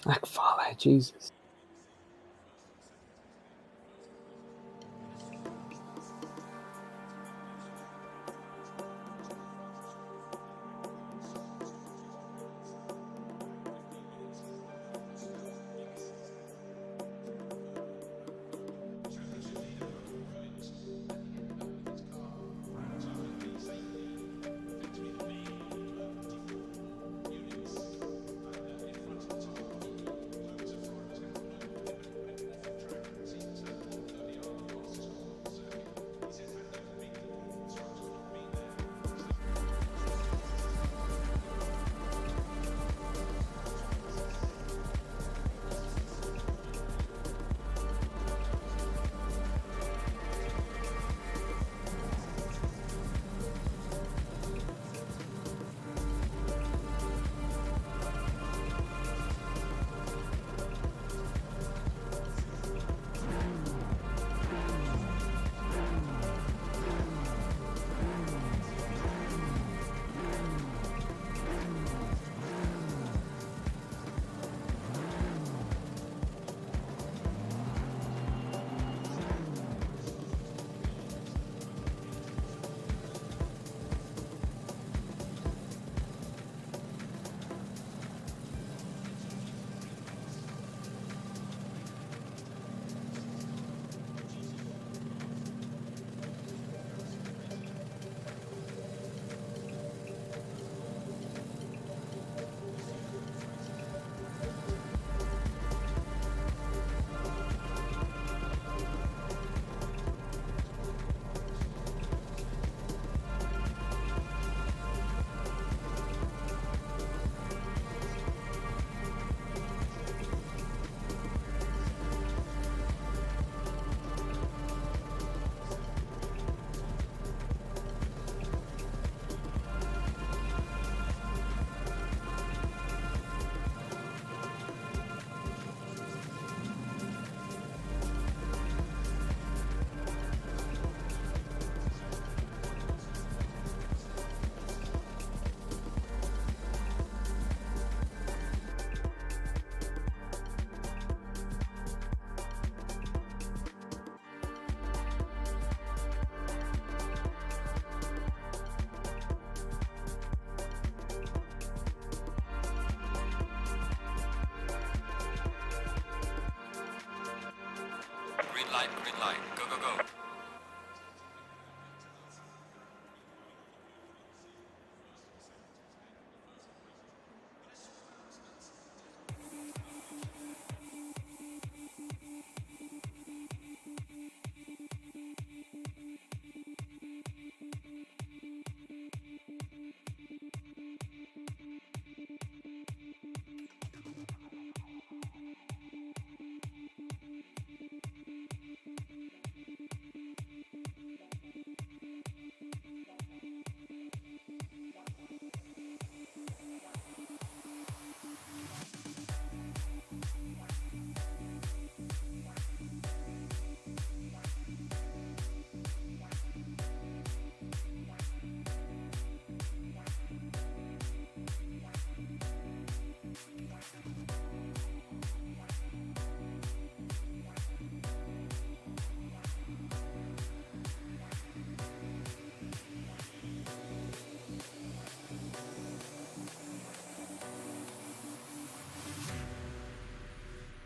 Like, follow, Jesus. Green light, go, go, go.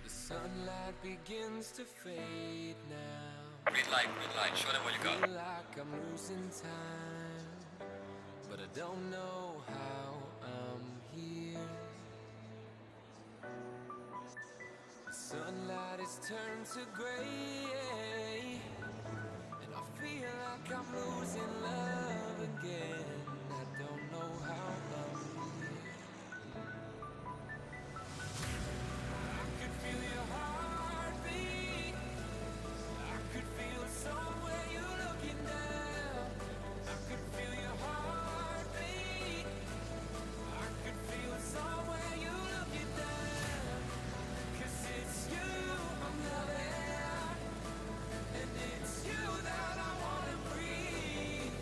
Sunlight begins to fade now. Green light, show them what you got. Feel like I'm losing time, but I don't know how I'm here. The sunlight is turned to gray, and I feel like I'm losing love again. I don't know how I'm here. I could feel your heartbeat. I could feel somewhere you're looking down. I could feel your heartbeat. I could feel somewhere you're looking down. 'Cause it's you I'm loving, and it's you that I wanna breathe,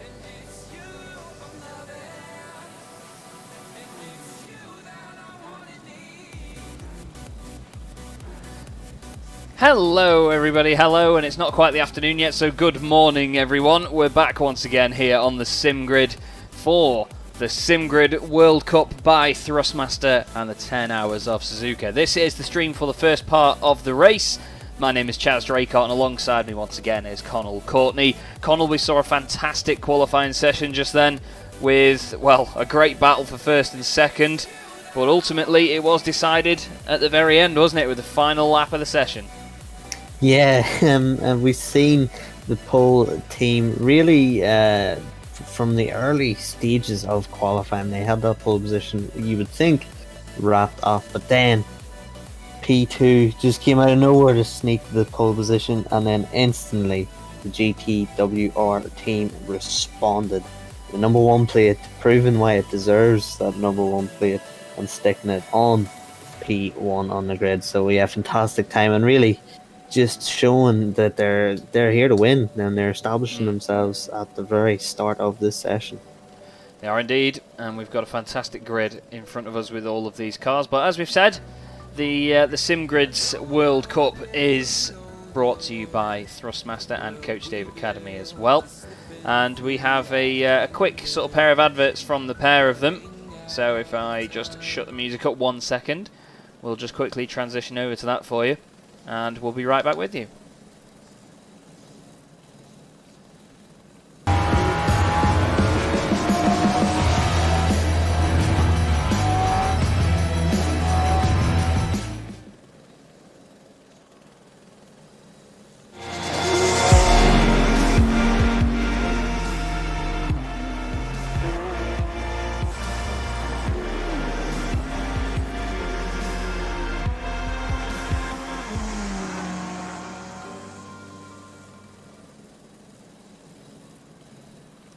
and it's you Hello everybody, hello, and it's not quite the afternoon yet, so good morning everyone. We're back once again here on the SimGrid for the SimGrid World Cup by Thrustmaster and the 10 hours of Suzuka. This is the stream for the first part of the race. My name is Chaz, Draycott, and alongside me once again is Connall, Courtney. Connall, we saw a fantastic qualifying session just then with, well, a great battle for first and second, but ultimately it was decided at the very end, wasn't it, with the final lap of the session? Yeah, and we've seen the pole team really from the early stages of qualifying. They had that pole position, you would think, wrapped up, but then P2 just came out of nowhere to sneak the pole position, and then instantly the GTWR team responded. The number one plate, proving why it deserves that number one plate and sticking it on P1 on the grid. So yeah, fantastic time, and really just showing that they're here to win, and they're establishing themselves at the very start of this session. They are indeed, and we've got a fantastic grid in front of us with all of these cars. But as we've said, the SimGrid's World Cup is brought to you by Thrustmaster and Coach Dave Academy as well. And we have a quick sort of pair of adverts from the pair of them. So if I just shut the music up 1 second, we'll just quickly transition over to that for you. And we'll be right back with you.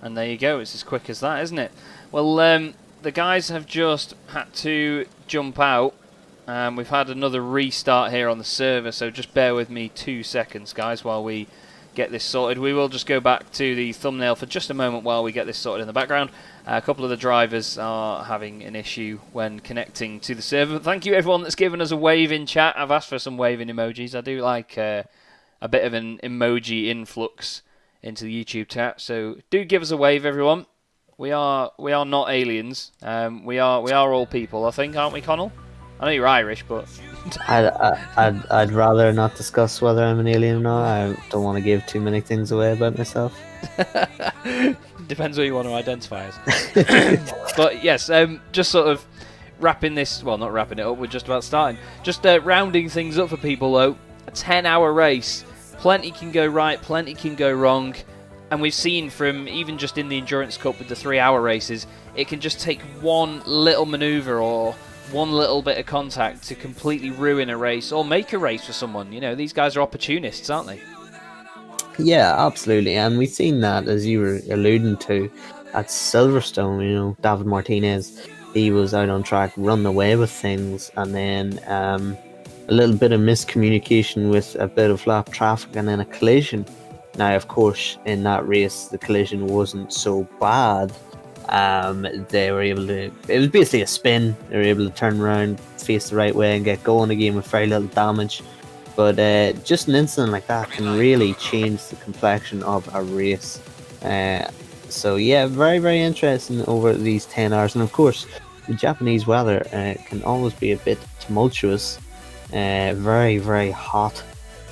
And there you go, it's as quick as that, isn't it? Well, the guys have just had to jump out. We've had another restart here on the server, so just bear with me 2 seconds, guys, while we get this sorted. We will just go back to the thumbnail for just a moment while we get this sorted in the background. A couple of the drivers are having an issue when connecting to the server. Thank you everyone that's given us a wave in chat. I've asked for some waving emojis. I do like a bit of an emoji influx into the YouTube chat, so do give us a wave, everyone. We are not aliens. We are all people, I think, aren't we, Connall? I know you're Irish, but I'd rather not discuss whether I'm an alien or not. I don't want to give too many things away about myself. Depends who you want to identify as. But yes, just sort of wrapping this. Well, not wrapping it up. We're just about starting. Just rounding things up for people, though. A 10-hour race. Plenty can go right, plenty can go wrong, and we've seen from even just in the Endurance Cup with the 3-hour races, it can just take one little manoeuvre or one little bit of contact to completely ruin a race or make a race for someone. You know, these guys are opportunists, aren't they? Yeah, absolutely, and we've seen that, as you were alluding to, at Silverstone. You know, David Martinez, he was out on track, running away with things, and then a little bit of miscommunication with a bit of lap traffic and then a collision. Now, of course, in that race, the collision wasn't so bad. They were able to, it was basically a spin. They were able to turn around, face the right way and get going again with very little damage. But just an incident like that can really change the complexion of a race. So yeah, very, very interesting over these 10 hours. And of course, the Japanese weather can always be a bit tumultuous. Very, very hot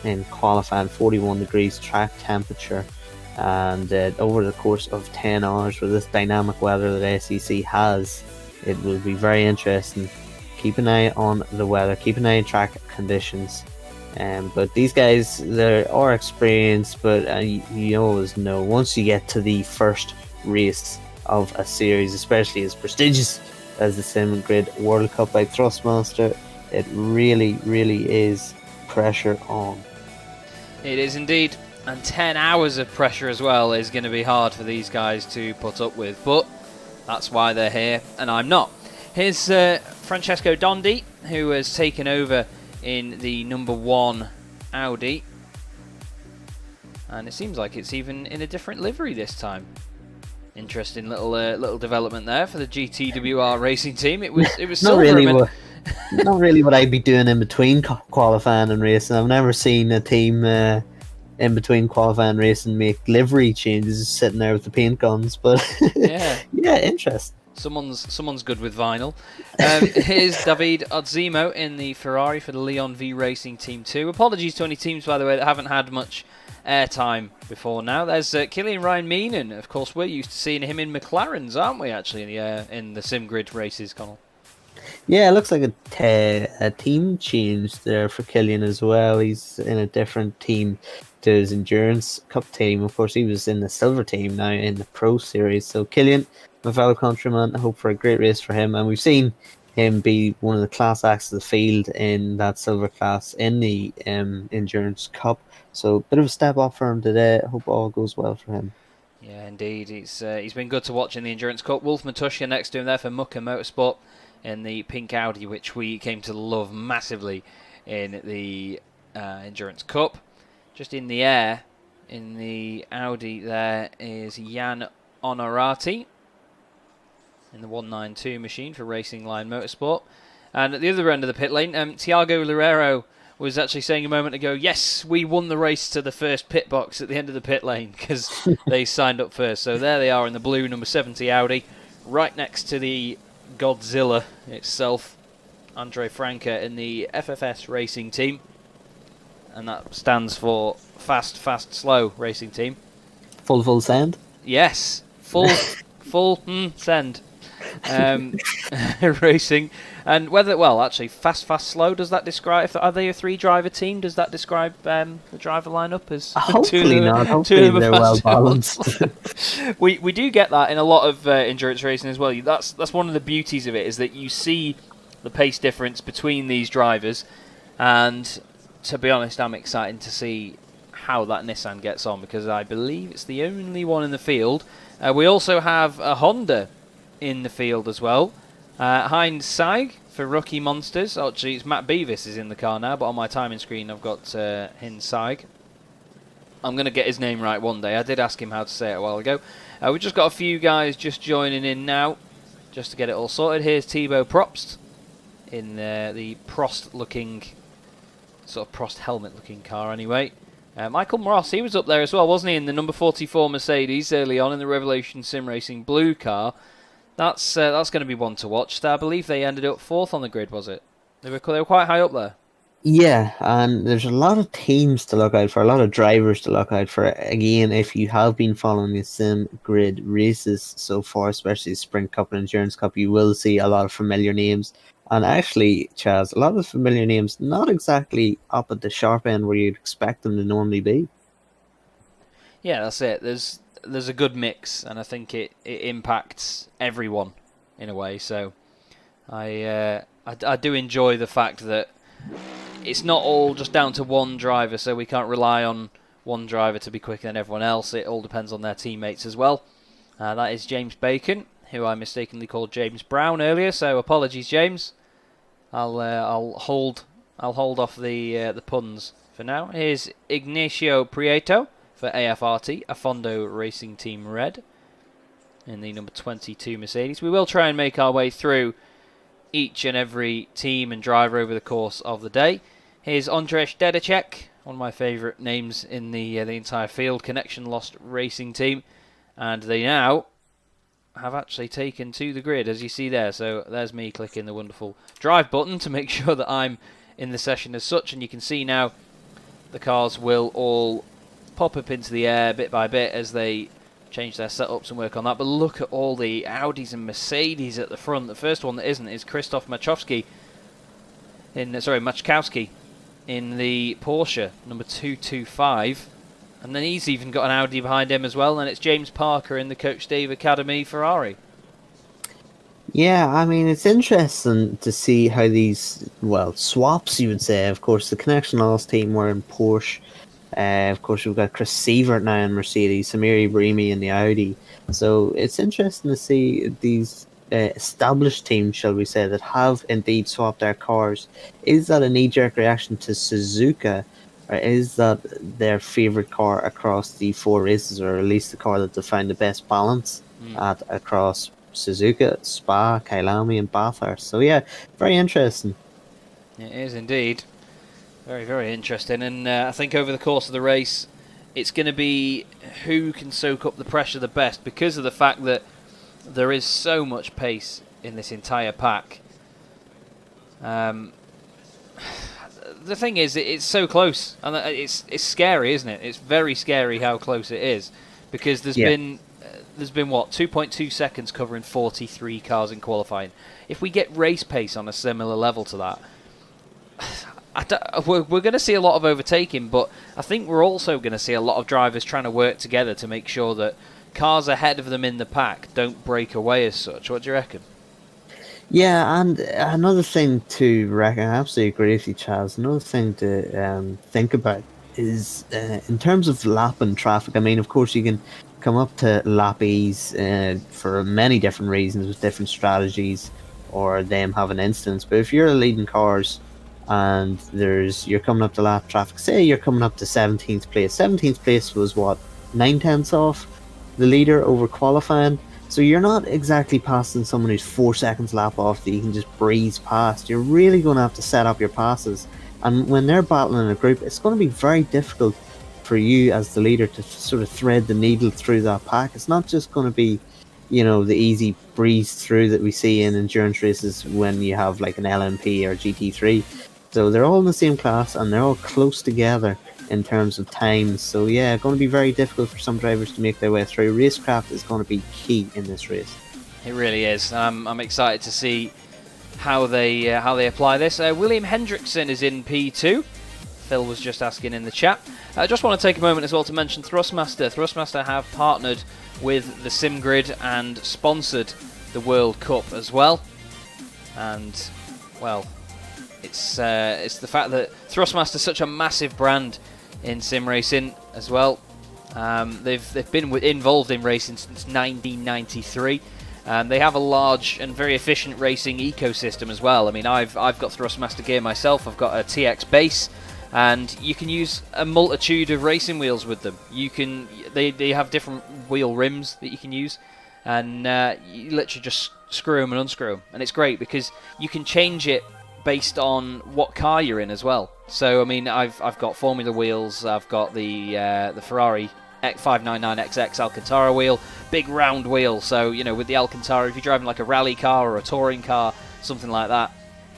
in qualifying, 41 degrees track temperature, and over the course of 10 hours with this dynamic weather that SEC has, it will be very interesting. Keep an eye on the weather, keep an eye on track conditions, but these guys, they are experienced, but you always know once you get to the first race of a series, especially as prestigious as the SimGrid World Cup by Thrustmaster, it really, really is pressure on. It is indeed, and 10 hours of pressure as well is going to be hard for these guys to put up with, but that's why they're here, and I'm not. Here's Francesco Dondi, who has taken over in the number 1 Audi, and it seems like it's even in a different livery this time. Interesting little development there for the GTWR racing team. It was Not silver. really. not really what I'd be doing in between qualifying and racing. I've never seen a team in between qualifying and racing make livery changes, sitting there with the paint guns. But Yeah. yeah, interesting. Someone's good with vinyl. Here's David Odzimo in the Ferrari for the Leon V Racing Team 2. Apologies to any teams, by the way, that haven't had much airtime before now. There's Killian Ryan Meenan. Of course, we're used to seeing him in McLarens, aren't we, actually, in the Sim Grid races, Connall? Yeah, it looks like a team change there for Killian as well. He's in a different team to his Endurance Cup team. Of course, he was in the silver team now in the Pro Series. So Killian, my fellow countryman, I hope for a great race for him. And we've seen him be one of the class acts of the field in that silver class in the Endurance Cup. So a bit of a step up for him today. I hope all goes well for him. Yeah, indeed. He's been good to watch in the Endurance Cup. Wolf Matushka next to him there for Mucka Motorsport in the pink Audi, which we came to love massively in the Endurance Cup. Just in the air, in the Audi, there is Jan Onorati in the 192 machine for Racing Line Motorsport. And at the other end of the pit lane, Tiago Loureiro was actually saying a moment ago, yes, we won the race to the first pit box at the end of the pit lane because they signed up first. So there they are in the blue number 70 Audi, right next to the Godzilla itself, Andre Franca in the FFS Racing Team. And that stands for Fast, Fast, Slow Racing Team. Full send? Yes, full send. Racing. And whether, well, actually, Fast, Fast, Slow, does that describe, are they a 3-driver team? Does that describe the driver lineup as Hopefully not. Hopefully they're well balanced. we do get that in a lot of endurance racing as well. That's one of the beauties of it, is that you see the pace difference between these drivers. And to be honest, I'm excited to see how that Nissan gets on, because I believe it's the only one in the field. We also have a Honda in the field as well. Heinz Seig for Rookie Monsters. Actually, it's Matt Beavis is in the car now, but on my timing screen I've got Heinz Seig. I'm going to get his name right one day. I did ask him how to say it a while ago. We've just got a few guys just joining in now, just to get it all sorted. Here's Thibaut Probst in the Prost-looking, sort of Prost helmet-looking car anyway. Michael Moros, he was up there as well, wasn't he, in the number 44 Mercedes early on in the Revolution Sim Racing blue car. That's going to be one to watch. I believe they ended up 4th on the grid, was it? They were quite high up there. Yeah, and there's a lot of teams to look out for, a lot of drivers to look out for. Again, if you have been following the Sim Grid races so far, especially the Sprint Cup and Endurance Cup, you will see a lot of familiar names. And actually, Chaz, a lot of familiar names, not exactly up at the sharp end where you'd expect them to normally be. Yeah, that's it. There's a good mix, and I think it impacts everyone in a way. So I do enjoy the fact that it's not all just down to one driver, so we can't rely on one driver to be quicker than everyone else. It all depends on their teammates as well. That is James Bacon, who I mistakenly called James Brown earlier, so apologies, James. I'll hold off the puns for now. Here's Ignacio Prieto for AFRT, Afondo Racing Team Red, in the number 22 Mercedes. We will try and make our way through each and every team and driver over the course of the day. Here's Ondrej Dedicek, one of my favourite names in the entire field, Connection Lost Racing Team, and they now have actually taken to the grid, as you see there. So there's me clicking the wonderful drive button to make sure that I'm in the session as such, and you can see now the cars will all pop up into the air bit by bit as they change their setups and work on that. But look at all the Audis and Mercedes at the front. The first one that isn't is Krzysztof Machkowski in the Porsche number 225, and then he's even got an Audi behind him as well, and it's James Parker in the Coach Dave Academy Ferrari. Yeah, I mean, it's interesting to see how these, swaps, you would say. Of course, the Connection Lost team were in Porsche. Of course, we've got Chris Sievert now in Mercedes, Samir Ibrahimi in the Audi. So it's interesting to see these established teams, shall we say, that have indeed swapped their cars. Is that a knee-jerk reaction to Suzuka, or is that their favourite car across the 4 races, or at least the car that they find the best balance at across Suzuka, Spa, Kyalami, and Bathurst. So yeah, very interesting. It is indeed. Very, very interesting. And I think over the course of the race, it's going to be who can soak up the pressure the best, because of the fact that there is so much pace in this entire pack. The thing is, it's so close, and it's scary, isn't it? It's very scary how close it is, because there's been what, 2.2 seconds covering 43 cars in qualifying. If we get race pace on a similar level to that, we're going to see a lot of overtaking, but I think we're also going to see a lot of drivers trying to work together to make sure that cars ahead of them in the pack don't break away as such. What do you reckon? Yeah, and another thing to reckon, I absolutely agree with you, Chaz. Another thing to think about is in terms of lapping traffic. I mean, of course, you can come up to lap ease for many different reasons with different strategies or them having instance. But if you're leading cars and you're coming up to lap traffic, say you're coming up to 17th place. 17th place was what, 9/10 off the leader over qualifying. So you're not exactly passing someone who's 4 seconds lap off that you can just breeze past. You're really going to have to set up your passes. And when they're battling in a group, it's going to be very difficult for you as the leader to sort of thread the needle through that pack. It's not just going to be, the easy breeze through that we see in endurance races when you have like an LMP or GT3. So they're all in the same class and they're all close together in terms of times. So yeah, going to be very difficult for some drivers to make their way through. Racecraft is going to be key in this race. It really is. I'm excited to see how they apply this. William Hendrickson is in P2. Phil was just asking in the chat. I just want to take a moment as well to mention Thrustmaster. Thrustmaster have partnered with the SimGrid and sponsored the World Cup as well. And well, it's the fact that Thrustmaster is such a massive brand in sim racing as well. They've been involved in racing since 1993. They have a large and very efficient racing ecosystem as well. I mean, I've got Thrustmaster gear myself. I've got a TX base, and you can use a multitude of racing wheels with them. They have different wheel rims that you can use, and you literally just screw them and unscrew them, and it's great because you can change it based on what car you're in as well. So I mean, I've got Formula wheels. I've got the Ferrari 599XX Alcantara wheel, big round wheel. So with the Alcantara, if you're driving like a rally car or a touring car, something like that,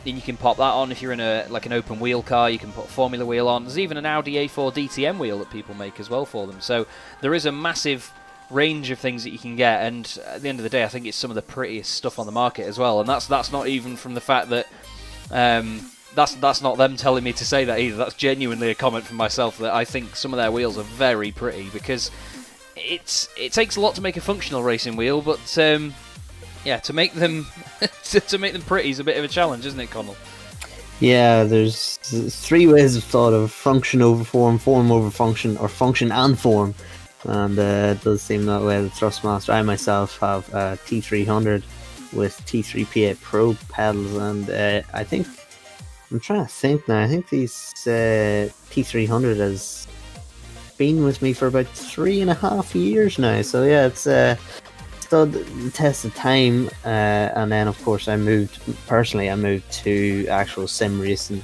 then you can pop that on. If you're in an open wheel car, you can put a Formula wheel on. There's even an Audi A4 DTM wheel that people make as well for them. So there is a massive range of things that you can get, and at the end of the day, I think it's some of the prettiest stuff on the market as well. And that's not even from the fact that that's not them telling me to say that either. That's genuinely a comment from myself, that I think some of their wheels are very pretty, because it takes a lot to make a functional racing wheel, but to make them to make them pretty is a bit of a challenge, isn't it, Connall? Yeah, there's 3 ways of thought of function over form, form over function, or function and form, and it does seem that way. The Thrustmaster, I myself have a T300 with T3P8 Pro pedals, and I'm trying to think now. I think these T300 has been with me for about 3.5 years now. So yeah, it's stood the test of time. And then of course I moved to actual sim racing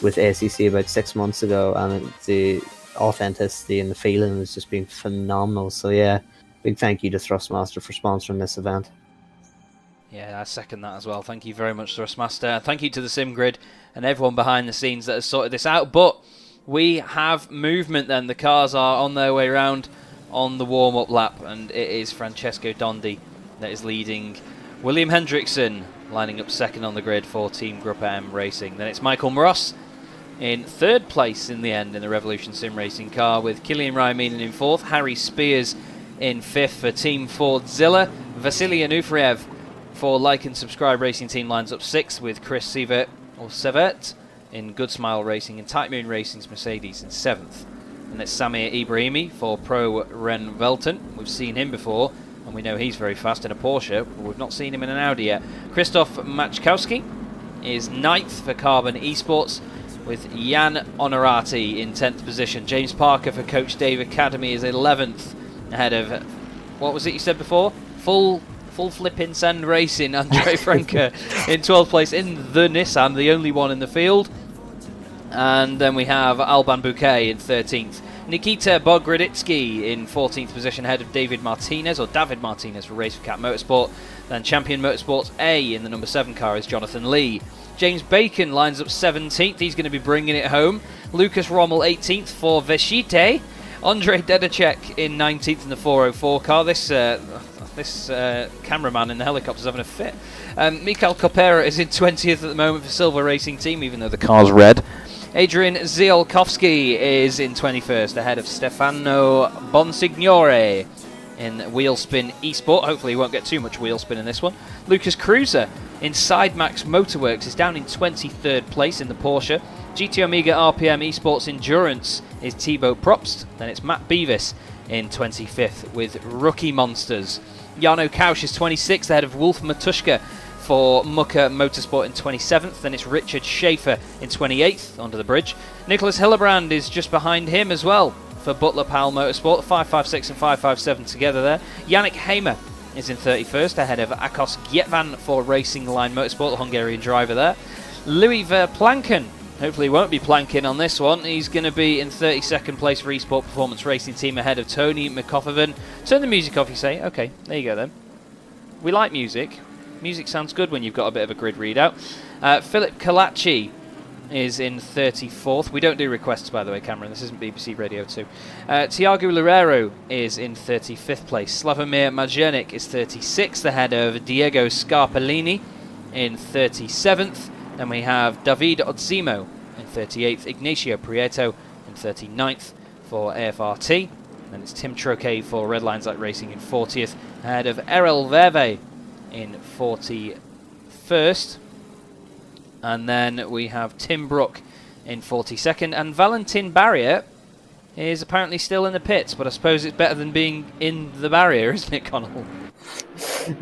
with SEC about 6 months ago, and the authenticity and the feeling has just been phenomenal. So yeah, big thank you to Thrustmaster for sponsoring this event. Yeah, I second that as well. Thank you very much, Thrustmaster. Thank you to the SimGrid and everyone behind the scenes that has sorted this out. But we have movement then. The cars are on their way around on the warm-up lap, and it is Francesco Dondi that is leading William Hendrickson, lining up second on the grid for Team Gruppa M Racing. Then it's Michael Moros in third place in the end in the Revolution Sim Racing car, with Kilian Raiminen in fourth, Harry Spears in fifth for Team Fordzilla, Vasily Anufriev for Like and Subscribe Racing Team lines up sixth, with Chris Severt in Good Smile Racing and Tight Moon Racing's Mercedes in seventh. And it's Samir Ibrahimi for Pro Ren Velton. We've seen him before, and we know he's very fast in a Porsche, but we've not seen him in an Audi yet. Krzysztof Machkowski is ninth for Carbon Esports, with Jan Onorati in 10th position. James Parker for Coach Dave Academy is 11th, ahead of, what was it you said before? Full full flipping send racing. Andre Franke in 12th place in the Nissan, the only one in the field. And then we have Alban Bouquet in 13th. Nikita Bograditsky in 14th position ahead of David Martinez for Race for Cat Motorsport. Then Champion Motorsports A in the number 7 car is Jonathan Lee. James Bacon lines up 17th, he's going to be bringing it home. Lucas Rommel 18th for Veshite. Andrei Dedacek in 19th in the 404 car. This cameraman in the helicopter is having a fit. Mikael Kopera is in 20th at the moment for Silver Racing Team, even though the car's red. Adrian Ziolkowski is in 21st ahead of Stefano Bonsignore in Wheelspin Esport. Hopefully he won't get too much wheelspin in this one. Lucas Cruiser in Sidemax Motorworks is down in 23rd place in the Porsche. GT Omega RPM Esports Endurance is Thibaut Probst. Then it's Matt Beavis in 25th with Rookie Monsters. Jarno Kausch is 26th ahead of Wolf Matuszka for Mucker Motorsport in 27th. Then it's Richard Schaefer in 28th under the bridge. Nicholas Hillebrand is just behind him as well for Buttler Pal Motorsport. 556 and 557 together there. Yannick Hamer is in 31st ahead of Akos Gietvan for Racing Line Motorsport, the Hungarian driver there. Louis Verplanken, hopefully he won't be planking on this one. He's going to be in 32nd place for Esport Performance Racing Team ahead of Tony McCoffervan. Turn the music off, you say. Okay, there you go then. We like music. Music sounds good when you've got a bit of a grid readout. Philip Kalachi is in 34th. We don't do requests, by the way, Cameron. This isn't BBC Radio 2. Tiago Loureiro is in 35th place. Slavomir Majernik is 36th ahead of Diego Scarpellini in 37th. Then we have David Odzimo in 38th. Ignacio Prieto in 39th for AFRT. Then it's Tim Troquet for Red Lines Light Racing in 40th ahead of Errol Verve in 41st. And then we have Tim Brook in 42nd. And Valentin Barrier is apparently still in the pits, but I suppose it's better than being in the barrier, isn't it, Connall?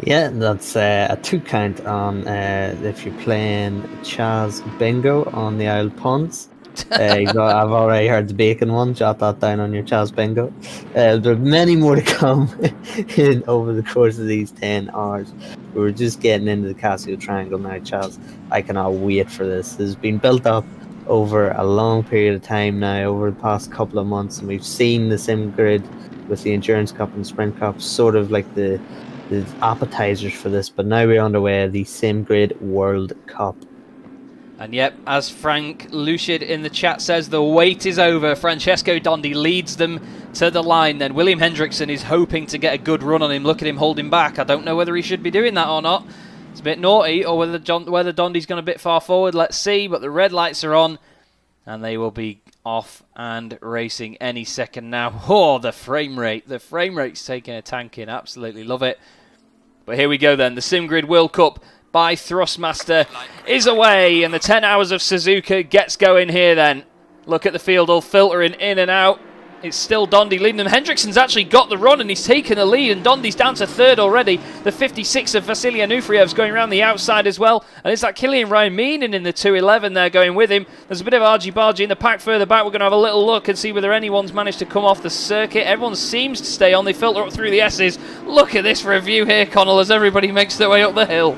Yeah, that's a 2 count on if you're playing Chaz Bingo on the Isle Ponds. I've already heard the bacon one. Jot that down on your Chaz Bingo. There are many more to come over the course of these 10 hours. We're just getting into the Casio Triangle now, Chaz. I cannot wait for this. This has been built up over a long period of time now, over the past couple of months, and we've seen the sim grid with the Endurance Cup and Sprint Cup sort of like the appetizers for this, but now we're underway the Sim Grid World Cup. And yep, as Frank Lucid in the chat says, the wait is over. Francesco Dondi leads them to the line. Then William Hendrickson is hoping to get a good run on him. Look at him holding back. I don't know whether he should be doing that or not. It's a bit naughty, or whether Dondi's gone a bit far forward. Let's see, but the red lights are on, and they will be off and racing any second now. Oh, the frame rate. The frame rate's taking a tanking. Absolutely love it. But here we go then. The Sim Grid World Cup by Thrustmaster is away, and the 10 hours of Suzuka gets going here then. Look at the field all filtering in and out. It's still Dondi leading them. Hendrickson's actually got the run and he's taken the lead, and Dondi's down to third already. The 56 of Vasily Anufriev's going around the outside as well, and it's that Kilian Raiminen in the 211 there going with him. There's a bit of argy-bargy in the pack further back. We're going to have a little look and see whether anyone's managed to come off the circuit. Everyone seems to stay on. They filter up through the S's. Look at this review here, Connall, as everybody makes their way up the hill.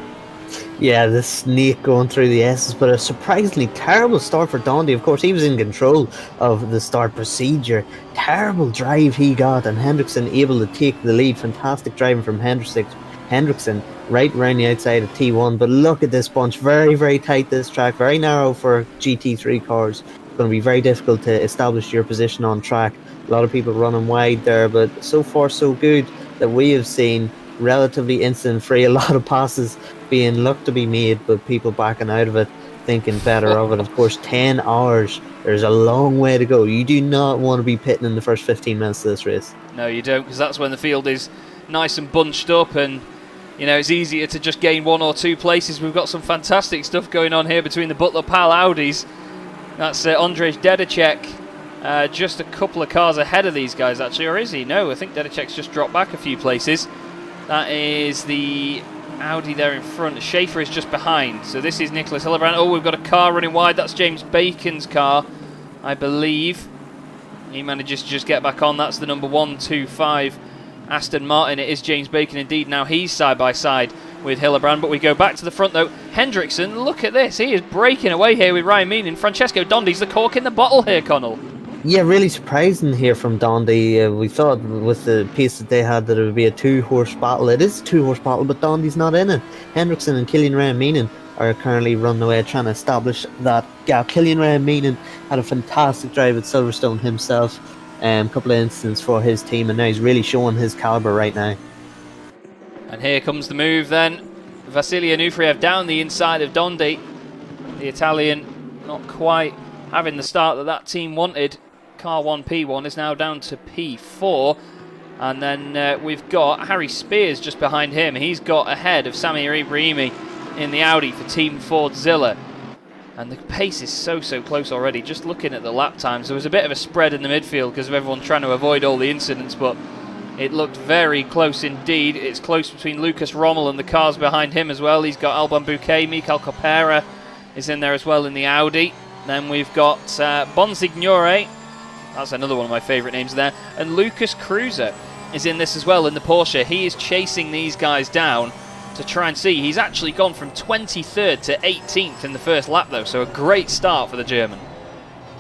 Yeah, the snake going through the S's, but a surprisingly terrible start for Dondi. Of course, he was in control of the start procedure. Terrible drive he got, and Hendrickson able to take the lead. Fantastic driving from Hendrickson right around the outside of T1. But look at this bunch. Very, very tight this track. Very narrow for GT3 cars. It's going to be very difficult to establish your position on track. A lot of people running wide there, but so far so good that we have seen relatively incident free. A lot of passes being looked to be made, but people backing out of it, thinking better of it. Of course, 10 hours, there's a long way to go. You do not want to be pitting in the first 15 minutes of this race. No, you don't, because that's when the field is nice and bunched up, and you know it's easier to just gain 1 or 2 places. We've got some fantastic stuff going on here between the Buttler Pal Audis. That's Andrzej Dedacek, just a couple of cars ahead of these guys actually, or is he? No, I think Dedacek's just dropped back a few places. That is the Audi there in front. Schaefer is just behind. So this is Nicholas Hillebrand. Oh, we've got a car running wide. That's James Bacon's car, I believe. He manages to just get back on. That's the number 125 Aston Martin. It is James Bacon indeed. Now he's side by side with Hillebrand, but we go back to the front though. Hendrickson, look at this. He is breaking away here with Ryan Meenan. Francesco Dondi's the cork in the bottle here, Connall. Yeah, really surprising here from Dondi. We thought with the pace that they had that it would be a 2-horse battle. It is a 2-horse battle, but Dondi's not in it. Hendrickson and Killian Ryan Meenan are currently running away trying to establish that gap. Killian Ryan Meenan had a fantastic drive at Silverstone himself. Couple of incidents for his team, and now he's really showing his calibre right now. And here comes the move then. Vasilij Onufriev down the inside of Dondi. The Italian not quite having the start that team wanted. Car 1 P1 is now down to P4. And then we've got Harry Spears just behind him. He's got ahead of Samir Ibrahimi in the Audi for Team Fordzilla. And the pace is so close already. Just looking at the lap times, there was a bit of a spread in the midfield because of everyone trying to avoid all the incidents, but it looked very close indeed. It's close between Lucas Rommel and the cars behind him as well. He's got Alban Bouquet, Mikael Copera is in there as well in the Audi. Then we've got Bonsignore, that's another one of my favourite names there, and Lucas Cruiser is in this as well in the Porsche. He is chasing these guys down to try and see. He's actually gone from 23rd to 18th in the first lap though, so a great start for the German.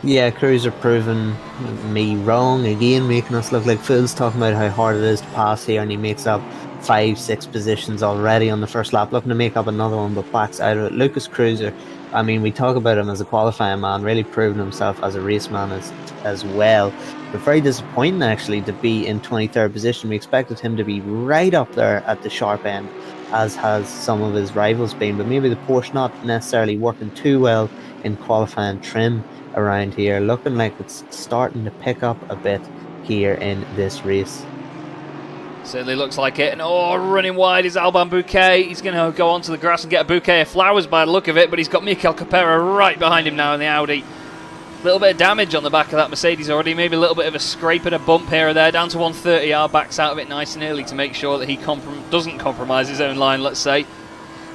Yeah, Cruiser proving me wrong again, making us look like fools, talking about how hard it is to pass here, and he makes up 5-6 positions already on the first lap, looking to make up another one but backs out of it. Lucas Cruiser, I mean, we talk about him as a qualifying man, really proving himself as a race man as well, but very disappointing actually to be in 23rd position. We expected him to be right up there at the sharp end, as has some of his rivals been, but maybe the Porsche not necessarily working too well in qualifying trim around here. Looking like it's starting to pick up a bit here in this race. Certainly looks like it. And running wide is Alban Bouquet. He's going to go onto the grass and get a bouquet of flowers by the look of it, but he's got Mikael Copera right behind him now in the Audi. A little bit of damage on the back of that Mercedes already, maybe a little bit of a scrape and a bump here or there, down to 130R, backs out of it nice and early to make sure that he doesn't compromise his own line, let's say.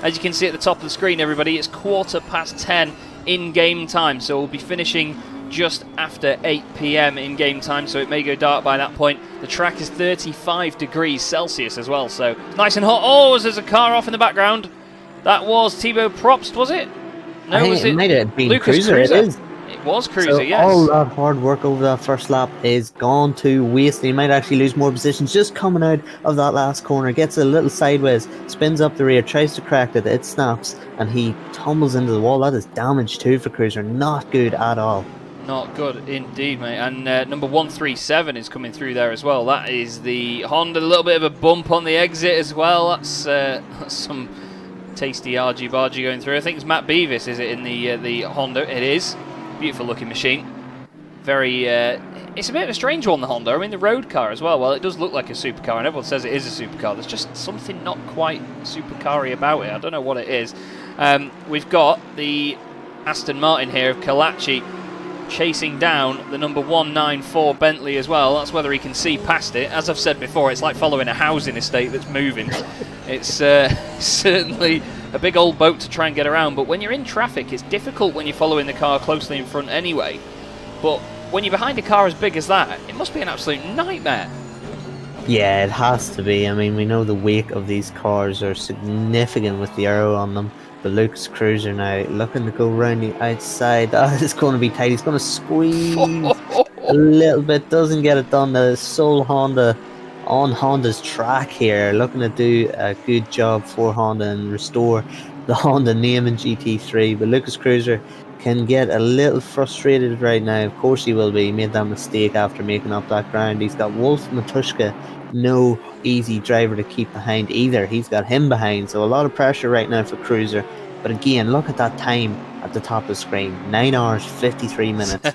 As you can see at the top of the screen, everybody, it's 10:15 in game time, so we'll be finishing just after 8 PM in game time, so it may go dark by that point. The track is 35 degrees Celsius as well, so nice and hot. Oh, there's a car off in the background. That was Thibaut Probst, was it? No, I was think it might have been Lucas Cruiser. It is. It was Cruiser, So yes. all that hard work over that first lap is gone to waste. He might actually lose more positions just coming out of that last corner. Gets a little sideways, spins up the rear, tries to correct it, it snaps, and he tumbles into the wall. That is damage too for Cruiser. Not good at all. Not good indeed, mate. And number 137 is coming through there as well. That is the Honda. A little bit of a bump on the exit as well. That's some tasty argy-bargy going through. I think it's Matt Beavis, is it, in the Honda? It is. Beautiful looking machine. Very, it's a bit of a strange one, the Honda. I mean, the road car as well. Well, it does look like a supercar, and everyone says it is a supercar. There's just something not quite supercar-y about it. I don't know what it is. We've got the Aston Martin here of Kalachi chasing down the number 194 Bentley as well. That's whether he can see past it. As I've said before, it's like following a housing estate that's moving. It's certainly a big old boat to try and get around, but when you're in traffic, it's difficult when you're following the car closely in front anyway. But when you're behind a car as big as that, it must be an absolute nightmare. Yeah, it has to be. I mean, we know the weight of these cars are significant with the aero on them. But Lucas Cruiser now looking to go round the outside. That is going to be tight. He's going to squeeze a little bit. Doesn't get it done. The sole Honda on Honda's track here. Looking to do a good job for Honda and restore the Honda name in GT3. But Lucas Cruiser can get a little frustrated right now. Of course he will be. He made that mistake after making up that ground. He's got Wolf Matuszka. No easy driver to keep behind either. He's got him behind, so a lot of pressure right now for Cruiser. But again, look at that time at the top of the screen. 9 hours 53 minutes.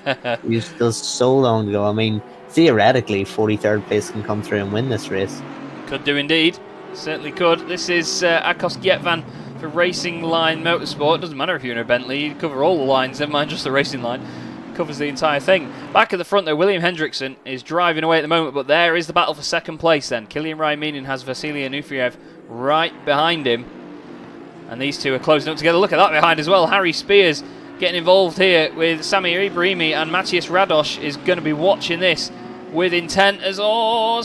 He's still so long to go. I mean, theoretically 43rd place can come through and win this race. Could do indeed. Certainly could. This is Akos Gietvan for Racing Line Motorsport. It doesn't matter if you're in a Bentley, you cover all the lines, never mind just the racing line. Covers the entire thing. Back at the front though, William Hendrickson is driving away at the moment, but there is the battle for second place then. Killian Raiminen has Vasilij Onufriev right behind him, and these two are closing up together. Look at that behind as well. Harry Spears getting involved here with Samir Ibrahimi, and Matthias Radosh is going to be watching this with intent as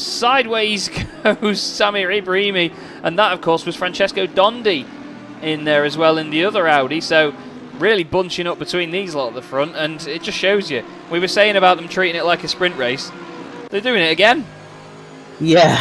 sideways goes Samir Ibrahimi, and that of course was Francesco Dondi in there as well in the other Audi. So really bunching up between these lot at the front, and it just shows you. We were saying about them treating it like a sprint race. They're doing it again. Yeah,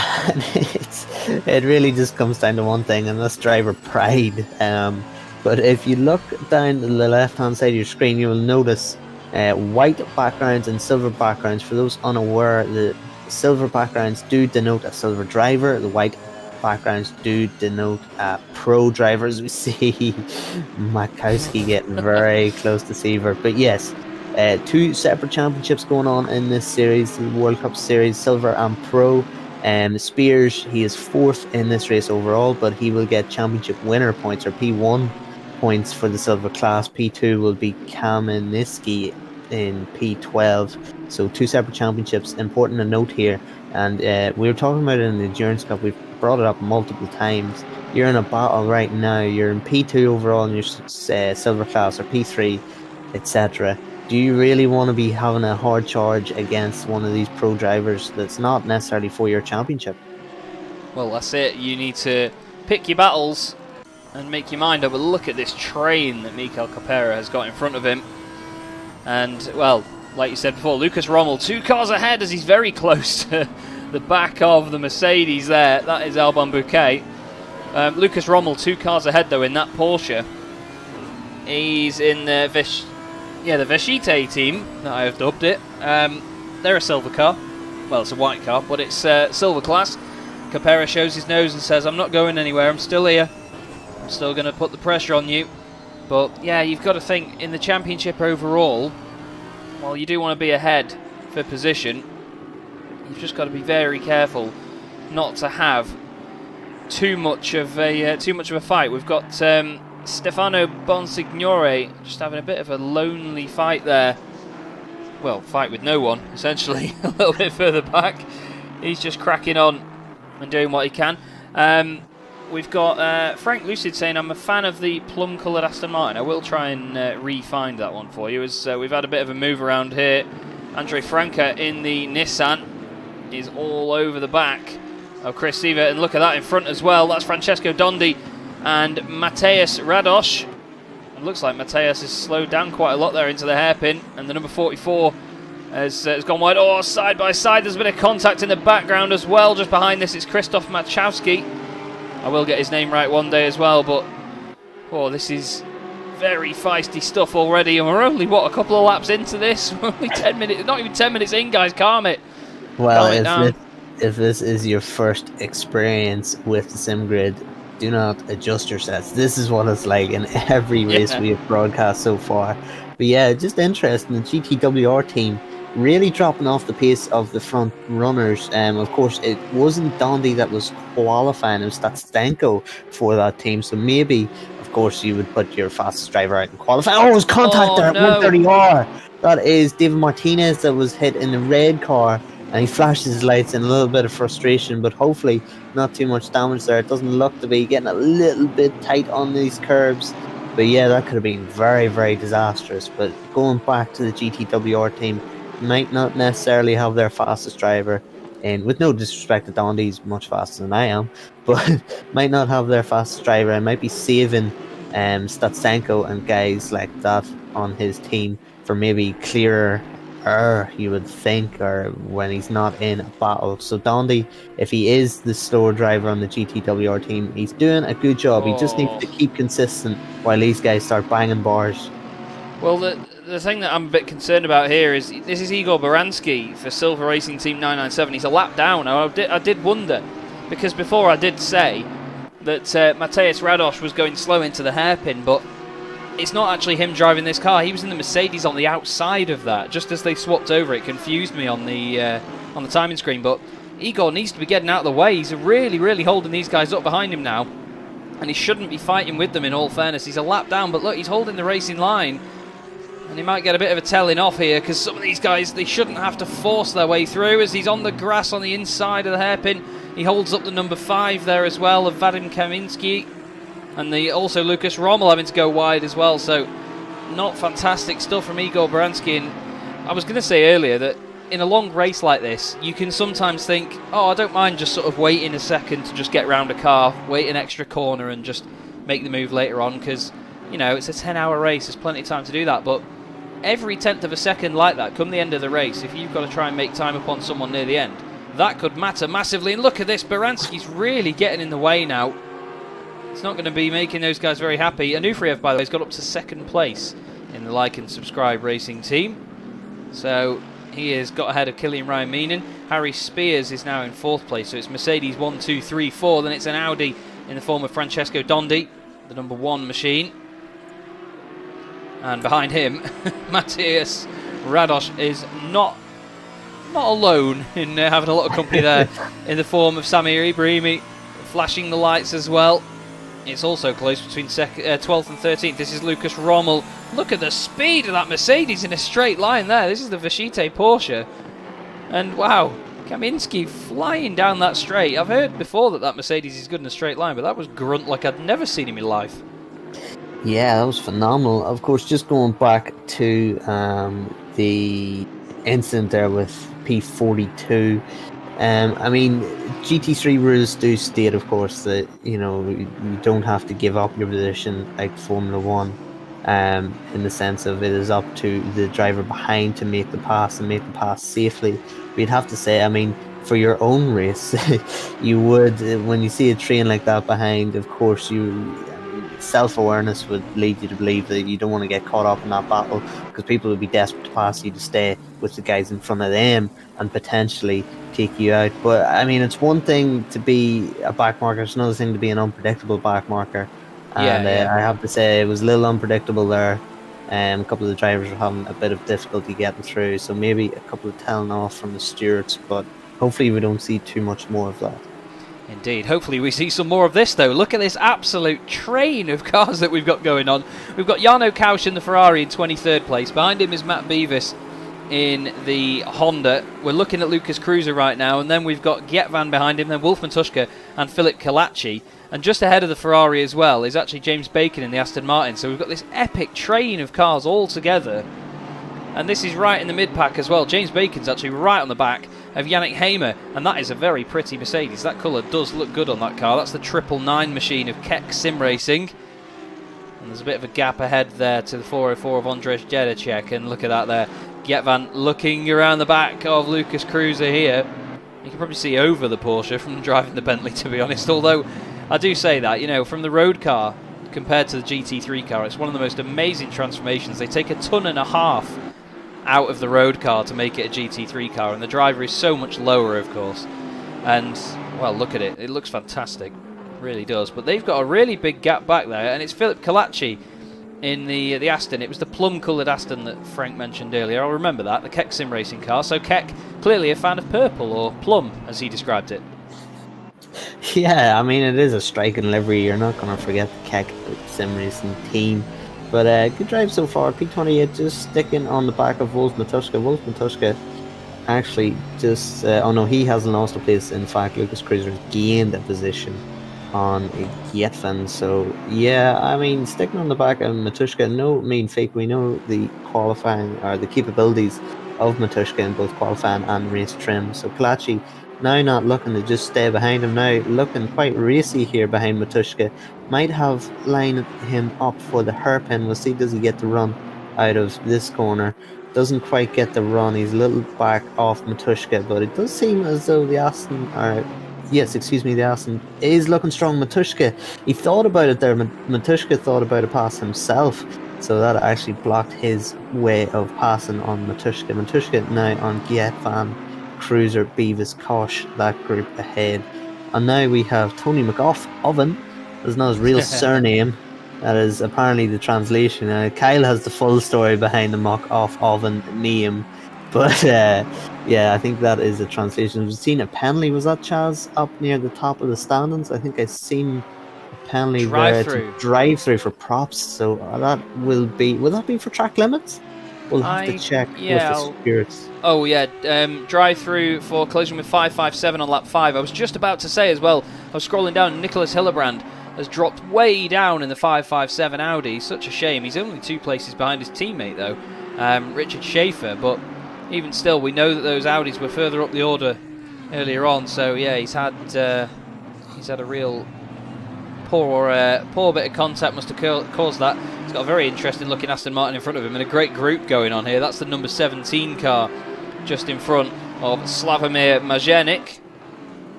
it really just comes down to one thing, and that's driver pride. But if you look down the left-hand side of your screen, you will notice white backgrounds and silver backgrounds. For those unaware, the silver backgrounds do denote a silver driver. The white backgrounds do denote pro drivers. We see Makowski getting very close to silver. But yes, 2 separate championships going on in this series, the World Cup Series, silver and pro. Spears, he is 4th in this race overall, but he will get championship winner points, or P1 points for the silver class. P2 will be Kameniski in P12. So 2 separate championships, important to note here. And we were talking about it in the Endurance Cup. We've brought it up multiple times. You're in a battle right now. You're in P2 overall in your silver class, or P3, etc. Do you really want to be having a hard charge against one of these pro drivers that's not necessarily for your championship? Well, that's it. You need to pick your battles and make your mind up. But look at this train that Mikel Capera has got in front of him. And, well, like you said before, Lucas Rommel 2 cars ahead as he's very close to the back of the Mercedes there. That is Albon Bouquet. Lucas Rommel 2 cars ahead, though, in that Porsche. He's in the Vechite team, that I have dubbed it. They're a silver car. Well, it's a white car, but it's silver class. Capera shows his nose and says, I'm not going anywhere, I'm still here. I'm still going to put the pressure on you. But, yeah, you've got to think, in the championship overall, while you do want to be ahead for position, you've just got to be very careful not to have too much of a fight. We've got Stefano Bonsignore just having a bit of a lonely fight there. Well, fight with no one, essentially. A little bit further back. He's just cracking on and doing what he can. We've got Frank Lucid saying, I'm a fan of the plum-coloured Aston Martin. I will try and re-find that one for you, as we've had a bit of a move around here. Andre Franca in the Nissan is all over the back of Chris Seaver. And look at that in front as well. That's Francesco Dondi and Mateusz Radosz. It looks like Mateusz has slowed down quite a lot there into the hairpin. And the number 44 has gone wide. Oh, side by side. There's a bit of contact in the background as well. Just behind this, it's Krzysztof Machowski. I will get his name right one day as well, but this is very feisty stuff already, and we're only, a couple of laps into this? We're only 10 minutes, not even 10 minutes in, guys, calm it. Well, if this is your first experience with the sim grid, do not adjust your sets. This is what it's like in every race we have broadcast so far. But yeah, just interesting, the GTWR team really dropping off the pace of the front runners. Of course, it wasn't Dondi that was qualifying, it was Statstenko for that team. So maybe, of course, you would put your fastest driver out and qualify. Oh, it was contact there at 130R. That is David Martinez that was hit in the red car, and he flashes his lights in a little bit of frustration, but hopefully not too much damage there. It doesn't look to be getting a little bit tight on these curbs. But yeah, that could have been very, very disastrous. But going back to the GTWR team, might not necessarily have their fastest driver, and with no disrespect to Dondi, he's much faster than I am, but might not have their fastest driver and might be saving Statsenko and guys like that on his team for maybe clearer air, you would think, or when he's not in a battle. So Dondi, if he is the slower driver on the GTWR team, he's doing a good job. He just needs to keep consistent while these guys start banging bars. Well, the thing that I'm a bit concerned about here is this is Igor Baranski for Silver Racing Team 997. He's a lap down. I did wonder, because before I did say that Mateusz Radosz was going slow into the hairpin, but it's not actually him driving this car. He was in the Mercedes on the outside of that. Just as they swapped over, it confused me on the timing screen. But Igor needs to be getting out of the way. He's really, really holding these guys up behind him now, and he shouldn't be fighting with them, in all fairness. He's a lap down, but look, he's holding the racing line. And he might get a bit of a telling off here, because some of these guys, they shouldn't have to force their way through, as he's on the grass on the inside of the hairpin. He holds up the number 5 there as well, of Vadim Kaminski. And also Lucas Rommel having to go wide as well. So not fantastic stuff from Igor Baranski. And I was going to say earlier that in a long race like this, you can sometimes think, oh, I don't mind just sort of waiting a second to just get round a car, wait an extra corner and just make the move later on, because, you know, it's a 10-hour race, there's plenty of time to do that. But every tenth of a second like that, come the end of the race, if you've got to try and make time upon someone near the end, that could matter massively. And look at this, Baranski's really getting in the way now. It's not going to be making those guys very happy. Anufriev, by the way, has got up to second place in the Like and Subscribe racing team. So he has got ahead of Killian Ryan Meenan. Harry Spears is now in fourth place. So it's Mercedes 1, 2, 3, 4. Then it's an Audi in the form of Francesco Dondi, the number 1 machine. And behind him, Matthias Radosh is not alone in having a lot of company there in the form of Samir Ibrahimi, flashing the lights as well. It's also close between 12th and 13th. This is Lucas Rommel. Look at the speed of that Mercedes in a straight line there. This is the Vachite Porsche. And wow, Kaminski flying down that straight. I've heard before that Mercedes is good in a straight line, but that was grunt like I'd never seen in my life. Yeah, that was phenomenal. Of course, just going back to the incident there with P42. I mean, GT3 rules do state, of course, that, you know, you don't have to give up your position like Formula 1, in the sense of it is up to the driver behind to make the pass and make the pass safely. We'd have to say, I mean, for your own race, you would, when you see a train like that behind, of course, self-awareness would lead you to believe that you don't want to get caught up in that battle, because people would be desperate to pass you to stay with the guys in front of them and potentially take you out. But I mean, it's one thing to be a backmarker, it's another thing to be an unpredictable backmarker. And I have to say it was a little unpredictable there. A couple of the drivers were having a bit of difficulty getting through, so maybe a couple of telling off from the stewards, but hopefully we don't see too much more of that. Indeed. Hopefully we see some more of this, though. Look at this absolute train of cars that we've got going on. We've got Jarno Kausch in the Ferrari in 23rd place. Behind him is Matt Beavis in the Honda. We're looking at Lucas Cruiser right now, and then we've got Gietvan behind him, then Wolf Matuszka and Philip Kalachi. And just ahead of the Ferrari as well is actually James Bacon in the Aston Martin. So we've got this epic train of cars all together. And this is right in the mid-pack as well. James Bacon's actually right on the back of Yannick Hamer, and that is a very pretty Mercedes. That colour does look good on that car. That's the 999 machine of Keck Sim Racing. And there's a bit of a gap ahead there to the 404 of Andrzej Jedicek, and look at that there. Gietvan looking around the back of Lucas Cruiser here. You can probably see over the Porsche from driving the Bentley, to be honest, although I do say that, you know, from the road car compared to the GT3 car, it's one of the most amazing transformations. They take 1.5 tons out of the road car to make it a GT3 car, and the driver is so much lower, of course. And, well, look at it. It looks fantastic. It really does. But they've got a really big gap back there, and it's Philip Kalachi in the Aston. It was the plum-coloured Aston that Frank mentioned earlier. I'll remember that, the Keck Sim Racing car. So Keck, clearly a fan of purple, or plum, as he described it. Yeah, I mean, it is a striking livery. You're not going to forget the Keck Sim Racing team. But good drive so far. P28 just sticking on the back of Wolf Matuszka. Wolf Matuszka actually just... oh no, he hasn't lost a place. In fact, Lucas Cruiser gained a position on Gietvan. So, yeah, I mean, sticking on the back of Matuszka, no mean fake. We know the qualifying, or the capabilities of Matuszka in both qualifying and race trim. So, Kalachi now not looking to just stay behind him, now looking quite racy here behind Matuszka. Might have lined him up for the hairpin. We'll see, does he get the run out of this corner? Doesn't quite get the run. He's a little back off Matuszka, but it does seem as though the Aston the Aston is looking strong. Matuszka, he thought about it there. Matuszka thought about a pass himself, so that actually blocked his way of passing on Matuszka. Matuszka now on Gietvan, Cruiser, Beavis, Kosh, that group ahead. And now we have Tony McOffen. That's not his real surname. That is apparently the translation. Kyle has the full story behind the McOffen name. But yeah, I think that is a translation. We've seen a penalty. Was that Chaz up near the top of the standings? I think I've seen a penalty drive through for props. So that will that be for track limits? We'll have to check with the spirits. Oh yeah, drive through for collision with 557 on lap 5. I was just about to say as well, I was scrolling down, Nicholas Hillebrand has dropped way down in the 557 Audi. Such a shame. He's only 2 places behind his teammate though, Richard Schaefer. But even still, we know that those Audis were further up the order earlier on. So yeah, he's had a real poor bit of contact. Must have caused that. He's got a very interesting looking Aston Martin in front of him, and a great group going on here. That's the number 17 car just in front of Slavomir Majenik,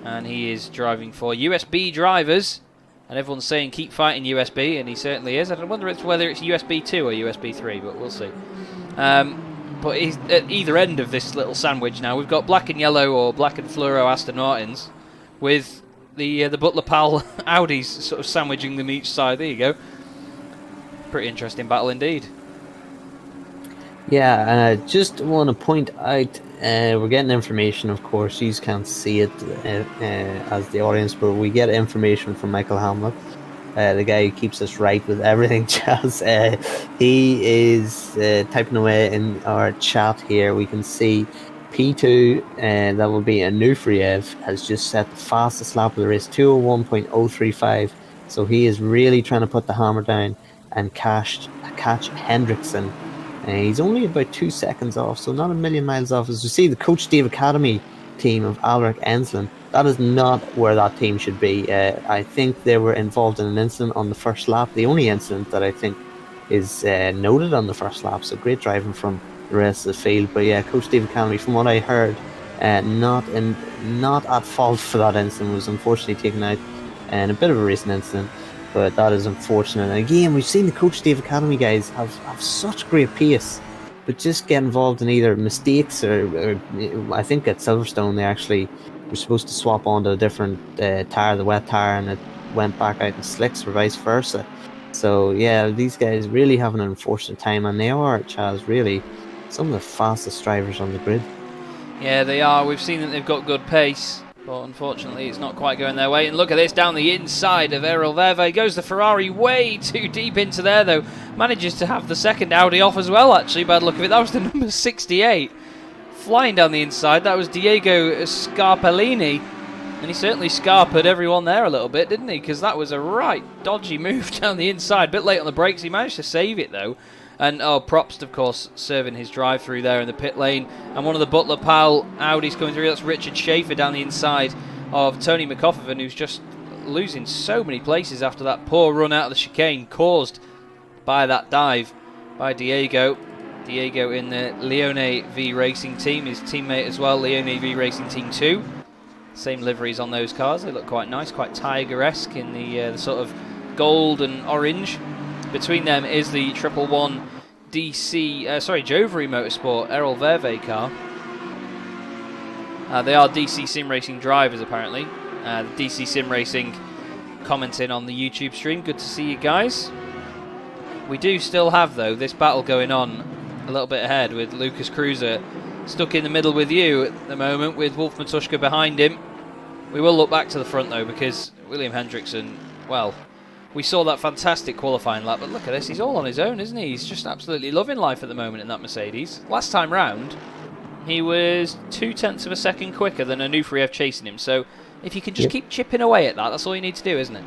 and he is driving for USB drivers. And everyone's saying keep fighting USB, and he certainly is. I wonder whether it's USB 2 or USB 3, but we'll see. But he's at either end of this little sandwich now. We've got black and yellow or black and fluoro Aston Martins with the Buttler Pal Audis sort of sandwiching them each side. There you go. Pretty interesting battle indeed. Yeah, and I just want to point out, we're getting information, of course, you can't see it as the audience, but we get information from Michael Hamlet, the guy who keeps us right with everything, Chaz. He is typing away in our chat here. We can see P2, that will be Anufriev, has just set the fastest lap of the race, 201.035, so he is really trying to put the hammer down and catch Hendrickson. He's only about 2 seconds off, so not a million miles off. As you see, the Coach Steve Academy team of Alric Ensslin, that is not where that team should be. I think they were involved in an incident on the first lap, the only incident that I think is noted on the first lap, so great driving from the rest of the field. But yeah, Coach Steve Academy, from what I heard, not at fault for that incident, was unfortunately taken out in a bit of a racing incident. But that is unfortunate. And again, we've seen the Coach Steve Academy guys have such great pace, but just get involved in either mistakes or I think at Silverstone they actually were supposed to swap onto a different tyre, the wet tyre, and it went back out in slicks or vice versa. So yeah, these guys really having an unfortunate time, and they are, Chaz, really some of the fastest drivers on the grid. Yeah, they are. We've seen that they've got good pace, but unfortunately it's not quite going their way. And look at this down the inside of Errol Verve. Goes the Ferrari way too deep into there, though. Manages to have the second Audi off as well, actually, by the look of it. That was the number 68. Flying down the inside, that was Diego Scarpellini. And he certainly scarpered everyone there a little bit, didn't he? Because that was a right dodgy move down the inside. A bit late on the brakes. He managed to save it, though. And Probst, of course, serving his drive-through there in the pit lane. And one of the Buttler Pal Audis coming through. That's Richard Schaefer down the inside of Tony McCoffervan, who's just losing so many places after that poor run out of the chicane caused by that dive by Diego. Diego in the Leone V Racing team, his teammate as well, Leone V Racing Team 2. Same liveries on those cars. They look quite nice, quite Tiger-esque in the sort of gold and orange. Between them is the 111 Jovery Motorsport Errol Verve car. They are DC Sim Racing drivers, apparently. The DC Sim Racing commenting on the YouTube stream. Good to see you guys. We do still have, though, this battle going on a little bit ahead with Lucas Cruiser stuck in the middle with you at the moment, with Wolf Matuszka behind him. We will look back to the front, though, because William Hendrickson, well, we saw that fantastic qualifying lap, but look at this, he's all on his own, isn't he? He's just absolutely loving life at the moment in that Mercedes. Last time round, he was 0.2 of a second quicker than Anufriev chasing him, so if you can just keep chipping away at that, that's all you need to do, isn't it?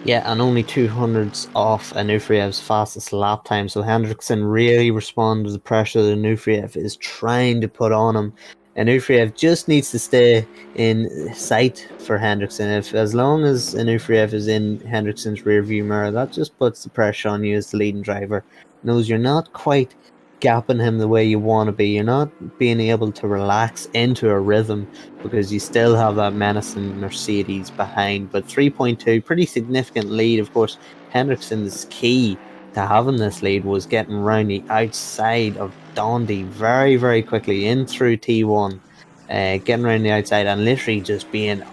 Yeah, and only 200s off Anufriev's fastest lap time, so Hendrickson really responded to the pressure that Anufriev is trying to put on him. Anufriev just needs to stay in sight for Hendrickson. As long as Anufriev is in Hendrickson's rearview mirror, that just puts the pressure on you as the leading driver. Knows you're not quite gapping him the way you want to be. You're not being able to relax into a rhythm because you still have that menacing Mercedes behind. But 3.2, pretty significant lead. Of course, Hendrickson's key to having this lead was getting around the outside of Dondi very, very quickly in through T1, getting around the outside and literally just being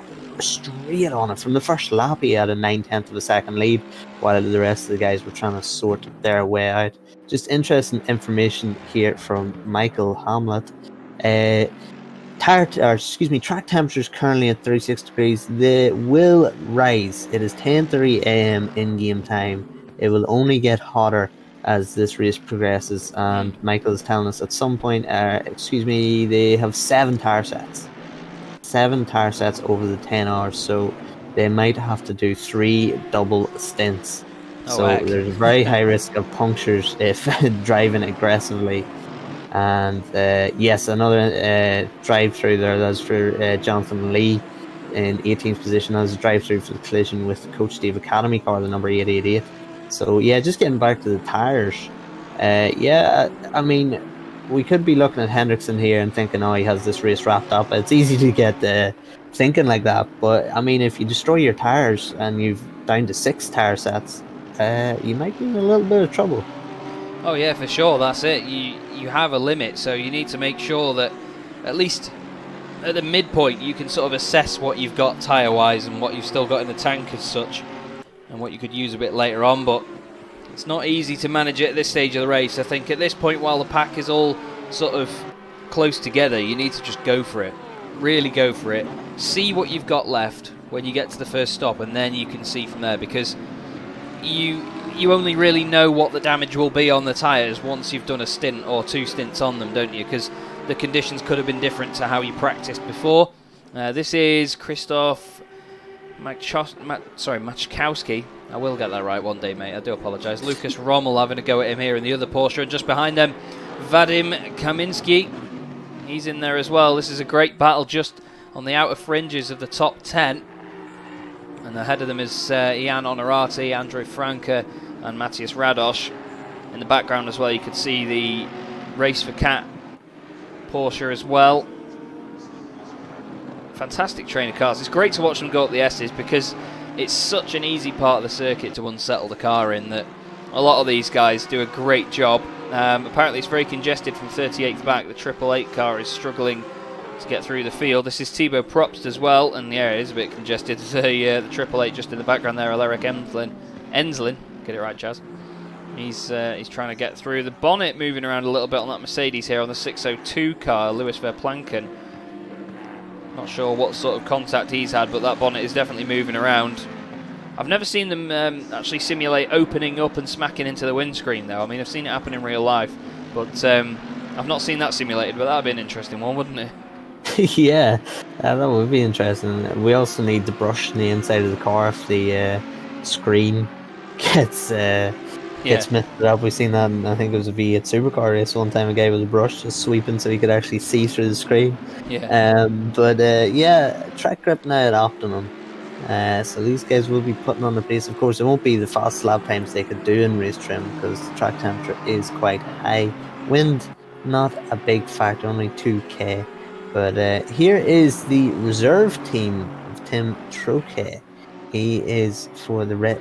straight on it. From the first lap, he had a 9/10 of a second lead, while the rest of the guys were trying to sort their way out. Just interesting information here from Michael Hamlet. Track temperatures currently at 36 degrees. They will rise. It is 10:30 AM in game time. It will only get hotter as this race progresses, and Michael is telling us at some point, they have 7 tire sets. 7 tire sets over the 10 hours, so they might have to do 3 double stints. So there's a very high risk of punctures if driving aggressively. And yes, another drive-through there. That's for Jonathan Lee in 18th position. That was a drive-through for the collision with Coach Steve Academy car, the number 888. So yeah, just getting back to the tyres. Yeah, I mean, we could be looking at Hendrickson here and thinking, oh, he has this race wrapped up. It's easy to get thinking like that. But I mean, if you destroy your tyres and you've down to 6 tyre sets, you might be in a little bit of trouble. Oh yeah, for sure, that's it. You have a limit, so you need to make sure that at least at the midpoint you can sort of assess what you've got tyre-wise and what you've still got in the tank as such, and what you could use a bit later on, but it's not easy to manage it at this stage of the race. I think at this point, while the pack is all sort of close together, you need to just go for it. Really go for it. See what you've got left when you get to the first stop, and then you can see from there, because you only really know what the damage will be on the tyres once you've done a stint or 2 stints on them, don't you? Because the conditions could have been different to how you practiced before. This is Krzysztof Machkowski. I will get that right one day, mate. I do apologise. Lucas Rommel having a go at him here in the other Porsche, and just behind them, Vadim Kaminski. He's in there as well. This is a great battle just on the outer fringes of the top 10. And ahead of them is Ian Onorati, Andrew Franke, and Matthias Radosh. In the background as well, you could see the Race for Cat Porsche as well. Fantastic train of cars. It's great to watch them go up the S's, because it's such an easy part of the circuit to unsettle the car in, that a lot of these guys do a great job. Apparently it's very congested from 38th back. The 888 car is struggling to get through the field. This is Thibaut Probst as well, and yeah, it is a bit congested. The 888 just in the background there, Alaric Enslin, get it right, Chaz. He's trying to get through. The bonnet moving around a little bit on that Mercedes here on the 602 car, Lewis Verplanken. Not sure what sort of contact he's had, but that bonnet is definitely moving around. I've never seen them actually simulate opening up and smacking into the windscreen, though. I mean, I've seen it happen in real life, but I've not seen that simulated, but that would be an interesting one, wouldn't it? Yeah, that would be interesting. We also need the brush on the inside of the car if the screen gets messed up. We've seen that, I think it was a V8 supercar race one time. A guy with a brush just sweeping so he could actually see through the screen. Yeah. Yeah, track grip now at optimum. So these guys will be putting on the pace. Of course, it won't be the fast lap times they could do in race trim, because the track temperature is quite high. Wind, not a big factor, only 2k. But here is the reserve team of Tim Troche. He is for the Red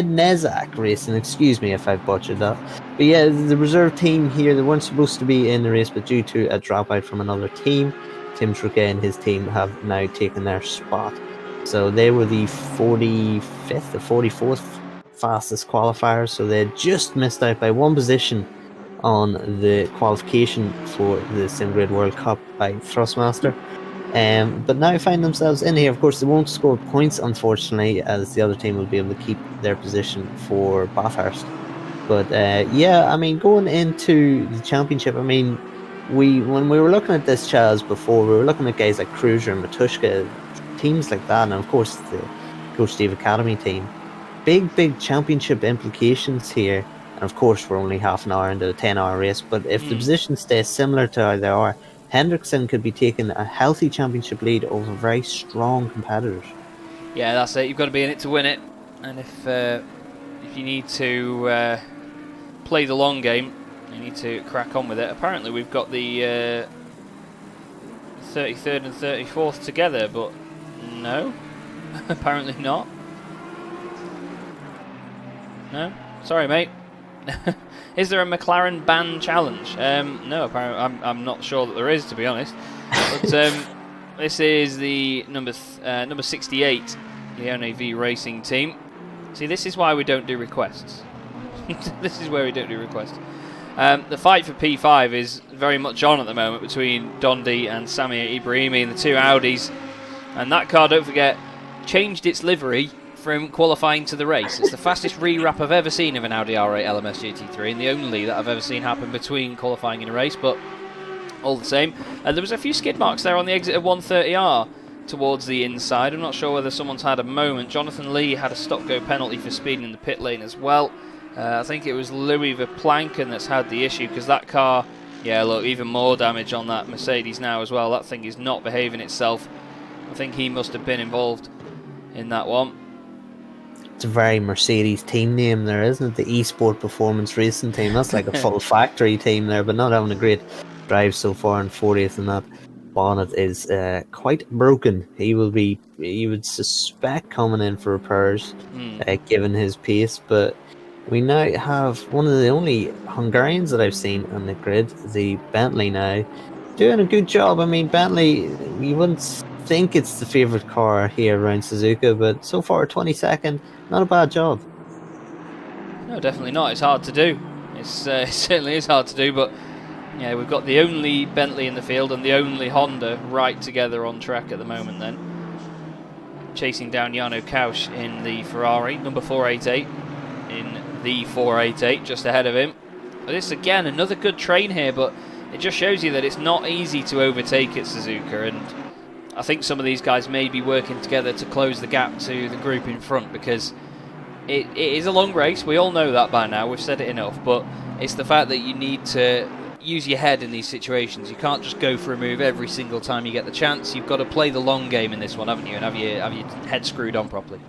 Nezak Racing. Excuse me if I've butchered that. But yeah, the reserve team here, they weren't supposed to be in the race, but due to a dropout from another team, Tim Troche and his team have now taken their spot. So they were the 45th or 44th fastest qualifiers, so they just missed out by 1 position on the qualification for the Simgrade World Cup by Thrustmaster. But now find themselves in here. Of course, they won't score points, unfortunately, as the other team will be able to keep their position for Bathurst. But yeah, I mean, going into the championship, I mean, when we were looking at this, Chaz, before, we were looking at guys like Cruiser and Matushka, teams like that, and of course the Coach Steve Academy team. Big championship implications here. And of course, we're only half an hour into a 10-hour race, but if the positions stay similar to how they are, Hendrickson could be taking a healthy championship lead over very strong competitors. Yeah, that's it. You've got to be in it to win it. And if you need to play the long game, you need to crack on with it. Apparently, we've got the 33rd and 34th together, but no, apparently not. No, sorry, mate. Is there a McLaren ban challenge? No, apparently I'm not sure that there is, to be honest. But this is the number 68, the NAV Racing team. See, this is why we don't do requests. This is where we don't do requests. The fight for P5 is very much on at the moment between Dondi and Samir Ibrahimi in the 2 Audis. And that car, don't forget, changed its livery from qualifying to the race. It's the fastest re-wrap I've ever seen of an Audi R8 LMS GT3, and the only that I've ever seen happen between qualifying and a race, but all the same. There was a few skid marks there on the exit of 130R towards the inside. I'm not sure whether someone's had a moment. Jonathan Lee had a stop-go penalty for speeding in the pit lane as well. I think it was Louis Verplanken that's had the issue, because that car, yeah, look, even more damage on that Mercedes now as well. That thing is not behaving itself. I think he must have been involved in that one. It's a very Mercedes team name there, isn't it? The Esport Performance Racing Team. That's like a full factory team there, but not having a great drive so far, and 40th in that. Bonnet is quite broken. He will be, you would suspect, coming in for repairs, given his pace. But we now have one of the only Hungarians that I've seen on the grid, the Bentley now, doing a good job. I mean, Bentley, you wouldn't think it's the favourite car here around Suzuka, but so far 22nd, not a bad job. No, definitely not. It's hard to do. It certainly is hard to do, but yeah, we've got the only Bentley in the field and the only Honda right together on track at the moment then. Chasing down Jarno Kausch in the Ferrari, number 488 in the 488, just ahead of him. But this, again, another good train here, but it just shows you that it's not easy to overtake at Suzuka, and I think some of these guys may be working together to close the gap to the group in front, because it is a long race. We all know that by now. We've said it enough, but it's the fact that you need to use your head in these situations. You can't just go for a move every single time you get the chance. You've got to play the long game in this one, haven't you, and have your head screwed on properly.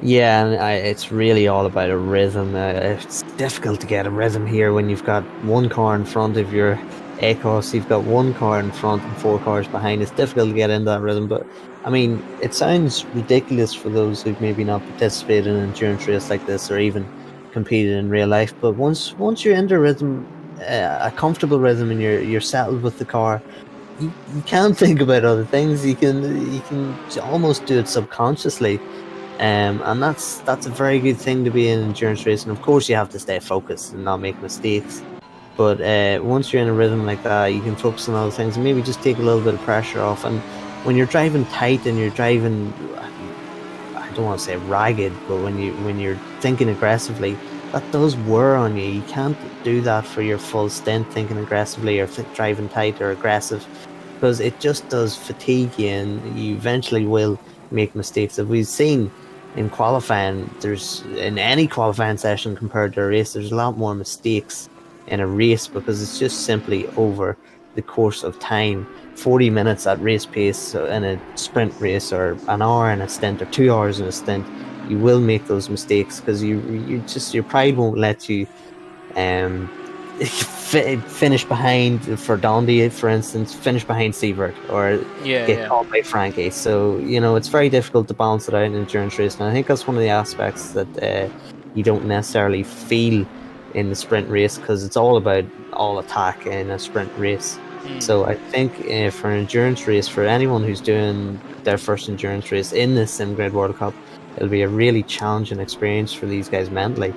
Yeah, and it's really all about a rhythm. It's difficult to get a rhythm here when you've got one car in front of your ACOS, you've got one car in front and 4 cars behind. It's difficult to get into that rhythm, but I mean, it sounds ridiculous for those who've maybe not participated in an endurance race like this or even competed in real life. But once you're into rhythm, a comfortable rhythm, and you're settled with the car, you can't think about other things. You can almost do it subconsciously, and that's a very good thing to be in endurance racing. Of course, you have to stay focused and not make mistakes. But once you're in a rhythm like that, you can focus on other things and maybe just take a little bit of pressure off. And when you're driving tight and you're driving, I don't want to say ragged, but when you're thinking aggressively, that does wear on you. You can't do that for your full stint, thinking aggressively or driving tight or aggressive, because it just does fatigue you, and you eventually will make mistakes. As we've seen in qualifying, in any qualifying session compared to a race, there's a lot more mistakes in a race, because it's just simply over the course of time. 40 minutes at race pace in a sprint race, or an hour in a stint, or 2 hours in a stint, you will make those mistakes, because your pride won't let you finish behind, for Dondi for instance, finish behind Sievert or get caught by Frankie. So it's very difficult to balance it out in an endurance race, and I think that's one of the aspects that you don't necessarily feel in the sprint race, because it's all about all attack in a sprint race. So I think for an endurance race, for anyone who's doing their first endurance race in this SimGrid World Cup, it'll be a really challenging experience for these guys mentally.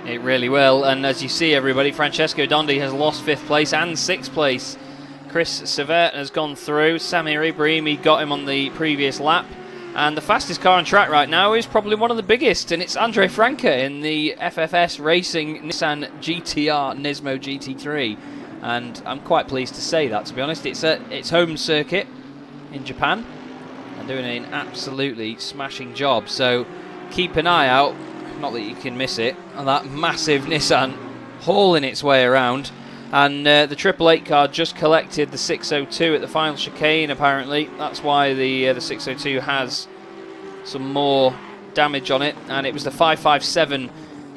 It really will, and as you see, everybody, Francesco Dondi has lost 5th place and 6th place. Chris Severt has gone through. Samir Ibrahimi got him on the previous lap. And the fastest car on track right now is probably one of the biggest, and it's Andre Franke in the FFS Racing Nissan GTR Nismo GT3. And I'm quite pleased to say that, to be honest. It's at its home circuit in Japan, and doing an absolutely smashing job. So keep an eye out, not that you can miss it, on that massive Nissan hauling its way around. And the 888 car just collected the 602 at the final chicane, apparently. That's why the 602 has some more damage on it. And it was the 557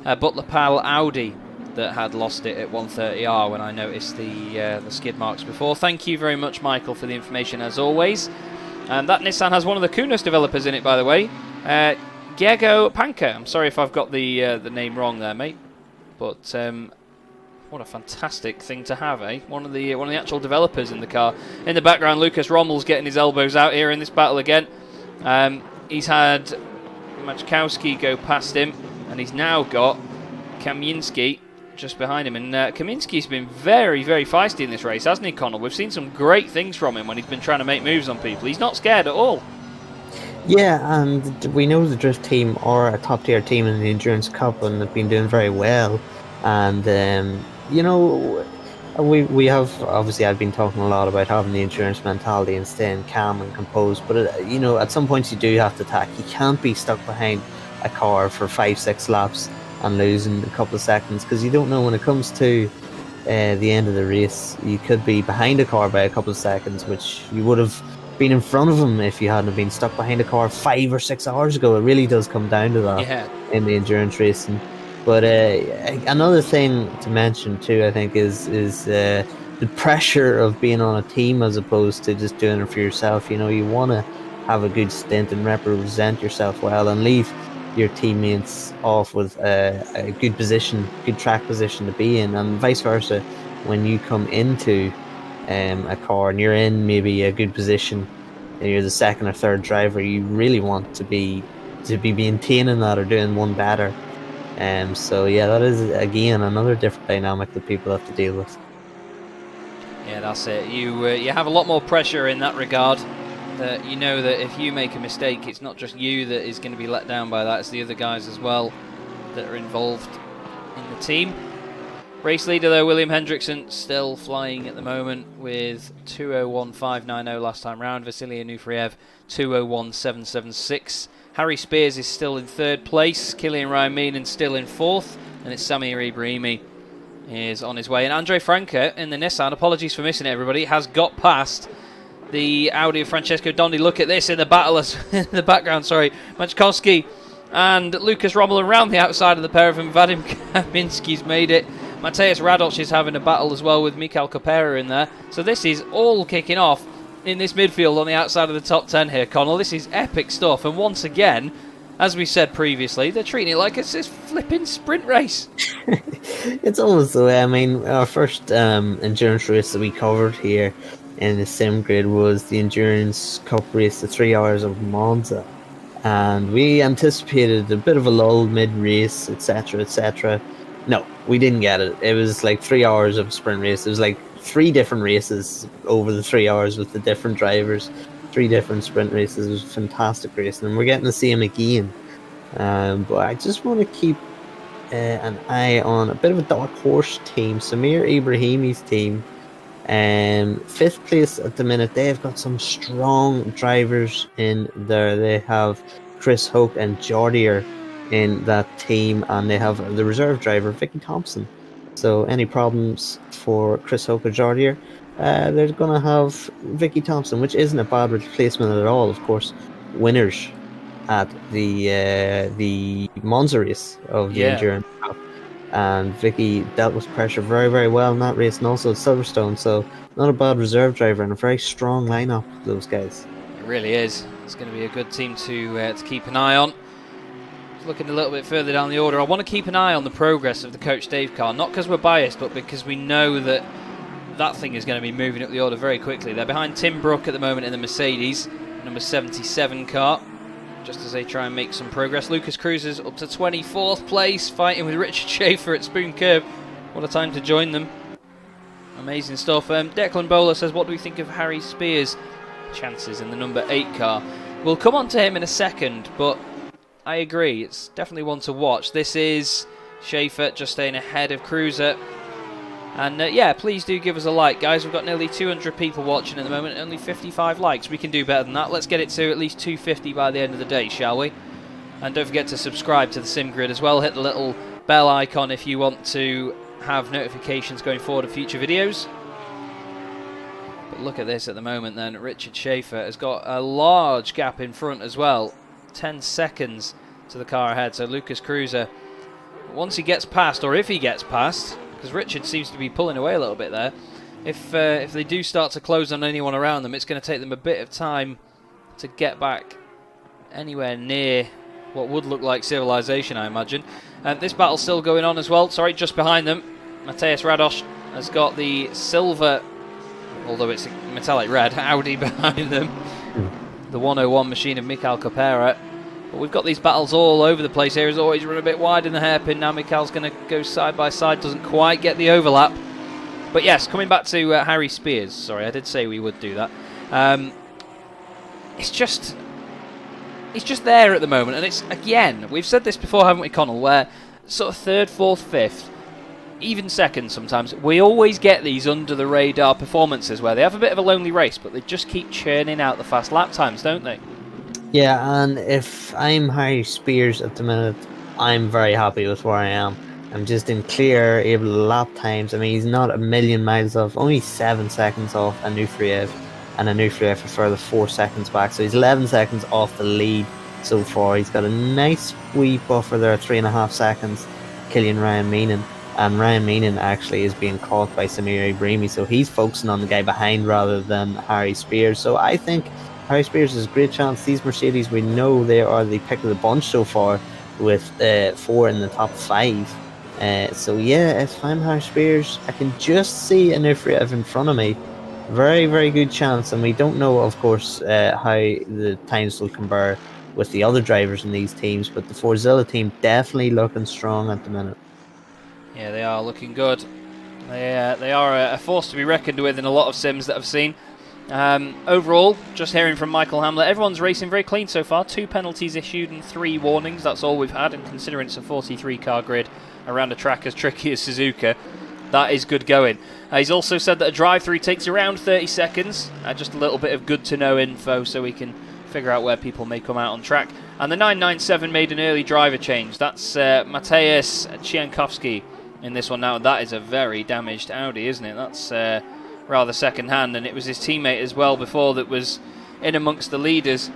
Buttler Pal Audi that had lost it at 130R when I noticed the skid marks before. Thank you very much, Michael, for the information, as always. And that Nissan has one of the Kunos developers in it, by the way. Diego Panca. I'm sorry if I've got the name wrong there, mate. But what a fantastic thing to have, eh? One of the actual developers in the car. In the background, Lucas Rommel's getting his elbows out here in this battle again. He's had Machkowski go past him, and he's now got Kamiński just behind him. And Kamiński's been very, very feisty in this race, hasn't he, Connall? We've seen some great things from him when he's been trying to make moves on people. He's not scared at all. Yeah, and we know the Drift team are a top-tier team in the Endurance Cup, and they've been doing very well. And we have, obviously I've been talking a lot about having the endurance mentality and staying calm and composed, but at some points you do have to attack. You can't be stuck behind a car for 5-6 laps and losing a couple of seconds, because you don't know when it comes to the end of the race. You could be behind a car by a couple of seconds, which you would have been in front of him if you hadn't been stuck behind a car 5 or 6 hours ago. It really does come down to that in the endurance racing. But another thing to mention too, I think, is the pressure of being on a team as opposed to just doing it for yourself. You know, you want to have a good stint and represent yourself well and leave your teammates off with a good position, good track position to be in, and vice versa. When you come into a car and you're in maybe a good position and you're the second or third driver, you really want to be maintaining that or doing one better. So yeah, that is again another different dynamic that people have to deal with. Yeah, that's it. You have a lot more pressure in that regard. That you know that if you make a mistake, it's not just you that is going to be let down by that, it's the other guys as well that are involved in the team. Race leader though, William Hendrickson, still flying at the moment with 2:01.590 last time round. Vasily Onufriev 2:01.776. Harry Spears is still in third place. Kilian Raiminen still in fourth, and it's Samir Ibrahimi is on his way. And Andre Franke in the Nissan, apologies for missing it, everybody, has got past the Audi of Francesco Dondi. Look at this in the battle in the background. Sorry, Machkowski and Lucas Rommel around the outside of the pair of them. Vadim Kaminski's made it. Mateusz Radosz is having a battle as well with Michal Kopera in there. So this is all kicking off in this midfield on the outside of the top 10 here, Connall. This is epic stuff. And once again, as we said previously, they're treating it like it's this flipping sprint race. It's almost the way. I mean, our first endurance race that we covered here in the sim grid was the Endurance Cup race, the 3 hours of Monza. And we anticipated a bit of a lull mid-race, etc., etc. No, we didn't get it. It was like 3 hours of sprint race. It was like 3 different races over the 3 hours with the different drivers. 3 different sprint races. It was a fantastic race, and we're getting to see him again. But I just want to keep an eye on a bit of a dark horse team, Samir Ibrahimi's team. 5th place at the minute. They've got some strong drivers in there. They have Chris Hoke and Jordier in that team, and they have the reserve driver Vicky Thompson. So any problems for Chris Hoke or Jordier, they're going to have Vicky Thompson, which isn't a bad replacement at all. Of course, winners at the Monza race of the Endurance Cup. And Vicky dealt with pressure very, very well in that race, and also at Silverstone. So not a bad reserve driver and a very strong lineup, those guys. It really is. It's going to be a good team to keep an eye on. Looking a little bit further down the order, I want to keep an eye on the progress of the Coach Dave car, not because we're biased, but because we know that that thing is going to be moving up the order very quickly. They're behind Tim Brook at the moment in the Mercedes, number 77 car, just as they try and make some progress. Lucas Cruiser's up to 24th place, fighting with Richard Schaefer at Spoon Curve. What a time to join them. Amazing stuff. Declan Bowler says, what do we think of Harry Spears' chances in the number 8 car? We'll come on to him in a second, but I agree, it's definitely one to watch. This is Schaefer just staying ahead of Cruiser. And yeah, please do give us a like, guys. We've got nearly 200 people watching at the moment, only 55 likes. We can do better than that. Let's get it to at least 250 by the end of the day, shall we? And don't forget to subscribe to the Sim Grid as well. Hit the little bell icon if you want to have notifications going forward of future videos. But look at this at the moment then. Richard Schaefer has got a large gap in front as well. 10 seconds to the car ahead. So Lucas Cruiser, once he gets past, or if he gets past, because Richard seems to be pulling away a little bit there, if they do start to close on anyone around them, it's going to take them a bit of time to get back anywhere near what would look like civilization, I imagine. This battle's still going on as well. Sorry, just behind them, Mateusz Radosz has got the silver, although it's a metallic red, Audi behind them. The 101 machine of Michal Kopera. But we've got these battles all over the place here. He's always run a bit wide in the hairpin. Now Michal's going to go side by side. Doesn't quite get the overlap. But yes, coming back to Harry Spears. Sorry, I did say we would do that. It's just there at the moment. And it's, again, we've said this before, haven't we, Connall, where sort of 3rd, 4th, 5th, even 2nd sometimes, we always get these under the radar performances where they have a bit of a lonely race, but they just keep churning out the fast lap times, don't they? Yeah, and if I'm Harry Spears at the minute, I'm very happy with where I am. I'm just in clear, able to lap times. I mean, he's not a million miles off, only 7 seconds off Anufriev, and Anufriev a further 4 seconds back. So he's 11 seconds off the lead so far. He's got a nice wee buffer there, 3.5 seconds, killing Ryan Meenan. And Ryan Meenan actually is being caught by Samir Ibrahimi, so he's focusing on the guy behind rather than Harry Spears. So I think Harry Spears has a great chance. These Mercedes, we know they are the pick of the bunch so far, with 4 in the top 5. So yeah, if I'm Harry Spears, I can just see Anufriev in front of me. Very, very good chance. And we don't know, of course, how the times will compare with the other drivers in these teams, but the Forzilla team definitely looking strong at the minute. Yeah, they are looking good. They are a force to be reckoned with in a lot of sims that I've seen. Overall, just hearing from Michael Hamlet, everyone's racing very clean so far. 2 penalties issued and 3 warnings. That's all we've had, and considering it's a 43-car grid around a track as tricky as Suzuka, that is good going. He's also said that a drive-through takes around 30 seconds. Just a little bit of good-to-know info so we can figure out where people may come out on track. And the 997 made an early driver change. That's Mateusz Ciankowski in this one now. That is a very damaged Audi, isn't it? That's rather second-hand, and it was his teammate as well before that was in amongst the leaders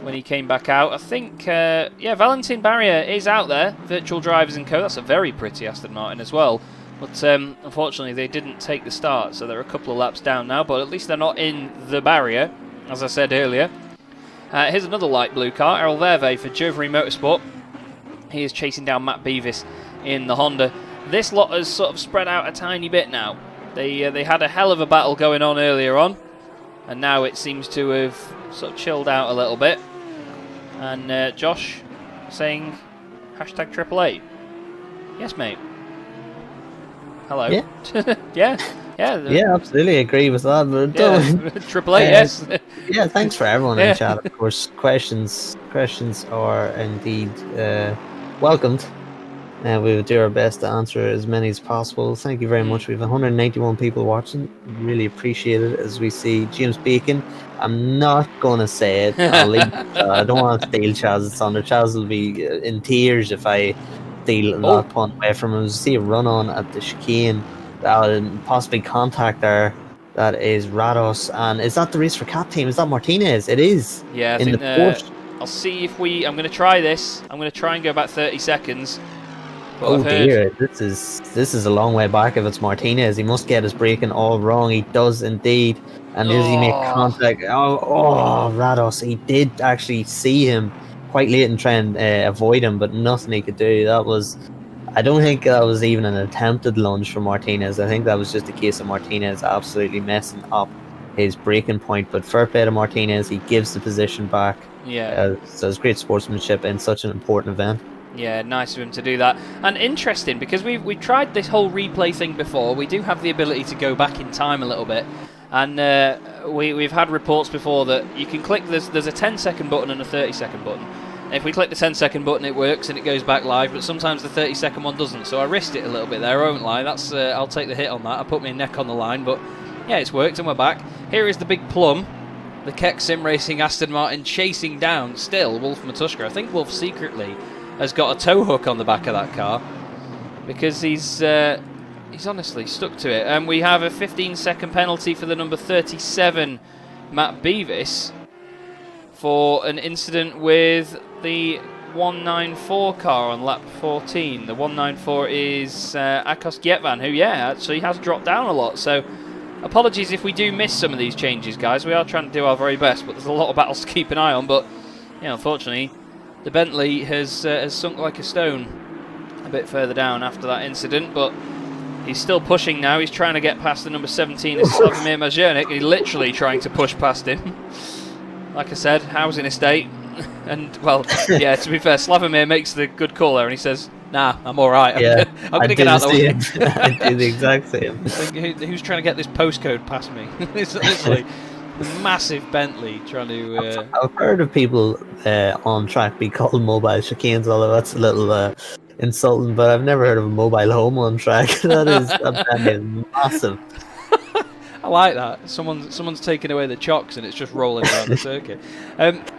when he came back out. I think, yeah, Valentin Barrier is out there, Virtual Drivers & Co. That's a very pretty Aston Martin as well. But unfortunately, they didn't take the start, so they're a couple of laps down now, but at least they're not in the barrier, as I said earlier. Here's another light blue car, Errol Verve for Jovery Motorsport. He is chasing down Matt Beavis in the Honda. This lot has sort of spread out a tiny bit now. They had a hell of a battle going on earlier on, and now it seems to have sort of chilled out a little bit. And Josh saying hashtag #8. Yes, mate. Hello. Yeah. yeah. Yeah, absolutely agree with that. But #8, yes. Yeah, thanks for everyone in chat. Of course, questions are indeed welcomed. We will do our best to answer as many as possible. Thank you very much. We have 191 people watching. Really appreciate it. As we see James Bacon, I'm not going to say it. I'll leave I don't want to steal Chaz's thunder. Chaz will be in tears if I steal that punt away from him. See a run on at the chicane. Possibly contact there. That is Rados. And is that the Race for Cat team? Is that Martinez? It is. Yeah, I think I'll see if I'm going to try this. I'm going to try and go about 30 seconds. Oh dear, this is a long way back if it's Martinez. He must get his braking all wrong. He does indeed. And does he make contact? Oh, Rados. He did actually see him quite late and try and avoid him, but nothing he could do. I don't think that was even an attempted lunge from Martinez. I think that was just a case of Martinez absolutely messing up his braking point. But fair play to Martinez. He gives the position back. Yeah. So it's great sportsmanship in such an important event. Yeah, nice of him to do that. And interesting, because we've tried this whole replay thing before. We do have the ability to go back in time a little bit. And we've had reports before that you can click, there's a 10-second button and a 30-second button. If we click the 10-second button, it works and it goes back live, but sometimes the 30-second one doesn't. So I risked it a little bit there, I won't lie. That's I'll take the hit on that. I put my neck on the line, but yeah, it's worked and we're back. Here is the big plum. The Keck Sim Racing Aston Martin chasing down still Wolf Matuszka. I think Wolf secretly has got a tow hook on the back of that car because he's honestly stuck to it. And we have a 15-second penalty for the number 37 Matt Beavis for an incident with the 194 car on lap 14. The 194 is Akos Gietvan, who actually has dropped down a lot. So apologies if we do miss some of these changes, guys. We are trying to do our very best, but there's a lot of battles to keep an eye on. But unfortunately, the Bentley has sunk like a stone a bit further down after that incident, but he's still pushing now. He's trying to get past the number 17, Slavomir Majernik. He's literally trying to push past him. Like I said, housing estate. And, well, yeah, to be fair, Slavomir makes the good call there, and he says, nah, I'm all right. I'm going to get out of the way. I do the exact same. Who's trying to get this postcode past me? It's literally a massive Bentley trying to... I've heard of people on track be called mobile chicanes, although that's a little insulting, but I've never heard of a mobile home on track. That is massive. I like that. Someone's taken away the chocks and it's just rolling around the circuit.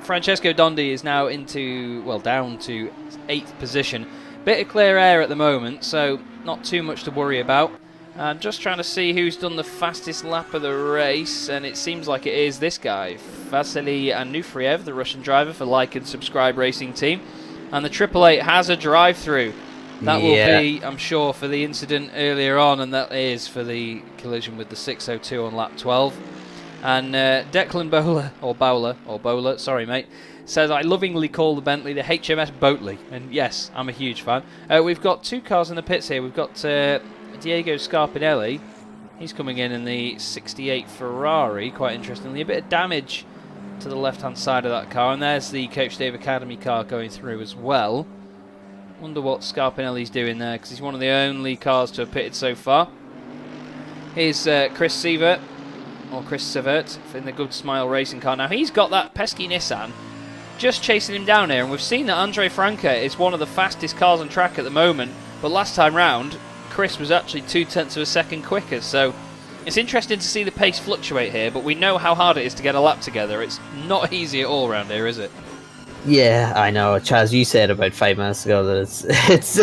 Francesco Dondi is now down to 8th position. Bit of clear air at the moment, so not too much to worry about. I'm just trying to see who's done the fastest lap of the race, and it seems like it is this guy, Vasily Anufriev, the Russian driver for Like and Subscribe Racing Team. And the 888 has a drive-through. That will be, I'm sure, for the incident earlier on, and that is for the collision with the 602 on lap 12. And Declan Bowler, sorry mate, says, I lovingly call the Bentley the HMS Boatley. And yes, I'm a huge fan. We've got 2 cars in the pits here. We've got Diego Scarpinelli. He's coming in the 68 Ferrari, quite interestingly. A bit of damage to the left-hand side of that car. And there's the Coach Dave Academy car going through as well. Wonder what Scarpinelli's doing there, because he's one of the only cars to have pitted so far. Here's Chris Sievert in the Good Smile Racing car. Now, he's got that pesky Nissan just chasing him down here, and we've seen that Andre Franca is one of the fastest cars on track at the moment, but last time round, Chris was actually 0.2 of a second quicker, so it's interesting to see the pace fluctuate here, but we know how hard it is to get a lap together. It's not easy at all around here, is it? Yeah, I know. Chaz, you said about 5 minutes ago that it's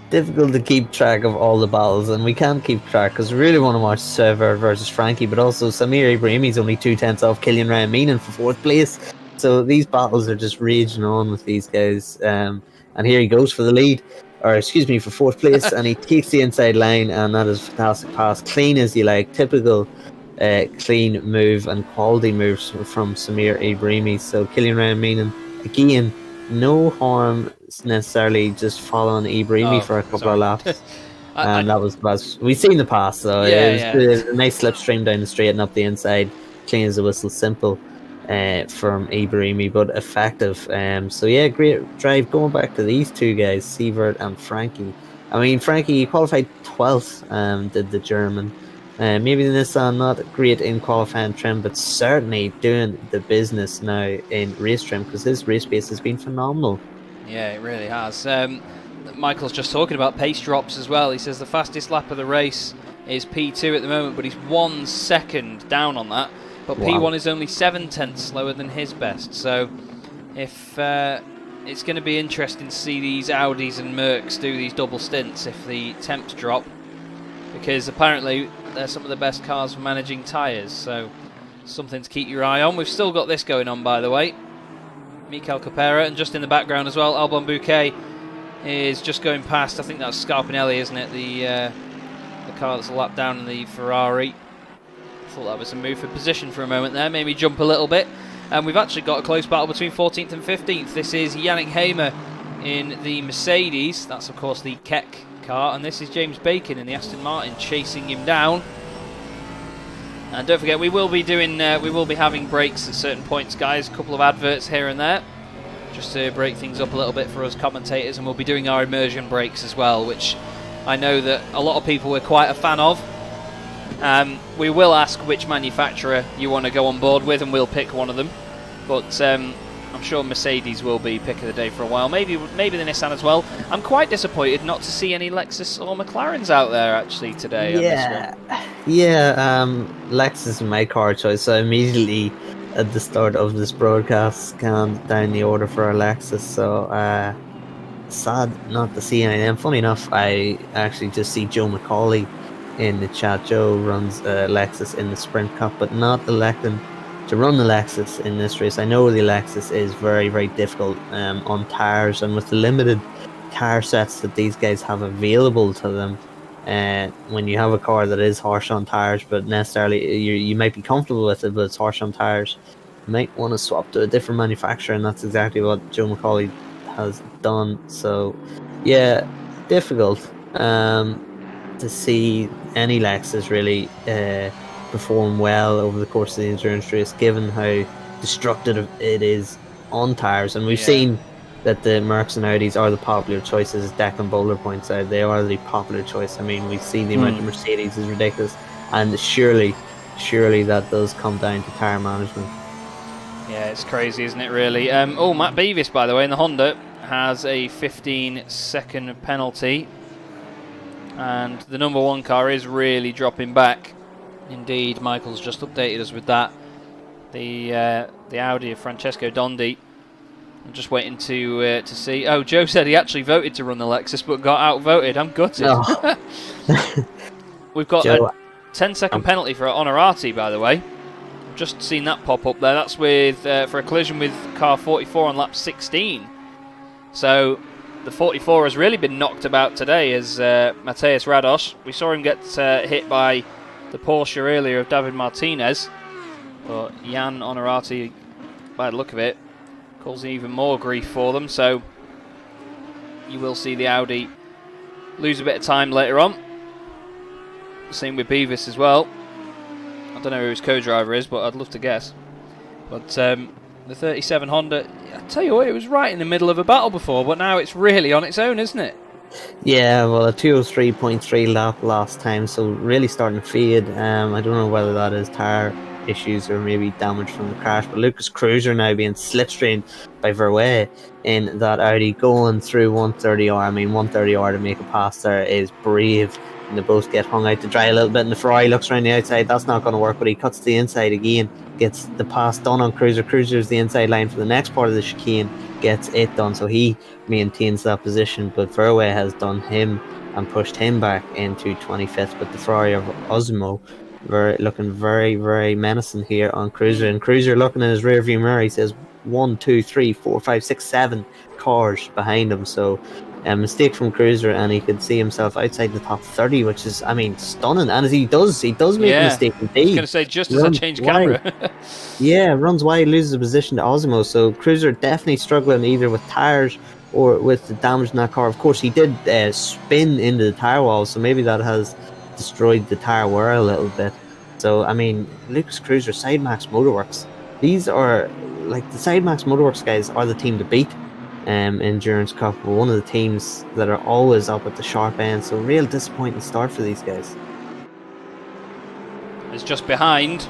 difficult to keep track of all the battles, and we can't keep track because we really want to watch Sever versus Frankie, but also Samir Ibrahimi's only 0.2 off Kylian Raiminen for 4th place. So these battles are just raging on with these guys. And here he goes for the lead, or excuse me, for 4th place, and he takes the inside line, and that is a fantastic pass. Clean as you like, typical clean move and quality moves from Samir Ibrahimi. So Kylian Raiminen, again, no harm necessarily just following Ibrahimi for a couple of laps. And that was we've seen the pass, so it was a nice slipstream down the straight and up the inside, clean as a whistle, simple from Ibrahimi, but effective. So yeah, great drive. Going back to these two guys, Sievert and Frankie. I mean, Frankie qualified 12th, did the German. Maybe the Nissan not great in qualifying trim, but certainly doing the business now in race trim, because his race pace has been phenomenal. Yeah, it really has. Michael's just talking about pace drops as well. He says the fastest lap of the race is P2 at the moment, but he's 1 second down on that. But wow. P1 is only 0.7 slower than his best. So if it's going to be interesting to see these Audis and Mercs do these double stints if the temps drop, because apparently they're some of the best cars for managing tyres, so something to keep your eye on. We've still got this going on, by the way. Mikel Capera, and just in the background as well, Albon Bouquet is just going past. I think that's Scarpinelli, isn't it? The car that's a lap down in the Ferrari. Thought that was a move for position for a moment there, maybe jump a little bit. And we've actually got a close battle between 14th and 15th. This is Yannick Hamer in the Mercedes. That's, of course, the Keck car, and this is James Bacon in the Aston Martin chasing him down. And don't forget, we will be having breaks at certain points, guys. A couple of adverts here and there, just to break things up a little bit for us commentators, and we'll be doing our immersion breaks as well, which I know that a lot of people were quite a fan of. We will ask which manufacturer you want to go on board with, and we'll pick one of them. But I'm sure Mercedes will be pick of the day for a while. Maybe the Nissan as well. I'm quite disappointed not to see any Lexus or McLarens out there actually today. On this one. Yeah. Lexus is my car choice. So immediately at the start of this broadcast, scanned down the order for a Lexus. So sad not to see any of them. Funny enough, I actually just see Joe McCauley in the chat. Joe runs Lexus in the Sprint Cup, but not electing to run the Lexus in this race. I know the Lexus is very, very difficult on tyres, and with the limited tyre sets that these guys have available to them, when you have a car that is harsh on tyres, but necessarily you might be comfortable with it, but it's harsh on tyres, you might want to swap to a different manufacturer, and that's exactly what Joe McCauley has done. So yeah, difficult to see any Lexus really perform well over the course of the endurance race, given how destructive it is on tyres. And we've seen that the Mercs and Audis are the popular choices, as Declan Bowler points out. They are the popular choice. I mean, we've seen the amount of Mercedes is ridiculous, and surely that does come down to tyre management. Yeah, it's crazy, isn't it, really? Matt Beavis, by the way, in the Honda has a 15-second penalty, and the number one car is really dropping back. Indeed, Michael's just updated us with that. The Audi of Francesco Dondi I'm just waiting to see. Oh, Joe said he actually voted to run the Lexus, but got outvoted. I'm gutted. Oh. We've got Joe, a 10-second penalty for Onorati, by the way. Just seen that pop up there. That's with for a collision with car 44 on lap 16. So the 44 has really been knocked about today as Mateus Rados. We saw him get hit by the Porsche earlier of David Martinez. But Jan Onorati, by the look of it, causing even more grief for them. So you will see the Audi lose a bit of time later on. Same with Beavis as well. I don't know who his co-driver is, but I'd love to guess. But the 37 Honda, I tell you what, it was right in the middle of a battle before, but now it's really on its own, isn't it? Yeah, well, a 203.3 lap last time, so really starting to fade. I don't know whether that is tire issues or maybe damage from the crash, but Lucas Cruiser now being slipstreamed by Verwey in that Audi going through 130R. I mean, 130R to make a pass there is brave. And they both get hung out to dry a little bit, and the Ferrari looks around the outside. That's not going to work, but he cuts to the inside again, gets the pass done on Cruiser. Cruiser's the inside line for the next part of the chicane, gets it done, so he maintains that position. But Verwey has done him and pushed him back into 25th. But the Ferrari of Osmo looking very, very menacing here on Cruiser. And Cruiser looking in his rear view mirror, he says 1, 2, 3, 4, 5, 6, 7 cars behind him. So a mistake from Cruiser, and he could see himself outside the top 30, which is, I mean, stunning. And as he does make a mistake indeed. I was going to say, just as I change camera. Yeah, runs wide, loses the position to Osmo. So Cruiser definitely struggling either with tires or with the damage in that car. Of course, he did spin into the tire wall, so maybe that has destroyed the tire wear a little bit. So, I mean, Lucas Cruiser, Sidemax Motorworks, these are, like, the Sidemax Motorworks guys are the team to beat. Endurance Cup, one of the teams that are always up at the sharp end, so real disappointing start for these guys. It's just behind.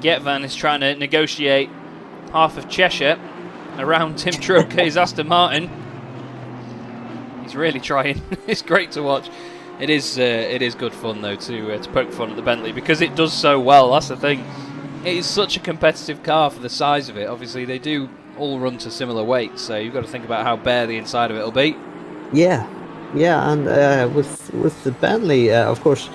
Getvan is trying to negotiate half of Cheshire around Tim Trucke's Aston Martin. He's really trying. It's great to watch. It is good fun though to poke fun at the Bentley because it does so well. That's the thing. It is such a competitive car for the size of it. Obviously, they do all run to similar weights, so you've got to think about how bare the inside of it will be. Yeah, and with the Bentley, of course,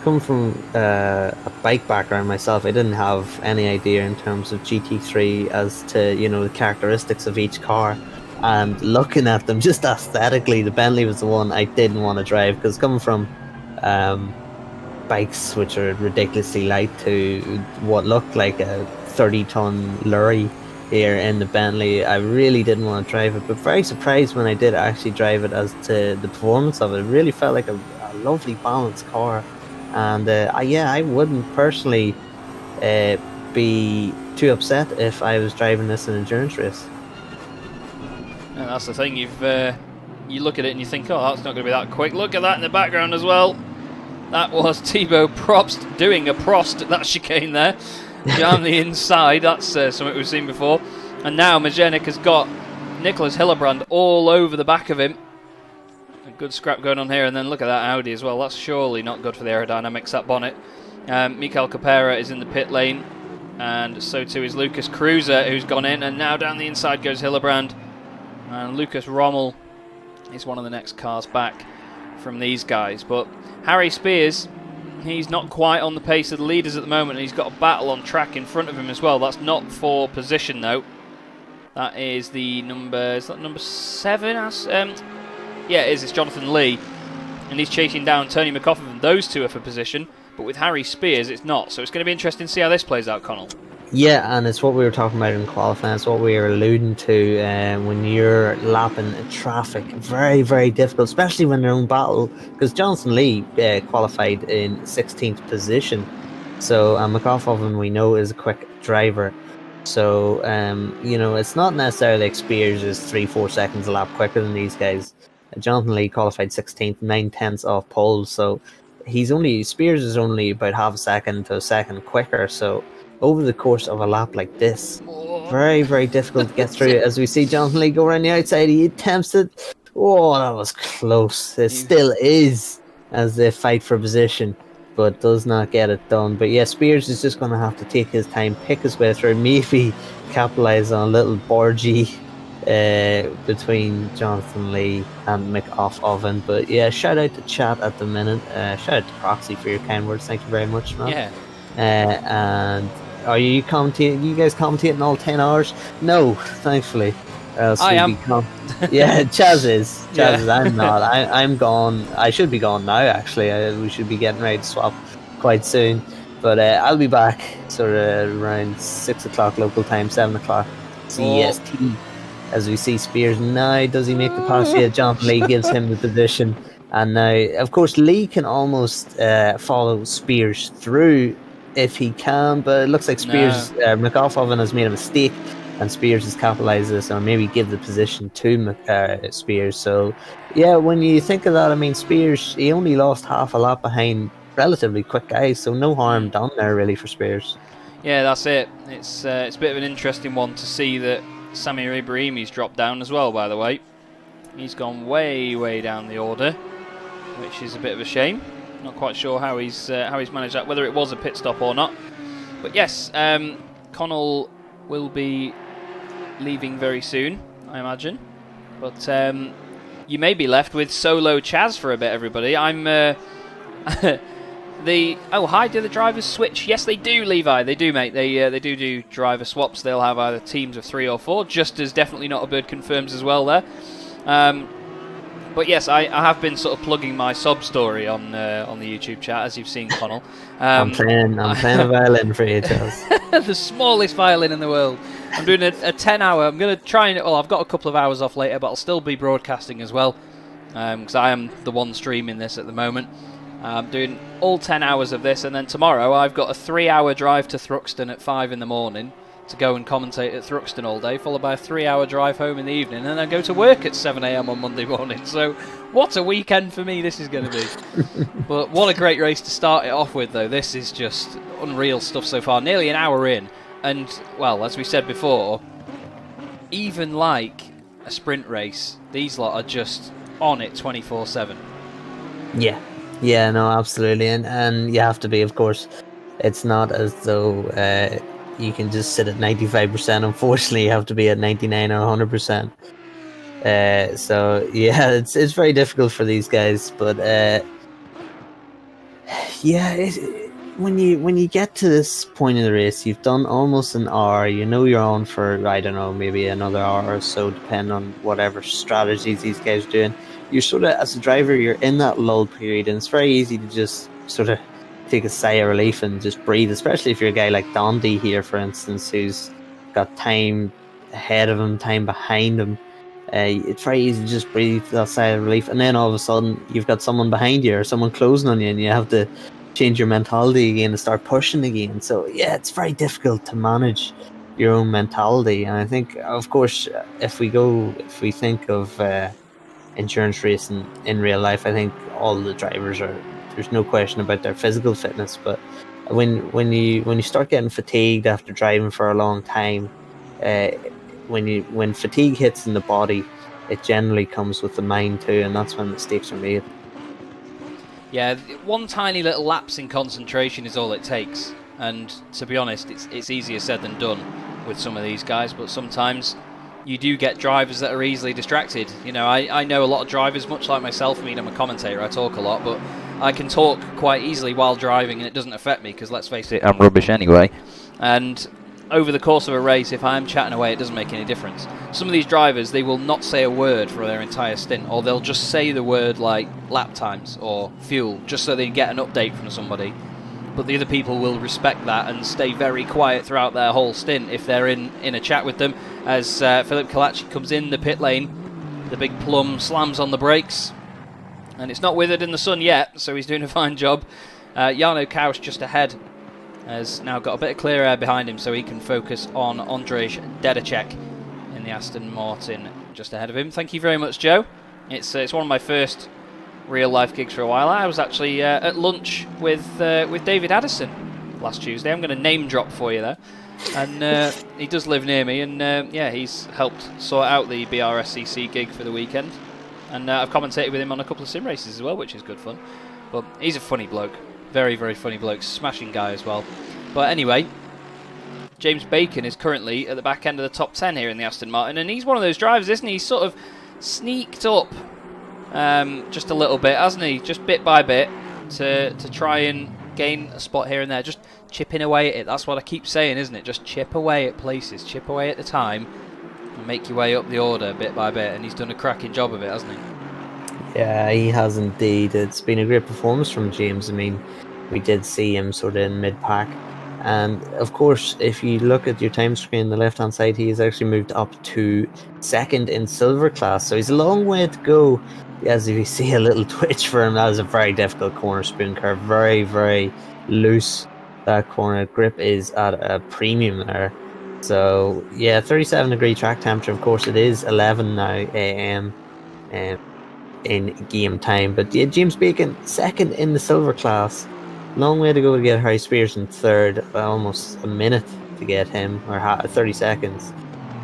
coming from a bike background myself, I didn't have any idea in terms of GT3 as to, you know, the characteristics of each car. And looking at them just aesthetically, the Bentley was the one I didn't want to drive, because coming from bikes which are ridiculously light to what looked like a 30-ton lorry here in the Bentley, I really didn't want to drive it, but very surprised when I did actually drive it as to the performance of it. It really felt like a lovely balanced car, and I wouldn't personally be too upset if I was driving this in an endurance race. And that's the thing, you look at it and you think, oh, that's not going to be that quick. Look at that in the background as well. That was Thibaut Probst doing a Prost at that chicane there. Down the inside, that's something we've seen before. And now Majenik has got Nicholas Hillebrand all over the back of him. A good scrap going on here, and then look at that Audi as well. That's surely not good for the aerodynamics, that bonnet. Mikael Capera is in the pit lane, and so too is Lucas Cruiser, who's gone in, and now down the inside goes Hillebrand. And Lucas Rommel is one of the next cars back from these guys. But Harry Spears, he's not quite on the pace of the leaders at the moment, and he's got a battle on track in front of him as well. That's not for position though. That is the number, is that number 7? Yeah, it is. It's Jonathan Lee, and he's chasing down Tony McCoffin. Those two are for position, but with Harry Spears it's not. So it's going to be interesting to see how this plays out, Connall. Yeah, and it's what we were talking about in qualifying. It's what we were alluding to when you're lapping traffic. Very, very difficult, especially when they're in battle. Because Jonathan Lee qualified in 16th position. So McAuliffe, we know, is a quick driver. So, you know, it's not necessarily like Spears is 3-4 seconds a lap quicker than these guys. Jonathan Lee qualified 16th, 9/10 off pole. So Spears is only about half a second to a second quicker. So over the course of a lap like this, very, very difficult to get through. As we see Jonathan Lee go around the outside, he attempts it. Oh, that was close. It still is as they fight for position, but does not get it done. But yeah, Spears is just going to have to take his time, pick his way through, maybe capitalise on a little Borgie between Jonathan Lee and McOff Oven. But yeah, shout out to chat at the minute. Shout out to Proxy for your kind words. Thank you very much, man. Yeah. And are you commentating? You guys commentating all 10 hours? No, thankfully. Or else I we'd am. be yeah, Chaz is. Yeah. Chaz is. I'm not. I'm gone. I should be gone now. Actually, we should be getting ready to swap quite soon. But I'll be back sort of around 6 o'clock local time, 7 o'clock CEST. As we see Spears now, does he make the pass? Yeah, John Lee gives him the position. And now, of course, Lee can almost follow Spears through if he can, but it looks like Spears, McGoffin has made a mistake, and Spears has capitalised this, or maybe give the position to Spears. So, yeah, when you think of that, I mean, Spears, he only lost half a lap behind relatively quick guys, so no harm done there, really, for Spears. Yeah, that's it. It's a bit of an interesting one to see that Samir Ibrahimi's dropped down as well, by the way. He's gone way, way down the order, which is a bit of a shame. Not quite sure how he's managed that, whether it was a pit stop or not. But yes, Connall will be leaving very soon, I imagine. But you may be left with solo Chaz for a bit, everybody. I'm oh, hi, do the drivers switch? Yes, they do, Levi. They do, mate. They do driver swaps. They'll have either teams of 3 or 4. Just as definitely not a bird confirms as well there. But yes, I have been sort of plugging my sob story on the YouTube chat, as you've seen, Connall. I'm playing a violin for you, Chaz. The smallest violin in the world. I'm doing a 10-hour. I'm going to try and... Well, I've got a couple of hours off later, but I'll still be broadcasting as well, because I am the one streaming this at the moment. I'm doing all 10 hours of this, and then tomorrow I've got a 3-hour drive to Thruxton at 5 in the morning to go and commentate at Thruxton all day, followed by a 3-hour drive home in the evening, and then go to work at 7 AM on Monday morning. So what a weekend for me this is going to be. But what a great race to start it off with, though. This is just unreal stuff so far. Nearly an hour in, and, well, as we said before, even like a sprint race, these lot are just on it 24/7. Yeah. Yeah, no, absolutely. And you have to be, of course. It's not as though you can just sit at 95%. Unfortunately, you have to be at 99 or 100%. So yeah, it's very difficult for these guys. But yeah, when you get to this point in the race, you've done almost an hour. You know you're on for, I don't know, maybe another hour or so, depending on whatever strategies these guys are doing. You're sort of, as a driver, you're in that lull period, and it's very easy to just sort of take a sigh of relief and just breathe, especially if you're a guy like Dondi here, for instance, who's got time ahead of him, time behind him. It's very easy to just breathe that sigh of relief, and then all of a sudden you've got someone behind you or someone closing on you, and you have to change your mentality again and start pushing again. So yeah, it's very difficult to manage your own mentality. And I think, of course, if we think of endurance racing in real life, I think all the drivers there's no question about their physical fitness, but when you start getting fatigued after driving for a long time, when fatigue hits in the body, it generally comes with the mind too, and that's when mistakes are made. Yeah, one tiny little lapse in concentration is all it takes, and to be honest, it's easier said than done with some of these guys, but sometimes you do get drivers that are easily distracted. You know, I know a lot of drivers, much like myself. I mean, I'm a commentator, I talk a lot, but I can talk quite easily while driving and it doesn't affect me, because let's face it, I'm rubbish anyway. And over the course of a race, if I'm chatting away, it doesn't make any difference. Some of these drivers, they will not say a word for their entire stint, or they'll just say the word like lap times or fuel, just so they get an update from somebody. But the other people will respect that and stay very quiet throughout their whole stint if they're in a chat with them. As Philip Kalachi comes in the pit lane, the big plum slams on the brakes, and it's not withered in the sun yet, so he's doing a fine job. Jarno Kaus just ahead has now got a bit of clear air behind him, so he can focus on Andrzej Dedacek in the Aston Martin just ahead of him. Thank you very much, Joe. It's one of my first real life gigs for a while. I was actually at lunch with David Addison last Tuesday. I'm going to name drop for you there, and he does live near me, and yeah, he's helped sort out the BRSCC gig for the weekend, and I've commentated with him on a couple of sim races as well, which is good fun. But he's a funny bloke, very, very funny bloke, smashing guy as well. But anyway, James Bacon is currently at the back end of the top 10 here in the Aston Martin, and he's one of those drivers, isn't he? He's sort of sneaked up just a little bit, hasn't he? Just bit by bit to try and gain a spot here and there, just chipping away at it. That's what I keep saying, isn't it? Just chip away at places, chip away at the time, and make your way up the order bit by bit, and he's done a cracking job of it, hasn't he? Yeah, he has indeed. It's been a great performance from James. I mean, we did see him sort of in mid-pack. And, of course, if you look at your time screen on the left-hand side, he has actually moved up to second in silver class. So he's a long way to go. As you see a little twitch for him, that is a very difficult corner spoon curve. Very, very loose. That corner grip is at a premium there. So, yeah, 37-degree track temperature. Of course, it is 11 now a.m. In game time. But yeah, James Bacon, second in the silver class. Long way to go to get Harry Spears in third. Almost a minute to get him, or 30 seconds.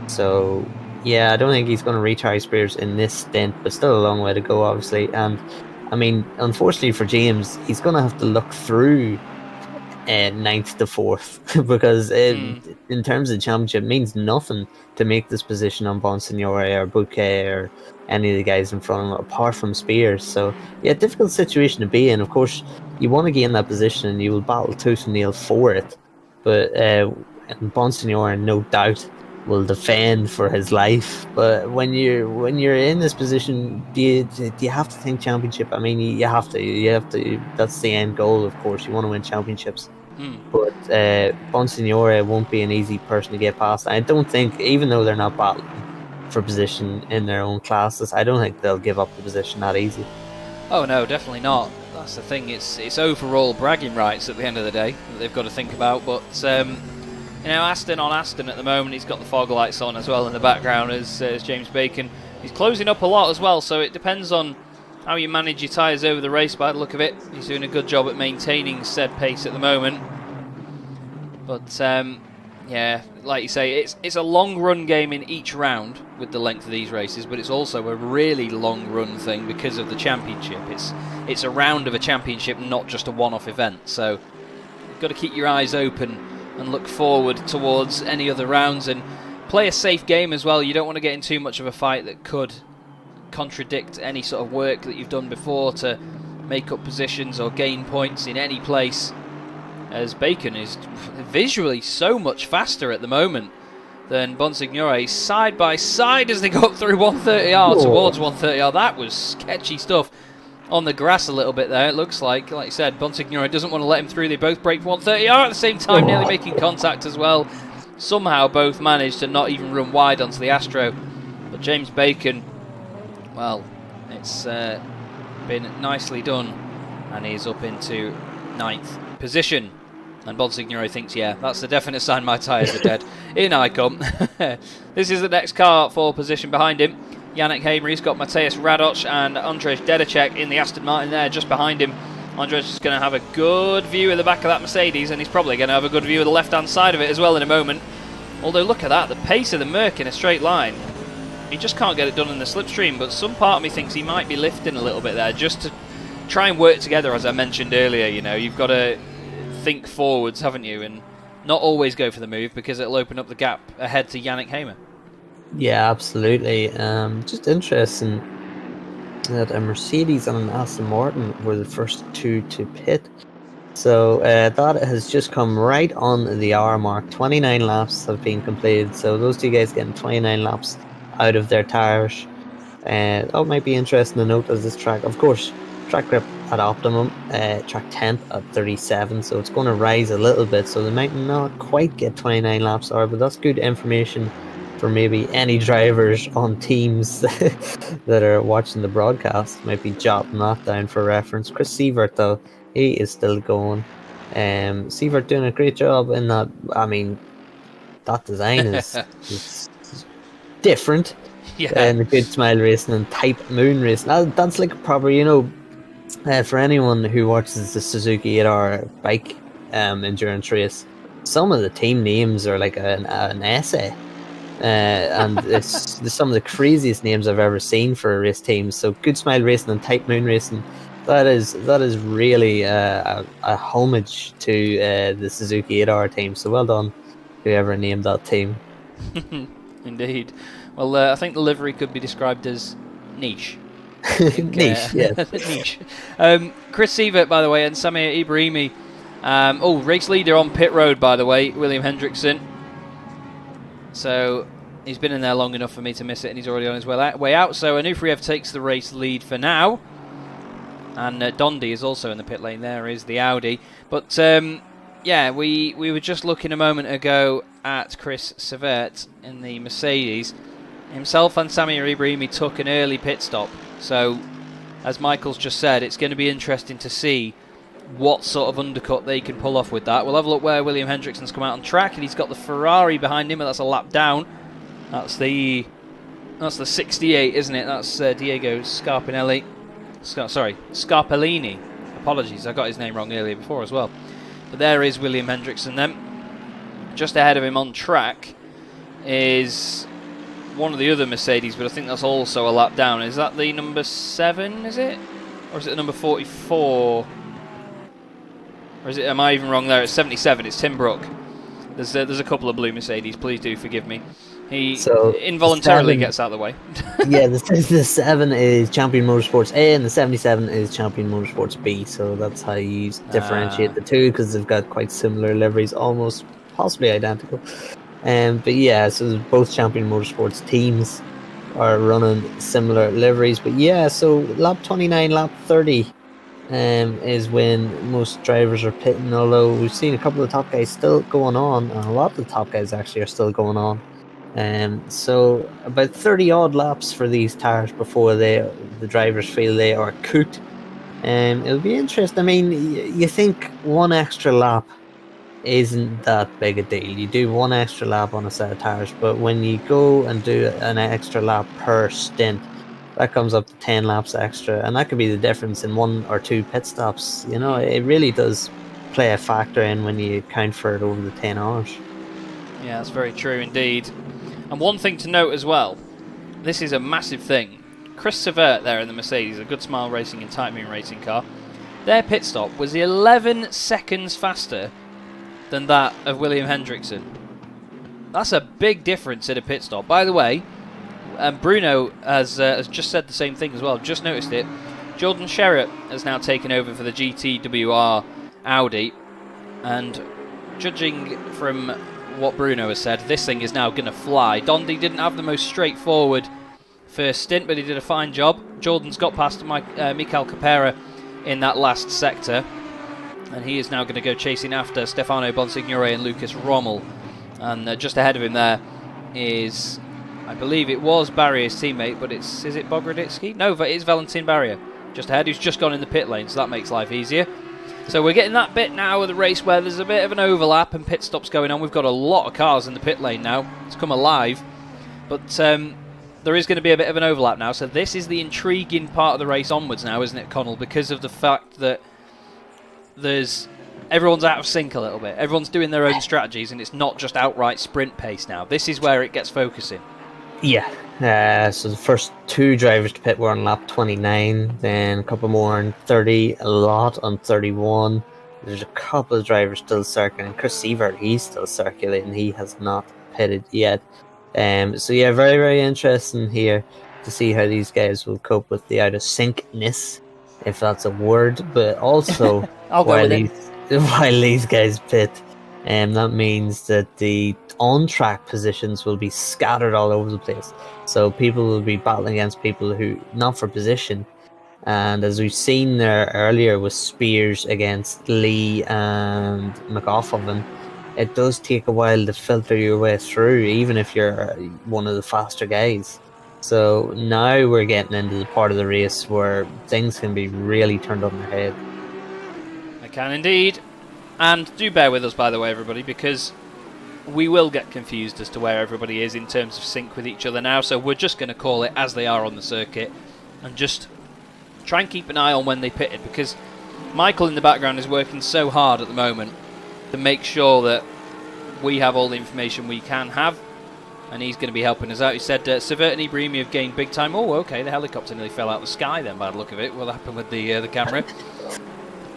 So, yeah, I don't think he's going to reach Harry Spears in this stint, but still a long way to go, obviously. And, I mean, unfortunately for James, he's going to have to look through 9th to 4th because in terms of the championship, it means nothing to make this position on Bonsignore or Bouquet or any of the guys in front of him apart from Spears. So yeah, difficult situation to be in. Of course, you want to gain that position and you will battle tooth and nail for it, but Bonsignore no doubt will defend for his life. But when you're in this position, do you have to think championship? I mean, you have to. That's the end goal, of course. You want to win championships. But Bonsignore won't be an easy person to get past. I don't think, even though they're not battling for position in their own classes, I don't think they'll give up the position that easy. Oh no, definitely not. That's the thing. It's overall bragging rights at the end of the day that they've got to think about. But Aston on Aston at the moment, he's got the fog lights on as well in the background as James Bacon. He's closing up a lot as well, so it depends on how you manage your tyres over the race by the look of it. He's doing a good job at maintaining said pace at the moment. But yeah, like you say, it's a long run game in each round with the length of these races, but it's also a really long run thing because of the championship. It's a round of a championship, not just a one-off event. So you've got to keep your eyes open and look forward towards any other rounds and play a safe game as well. You don't want to get in too much of a fight that could contradict any sort of work that you've done before to make up positions or gain points in any place, as Bacon is visually so much faster at the moment than Bonsignore, side by side as they go up through 130R towards 130R. That was sketchy stuff on the grass a little bit there. It looks like you said, Bonsignore doesn't want to let him through. They both break 130R at the same time, nearly making contact as well. Somehow both managed to not even run wide onto the Astro. But James Bacon, well, it's been nicely done, and he's up into 9th position. And Bonsignore thinks, yeah, that's the definite sign my tyres are dead. In I come. This is the next car for position behind him. Yannick Hamer, he's got Mateusz Radoch and Andrzej Dedecek in the Aston Martin there just behind him. Andrzej is going to have a good view of the back of that Mercedes, and he's probably going to have a good view of the left-hand side of it as well in a moment. Although, look at that, the pace of the Merc in a straight line. He just can't get it done in the slipstream, but some part of me thinks he might be lifting a little bit there just to try and work together, as I mentioned earlier. You know, you've got to think forwards, haven't you, and not always go for the move because it'll open up the gap ahead to Yannick Hamer. Yeah, absolutely. Just interesting that a Mercedes and an Aston Martin were the first two to pit. So that has just come right on the hour mark. 29 laps have been completed. So those two guys getting 29 laps out of their tyres. That might be interesting to note as this track, of course, track grip at optimum, track 10th at 37, so it's going to rise a little bit, so they might not quite get 29 laps hour, but that's good information for maybe any drivers on teams that are watching the broadcast. Might be jotting that down for reference. Chris Sievert, though, he is still going. Sievert doing a great job in that. I mean, that design is different. Yeah. And the Good Smile Racing and Type Moon Racing. That's like a proper, for anyone who watches the Suzuki 8R bike endurance race, some of the team names are like an essay. And it's some of the craziest names I've ever seen for a race team. So Good Smile Racing and Type Moon Racing, that is really a homage to the Suzuki 8R team. So well done whoever named that team. Indeed. Well, I think the livery could be described as niche. Niche, yes. Niche. Chris Sievert, by the way, and Samir Ibrahimi. Race leader on pit road, by the way, William Hendrickson. So he's been in there long enough for me to miss it, and he's already on his way out. So Anufriev takes the race lead for now. And Dondi is also in the pit lane. There is the Audi. But, yeah, we were just looking a moment ago at Chris Sievert in the Mercedes. Himself and Samir Ibrahimi took an early pit stop. So, as Michael's just said, it's going to be interesting to see what sort of undercut they can pull off with that. We'll have a look where William Hendrickson's come out on track, and he's got the Ferrari behind him, but that's a lap down. That's the 68, isn't it? That's Diego Scarpinelli. Scarpellini. Apologies, I got his name wrong earlier before as well. But there is William Hendrickson then. Just ahead of him on track is one of the other Mercedes, but I think that's also a lap down. Is that the number 7, is it? Or is it the number 44? Or is it, am I even wrong there? It's 77, it's Tim Brook. There's a couple of blue Mercedes, please do forgive me. He involuntarily gets out of the way. Yeah, the 7 is Champion Motorsports A and the 77 is Champion Motorsports B, so that's how you differentiate the two, because they've got quite similar liveries, almost possibly identical. But yeah, so both Champion Motorsports teams are running similar liveries. But yeah, so lap 29, lap 30 is when most drivers are pitting, although we've seen a couple of top guys still going on, and a lot of the top guys actually are still going on. So about 30 odd laps for these tires before the drivers feel they are cooked. It'll be interesting. I mean, you think one extra lap isn't that big a deal. You do one extra lap on a set of tires, but when you go and do an extra lap per stint, that comes up to 10 laps extra, and that could be the difference in 1 or 2 pit stops. You know, it really does play a factor in when you count for it over the 10 hours. Yeah, that's very true indeed. And one thing to note as well, this is a massive thing. Chris Sievert there in the Mercedes, a Good Smile Racing and Tight Moon Racing car, their pit stop was 11 seconds faster than that of William Hendrickson. That's a big difference in a pit stop. By the way, Bruno has just said the same thing as well. Just noticed it. Jordan Sherritt has now taken over for the GTWR Audi, and judging from what Bruno has said, this thing is now going to fly. Dondi didn't have the most straightforward first stint, but he did a fine job. Jordan's got past Michael Capera in that last sector, and he is now going to go chasing after Stefano Bonsignore and Lucas Rommel. And just ahead of him there is, I believe it was Barria's teammate, but is it Bogroditsky? No, it is Valentin Barria just ahead, who's just gone in the pit lane, so that makes life easier. So we're getting that bit now of the race where there's a bit of an overlap and pit stops going on. We've got a lot of cars in the pit lane now. It's come alive. But there is going to be a bit of an overlap now. So this is the intriguing part of the race onwards now, isn't it, Connall? Because of the fact that everyone's out of sync a little bit. Everyone's doing their own strategies, and it's not just outright sprint pace now. This is where it gets focusing. Yeah, so the first 2 drivers to pit were on lap 29, then a couple more on 30, a lot on 31. There's a couple of drivers still circling. Chris Sievert, he's still circulating, he has not pitted yet. So yeah, very, very interesting here to see how these guys will cope with the out of syncness, if that's a word, but also while these guys pit. That means that the on-track positions will be scattered all over the place. So people will be battling against people who, not for position. And as we've seen there earlier with Spears against Lee and McAuliffe, it does take a while to filter your way through, even if you're one of the faster guys. So now we're getting into the part of the race where things can be really turned on their head. I can indeed. And do bear with us, by the way, everybody, because we will get confused as to where everybody is in terms of sync with each other now. So we're just going to call it as they are on the circuit and just try and keep an eye on when they pitted, because Michael in the background is working so hard at the moment to make sure that we have all the information we can have, and he's going to be helping us out. He said Sievert and Ibrahimi have gained big time. Oh, okay, the helicopter nearly fell out of the sky then, by the look of it. What happened with the camera?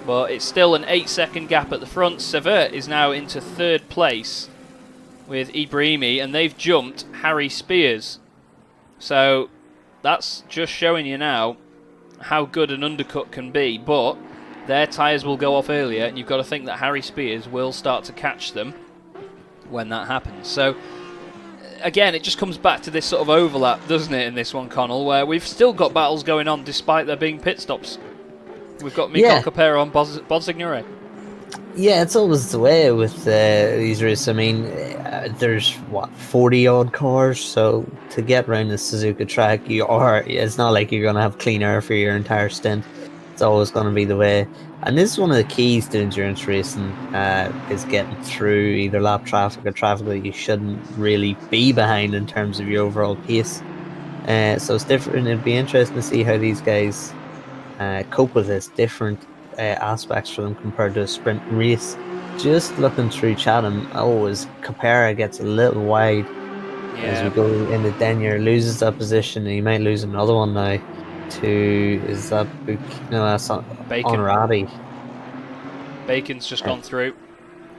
But it's still an 8-second gap at the front. Sievert is now into 3rd place with Ibrahimi, and they've jumped Harry Spears. So that's just showing you now how good an undercut can be, but their tyres will go off earlier, and you've got to think that Harry Spears will start to catch them when that happens. So again, it just comes back to this sort of overlap, doesn't it, in this one, Connall, where we've still got battles going on despite there being pit stops. We've got Miguel Capera on Bonsignore. Yeah, it's always the way with these races. I mean, there's, 40-odd cars, so to get around the Suzuka track, it's not like you're going to have clean air for your entire stint. It's always going to be the way. And this is one of the keys to endurance racing, is getting through either lap traffic or traffic that you shouldn't really be behind in terms of your overall pace. So it's different. It'd be interesting to see how these guys cope with this, different aspects for them compared to a sprint race. Just looking through Chatham, as Capera gets a little wide as we go into Denyer, loses that position, and he might lose another one now to, is that Book? No, that's not Bacon. Honorati. Bacon's just gone through.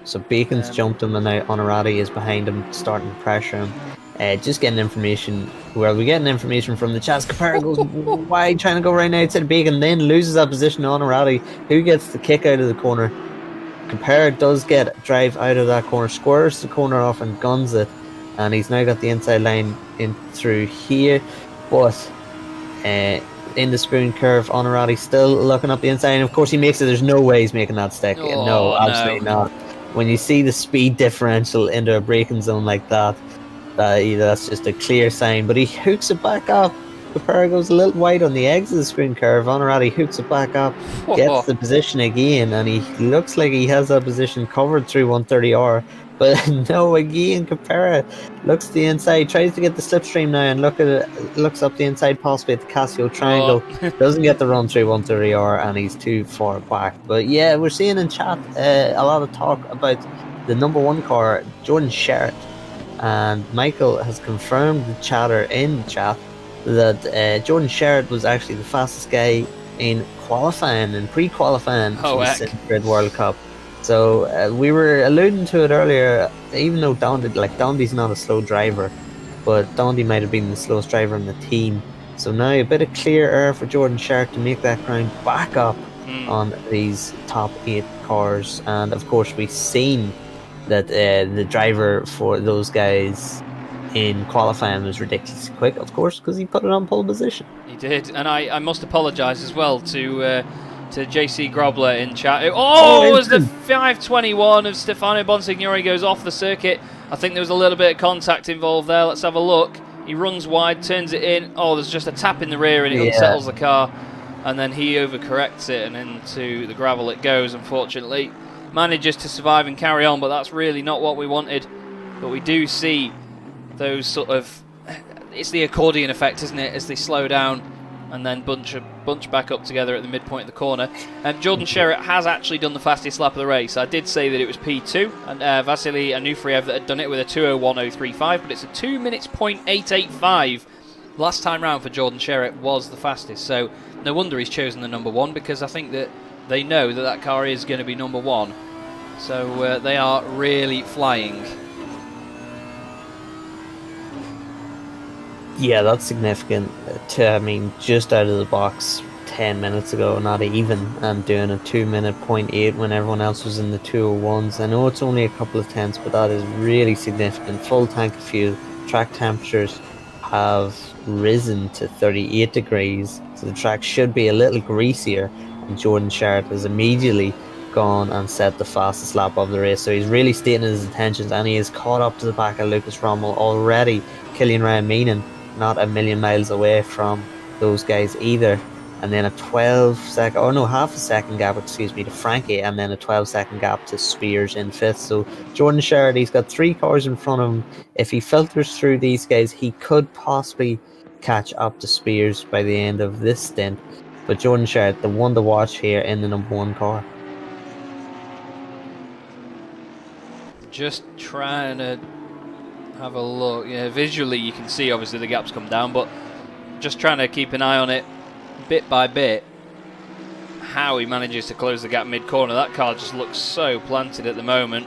So Bacon's jumped him, and now Honorati is behind him, starting to pressure him. Just getting information. Well, we're getting information from the Chaz. Capera goes wide, trying to go right now outside of Bacon, then loses that position to Honorati, who gets the kick out of the corner. Capera does get drive out of that corner, squares the corner off and guns it, and he's now got the inside line in through here. But in the spoon curve, Honorati still looking up the inside, and of course he makes it. There's no way he's making that stick. No, absolutely not. When you see the speed differential into a braking zone like that, that's just a clear sign. But he hooks it back up. Capera goes a little wide on the exit of the sprint curve. Honorati hooks it back up, gets the position again, and he looks like he has that position covered through 130R. But no, again, Capera looks to the inside, tries to get the slipstream now, and looks up the inside, possibly at the Casio triangle. Doesn't get the run through 130R, and he's too far back. But yeah, we're seeing in chat a lot of talk about the number one car, Jordan Sherritt. And Michael has confirmed the chatter in the chat that Jordan Sherritt was actually the fastest guy in qualifying and pre-qualifying for the Synchro World Cup. So we were alluding to it earlier, even though Dondi's not a slow driver, but Dondi might have been the slowest driver in the team. So now a bit of clear air for Jordan Sherritt to make that ground back up on these top 8 cars. And of course we've seen that the driver for those guys in qualifying was ridiculously quick, of course, because he put it on pole position. He did, and I must apologise as well to JC Grobler in chat. It was the 521 of Stefano Bonsignore goes off the circuit. I think there was a little bit of contact involved there. Let's have a look. He runs wide, turns it in. There's just a tap in the rear and it unsettles the car. And then he overcorrects it and into the gravel it goes, unfortunately. Manages to survive and carry on, but that's really not what we wanted. But we do see those sort of... It's the accordion effect, isn't it, as they slow down and then bunch back up together at the midpoint of the corner. Jordan Sherritt has actually done the fastest lap of the race. I did say that it was P2, and Vasily Anufriev that had done it with a 2:01.035, but it's a 2 minutes .885. Last time round for Jordan Sherritt was the fastest, so no wonder he's chosen the number one, because I think that they know that that car is going to be number one. So they are really flying. Yeah, that's significant. Just out of the box 10 minutes ago, not even, and doing a 2 minute .8 when everyone else was in the 2:01s. I know it's only a couple of tenths, but that is really significant. Full tank of fuel. Track temperatures have risen to 38 degrees, so the track should be a little greasier. And Jordan Sherritt has immediately gone and set the fastest lap of the race. So he's really stating his intentions, and he is caught up to the back of Lucas Rommel already. Killian Ryan not a million miles away from those guys either. And then half a second gap, to Frankie, and then a 12-second gap to Spears in 5th. So Jordan Sherritt, he's got 3 cars in front of him. If he filters through these guys, he could possibly catch up to Spears by the end of this stint. But Jordan Sherritt, the one to watch here in the number one car. Just trying to have a look. Yeah, visually you can see obviously the gap's come down, but just trying to keep an eye on it bit by bit, how he manages to close the gap mid-corner. That car just looks so planted at the moment.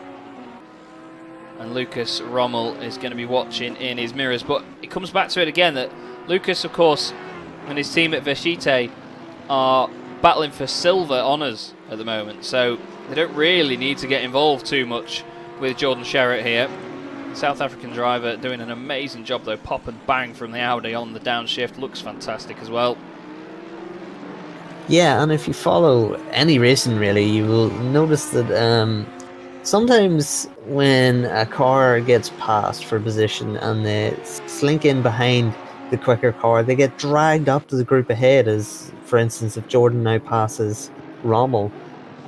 and Lucas Rommel is going to be watching in his mirrors. But it comes back to it again that Lucas, of course, and his team at Vechite are battling for silver honours at the moment, so they don't really need to get involved too much with Jordan Sherritt here. South African driver doing an amazing job though, pop and bang from the Audi on the downshift, looks fantastic as well. Yeah, and if you follow any racing really, you will notice that sometimes when a car gets passed for position and they slink in behind the quicker car, they get dragged up to the group ahead, as for instance if Jordan now passes Rommel,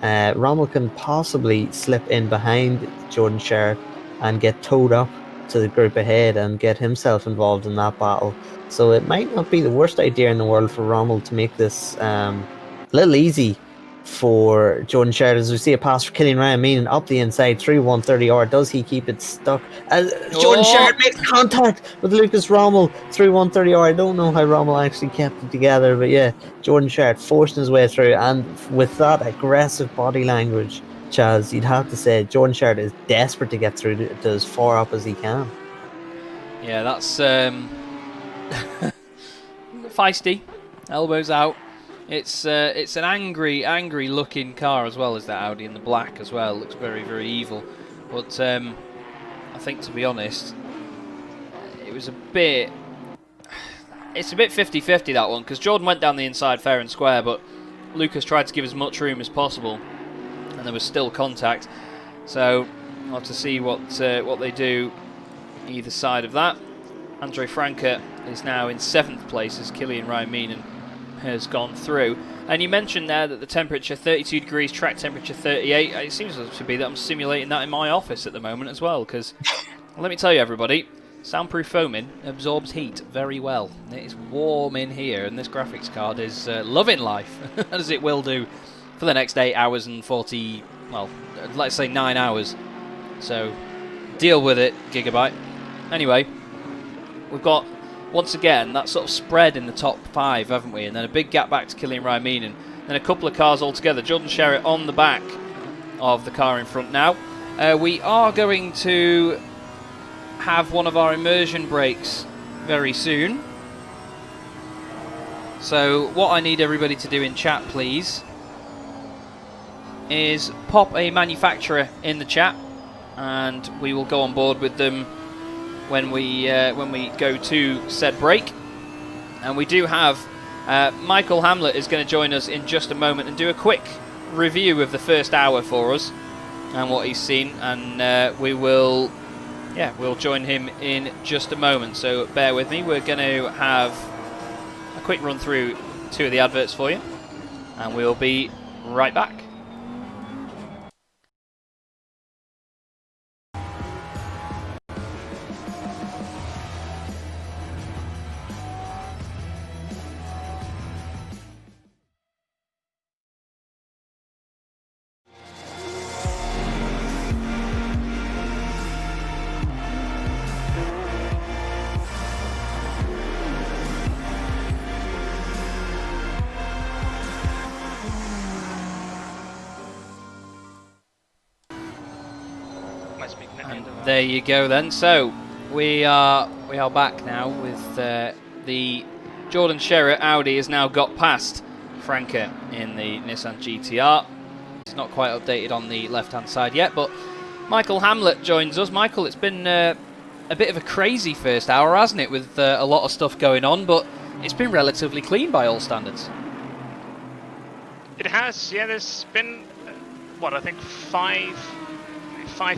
Rommel can possibly slip in behind Jordan Sherritt and get towed up to the group ahead and get himself involved in that battle. So it might not be the worst idea in the world for Rommel to make this a little easy for Jordan Sherritt, as we see a pass for Killian Ryan Meanan up the inside through 130R. Does he keep it stuck? Jordan Sherritt makes contact with Lucas Rommel through 130R. I don't know how Rommel actually kept it together, but yeah, Jordan Sherritt forcing his way through, and with that aggressive body language, Chaz, you'd have to say Jordan Sherritt is desperate to get through to as far up as he can. Yeah, that's feisty, elbows out. It's an angry looking car as well as that Audi in the black as well. Looks very, very evil. But I think, to be honest, it's a bit 50-50 that one, because Jordan went down the inside fair and square, but Lucas tried to give as much room as possible, and there was still contact. So we'll have to see what they do either side of that. Andre Franke is now in 7th place as Killian Ryan Meanan has gone through. And you mentioned there that the temperature 32 degrees, track temperature 38. It seems to be that I'm simulating that in my office at the moment as well, because let me tell you everybody, soundproof foaming absorbs heat very well. It is warm in here, and this graphics card is loving life, as it will do for the next 8 hours and 40, well, let's say 9 hours. So deal with it, Gigabyte. Anyway, we've got, once again, that sort of spread in the top 5, haven't we? And then a big gap back to Killian Ryan Meanan. Then a couple of cars all together. Jordan Sherritt on the back of the car in front now. We are going to have one of our immersion breaks very soon. So what I need everybody to do in chat, please, is pop a manufacturer in the chat, and we will go on board with them when we go to said break. And we do have Michael Hamlet is going to join us in just a moment and do a quick review of the first hour for us and what he's seen, and we'll join him in just a moment, so bear with me. We're going to have a quick run through 2 of the adverts for you, and we'll be right back. There you go then. So we are back now with the Jordan Sherritt Audi has now got past Franke in the Nissan GTR. It's not quite updated on the left hand side yet, but Michael Hamlet joins us. Michael, it's been a bit of a crazy first hour, hasn't it, with a lot of stuff going on, but it's been relatively clean by all standards. It has, yeah. There's been I think five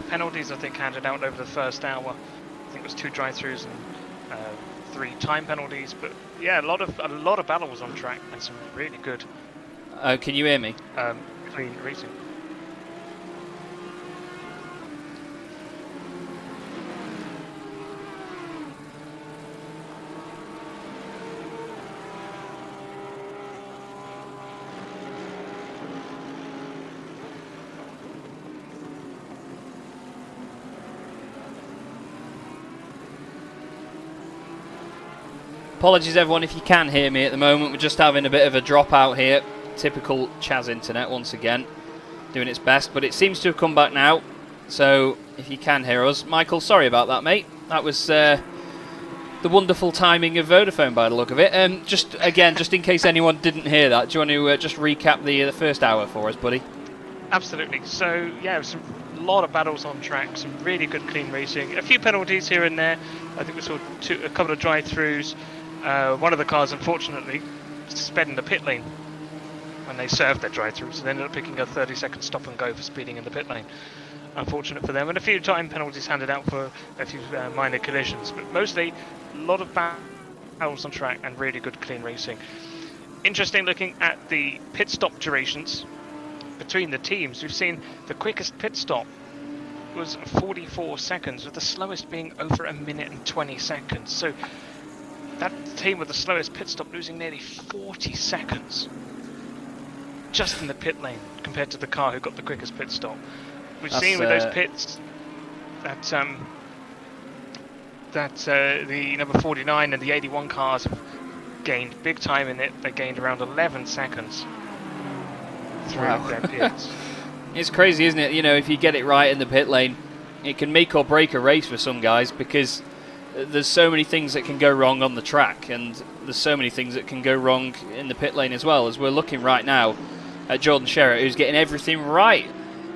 penalties, I think, handed out over the first hour. I think it was 2 drive-throughs and 3 time penalties. But yeah, a lot of battles on track and some really good. Can you hear me? Clean racing. Apologies everyone if you can hear me at the moment. We're just having a bit of a dropout here. Typical Chaz internet once again, doing its best, but it seems to have come back now. So if you can hear us. Michael, sorry about that, mate. That was the wonderful timing of Vodafone by the look of it. Just in case anyone didn't hear that, do you want to just recap the first hour for us, buddy? Absolutely. So yeah, a lot of battles on track, some really good clean racing, a few penalties here and there. I think we saw a couple of drive-throughs. One of the cars, unfortunately, sped in the pit lane when they served their drive-through, so they ended up picking a 30-second stop and go for speeding in the pit lane. Unfortunate for them, and a few time penalties handed out for a few minor collisions, but mostly a lot of battles on track and really good clean racing. Interesting looking at the pit stop durations between the teams. We've seen the quickest pit stop was 44 seconds, with the slowest being over 1 minute and 20 seconds. So that team with the slowest pit stop losing nearly 40 seconds just in the pit lane compared to the car who got the quickest pit stop. We've seen with those pits that the number 49 and the 81 cars have gained big time in it. They gained around 11 seconds through their pits. It's crazy, isn't it? You know, if you get it right in the pit lane, it can make or break a race for some guys, because there's so many things that can go wrong on the track, and there's so many things that can go wrong in the pit lane as well. As we're looking right now at Jordan Sherritt, who's getting everything right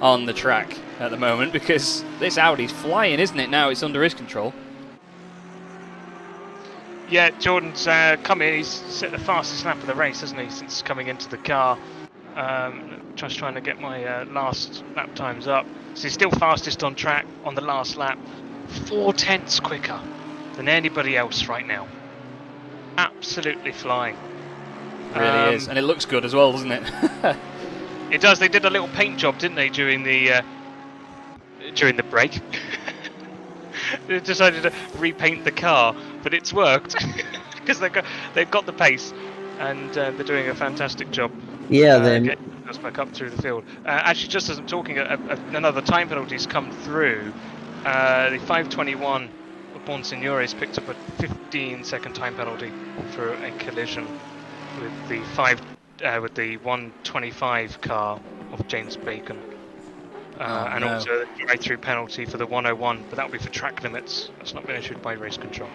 on the track at the moment, because this Audi's flying, isn't it? Now it's under his control. Yeah, Jordan's come in. He's set the fastest lap of the race, hasn't he, since coming into the car. Just trying to get my last lap times up. So he's still fastest on track on the last lap. 4/10 quicker than anybody else right now. Absolutely flying. It really is, and it looks good as well, doesn't it? It does. They did a little paint job, didn't they, during the break? They decided to repaint the car, but it's worked because they've got the pace, and they're doing a fantastic job. Yeah, getting us back up through the field. Actually, just as I'm talking, another time penalty's come through. The 521 of Bonsignore's picked up a 15-second time penalty for a collision with the 125 car of James Bacon. And also a drive-through penalty for the 101, but that will be for track limits. That's not been issued by race control.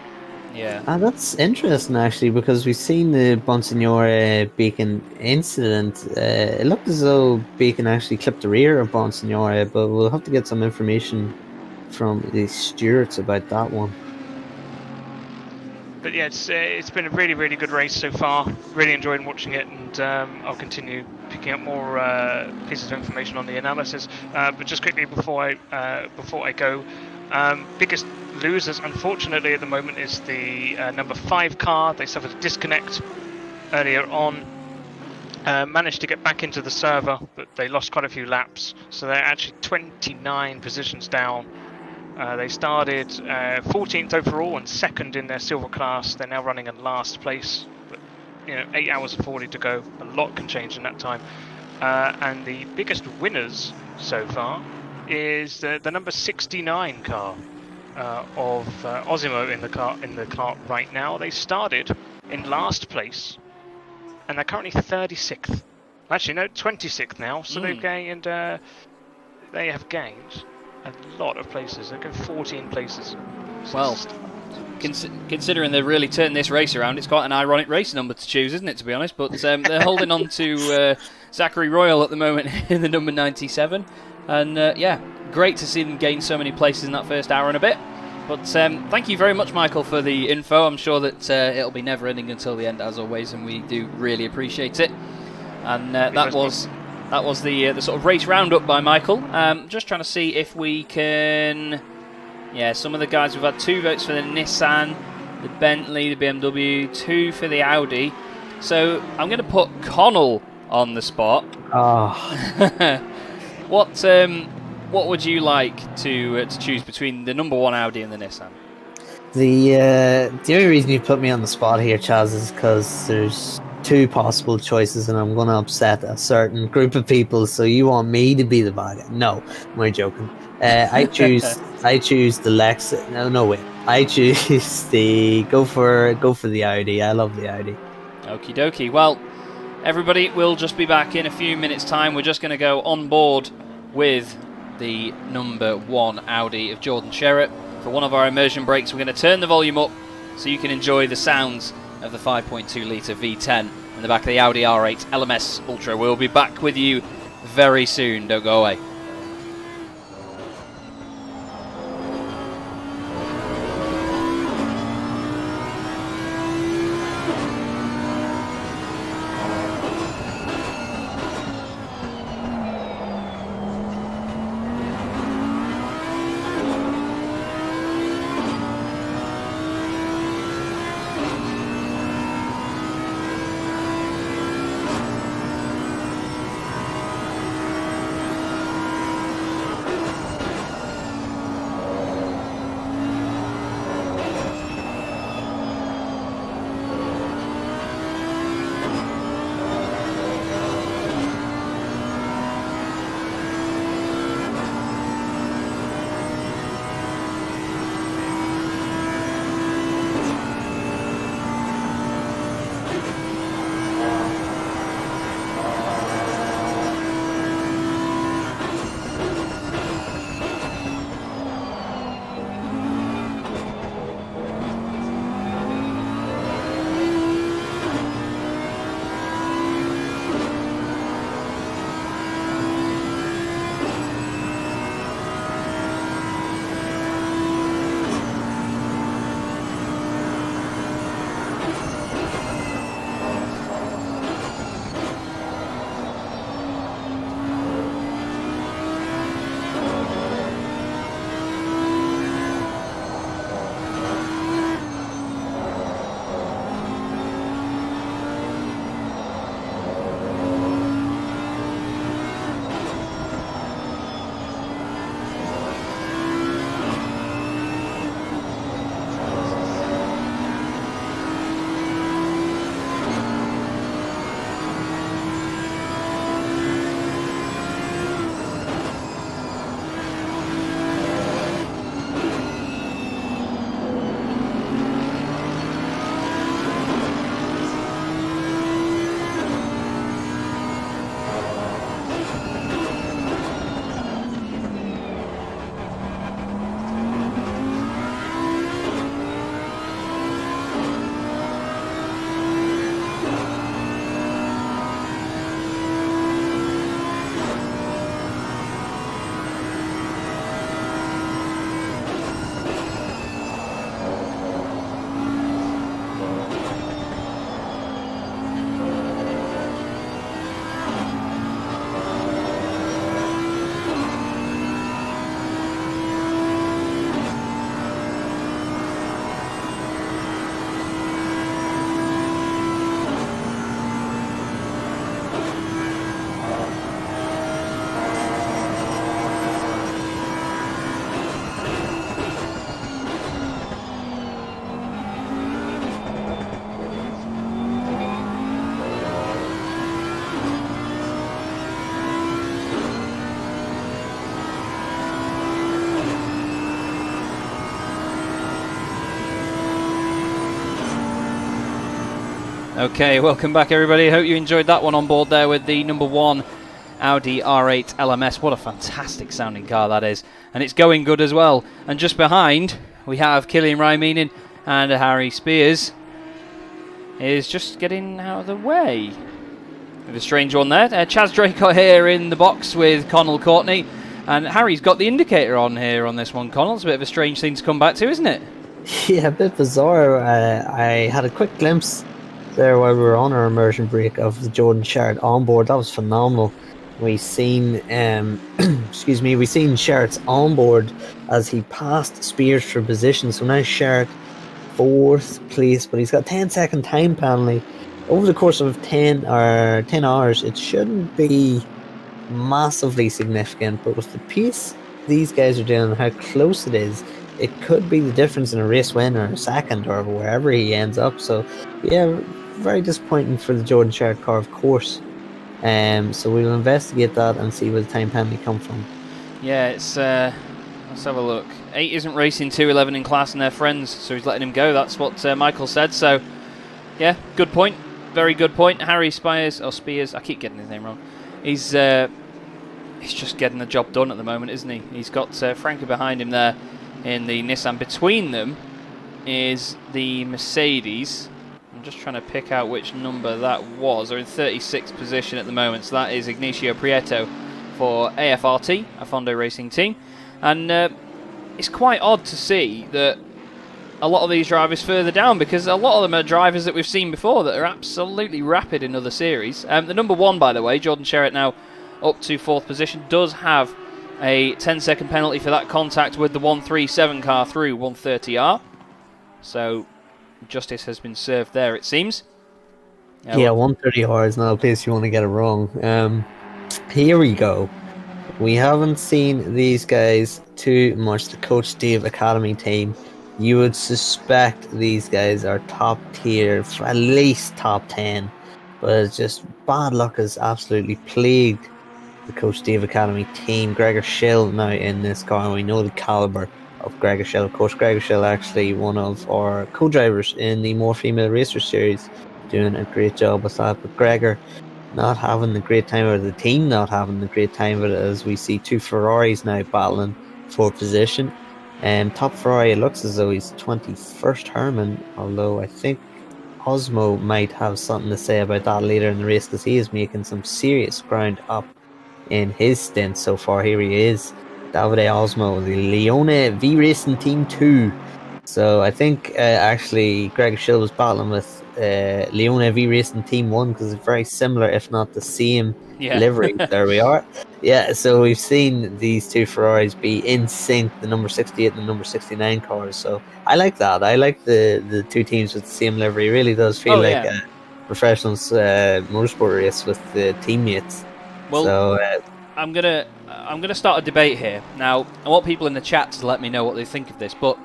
Yeah. That's interesting, actually, because we've seen the Bonsignore Beacon incident. It looked as though Beacon actually clipped the rear of Bonsignore, but we'll have to get some information from the stewards about that one. But yeah, it's been a really, really good race so far. Really enjoyed watching it, and I'll continue picking up more pieces of information on the analysis. But just quickly before I go, biggest losers, unfortunately, at the moment is the number 5 car. They suffered a disconnect earlier on. Managed to get back into the server, but they lost quite a few laps. So they're actually 29 positions down. They started 14th overall and 2nd in their silver class. They're now running in last place, but 8 hours and 40 to go. A lot can change in that time. And the biggest winners so far is the number 69 car of Osimo in the car right now. They started in last place, and they're currently 36th. Actually, no, 26th now. So they've gained. They have gained a lot of places. They go 14 places. Well, considering they've really turned this race around, it's quite an ironic race number to choose, isn't it, to be honest? But they're holding on to Zachary Royal at the moment in the number 97. And yeah, great to see them gain so many places in that first hour and a bit. But thank you very much, Michael, for the info. I'm sure that it'll be never ending until the end, as always, and we do really appreciate it. And that was the sort of race roundup by Michael. Just trying to see if we can... Yeah, some of the guys, we've had 2 votes for the Nissan, the Bentley, the BMW, 2 for the Audi. So I'm going to put Connall on the spot. What would you like to choose between the number 1 Audi and the Nissan? The only reason you put me on the spot here, Chaz, is because there's 2 possible choices, and I'm going to upset a certain group of people. So you want me to be the bad guy? No, I'm joking. I choose the Lexus. No way. I choose the go for the Audi. I love the Audi. Okie dokie. Well, everybody, we'll just be back in a few minutes' time. We're just going to go on board with the number 1 Audi of Jordan Sherratt. For one of our immersion breaks, we're going to turn the volume up so you can enjoy the sounds of the 5.2 litre V10 in the back of the Audi R8 LMS Ultra. We'll be back with you very soon. Don't go away. Okay, welcome back everybody. Hope you enjoyed that one on board there with the number 1 Audi R8 LMS. What a fantastic sounding car that is. And it's going good as well. And just behind, we have Killian Raiminen and Harry Spears is just getting out of the way. With a strange one there. Chaz Draycott here in the box with Connall Courtney. And Harry's got the indicator on here on this one, Connall. It's a bit of a strange thing to come back to, isn't it? Yeah, a bit bizarre. I had a quick glimpse there while we were on our immersion break of the Jordan Sherratt onboard. That was phenomenal. We seen excuse me, we seen Sherratt's onboard as he passed Spears for position. So now Sherratt 4th place, but he's got 10-second time penalty. Over the course of 10 hours, it shouldn't be massively significant, but with the pace these guys are doing and how close it is, it could be the difference in a race win or a second or wherever he ends up. So yeah, very disappointing for the Jordan Sherratt car, of course. So we'll investigate that and see where the time penalty come from. Yeah, it's let's have a look. 8 isn't racing 211 in class and they're friends, so he's letting him go. That's what Michael said. So yeah, good point. Very good point. Harry Spears, I keep getting his name wrong. He's he's just getting the job done at the moment, isn't he? He's got Frankie behind him there in the Nissan. Between them is the Mercedes. I'm just trying to pick out which number that was. They're in 36th position at the moment, so that is Ignacio Prieto for AFRT, a Fondo racing team. And it's quite odd to see that a lot of these drivers further down, because a lot of them are drivers that we've seen before that are absolutely rapid in other series. The number 1, by the way, Jordan Sherritt, now up to 4th position, does have a 10-second penalty for that contact with the 137 car through 130R. So justice has been served there, it seems. Yeah, 130R is not a place you want to get it wrong. Here we go. We haven't seen these guys too much. The Coach Steve Academy team. You would suspect these guys are top tier, for at least top 10. But it's just bad luck has absolutely plagued the Coach Steve Academy team. Gregor Schill now in this car, and we know the calibre of Gregor Schill. Of course, Gregor Schill actually one of our co-drivers in the More Female Racer series, doing a great job with that. But Gregor not having the great time of it, the team not having the great time of it, as we see 2 Ferraris now battling for position. Top Ferrari, it looks as though he's 21st Herman, although I think Osmo might have something to say about that later in the race, because he is making some serious ground up in his stint so far. Here he is, Davide Osmo, the Leone V Racing Team 2. So I think actually Greg Schill was battling with Leone V Racing Team 1, because it's very similar, if not the same livery. There we are. Yeah, so we've seen these 2 Ferraris be in sync, the number 68 and the number 69 cars. So I like that. I like the 2 teams with the same livery. It really does feel like a professional motorsport race with the teammates. Well, so, I'm gonna start a debate here. Now, I want people in the chat to let me know what they think of this, but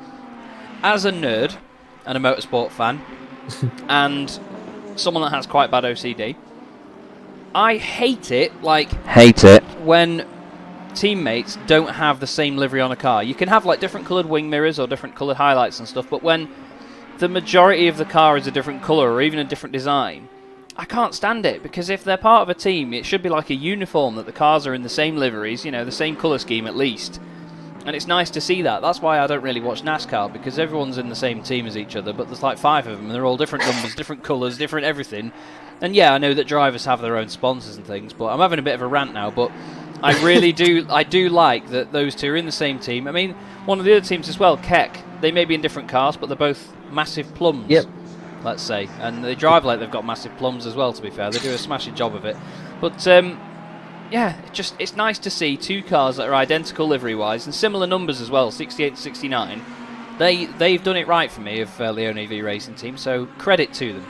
as a nerd and a motorsport fan and someone that has quite bad OCD, I hate it when teammates don't have the same livery on a car. You can have like different coloured wing mirrors or different coloured highlights and stuff, but when the majority of the car is a different colour or even a different design, I can't stand it, because if they're part of a team, it should be like a uniform, that the cars are in the same liveries, you know, the same colour scheme at least. And it's nice to see that. That's why I don't really watch NASCAR, because everyone's in the same team as each other, but there's like 5 of them, and they're all different numbers, different colours, different everything. And yeah, I know that drivers have their own sponsors and things, but I'm having a bit of a rant now, but I really do like that those 2 are in the same team. I mean, one of the other teams as well, Keck, they may be in different cars, but they're both massive plums. Yep. Let's say, and they drive like they've got massive plums as well, to be fair. They do a smashing job of it. But yeah, it's nice to see 2 cars that are identical livery wise and similar numbers as well, 68 to 69. They've done it right for me, of Leone V Racing Team, so credit to them.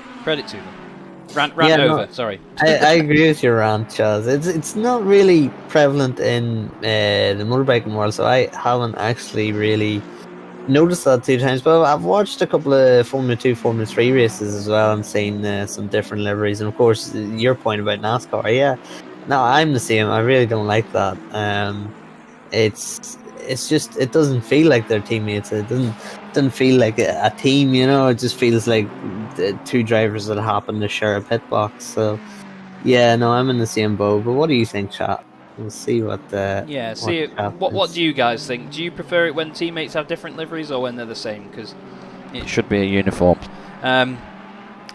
Rant over, sorry. I agree with your rant, Chaz. It's not really prevalent in the motorbiking world, so I haven't actually really noticed that 2 times, but I've watched a couple of Formula 2, Formula 3 races as well, and seen some different liveries. And of course, your point about NASCAR, yeah. No, I'm the same. I really don't like that. It's just, it doesn't feel like they're teammates. It doesn't feel like a team, you know. It just feels like 2 drivers that happen to share a pit box. So yeah, no, I'm in the same boat. But what do you think, chat? We'll see what what do you guys think? Do you prefer it when teammates have different liveries or when they're the same? Because it should be a uniform.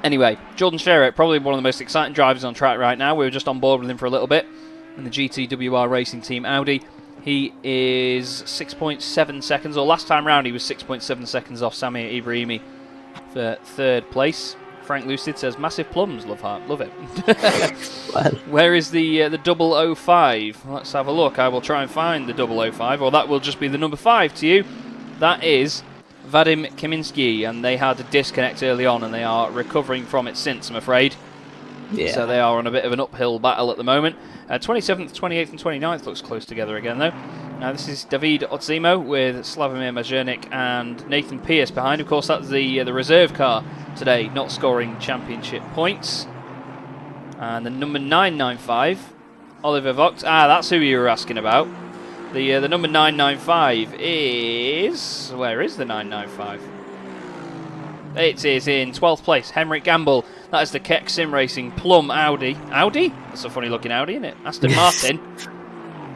Anyway, Jordan Sherritt, probably one of the most exciting drivers on track right now. We were just on board with him for a little bit in the GTWR Racing Team Audi. He is 6.7 seconds, or last time round he was 6.7 seconds off Samir Ibrahimi for 3rd place. Frank Lucid says, massive plums, love it. Where is the 005? Let's have a look. I will try and find the 005, or that will just be the number 5 to you. That is Vadim Kaminsky, and they had a disconnect early on, and they are recovering from it since, I'm afraid. Yeah. So they are on a bit of an uphill battle at the moment. 27th, 28th and 29th looks close together again, though. This is David Otzimo with Slavomir Majernik and Nathan Pierce behind. Of course, that's the reserve car today, not scoring championship points. And the number 995, Oliver Vogt. That's who you were asking about. The number 995 is... Where is the 995? It is in 12th place, Henrik Gamble. That is the Keck Sim Racing Plum Audi. Audi? That's a funny looking Audi, isn't it? Aston Martin.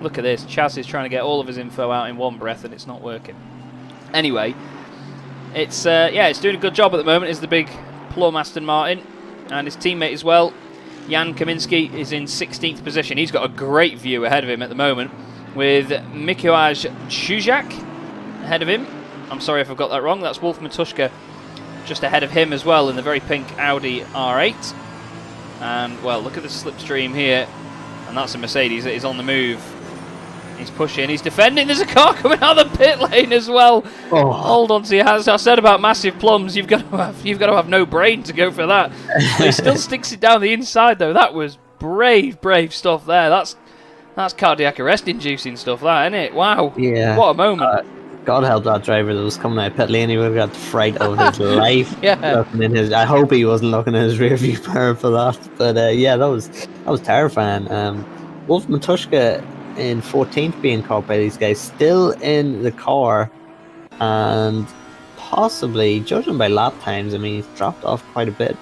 Look at this. Chaz is trying to get all of his info out in one breath, and it's not working. Anyway, it's doing a good job at the moment. Is the big Plum Aston Martin, and his teammate as well. Jan Kaminski is in 16th position. He's got a great view ahead of him at the moment, with Mikołaj Chuzak ahead of him. I'm sorry if I've got that wrong. That's Wolf Matuszka just ahead of him as well in the very pink Audi R8. And, well, look at the slipstream here. And that's a Mercedes that is on the move. He's pushing, he's defending. There's a car coming out of the pit lane as well. Oh. Hold on to your hands. I said about massive plums, you've got to have no brain to go for that. But he still sticks it down the inside, though. That was brave stuff there. That's cardiac arrest inducing stuff, that, isn't it? Wow. Yeah. What a moment. God help that driver that was coming out of pit lane. He would have got the fright of his life. Yeah. I hope he wasn't looking in his rearview mirror for that. But yeah, that was terrifying. Wolf Matuszka in 14th being caught by these guys, still in the car, and possibly, judging by lap times, I mean, he's dropped off quite a bit.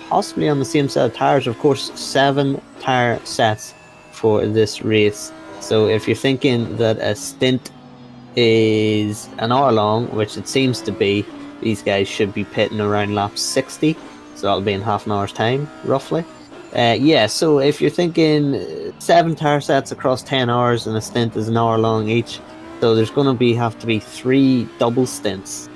Possibly on the same set of tires. Of course, 7 tire sets for this race. So if you're thinking that a stint is an hour long, which it seems to be, these guys should be pitting around lap 60, so that'll be in half an hour's time, roughly. So if you're thinking 7 tire sets across 10 hours and a stint is an hour long each, so there's going to have to be 3 double stints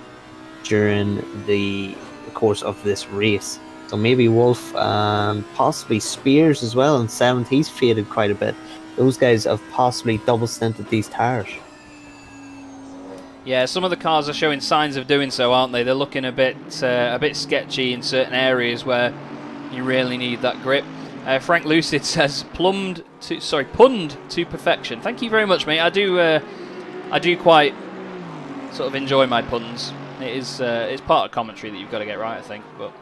during the course of this race. So maybe Wolf and possibly Spears as well in 7th, he's faded quite a bit. Those guys have possibly double stinted these tires. Yeah, some of the cars are showing signs of doing so, aren't they? They're looking a bit sketchy in certain areas where you really need that grip. Frank Lucid says punned to perfection. Thank you very much, mate. I do quite sort of enjoy my puns. It's part of commentary that you've got to get right, I think, but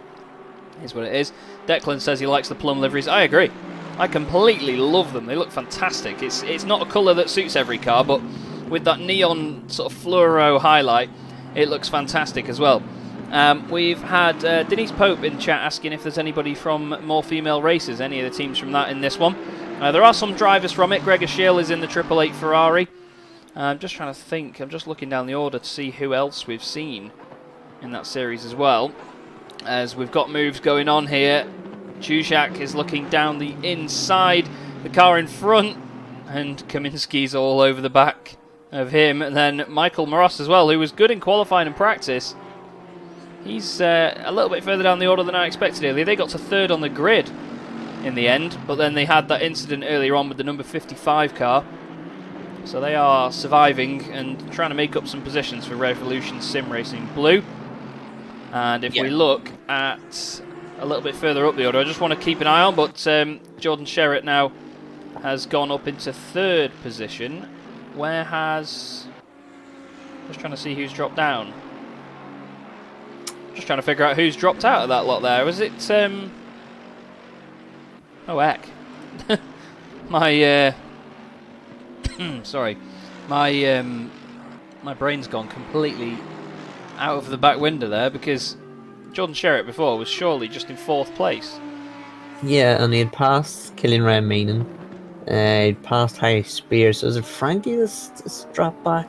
it's what it is. Declan says he likes the plum liveries. I agree. I completely love them. They look fantastic. It's not a colour that suits every car, but with that neon sort of fluoro highlight, it looks fantastic as well. We've had Denise Pope in chat asking if there's anybody from More Female Races, any of the teams from that in this one. There are some drivers from it. Gregor Schill is in the 888 Ferrari. I'm just trying to think. I'm just looking down the order to see who else we've seen in that series as well. As we've got moves going on here. Chuzak is looking down the inside. The car in front. And Kaminski's all over the back of him. And then Michael Moros as well, who was good in qualifying and practice. He's a little bit further down the order than I expected earlier. They got to 3rd on the grid in the end, but then they had that incident earlier on with the number 55 car. So they are surviving and trying to make up some positions for Revolution Sim Racing Blue. And if we look at a little bit further up the order, I just want to keep an eye on, but Jordan Sherritt now has gone up into 3rd position. Where has... Just trying to see who's dropped down. Just trying to figure out who's dropped out of that lot there. Was it... Oh, heck. My... Sorry. My brain's gone completely out of the back window there, because Jordan Sherritt before was surely just in 4th place. Yeah, and he had passed Killian Ryan Meenan. He'd passed Harry Spears. So is it Frankie that's dropped back?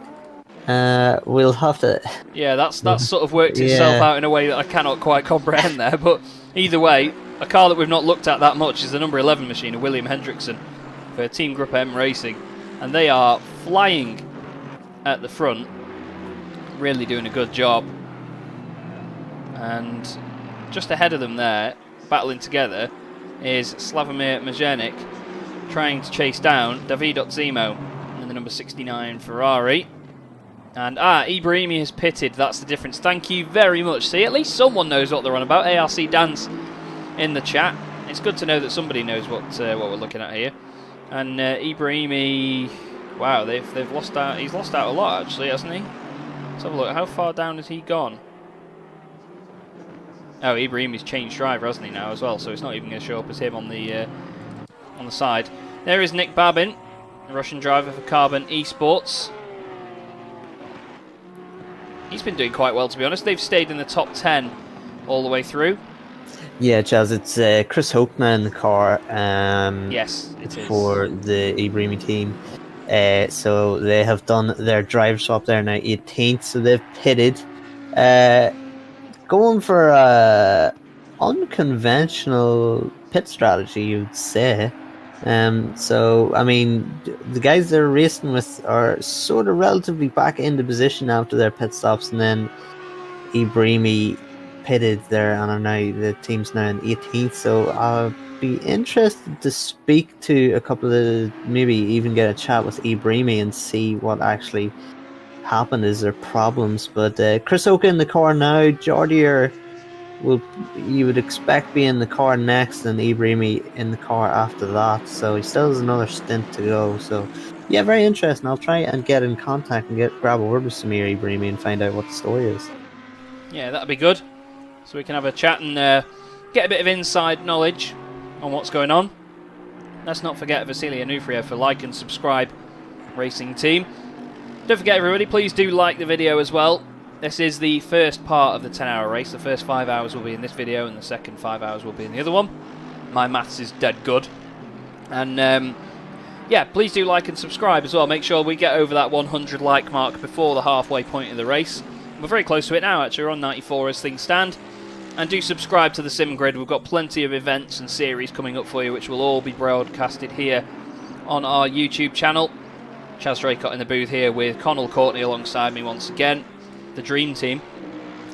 We'll have to... Yeah, that's sort of worked itself out in a way that I cannot quite comprehend there, but either way, a car that we've not looked at that much is the number 11 machine of William Hendrickson for Team Group M Racing, and they are flying at the front, really doing a good job. And just ahead of them there, battling together, is Slavomir Majernik trying to chase down David Otzimo in the number 69 Ferrari. And Ibrahimi has pitted, that's the difference. Thank you very much. See, at least someone knows what they're on about. ARC Dance in the chat. It's good to know that somebody knows what we're looking at here. And Ibrahimi, wow, they've lost out. He's lost out a lot actually, hasn't he? Let's have a look. How far down has he gone? Oh, Ibrahimi's changed driver, hasn't he, now as well? So it's not even going to show up as him on the side. There is Nick Babin, a Russian driver for Carbon Esports. He's been doing quite well, to be honest. They've stayed in the top 10 all the way through. Yeah, Chaz, it's Chris Hope now in the car. Yes, it is. For the Ibrahimi team. So they have done their driver swap there now, 18th. So they've pitted, going for a unconventional pit strategy, you'd say. So I mean, the guys they're racing with are sort of relatively back into position after their pit stops, and then Ibrahimi pitted there, and are now the team's now in 18th. So I'll be interested to speak to a couple of, maybe even get a chat with Ibrahimi and see what actually happened. Is there problems? But Chris Oka in the car now. Jordier you would expect be in the car next, and Ibrahimi in the car after that. So he still has another stint to go. So yeah, very interesting. I'll try and get in contact and grab a word with Samir Ibrahimi and find out what the story is. Yeah, that'd be good. So we can have a chat and get a bit of inside knowledge on what's going on. Let's not forget Vasily Anufriev for like and subscribe racing team. Don't forget everybody, please do like the video as well. This is the first part of the 10-hour race. The first 5 hours will be in this video and the second 5 hours will be in the other one. My maths is dead good. And yeah, please do like and subscribe as well. Make sure we get over that 100 like mark before the halfway point of the race. We're very close to it now actually, we're on 94 as things stand. And do subscribe to the Sim Grid. We've got plenty of events and series coming up for you, which will all be broadcasted here on our YouTube channel. Chaz Draycott in the booth here with Connall, Courtney alongside me once again, the Dream Team.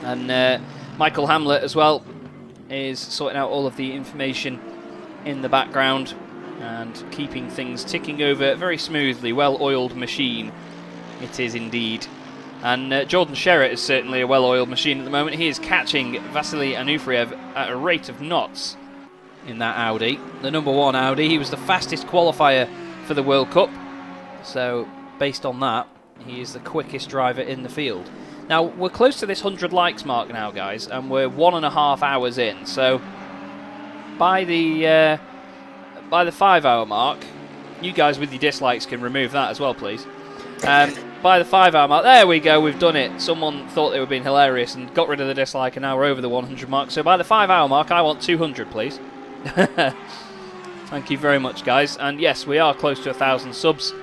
And Michael Hamlet as well is sorting out all of the information in the background and keeping things ticking over very smoothly. Well-oiled machine it is indeed. And Jordan Sherritt is certainly a well-oiled machine at the moment. He is catching Vasily Anufriev at a rate of knots in that Audi. The number 1 Audi. He was the fastest qualifier for the World Cup. So, based on that, he is the quickest driver in the field. Now, we're close to this 100 likes mark now, guys, and we're 1.5 hours in. So, by the 5 hour mark, you guys with your dislikes can remove that as well, please. By the 5 hour mark, there we go, we've done it. Someone thought they were being hilarious and got rid of the dislike, and now we're over the 100 mark. So by the 5 hour mark, I want 200, please. Thank you very much, guys. And yes, we are close to 1,000 subs.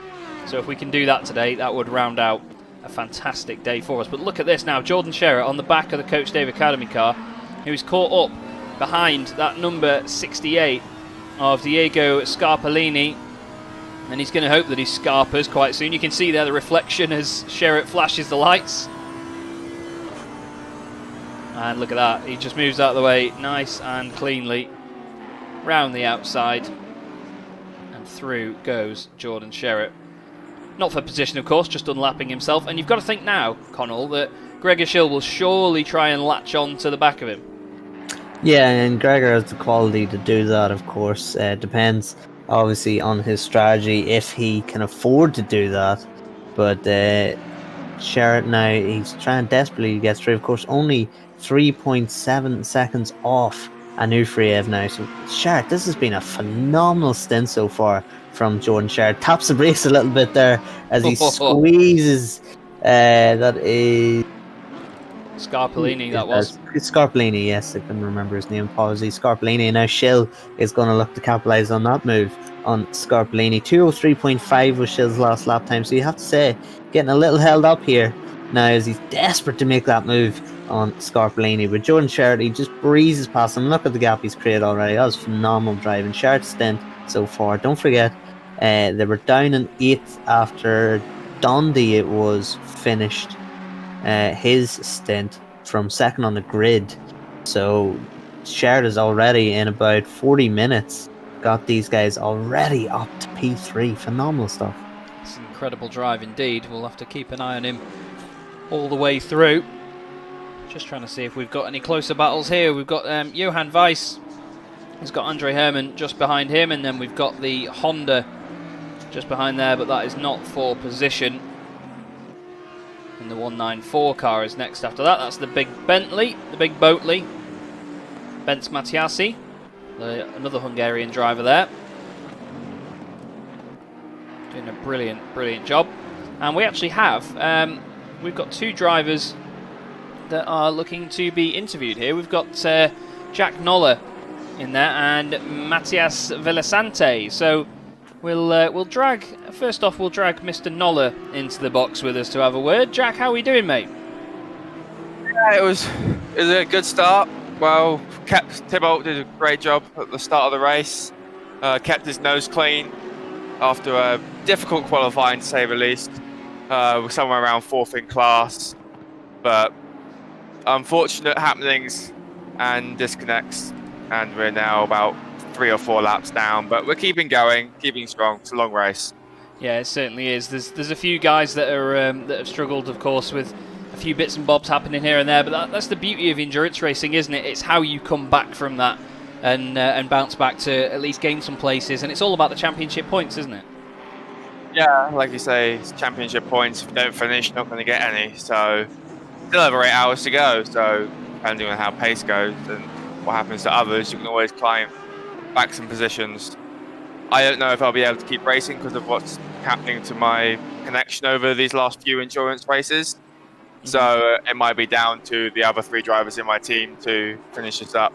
So if we can do that today, that would round out a fantastic day for us. But look at this now, Jordan Sherritt on the back of the Coach Dave Academy car, who's caught up behind that number 68 of Diego Scarpellini. And he's going to hope that he scarpers quite soon. You can see there the reflection as Sherritt flashes the lights. And look at that. He just moves out of the way nice and cleanly. Round the outside. And through goes Jordan Sherritt. Not for position, of course, just unlapping himself. And you've got to think now, Connall, that Gregor Schill will surely try and latch on to the back of him. Yeah, and Gregor has the quality to do that, of course. Depends obviously on his strategy if he can afford to do that. But Sherritt now, he's trying desperately to get through. Of course, only 3.7 seconds off Anufriev now. So Sherritt, this has been a phenomenal stint so far from Jordan Sherritt. Taps the brakes a little bit there as he squeezes. That is Scarpellini, that was. It's Scarpellini, yes, I couldn't remember his name. Apologies, Scarpellini. And now Schill is going to look to capitalise on that move on Scarpellini. 2:03.5 was Schill's last lap time, so you have to say, getting a little held up here now as he's desperate to make that move on Scarpellini. But Jordan Sherritt, he just breezes past him. Look at the gap he's created already. That was phenomenal driving. Sherritt's stint so far. Don't forget, they were down in 8th after Dundee it was finished his stint from second on the grid. So Sherritt is already in about 40 minutes got these guys already up to P3. Phenomenal stuff. It's an incredible drive indeed. We'll have to keep an eye on him all the way through. Just trying to see if we've got any closer battles here. We've got Johan Weiss. He's got Andre Herman just behind him, and then we've got the Honda just behind there, but that is not for position. And the 194 car is next after that. That's the big Bentley, the big Boatley. Bence Matiasi, another Hungarian driver there. Doing a brilliant, brilliant job. And we actually have, we've got two drivers that are looking to be interviewed here. We've got Jack Noller in there and Matthias Villasante. So We'll drag Mr. Noller into the box with us to have a word. Jack, how are we doing, mate? Yeah, it was a good start. Well, Thibault did a great job at the start of the race. Kept his nose clean after a difficult qualifying, to say the least. Somewhere around 4th in class, but unfortunate happenings and disconnects, and we're now about 3 or 4 laps down. But we're keeping going, keeping strong. It's a long race. Yeah, it certainly is. There's a few guys that are that have struggled, of course, with a few bits and bobs happening here and there. But that's the beauty of endurance racing, isn't it? It's how you come back from that and bounce back to at least gain some places. And it's all about the championship points, isn't it? Yeah, like you say, it's championship points. If you don't finish, you're not going to get any. So still have 8 hours to go. So depending on how pace goes and what happens to others, you can always climb back some positions. I don't know if I'll be able to keep racing because of what's happening to my connection over these last few endurance races. So it might be down to the other 3 drivers in my team to finish this up.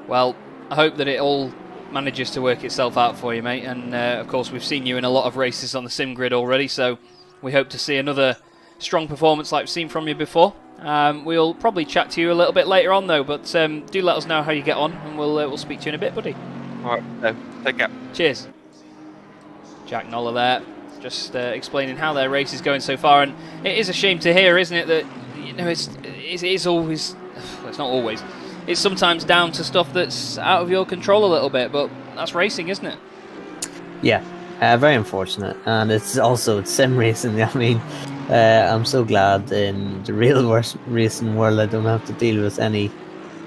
Well, I hope that it all manages to work itself out for you, mate. And of course, we've seen you in a lot of races on the sim grid already, so we hope to see another strong performance like we've seen from you before. We'll probably chat to you a little bit later on, though, but do let us know how you get on, and we'll speak to you in a bit, buddy. All right, take care. Cheers. Jack Noller there, just explaining how their race is going so far, and it is a shame to hear, isn't it, that it's always, well, it's not always, it's sometimes down to stuff that's out of your control a little bit, but that's racing, isn't it? Yeah, very unfortunate, and it's sim racing. I mean, I'm so glad in the real racing world I don't have to deal with any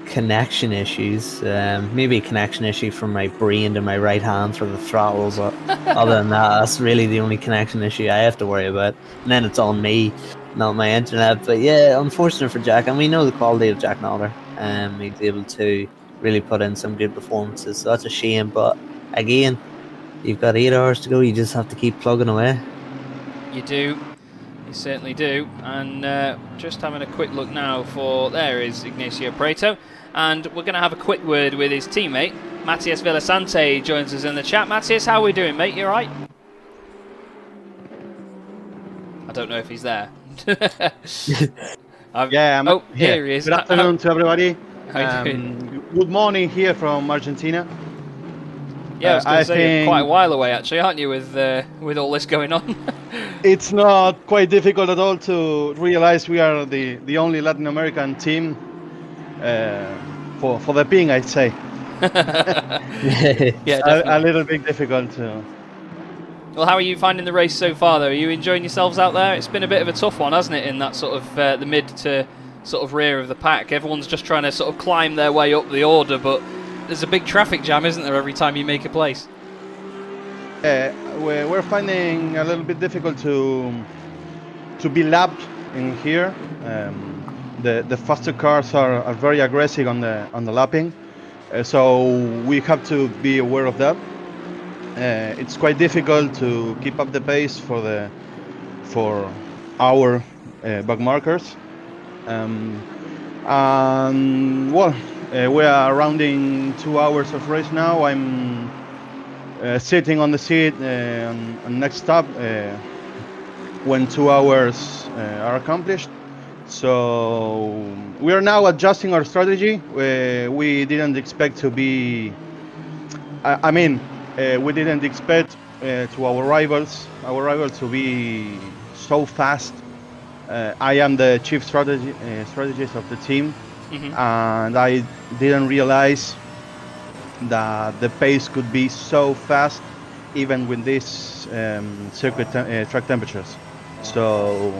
connection issues. Maybe a connection issue from my brain to my right hand for the throttle, but other than that, that's really the only connection issue I have to worry about. And then it's on me, not my internet. But yeah, unfortunate for Jack, and we know the quality of Jack Noller. He's able to really put in some good performances, so that's a shame. But again, you've got 8 hours to go. You just have to keep plugging away. You do. You certainly do. And just having a quick look now there is Ignacio Prieto. And we're going to have a quick word with his teammate, Matthias Villasante, joins us in the chat. Matthias, how are we doing, mate? You all right? I don't know if he's there. Yeah, I'm here he is. Good afternoon to everybody. How you doing? Good morning here from Argentina. Yeah, I was going to say, you're quite a while away, actually, aren't you, with all this going on? It's not quite difficult at all to realize we are the only Latin American team for the ping, I'd say. Yeah, a little bit difficult to... Well, how are you finding the race so far, though? Are you enjoying yourselves out there? It's been a bit of a tough one, hasn't it, in that sort of the mid to sort of rear of the pack. Everyone's just trying to sort of climb their way up the order, but there's a big traffic jam, isn't there, every time you make a place? We're finding a little bit difficult to be lapped in here. The faster cars are very aggressive on the lapping, so we have to be aware of that. It's quite difficult to keep up the pace for our back markers. We are rounding 2 hours of race now. I'm sitting on the seat on next stop when 2 hours are accomplished. So we are now adjusting our strategy. We didn't expect to be. We didn't expect to our rivals to be so fast. I am the chief strategist of the team, and I didn't realize that the pace could be so fast, even with these circuit track temperatures. So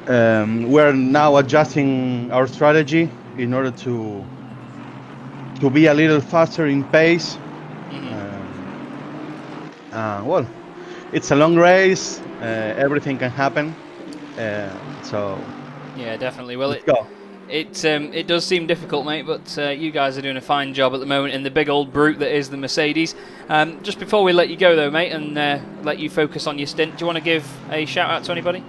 we're now adjusting our strategy in order to be a little faster in pace. Well, it's a long race. Everything can happen. So yeah, definitely. Well, let's go. It does seem difficult, mate, but you guys are doing a fine job at the moment in the big old brute that is the Mercedes. Just before we let you go, though, mate, and let you focus on your stint, do you want to give a shout out to anybody?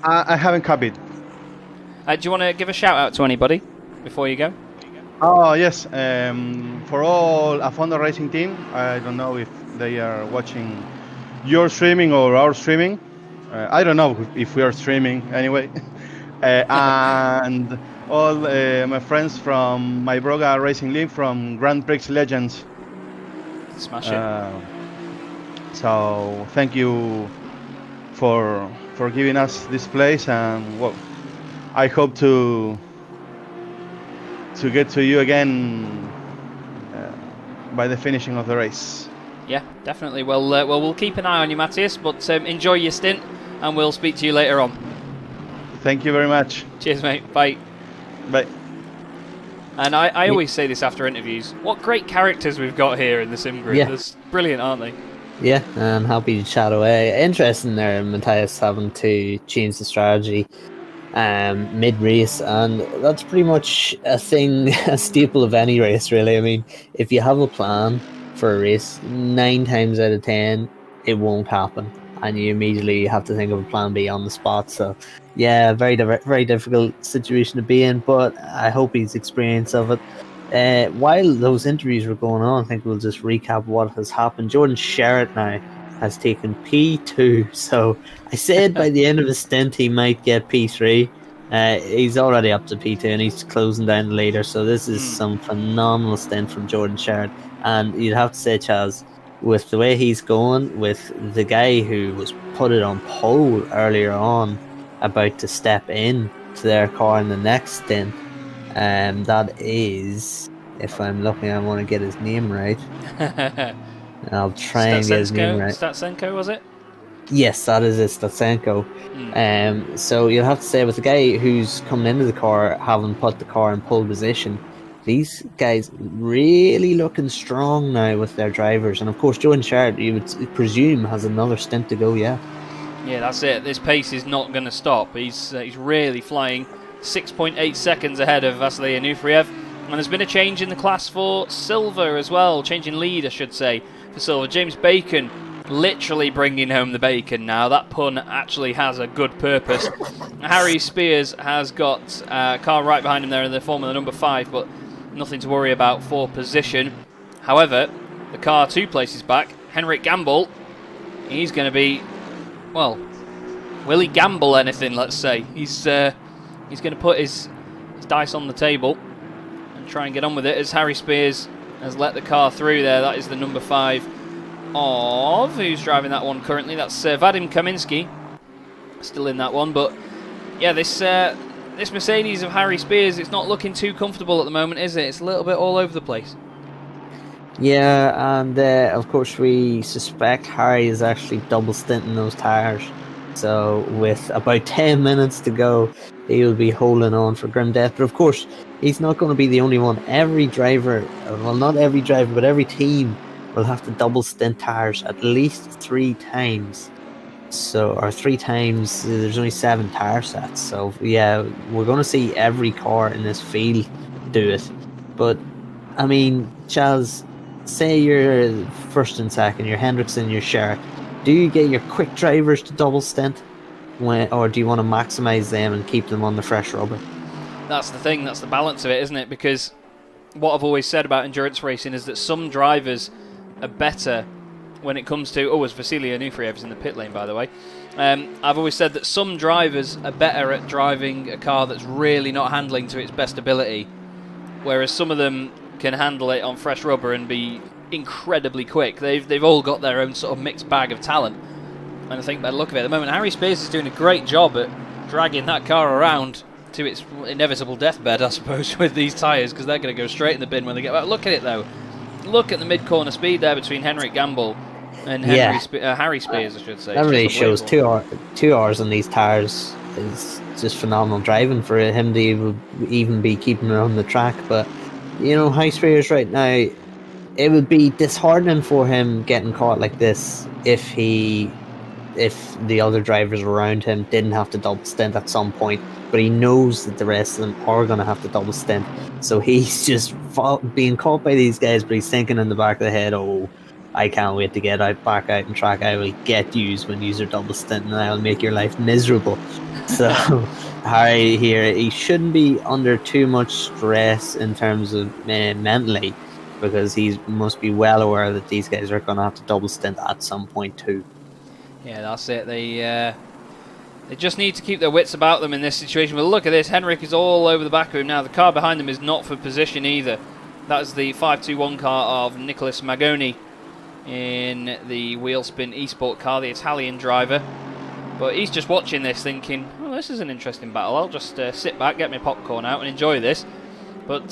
I haven't copied. Do you want to give a shout out to anybody before you go? Oh yes, for all a Fondo Racing team, I don't know if they are watching your streaming or our streaming. I don't know if we are streaming anyway. And all my friends from my Broga Racing League from Grand Prix Legends. Smash it. So thank you for giving us this place, and well, I hope to get to you again by the finishing of the race. Yeah, definitely. Well, we'll keep an eye on you, Matthias, but enjoy your stint, and we'll speak to you later on. Thank you very much. Cheers, mate. Bye. Bye. And I always say this after interviews, what great characters we've got here in the sim group. Yeah. They're brilliant, aren't they? Yeah, I'm happy to chat away. Interesting there, Matthias having to change the strategy mid-race, and that's pretty much a thing, a staple of any race, really. I mean, if you have a plan for a race, 9 times out of 10, it won't happen, and you immediately have to think of a plan B on the spot. So, yeah, very difficult situation to be in, but I hope he's experienced of it. While those interviews were going on, I think we'll just recap what has happened. Jordan Sherritt now has taken P2, so I said by the end of his stint he might get P3. He's already up to P2 and he's closing down the leader, so this is some phenomenal stint from Jordan Sherritt. And you'd have to say, Chaz, with the way he's going, with the guy who was put it on pole earlier on about to step in to their car in the next stint, that is, if I'm looking, I want to get his name right. I'll try and get his name right. Statsenko, was it? Yes, that is it, Statsenko. So you'll have to say, with the guy who's coming into the car, having put the car in pole position, these guys really looking strong now with their drivers. And of course, Jordan Sherritt, you would presume, has another stint to go, yeah. Yeah, that's it. This pace is not going to stop. He's really flying. 6.8 seconds ahead of Vasily Anufriev. And there's been a change in the class for Silver as well. Change in lead, I should say, for Silver. James Bacon literally bringing home the bacon now. That pun actually has a good purpose. Harry Spears has got a car right behind him there in the Formula number 5, but nothing to worry about for position. However, the car 2 places back, Henrik Gamble, he's going to be, well, will he gamble anything, let's say? He's going to put his dice on the table and try and get on with it, as Harry Spears has let the car through there. That is the number 5 of, who's driving that one currently? That's Vadim Kaminsky, still in that one. But yeah, this Mercedes of Harry Spears, it's not looking too comfortable at the moment, is it? It's a little bit all over the place. Yeah, and of course we suspect Harry is actually double stinting those tyres. So with about 10 minutes to go, he will be holding on for grim death. But of course, he's not going to be the only one. Every driver, well, not every driver, but every team will have to double stint tyres at least 3 times. So, or 3 times, there's only 7 tyre sets. So yeah, we're going to see every car in this field do it. But I mean, Chaz, say you're first and second, you're Hendrickson, you're Sherritt. Do you get your quick drivers to double stint, or do you want to maximise them and keep them on the fresh rubber? That's the thing, that's the balance of it, isn't it? Because what I've always said about endurance racing is that some drivers are better when it comes to... Oh, as Vasily Anufriev's in the pit lane, by the way. I've always said that some drivers are better at driving a car that's really not handling to its best ability, whereas some of them can handle it on fresh rubber and be incredibly quick. They've all got their own sort of mixed bag of talent, and I think by the look of it at the moment, Harry Spears is doing a great job at dragging that car around to its inevitable deathbed, I suppose, with these tyres, because they're going to go straight in the bin when they get back. Look at it though, look at the mid-corner speed there between Henrik Gamble and Harry Spears, I should say. That really shows 2 hours on these tyres is just phenomenal driving for him to even be keeping it on the track. But you know, Harry Spears right now, it would be disheartening for him getting caught like this if the other drivers around him didn't have to double stint at some point. But he knows that the rest of them are going to have to double stint. So he's just being caught by these guys, but he's thinking in the back of the head, oh, I can't wait to get back out and track. I will get used when you're double stinting, and I'll make your life miserable. So Harry here, he shouldn't be under too much stress in terms of mentally, because he must be well aware that these guys are going to have to double stint at some point too. Yeah, that's it. They just need to keep their wits about them in this situation. But look at this, Henrik is all over the back of him now. The car behind him is not for position either. That's the 521 car of Nicholas Magoni in the Wheelspin Esport car, the Italian driver. But he's just watching this thinking, oh, this is an interesting battle. I'll just sit back, get my popcorn out and enjoy this. But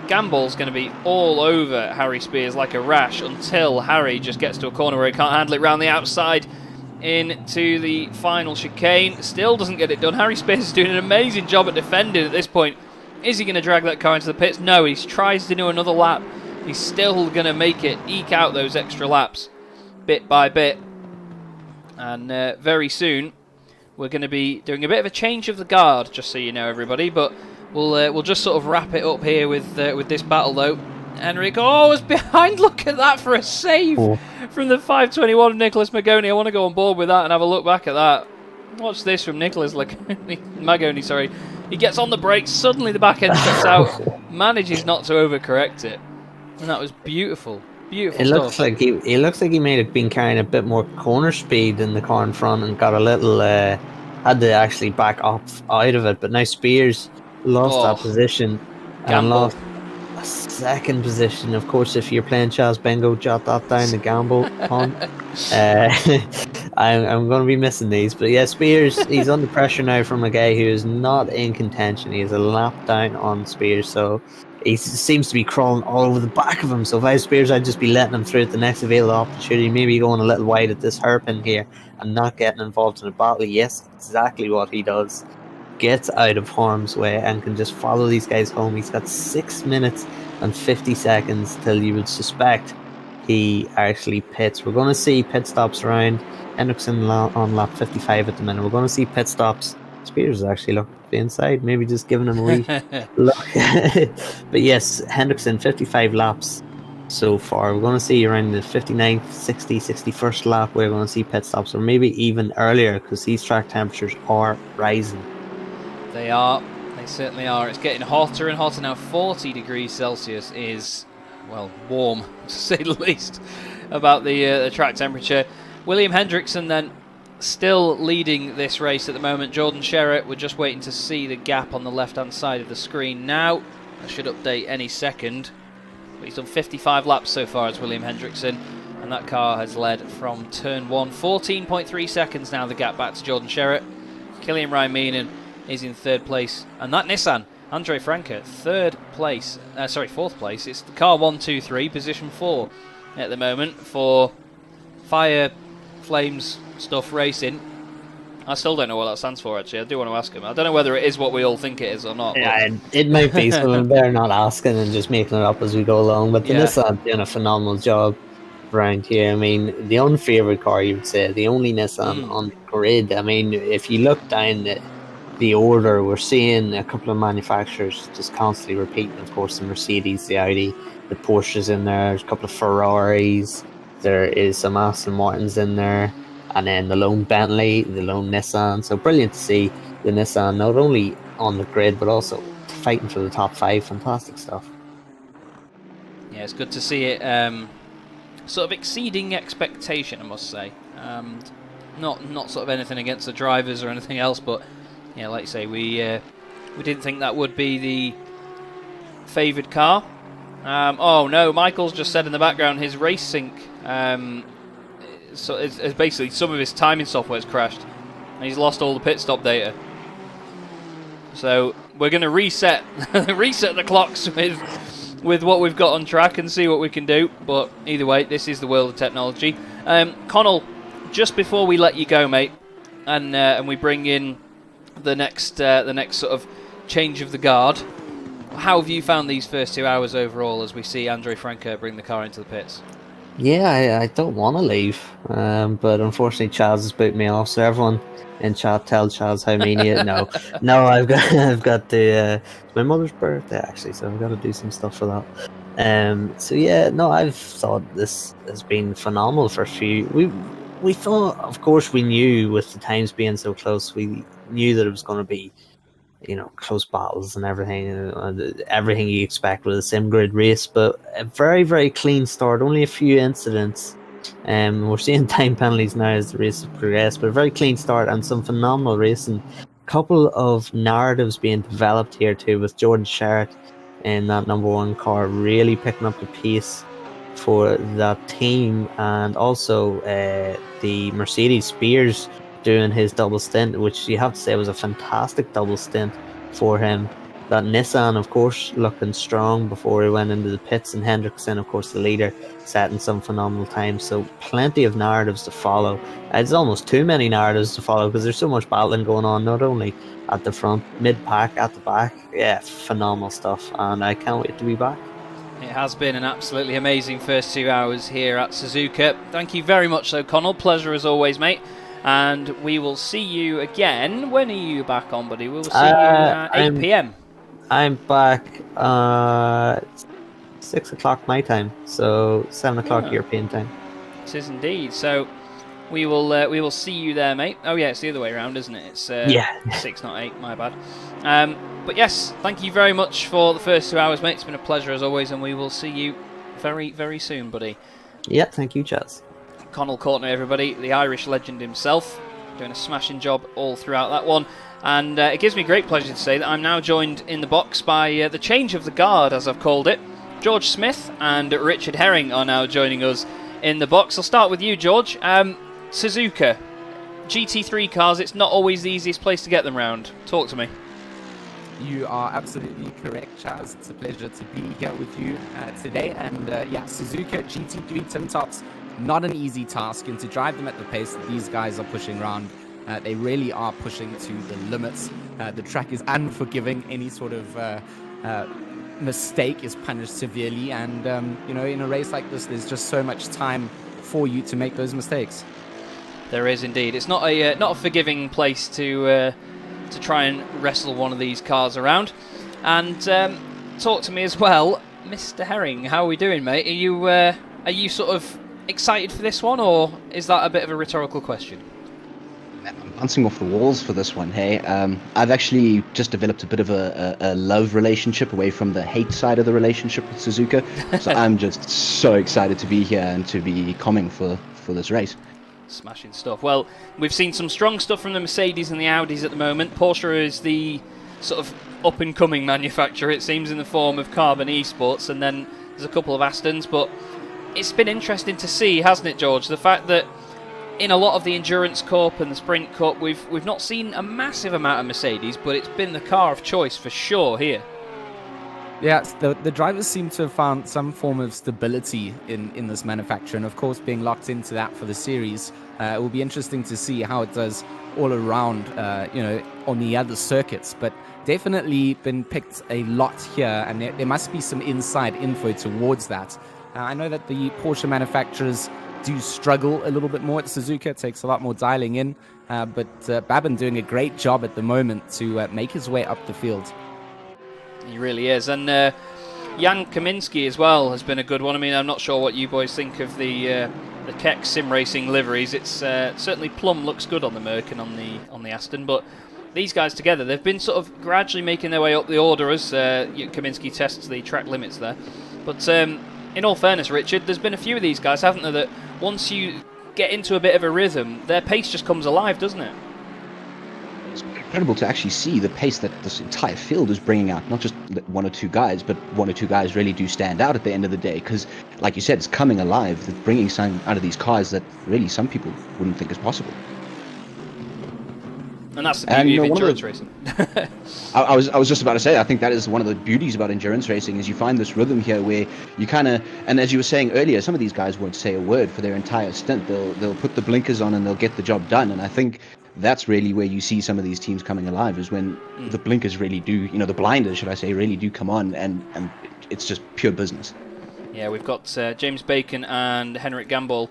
Gamble's going to be all over Harry Spears like a rash until Harry just gets to a corner where he can't handle it round the outside into the final chicane. Still doesn't get it done. Harry Spears is doing an amazing job at defending at this point. Is he going to drag that car into the pits? No, he tries to do another lap. He's still going to make it, eke out those extra laps bit by bit. And very soon we're going to be doing a bit of a change of the guard, just so you know, everybody. But we'll just sort of wrap it up here with this battle, though. Henrik, was behind. Look at that for a save from the 521 of Nicholas Magoni. I want to go on board with that and have a look back at that. Watch this from Nicholas Magoni. Sorry, he gets on the brakes. Suddenly the back end shuts out. Manages not to overcorrect it, and that was beautiful. Beautiful stuff. Looks like he may have been carrying a bit more corner speed in the car in front and got a little had to actually back up out of it. But now Spears lost that position and lost a second position. Of course, if you're playing Chaz Bingo, jot that down, the gamble on. I'm going to be missing these. But yeah, Spears, he's under pressure now from a guy who is not in contention. He has a lap down on Spears, so he seems to be crawling all over the back of him. So if I was Spears, I'd just be letting him through at the next available opportunity. Maybe going a little wide at this hairpin here and not getting involved in a battle. Yes, exactly what he does. Gets out of harm's way and can just follow these guys home. He's got 6 minutes and 50 seconds till you would suspect he actually pits. We're going to see pit stops around. Henriksen on lap 55 at the minute. We're going to see pit stops. Spears is actually looking to the inside, maybe just giving him a wee look. But yes, Henriksen 55 laps so far. We're going to see around the 59th, 60, 61st lap. We're going to see pit stops, or maybe even earlier, because these track temperatures are rising. They are. They certainly are. It's getting hotter and hotter now. 40 degrees Celsius is, well, warm, to say the least, about the track temperature. William Hendrickson then still leading this race at the moment. Jordan Sherritt, we're just waiting to see the gap on the left-hand side of the screen now. I should update any second. But he's done 55 laps so far as William Hendrickson, and that car has led from turn 1. 14.3 seconds now, the gap back to Jordan Sherritt. Killian Raiminen is in third place, and that Nissan, Andre Franke, fourth place. It's the car 1-2-3, position 4 at the moment for Fire Flames Stuff Racing. I still don't know what that stands for, actually. I do want to ask him. I don't know whether it is what we all think it is or not. Yeah, it might be, so they're not asking and just making it up as we go along. But the Nissan doing a phenomenal job around here. I mean, the unfavoured car, you would say, the only Nissan on the grid. I mean, if you look down the order, we're seeing a couple of manufacturers just constantly repeating. Of course, the Mercedes, the Audi, the Porsches in there. There's a couple of Ferraris. There is some Aston Martins in there. And then the lone Bentley, the lone Nissan. So brilliant to see the Nissan not only on the grid, but also fighting for the top 5. Fantastic stuff. Yeah, it's good to see it sort of exceeding expectation, I must say. Not sort of anything against the drivers or anything else, but yeah, like you say, we didn't think that would be the favoured car. Oh no, Michael's just said in the background his race sync. So it's basically some of his timing software's crashed, and he's lost all the pit stop data. So we're going to reset the clocks with what we've got on track and see what we can do. But either way, this is the world of technology. Connall, just before we let you go, mate, and we bring in the next sort of change of the guard, how have you found these first 2 hours overall as we see Andre Franke bring the car into the pits? Yeah, I don't want to leave, but unfortunately Chaz has booked me off. So everyone in chat, tell Chaz how mean he is. No, I've got to. It's my mother's birthday actually, so I've got to do some stuff for that. So yeah, no, I've thought this has been phenomenal for a few. We thought, of course, we knew with the times being so close, we knew that it was going to be, close battles and everything, everything you expect with a sim grid race. But a very, very clean start. Only a few incidents. We're seeing time penalties now as the race has progressed, but a very clean start and some phenomenal racing. Couple of narratives being developed here too, with Jordan Sharrett in that number one car really picking up the pace for that team, and also the Mercedes Spears doing his double stint, which you have to say was a fantastic double stint for him. That Nissan, of course, looking strong before he went into the pits, and Hendrickson, of course, the leader, setting some phenomenal times. So plenty of narratives to follow. It's almost too many narratives to follow because there's so much battling going on, not only at the front, mid-pack, at the back. Yeah, phenomenal stuff, and I can't wait to be back. It has been an absolutely amazing first 2 hours here at Suzuka. Thank you very much, though, Connall. Pleasure as always, mate. And we will see you again. When are you back on, buddy? We will see you at 8 p.m. I'm back 6 o'clock my time, so 7 o'clock European time. It is indeed. So we will see you there, mate. Oh yeah, it's the other way around, isn't it? It's 6, not 8. My bad. But yes, thank you very much for the first 2 hours, mate. It's been a pleasure as always, and we will see you very, very soon, buddy. Yeah, thank you, Chaz. Connall Courtney, everybody, the Irish legend himself, doing a smashing job all throughout that one. And it gives me great pleasure to say that I'm now joined in the box by the change of the guard, as I've called it. George Smith and Richard Herring are now joining us in the box. I'll start with you, George. Suzuka, GT3 cars, it's not always the easiest place to get them round. Talk to me. You are absolutely correct, Chaz. It's a pleasure to be here with you today. And Suzuka GT3 Tim Tops, not an easy task. And to drive them at the pace that these guys are pushing around, they really are pushing to the limits. The track is unforgiving. Any sort of mistake is punished severely. And, in a race like this, there's just so much time for you to make those mistakes. There is indeed. It's not a forgiving place to try and wrestle one of these cars around. And talk to me as well, Mr. Herring. How are we doing, mate? Are you sort of excited for this one, or is that a bit of a rhetorical question? I'm bouncing off the walls for this one, hey. I've actually just developed a bit of a love relationship away from the hate side of the relationship with Suzuka. So I'm just so excited to be here and to be coming for this race. Smashing stuff. Well, we've seen some strong stuff from the Mercedes and the Audis at the moment. Porsche is the sort of up-and-coming manufacturer, it seems, in the form of Carbon Esports, and then there's a couple of Astons, but it's been interesting to see, hasn't it, George? The fact that in a lot of the Endurance Cup and the Sprint Cup, we've not seen a massive amount of Mercedes, but it's been the car of choice for sure here. Yeah, the drivers seem to have found some form of stability in this manufacturer, and of course being locked into that for the series, it will be interesting to see how it does all around, on the other circuits. But definitely been picked a lot here, and there must be some inside info towards that. I know that the Porsche manufacturers do struggle a little bit more at Suzuka. It takes a lot more dialing in, but Babin doing a great job at the moment to make his way up the field. He really is. And Jan Kaminski as well has been a good one. I mean, I'm not sure what you boys think of the Keck Sim Racing liveries. It's certainly Plum looks good on the Merc and on the Aston, but these guys together, they've been sort of gradually making their way up the order as Kaminski tests the track limits there. But in all fairness, Richard, there's been a few of these guys, haven't there, that once you get into a bit of a rhythm, their pace just comes alive, doesn't it? It's incredible to actually see the pace that this entire field is bringing out. Not just one or two guys, but one or two guys really do stand out at the end of the day. Because, like you said, it's coming alive. They're bringing something out of these cars that really some people wouldn't think is possible. And that's the beauty of endurance racing. I was just about to say, I think that is one of the beauties about endurance racing, is you find this rhythm here where you kind of, and as you were saying earlier, some of these guys won't say a word for their entire stint. They'll put the blinkers on and they'll get the job done. And I think that's really where you see some of these teams coming alive, is when the blinkers really do, the blinders, should I say, really do come on, and it's just pure business. Yeah, we've got James Bacon and Henrik Gamble,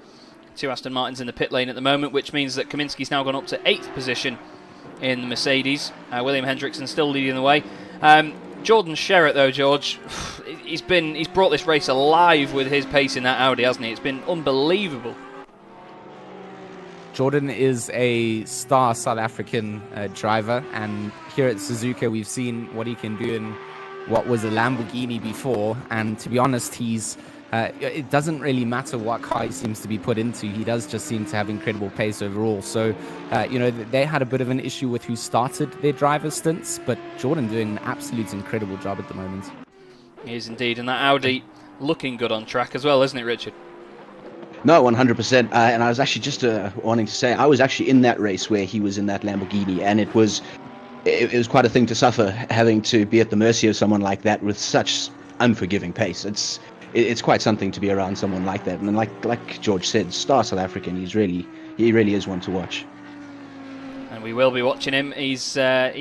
two Aston Martins in the pit lane at the moment, which means that Kaminski's now gone up to 8th position in the Mercedes. William Hendrickson still leading the way. Jordan Sherritt, though, George, he's brought this race alive with his pace in that Audi, hasn't he? It's been unbelievable. Jordan is a star South African driver, and here at Suzuka we've seen what he can do in what was a Lamborghini before, and to be honest, it doesn't really matter what car he seems to be put into. He does just seem to have incredible pace overall. So, they had a bit of an issue with who started their driver stints, but Jordan doing an absolute incredible job at the moment. He is indeed, and that Audi looking good on track as well, isn't it, Richard? No, 100%. And I was actually just wanting to say, I was actually in that race where he was in that Lamborghini, and it was quite a thing to suffer, having to be at the mercy of someone like that with such unforgiving pace. It's quite something to be around someone like that. And like George said, star South African. He really is one to watch. And we will be watching him. He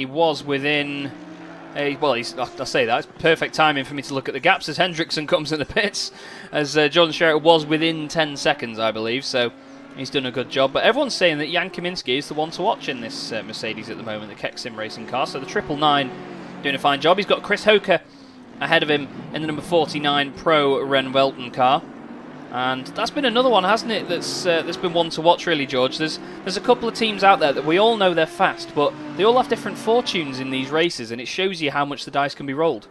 was within. I'll say that. It's perfect timing for me to look at the gaps as Hendrickson comes in the pits, as Jordan Sherritt was within 10 seconds, I believe, so he's done a good job. But everyone's saying that Jan Kaminski is the one to watch in this Mercedes at the moment, the Keck Sim racing car. So the 999 doing a fine job. He's got Chris Hoker ahead of him in the number 49 Pro Ren Welton car. And that's been another one, hasn't it, that's been one to watch, really, George. There's a couple of teams out there that we all know they're fast, but they all have different fortunes in these races, and it shows you how much the dice can be rolled.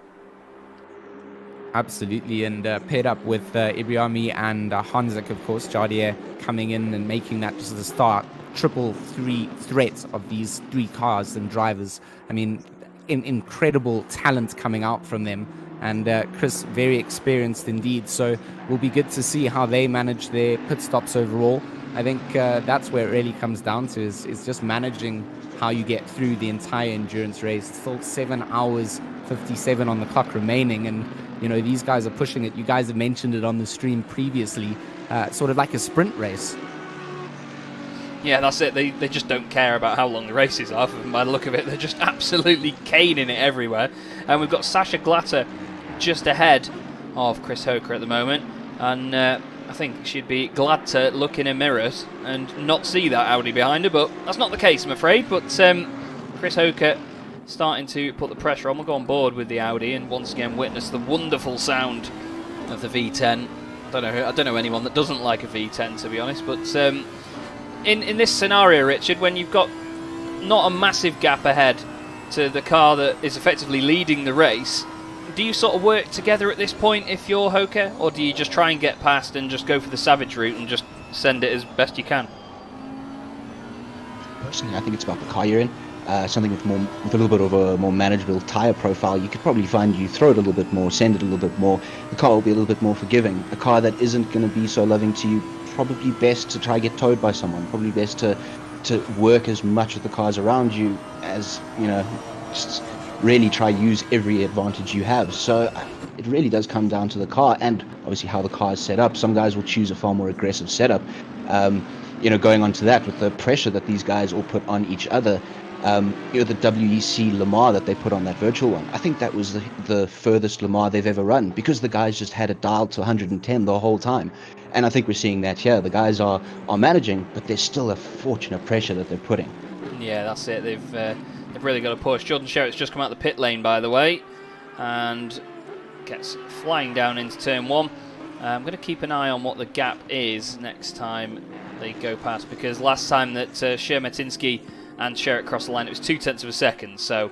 Absolutely, and paired up with Ibrahimi and Hanzik, of course, Jardier coming in and making that just the start, triple three threat of these three cars and drivers. I mean, incredible talent coming out from them. And Chris, very experienced indeed. So will be good to see how they manage their pit stops overall. I think that's where it really comes down to is just managing how you get through the entire endurance race. Still 7 hours 57 on the clock remaining, and these guys are pushing it. You guys have mentioned it on the stream previously, sort of like a sprint race. Yeah, that's it. They just don't care about how long the races are. By the look of it, they're just absolutely caning it everywhere. And we've got Sasha Glatter just ahead of Chris Hoker at the moment, and I think she'd be glad to look in her mirrors and not see that Audi behind her, but that's not the case, I'm afraid. But Chris Hoker starting to put the pressure on. We'll go on board with the Audi and once again witness the wonderful sound of the V10. I don't know anyone that doesn't like a V10, to be honest, but in this scenario, Richard, when you've got not a massive gap ahead to the car that is effectively leading the race, do you sort of work together at this point if you're Hoker, or do you just try and get past and just go for the savage route and just send it as best you can? Personally, I think it's about the car you're in. Something with a little bit of a more manageable tyre profile, you could probably find you throw it a little bit more, send it a little bit more, the car will be a little bit more forgiving. A car that isn't going to be so loving to you, probably best to try get towed by someone, probably best to work as much of the cars around you as, just really try use every advantage you have. So it really does come down to the car and obviously how the car is set up. Some guys will choose a far more aggressive setup. Going on to that, with the pressure that these guys all put on each other, the WEC Le Mans that they put on that virtual one, I think that was the furthest Le Mans they've ever run, because the guys just had it dialed to 110 the whole time. And I think we're seeing that here. The guys are managing, but there's still a fortune of pressure that they're putting. Yeah, that's it. They've really got to push. Jordan Sherritt's just come out the pit lane, by the way, and gets flying down into turn one. I'm going to keep an eye on what the gap is next time they go past, because last time that Shermetinsky and Sherritt crossed the line, it was 0.2 of a second. So,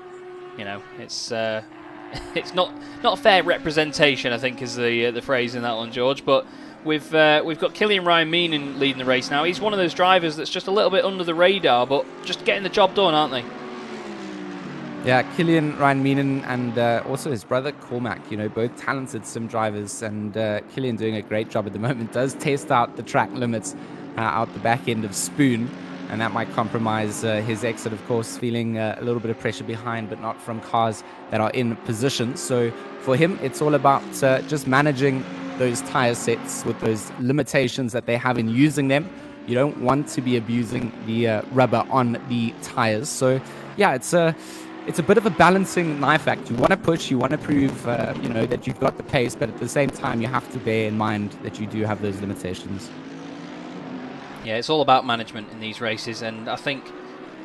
it's not a fair representation, I think, is the phrase in that one, George. But we've got Killian Ryan Meenan leading the race now. He's one of those drivers that's just a little bit under the radar, but just getting the job done, aren't they? Yeah, Killian Ryan Meenan and also his brother Cormac, both talented sim drivers, and Killian doing a great job at the moment. Does test out the track limits out the back end of Spoon, and that might compromise his exit, of course, feeling a little bit of pressure behind, but not from cars that are in position. So for him, it's all about just managing those tire sets with those limitations that they have in using them. You don't want to be abusing the rubber on the tires. So yeah, it's a bit of a balancing knife act. You want to push, you want to prove that you've got the pace, but at the same time you have to bear in mind that you do have those limitations. Yeah, it's all about management in these races, and I think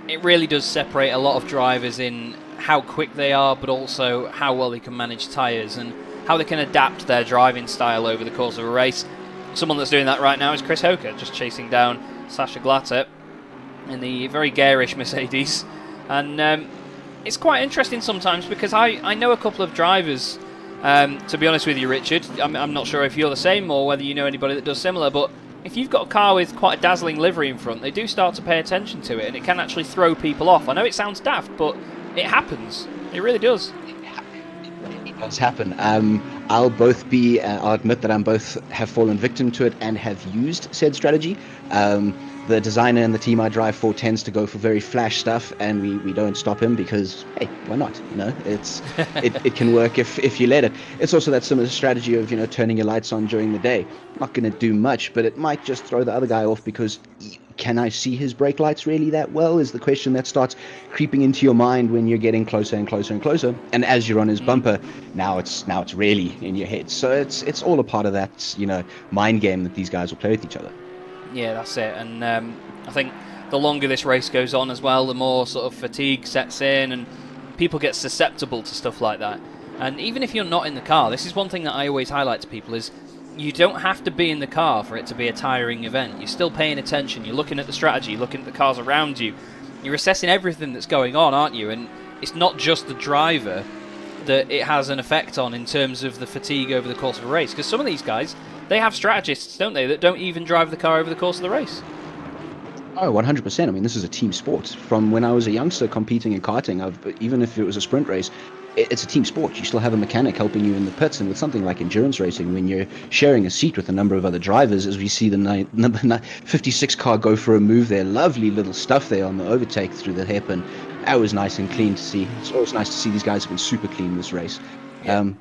it really does separate a lot of drivers in how quick they are, but also how well they can manage tyres and how they can adapt their driving style over the course of a race. Someone that's doing that right now is Chris Hoker, just chasing down Sasha Glatter in the very garish Mercedes. And it's quite interesting sometimes because I know a couple of drivers, to be honest with you, Richard. I'm not sure if you're the same or whether you know anybody that does similar, but if you've got a car with quite a dazzling livery in front, they do start to pay attention to it, and it can actually throw people off. I know it sounds daft, but it happens. It really does. It does happen. I'll admit that I'm both have fallen victim to it and have used said strategy. The designer and the team I drive for tends to go for very flash stuff, and we don't stop him because, hey, why not? You know, it can work if you let it. It's also that similar strategy of, you know, turning your lights on during the day. Not going to do much, but it might just throw the other guy off because can I see his brake lights really that well is the question that starts creeping into your mind when you're getting closer and closer and closer. And as you're on his bumper, now it's really in your head. So it's all a part of that, you know, mind game that these guys will play with each other. Yeah, that's it. And I think the longer this race goes on as well, the more sort of fatigue sets in and people get susceptible to stuff like that. And even if you're not in the car, this is one thing that I always highlight to people is you don't have to be in the car for it to be a tiring event. You're still paying attention, you're looking at the strategy, you're looking at the cars around you, you're assessing everything that's going on, aren't you? And it's not just the driver that it has an effect on in terms of the fatigue over the course of a race, because some of these guys, they have strategists, don't they, that don't even drive the car over the course of the race. Oh, 100%. I mean, this is a team sport. From when I was a youngster competing in karting, even if it was a sprint race, it's a team sport. You still have a mechanic helping you in the pits, and with something like endurance racing, when you're sharing a seat with a number of other drivers, as we see the number 56 car go for a move there, lovely little stuff there on the overtake through the hairpin. That was nice and clean to see. It's always nice to see these guys have been super clean in this race. But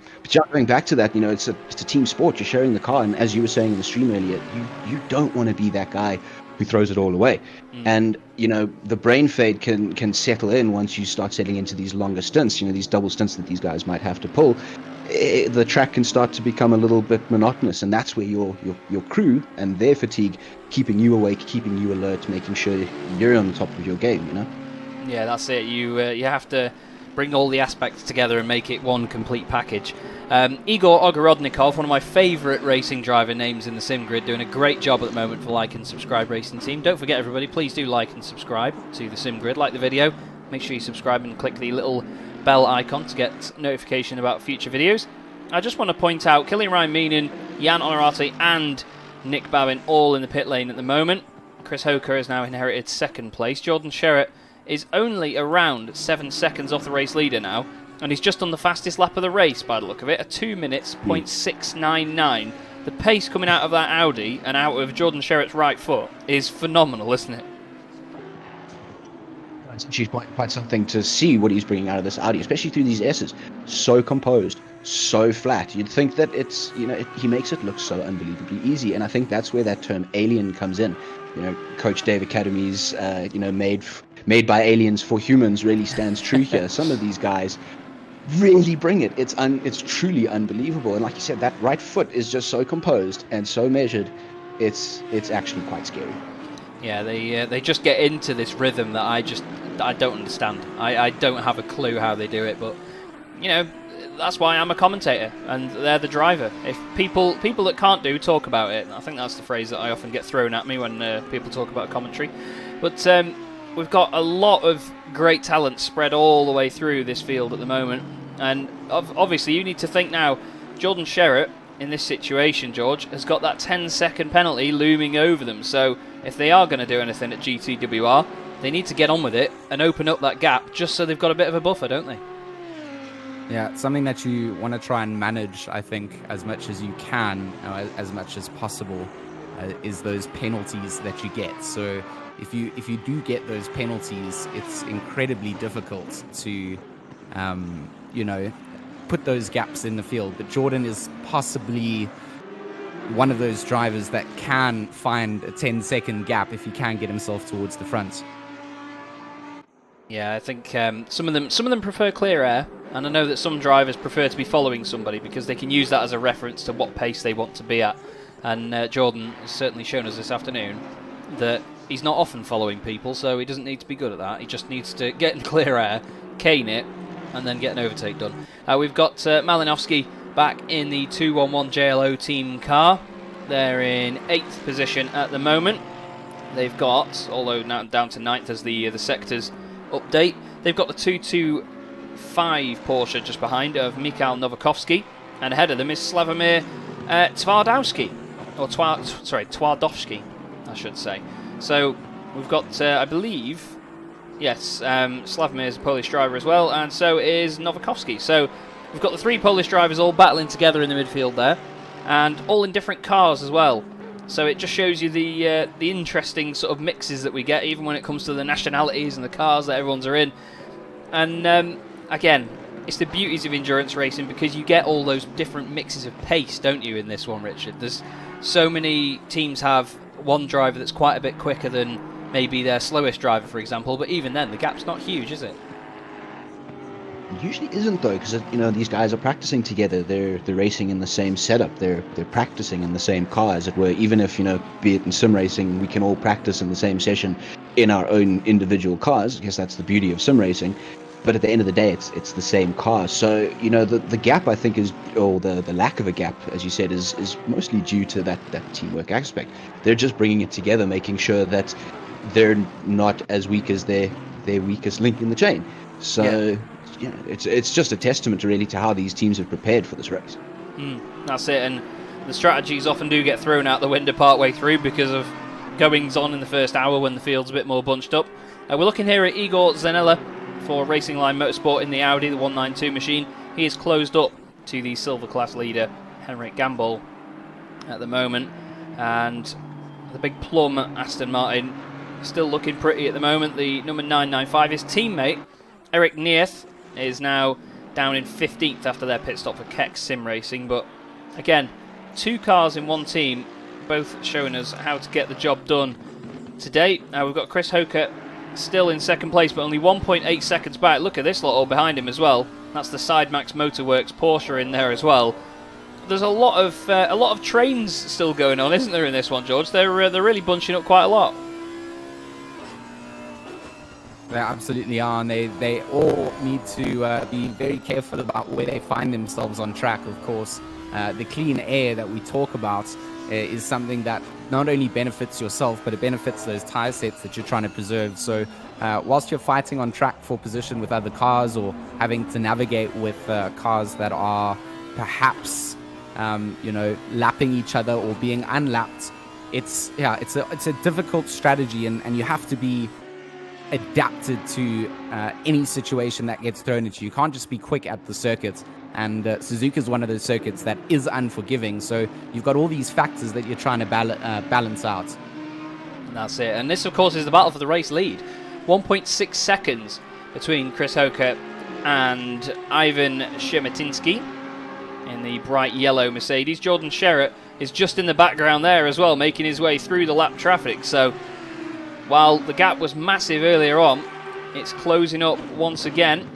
going back to that, you know, it's a team sport. You're sharing the car, and as you were saying in the stream earlier, you don't want to be that guy who throws it all away. And you know, the brain fade can settle in once you start settling into these longer stints. You know, these double stints that these guys might have to pull. The track can start to become a little bit monotonous, and that's where your crew and their fatigue keeping you awake, keeping you alert, making sure you're on the top of your game. You know. Yeah, that's it. You have to bring all the aspects together and make it one complete package. Igor Ogorodnikov, one of my favourite racing driver names in the sim grid, doing a great job at the moment for Like and Subscribe Racing Team. Don't forget, everybody, please do like and subscribe to the sim grid. Like the video, make sure you subscribe and click the little bell icon to get notification about future videos. I just want to point out Killian Ryan Meenan, Jan Honorati and Nick Babin all in the pit lane at the moment. Chris Hoker has now inherited second place. Jordan Sherritt is only around 7 seconds off the race leader now, and he's just on the fastest lap of the race by the look of it, at 2 minutes, 0.699. The pace coming out of that Audi and out of Jordan Sherritt's right foot is phenomenal, isn't it? It's actually quite something to see what he's bringing out of this Audi, especially through these S's. So composed, so flat. You'd think that it's, you know, he makes it look so unbelievably easy, and I think that's where that term alien comes in. You know, Coach Dave Academy's, you know, made by aliens for humans really stands true here. Some of these guys really bring it. It's truly unbelievable. And like you said, that right foot is just so composed and so measured. It's actually quite scary. Yeah, they just get into this rhythm that I don't understand. I don't have a clue how they do it, but you know, that's why I'm a commentator and they're the driver. If people that can't talk about it, I think that's the phrase that I often get thrown at me when people talk about commentary. But we've got a lot of great talent spread all the way through this field at the moment, and obviously you need to think now, Jordan Sherritt in this situation, George, has got that 10-second penalty looming over them, so if they are going to do anything at GTWR, they need to get on with it and open up that gap just so they've got a bit of a buffer, don't they? Yeah, it's something that you want to try and manage, I think, as much as you can, as much as possible, is those penalties that you get. So if you do get those penalties, it's incredibly difficult to, you know, put those gaps in the field. But Jordan is possibly one of those drivers that can find a 10-second gap if he can get himself towards the front. Yeah, I think some of them prefer clear air, and I know that some drivers prefer to be following somebody because they can use that as a reference to what pace they want to be at. And Jordan has certainly shown us this afternoon that he's not often following people, so he doesn't need to be good at that. He just needs to get in clear air, cane it, and then get an overtake done. We've got Malinowski back in the 211 JLO team car. They're in 8th position at the moment. They've got, although now down to 9th as the sectors update, they've got the 225 Porsche just behind of Mikhail Novakovsky, and ahead of them is Slavomir Twardowski, or Twardowski, I should say. So we've got, I believe, yes, Slavomir is a Polish driver as well, and so is Novakovsky. So we've got the 3 Polish drivers all battling together in the midfield there, and all in different cars as well. So it just shows you the interesting sort of mixes that we get, even when it comes to the nationalities and the cars that everyone's are in. And again, it's the beauties of endurance racing, because you get all those different mixes of pace, don't you, in this one, Richard? There's so many teams have one driver that's quite a bit quicker than maybe their slowest driver, for example, but even then, the gap's not huge, is it? It usually isn't, though, because these guys are practicing together. They're racing in the same setup. They're practicing in the same car, as it were. Even if, be it in sim racing, we can all practice in the same session in our own individual cars. I guess that's the beauty of sim racing. But at the end of the day, it's the same car. So the gap, I think, is, or the lack of a gap, as you said, is mostly due to that teamwork aspect. They're just bringing it together, making sure that they're not as weak as their weakest link in the chain. So. Yeah, it's just a testament really to how these teams have prepared for this race. That's it, and the strategies often do get thrown out the window partway through because of goings on in the first hour when the field's a bit more bunched up. We're looking here at Igor Zanella for Racing Line Motorsport in the Audi, the 192 machine. He is closed up to the silver class leader, Henrik Gamble, at the moment, and the big plum Aston Martin still looking pretty at the moment. The number 995, his teammate Eric Neeth, is now down in 15th after their pit stop for Keck Sim Racing. But again, 2 cars in one team, both showing us how to get the job done today. We've got Chris Hoker still in 2nd place, but only 1.8 seconds back. Look at this lot all behind him as well. That's the Sidemax Motorworks Porsche in there as well. There's a lot of trains still going on, isn't there, in this one, George? They're really bunching up quite a lot. They absolutely are, and they all need to be very careful about where they find themselves on track. Of course, the clean air that we talk about is something that not only benefits yourself, but it benefits those tyre sets that you're trying to preserve. So whilst you're fighting on track for position with other cars, or having to navigate with cars that are perhaps lapping each other or being unlapped, it's a difficult strategy, and you have to be adapted to any situation that gets thrown at you. You can't just be quick at the circuit, and Suzuka is one of those circuits that is unforgiving, so you've got all these factors that you're trying to balance out. And that's it, and this of course is the battle for the race lead. 1.6 seconds between Chris Hoker and Ivan Shemetinsky in the bright yellow Mercedes. Jordan Sherratt is just in the background there as well, making his way through the lap traffic. So while the gap was massive earlier on, it's closing up once again.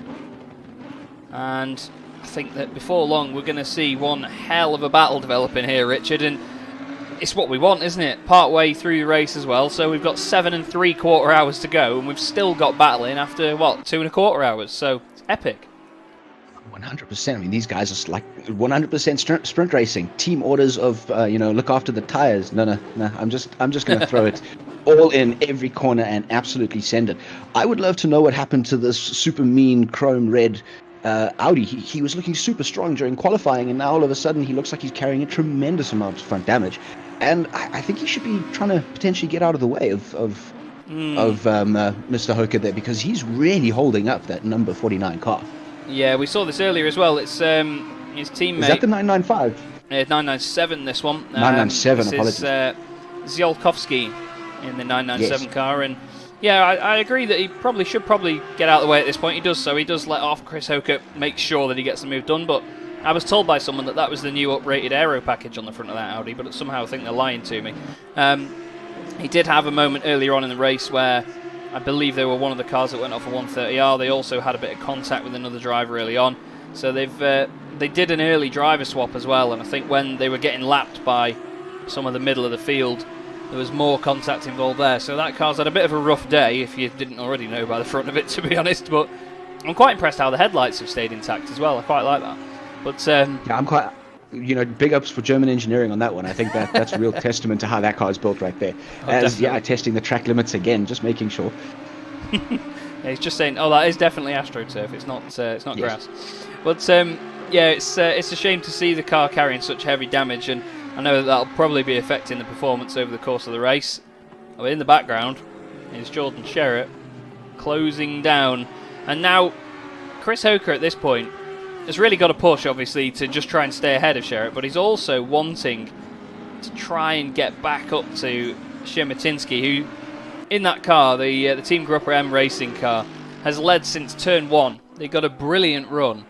And I think that before long we're going to see one hell of a battle developing here, Richard. And it's what we want, isn't it? Part way through the race as well. So we've got 7 3/4 hours to go, and we've still got battling after, 2 1/4 hours. So it's epic. 100%. I mean, these guys are like 100% sprint racing. Team orders of, look after the tires. No. I'm just going to throw it all in every corner and absolutely send it. I would love to know what happened to this super mean chrome red Audi. He was looking super strong during qualifying, and now all of a sudden he looks like he's carrying a tremendous amount of front damage. And I think he should be trying to potentially get out of the way of Mr. Hoker there, because he's really holding up that number 49 car. Yeah, we saw this earlier as well. It's his teammate. Is that the 995? 997, this one. 997, this apologies. Is Ziolkowski in the 997 yes. car. And yeah, I agree that he should probably get out of the way at this point. He does so. He does let off Chris Hoker, make sure that he gets the move done. But I was told by someone that was the new uprated aero package on the front of that Audi, but somehow I think they're lying to me. He did have a moment earlier on in the race where I believe they were one of the cars that went off a 130R. They also had a bit of contact with another driver early on. So they did an early driver swap as well, and I think when they were getting lapped by some of the middle of the field, there was more contact involved there. So that car's had a bit of a rough day, if you didn't already know by the front of it, to be honest. But I'm quite impressed how the headlights have stayed intact as well. I quite like that. But Yeah, I'm quite, big ups for German engineering on that one. I think that's a real testament to how that car is built right there. Testing the track limits again, just making sure. Yeah, he's just saying, that is definitely AstroTurf. It's not Yes. grass. But it's a shame to see the car carrying such heavy damage, and I know that'll probably be affecting the performance over the course of the race. But in the background is Jordan Sherritt closing down, and now Chris Hoker at this point has really got to push, obviously, to just try and stay ahead of Sherritt, but he's also wanting to try and get back up to Shematinsky, who, in that car, the Team Grupper M racing car, has led since turn 1. They got a brilliant run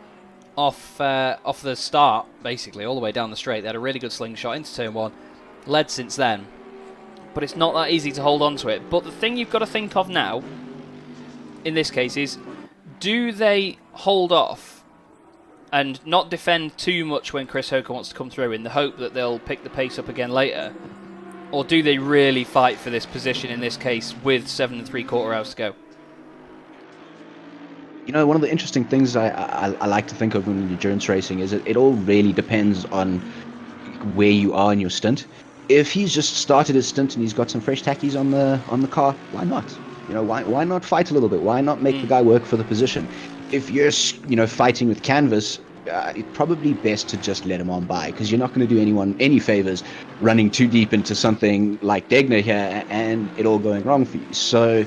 off the start, basically, all the way down the straight. They had a really good slingshot into turn 1, led since then. But it's not that easy to hold on to it. But the thing you've got to think of now, in this case, is do they hold off and not defend too much when Chris Hoker wants to come through in the hope that they'll pick the pace up again later? Or do they really fight for this position in this case with 7 3/4 hours to go? One of the interesting things I like to think of when endurance racing is it all really depends on where you are in your stint. If he's just started his stint and he's got some fresh tackies on the car, why not? Why not fight a little bit? Why not make the guy work for the position? If you're fighting with canvas, it's probably best to just let him on by, because you're not going to do anyone any favors running too deep into something like Degner here and it all going wrong for you. So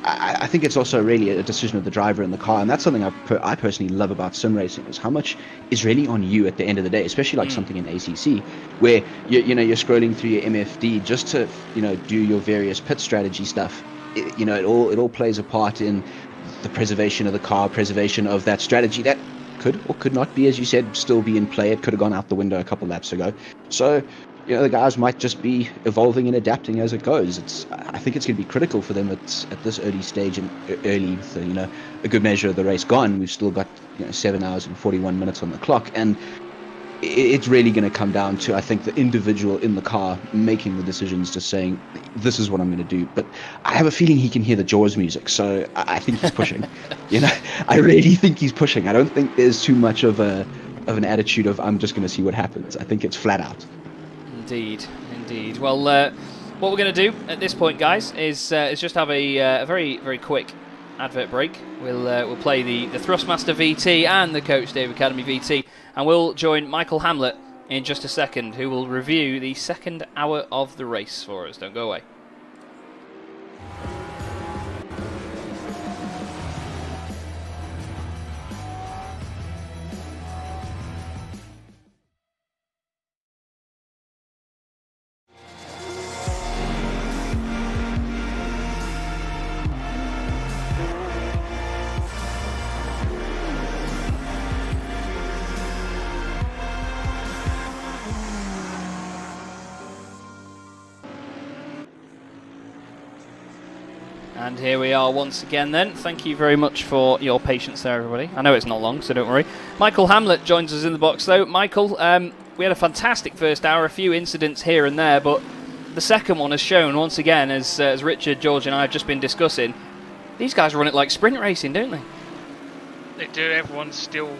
I think it's also really a decision of the driver in the car, and that's something I personally love about sim racing, is how much is really on you at the end of the day, especially like something in ACC where you're scrolling through your MFD just to do your various pit strategy stuff. It all plays a part in the preservation of the car, preservation of that strategy that could or could not be, as you said, still be in play. It could have gone out the window a couple laps ago. So, the guys might just be evolving and adapting as it goes. I think it's going to be critical for them at this early stage and early, with a good measure of the race gone. We've still got 7 hours and 41 minutes on the clock, and it's really going to come down to, I think, the individual in the car making the decisions, just saying, this is what I'm going to do. But I have a feeling he can hear the Jaws music, so I think he's pushing. I really think he's pushing. I don't think there's too much of an attitude of, I'm just going to see what happens. I think it's flat out. Indeed. Well, what we're going to do at this point, guys, is just have a very, very quick advert break. We'll play the Thrustmaster VT and the Coach Dave Academy VT, and we'll join Michael Hamlet in just a second, who will review the second hour of the race for us. Don't go away. And here we are once again then. Thank you very much for your patience there, everybody. I know it's not long, so don't worry. Michael Hamlet joins us in the box, though. Michael, we had a fantastic first hour, a few incidents here and there, but the second one has shown once again, as Richard, George and I have just been discussing, these guys run it like sprint racing, don't they? They do. Everyone's still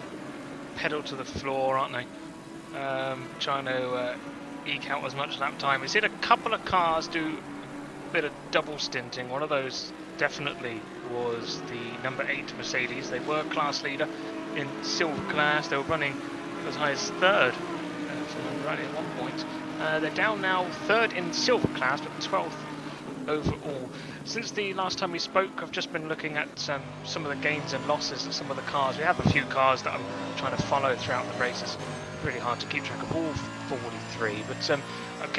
pedal to the floor, aren't they? Trying to eke out as much lap time. We've seen a couple of cars do bit of double stinting. One of those definitely was the number 8 Mercedes. They were class leader in silver class. They were running as high as third, if I remember rightly, at one point. They're down now third in silver class, but 12th overall. Since the last time we spoke, I've just been looking at some of the gains and losses of some of the cars. We have a few cars that I'm trying to follow throughout the races. Really hard to keep track of all 43, but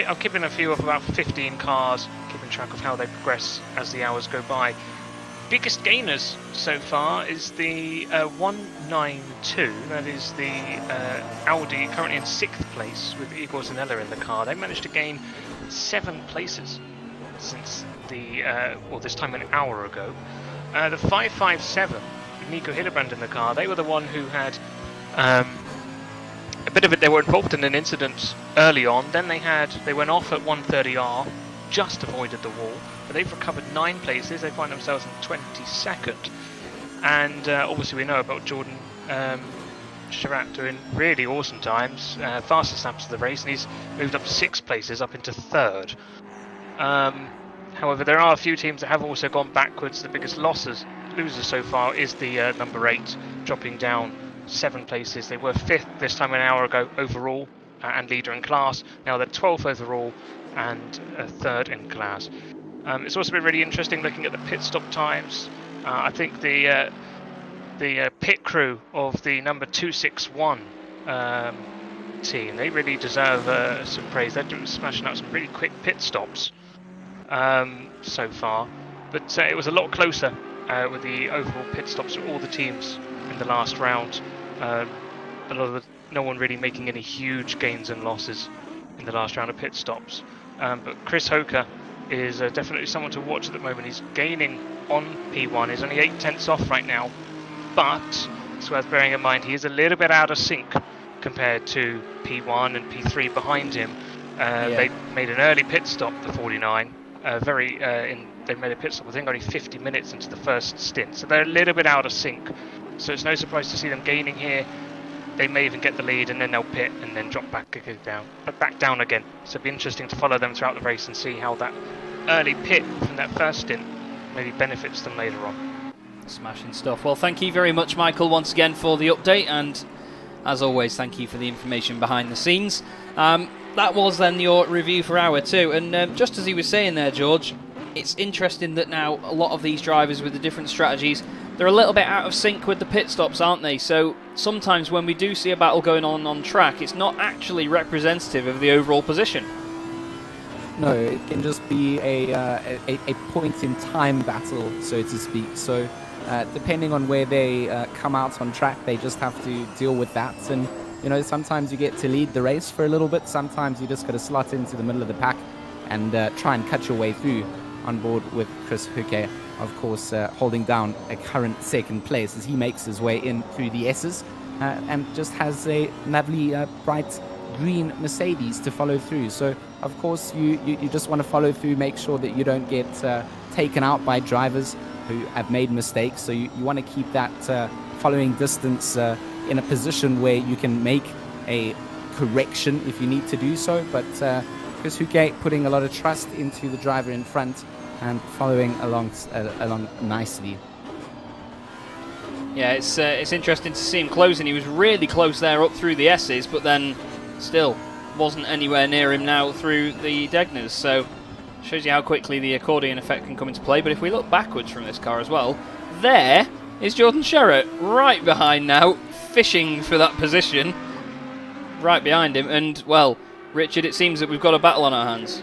I'm keeping a few of about 15 cars, keeping track of how they progress as the hours go by. Biggest gainers so far is the 192, that is the Audi, currently in 6th place with Igor Zanella in the car. They managed to gain 7 places since this time an hour ago. The 557, with Nico Hillebrand in the car, they were the one who had a bit of it. They were involved in an incident early on, then they went off at 130R, just avoided the wall, but they've recovered 9 places. They find themselves in 22nd. And obviously we know about Jordan Chirac doing really awesome times, fastest laps of the race, and he's moved up 6 places, up into 3rd. However, there are a few teams that have also gone backwards. The biggest losers so far is the number 8, dropping down 7 places. They were 5th this time an hour ago overall and leader in class. Now they're 12th overall and 3rd in class. It's also been really interesting looking at the pit stop times. I think the pit crew of the number 261 team, they really deserve some praise. They're smashing out some really quick pit stops so far, but it was a lot closer with the overall pit stops of all the teams in the last round. No one really making any huge gains and losses in the last round of pit stops. But Chris Hoker is definitely someone to watch at the moment. He's gaining on P1. He's only 8 tenths off right now, but it's worth bearing in mind he is a little bit out of sync compared to P1 and P3 behind him. They made an early pit stop, the 49. They made a pit stop, I think, only 50 minutes into the first stint, so they're a little bit out of sync. So it's no surprise to see them gaining here. They may even get the lead, and then they'll pit and then drop back down again. So it'll be interesting to follow them throughout the race and see how that early pit from that first stint maybe benefits them later on. Smashing stuff. Well, thank you very much, Michael, once again for the update, and as always, thank you for the information behind the scenes. That was then your review for hour 2, and just as he was saying there, George, it's interesting that now a lot of these drivers with the different strategies, they're a little bit out of sync with the pit stops, aren't they? So sometimes when we do see a battle going on track, it's not actually representative of the overall position. No, it can just be a point in time battle, so to speak. So depending on where they come out on track, they just have to deal with that. And you know, sometimes you get to lead the race for a little bit. Sometimes you just got to slot into the middle of the pack and try and cut your way through. On board with Chris Hoeke, of course, holding down a current 2nd place as he makes his way in through the S's and just has a lovely bright green Mercedes to follow through. So, of course, you just want to follow through, make sure that you don't get taken out by drivers who have made mistakes. So you want to keep that following distance in a position where you can make a correction if you need to do so. But Chris Hoeke putting a lot of trust into the driver in front and following along nicely. Yeah, it's interesting to see him closing. He was really close there up through the S's, but then still wasn't anywhere near him now through the Degners. So shows you how quickly the accordion effect can come into play. But if we look backwards from this car as well, there is Jordan Sherratt right behind now, fishing for that position right behind him. And, well, Richard, it seems that we've got a battle on our hands.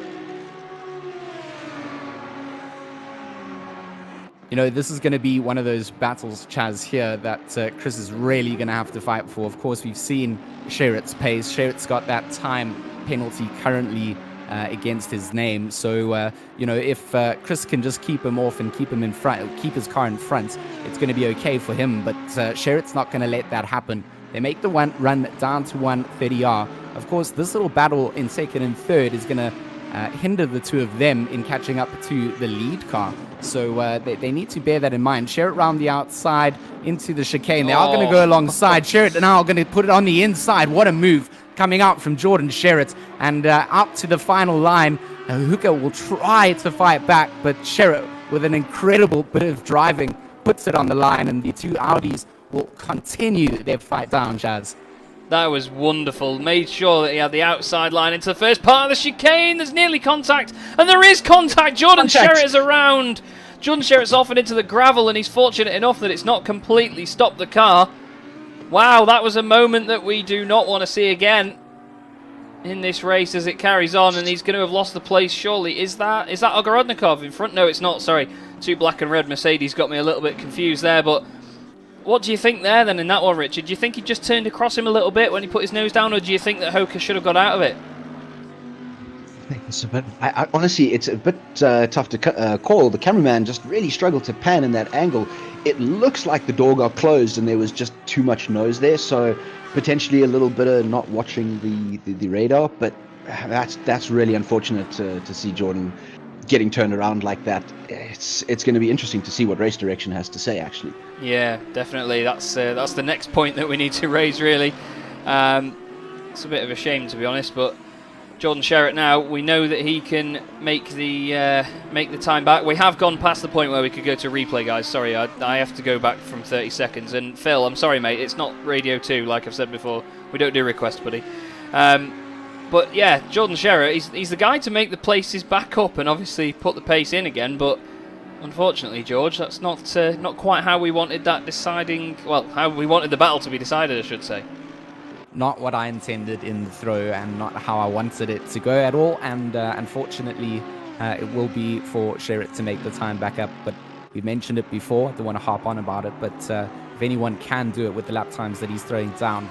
You know, this is going to be one of those battles, Chaz, here that Chris is really going to have to fight for. Of course, we've seen Sherratt's pace. Sherratt's got that time penalty currently against his name. So, you know, if Chris can just keep him off and keep him in front, keep his car in front, it's going to be okay for him. But Sherratt's not going to let that happen. They make the run down to 130R. Of course, this little battle in 2nd and 3rd is going to hinder the two of them in catching up to the lead car. So they need to bear that in mind. Sherratt round the outside into the chicane. They are going to go alongside. Sherratt now going to put it on the inside. What a move coming out from Jordan Sherratt. And out to the final line. Hoeke will try to fight back, but Sherratt, with an incredible bit of driving, puts it on the line, and the two Audis will continue their fight down, Chaz. That was wonderful. Made sure that he had the outside line into the first part of the chicane. There's nearly contact, and there is contact. Jordan Sherratt is around. Jordan Sherratt's off and into the gravel, and he's fortunate enough that it's not completely stopped the car. Wow, that was a moment that we do not want to see again in this race as it carries on, and he's going to have lost the place, surely. Is that Ogorodnikov in front? No, it's not, sorry. 2 black and red Mercedes got me a little bit confused there, but what do you think there then in that one, Richard? Do you think he just turned across him a little bit when he put his nose down, or do you think that Hoeke should have got out of it? I think it's a bit. Honestly, it's a bit tough to call. The cameraman just really struggled to pan in that angle. It looks like the door got closed and there was just too much nose there, so potentially a little bit of not watching the radar. But that's really unfortunate to see Jordan getting turned around like that. It's going to be interesting to see what race direction has to say, actually. Yeah, definitely. That's the next point that we need to raise, really. It's a bit of a shame, to be honest, but Jordan Sherritt now, we know that he can make the time back. We have gone past the point where we could go to replay, guys. Sorry, I have to go back from 30 seconds. And Phil, I'm sorry, mate, it's not Radio 2, like I've said before. We don't do requests, buddy. But yeah, Jordan Sherritt, he's the guy to make the places back up and obviously put the pace in again. But unfortunately, George, that's not quite how we wanted that deciding. Well, how we wanted the battle to be decided, I should say. Not what I intended in the throw, and not how I wanted it to go at all. And unfortunately, it will be for Sherritt to make the time back up. But we mentioned it before. I don't want to harp on about it, but if anyone can do it with the lap times that he's throwing down,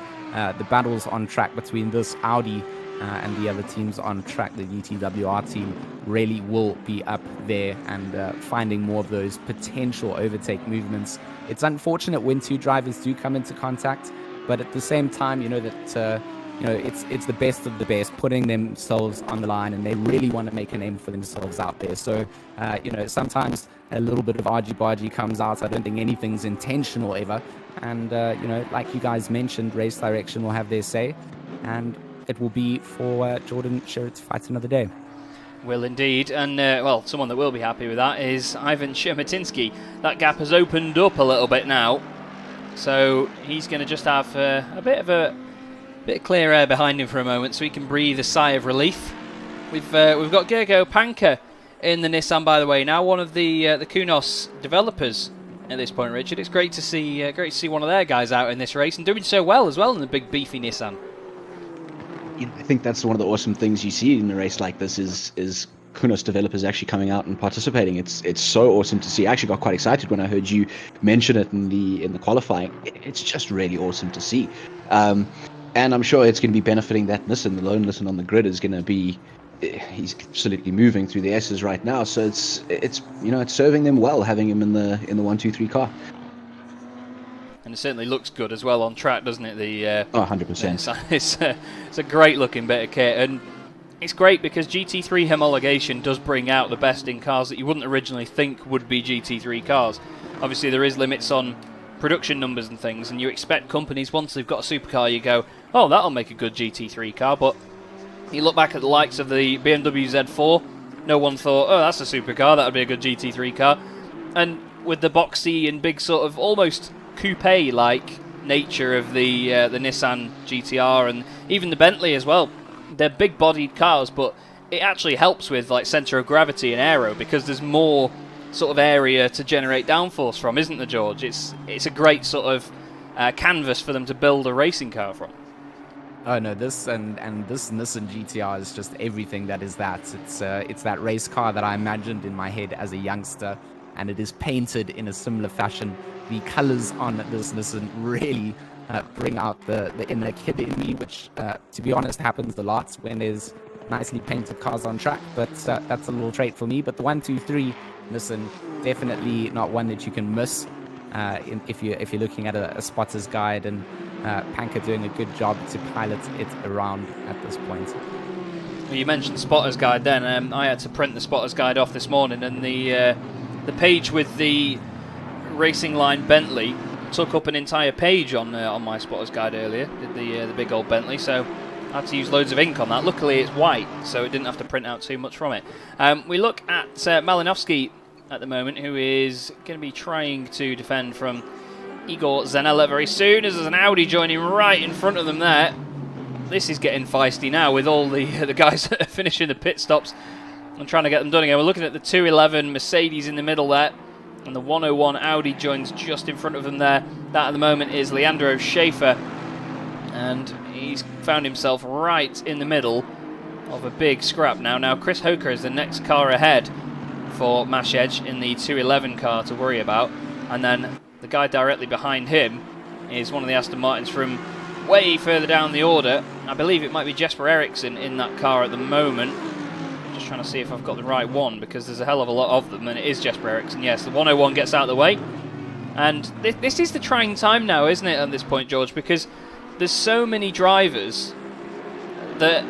the battles on track between this Audi and the other teams on track, the UTWR team, really will be up there and finding more of those potential overtake movements. It's unfortunate when two drivers do come into contact, but at the same time, it's the best of the best putting themselves on the line, and they really want to make a name for themselves out there. So, sometimes a little bit of argy-bargy comes out. I don't think anything's intentional ever. And, like you guys mentioned, race direction will have their say, and it will be for Jordan Sherritt to fight another day. Will indeed, and someone that will be happy with that is Ivan Shermatinsky. That gap has opened up a little bit now, so he's going to just have a bit of clear air behind him for a moment, so he can breathe a sigh of relief. We've got Gergo Panka in the Nissan, by the way, now one of the Kunos developers at this point. Richard, it's great to see one of their guys out in this race and doing so well as well in the big beefy Nissan. I think that's one of the awesome things you see in a race like this is Kunos developers actually coming out and participating. It's so awesome to see. I actually got quite excited when I heard you mention it in the qualifying. It's just really awesome to see, and I'm sure it's going to be benefiting that Nissan. The lone Nissan on the grid is going to be, he's absolutely moving through the S's right now. So it's serving them well having him in the 1-2-3 car. And it certainly looks good as well on track, doesn't it? 100%. It's a great looking bit of kit, and it's great because GT3 homologation does bring out the best in cars that you wouldn't originally think would be GT3 cars. Obviously there is limits on production numbers and things, and you expect companies, once they've got a supercar, you go, oh, that'll make a good GT3 car. But you look back at the likes of the BMW Z4, no one thought, oh, that's a supercar, that would be a good GT3 car. And with the boxy and big sort of almost coupe-like nature of the Nissan GTR and even the Bentley as well, they're big-bodied cars, but it actually helps with like centre of gravity and aero because there's more sort of area to generate downforce from, isn't there, George? It's a great sort of canvas for them to build a racing car from. Oh no, this and this Nissan GTR is just everything that is that. It's that race car that I imagined in my head as a youngster, and it is painted in a similar fashion. The colours on this Nissan really bring out the inner kid in me, which, to be honest, happens a lot when there's nicely painted cars on track, but that's a little trait for me. But the 1-2-3 Nissan, definitely not one that you can miss if you're looking at a spotter's guide, and Panka doing a good job to pilot it around at this point. Well, you mentioned spotter's guide then. I had to print the spotter's guide off this morning, and the page with the Racing Line Bentley took up an entire page on my spotter's guide earlier, did the big old Bentley, so I had to use loads of ink on that. Luckily it's white, so it didn't have to print out too much from it. We look at Malinovsky at the moment, who is going to be trying to defend from Igor Zanella very soon, as there's an Audi joining right in front of them there. This is getting feisty now with all the guys that are finishing the pit stops and trying to get them done again. We're looking at the 211 Mercedes in the middle there, and the 101 Audi joins just in front of them there. That at the moment is Leandro Schaefer, and he's found himself right in the middle of a big scrap now. Now Chris Hoker is the next car ahead for Mashedge in the 211 car to worry about, and then the guy directly behind him is one of the Aston Martins from way further down the order. I believe it might be Jesper Eriksson in that car at the moment. Just trying to see if I've got the right one, because there's a hell of a lot of them, and it is Jesper Eriksson. Yes, the 101 gets out of the way, and this is the trying time now, isn't it, at this point, George, because there's so many drivers that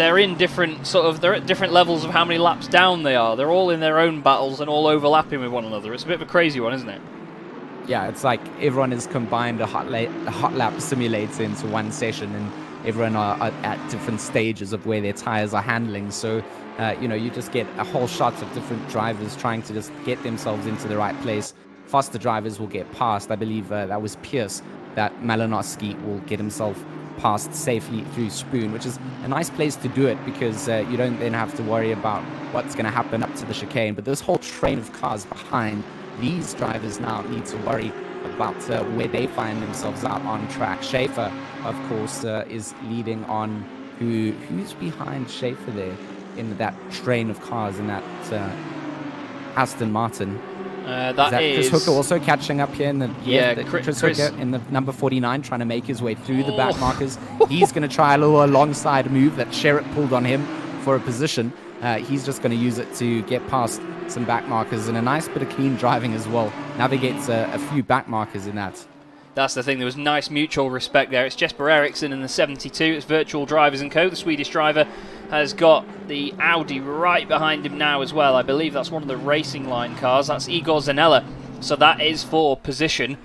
they're in different they're at different levels of how many laps down they are. They're all in their own battles and all overlapping with one another. It's a bit of a crazy one, isn't it? Yeah, it's like everyone has combined a hot lap simulator into one session, and everyone are at different stages of where their tires are handling. So, you just get a whole shot of different drivers trying to just get themselves into the right place. Faster drivers will get past. I believe that was Pierce, that Malinowski will get himself past safely through Spoon, which is a nice place to do it because you don't then have to worry about what's going to happen up to the chicane. But this whole train of cars behind, these drivers now need to worry about where they find themselves out on track. Schaefer, of course, is leading on. Who's behind Schaefer there in that train of cars in that Aston Martin? That is Chris Hooker also catching up here in the Chris Hooker in the number 49 trying to make his way through the back markers. He's going to try a little alongside move that Sherritt pulled on him for a position. He's just going to use it to get past some back markers and a nice bit of clean driving as well. Navigates a few back markers in that. That's the thing, there was nice mutual respect there. It's Jesper Eriksson in the 72, it's Virtual Drivers & Co. The Swedish driver has got the Audi right behind him now as well. I believe that's one of the racing line cars. That's Igor Zanella. So that is for position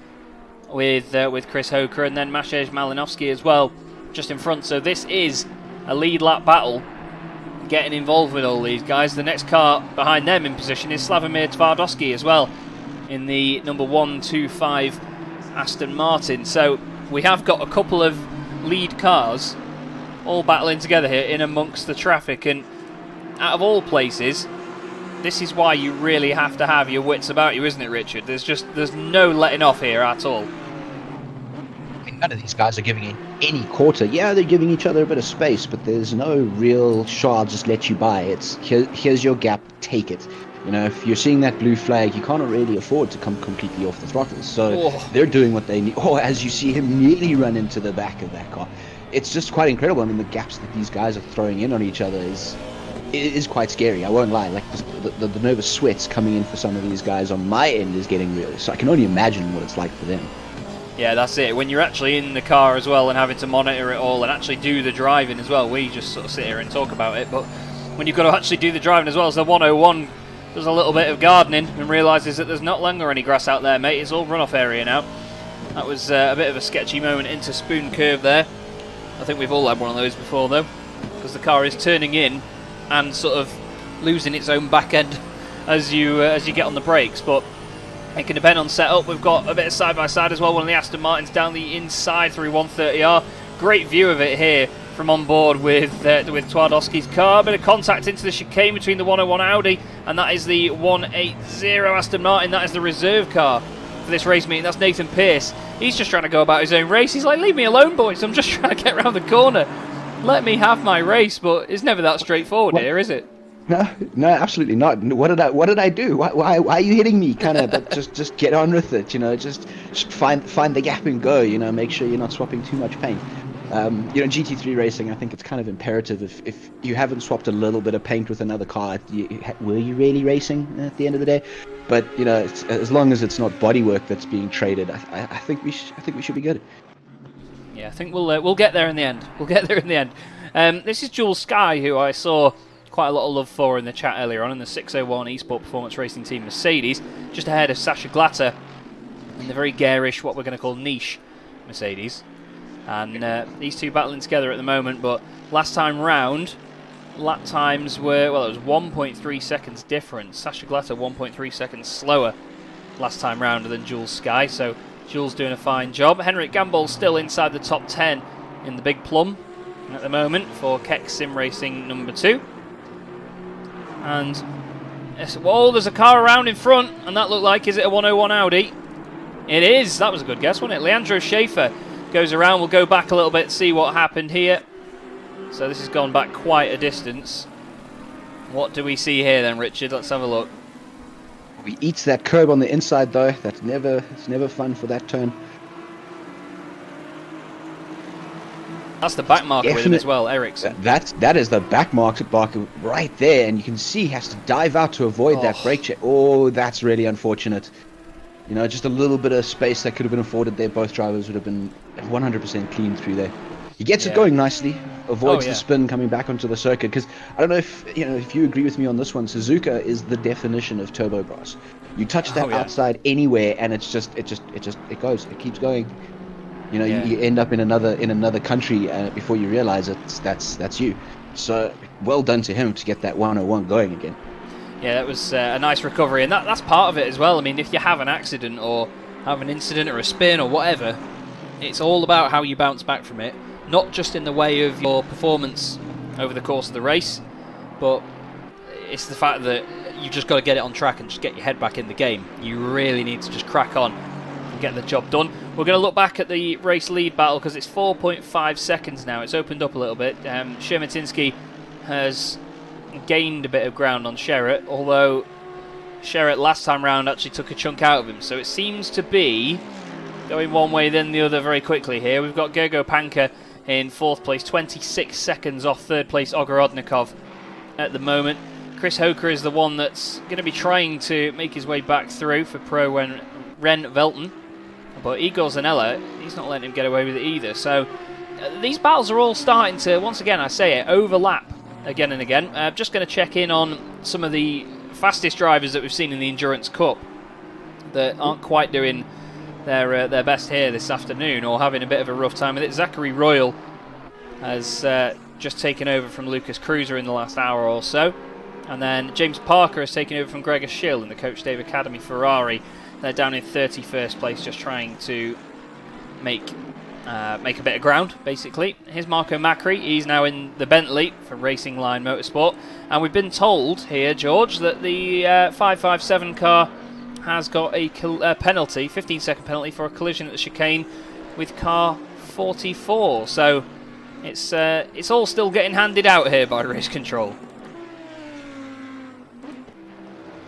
with Chris Hoker, and then Maciej Malinowski as well just in front. So this is a lead lap battle, getting involved with all these guys. The next car behind them in position is Slavomir Twardowski as well in the number 125 Aston Martin. So we have got a couple of lead cars all battling together here in amongst the traffic, and out of all places, this is why you really have to have your wits about you, isn't it, Richard? There's no letting off here at all. I mean, none of these guys are giving in any quarter. Yeah, they're giving each other a bit of space, but there's no real "I'll just let you by." It's here's your gap, take it. If you're seeing that blue flag, you can't really afford to come completely off the throttles. So they're doing what they need. As you see him nearly run into the back of that car. It's just quite incredible. I mean, the gaps that these guys are throwing in on each other is quite scary. I won't lie. Like the nervous sweats coming in for some of these guys on my end is getting real. So I can only imagine what it's like for them. Yeah, that's it. When you're actually in the car as well and having to monitor it all and actually do the driving as well, we just sort of sit here and talk about it. But when you've got to actually do the driving as well, as the 101 does a little bit of gardening and realises that there's not longer any grass out there, mate. It's all runoff area now. That was a bit of a sketchy moment into Spoon Curve there. I think we've all had one of those before though, because the car is turning in and sort of losing its own back end as you get on the brakes. But it can depend on setup. We've got a bit of side by side as well. One of the Aston Martins down the inside through 130R. Great view of it here from on board with Twardowski's car. A bit of contact into the chicane between the 101 Audi and that is the 180 Aston Martin. That is the reserve car for this race meeting. That's Nathan Pearce. He's just trying to go about his own race. He's like, leave me alone, boys. I'm just trying to get around the corner. Let me have my race. But it's never that straightforward here, is it? No, absolutely not. What did I do? Why are you hitting me? Kind of, but just get on with it. Just find the gap and go. Make sure you're not swapping too much paint. GT3 racing, I think it's kind of imperative. If you haven't swapped a little bit of paint with another car, were you really racing at the end of the day? But as long as it's not bodywork that's being traded, I think we should be good. Yeah, I think we'll get there in the end. We'll get there in the end. This is Jules Sky, who I saw quite a lot of love for in the chat earlier on in the 601 Esport Performance Racing Team Mercedes, just ahead of Sasha Glatter in the very garish, what we're going to call niche Mercedes. And these two battling together at the moment, but last time round, lap times were, well, it was 1.3 seconds difference. Sasha Glatter 1.3 seconds slower last time round than Jules Sky, so Jules doing a fine job. Henrik Gamble still inside the top 10 in the Big Plum at the moment for Keck Sim Racing number 2. And, whoa, there's a car around in front, and that looked like, is it a 101 Audi? It is, that was a good guess, wasn't it? Leandro Schaefer goes around, we'll go back a little bit, see what happened here. So this has gone back quite a distance. What do we see here then, Richard? Let's have a look. We eats that curb on the inside though. It's never fun for that turn. That's the back marker with him as well, Ericsson. That is the back marker right there, and you can see he has to dive out to avoid that brake check. Oh, that's really unfortunate. Just a little bit of space that could have been afforded there. Both drivers would have been 100% clean through there. He gets Yeah. it going nicely, avoids Oh, yeah. the spin coming back onto the circuit. Because I don't know if you agree with me on this one. Suzuka is the definition of turbo grass. You touch that Oh, yeah. outside anywhere, and it goes. It keeps going. You know, Yeah. you end up in another country before you realize that's you. So well done to him to get that 101 going again. Yeah, that was a nice recovery, and that's part of it as well. I mean, if you have an accident or have an incident or a spin or whatever, it's all about how you bounce back from it, not just in the way of your performance over the course of the race, but it's the fact that you've just got to get it on track and just get your head back in the game. You really need to just crack on and get the job done. We're going to look back at the race lead battle because it's 4.5 seconds now. It's opened up a little bit. Shermatinsky has gained a bit of ground on Sherratt, although Sherratt last time round actually took a chunk out of him, so it seems to be going one way then the other very quickly here. We've got Gergo Panka in 4th place, 26 seconds off 3rd place Ogorodnikov at the moment. Chris Hoker is the one that's going to be trying to make his way back through for pro Ren Velten, but Igor Zanella, he's not letting him get away with it either. So these battles are all starting to, once again I say it, overlap again and again. Just going to check in on some of the fastest drivers that we've seen in the Endurance Cup that aren't quite doing their best here this afternoon, or having a bit of a rough time with it. Zachary Royal has just taken over from Lucas Cruiser in the last hour or so, and then James Parker has taken over from Gregor Schill in the Coach Dave Academy Ferrari. They're down in 31st place, just trying to make a bit of ground, basically. Here's Marco Macri. He's now in the Bentley for Racing Line Motorsport, and we've been told here, George, that the 557 car has got a penalty, 15-second penalty for a collision at the chicane with car 44. So it's all still getting handed out here by Race Control.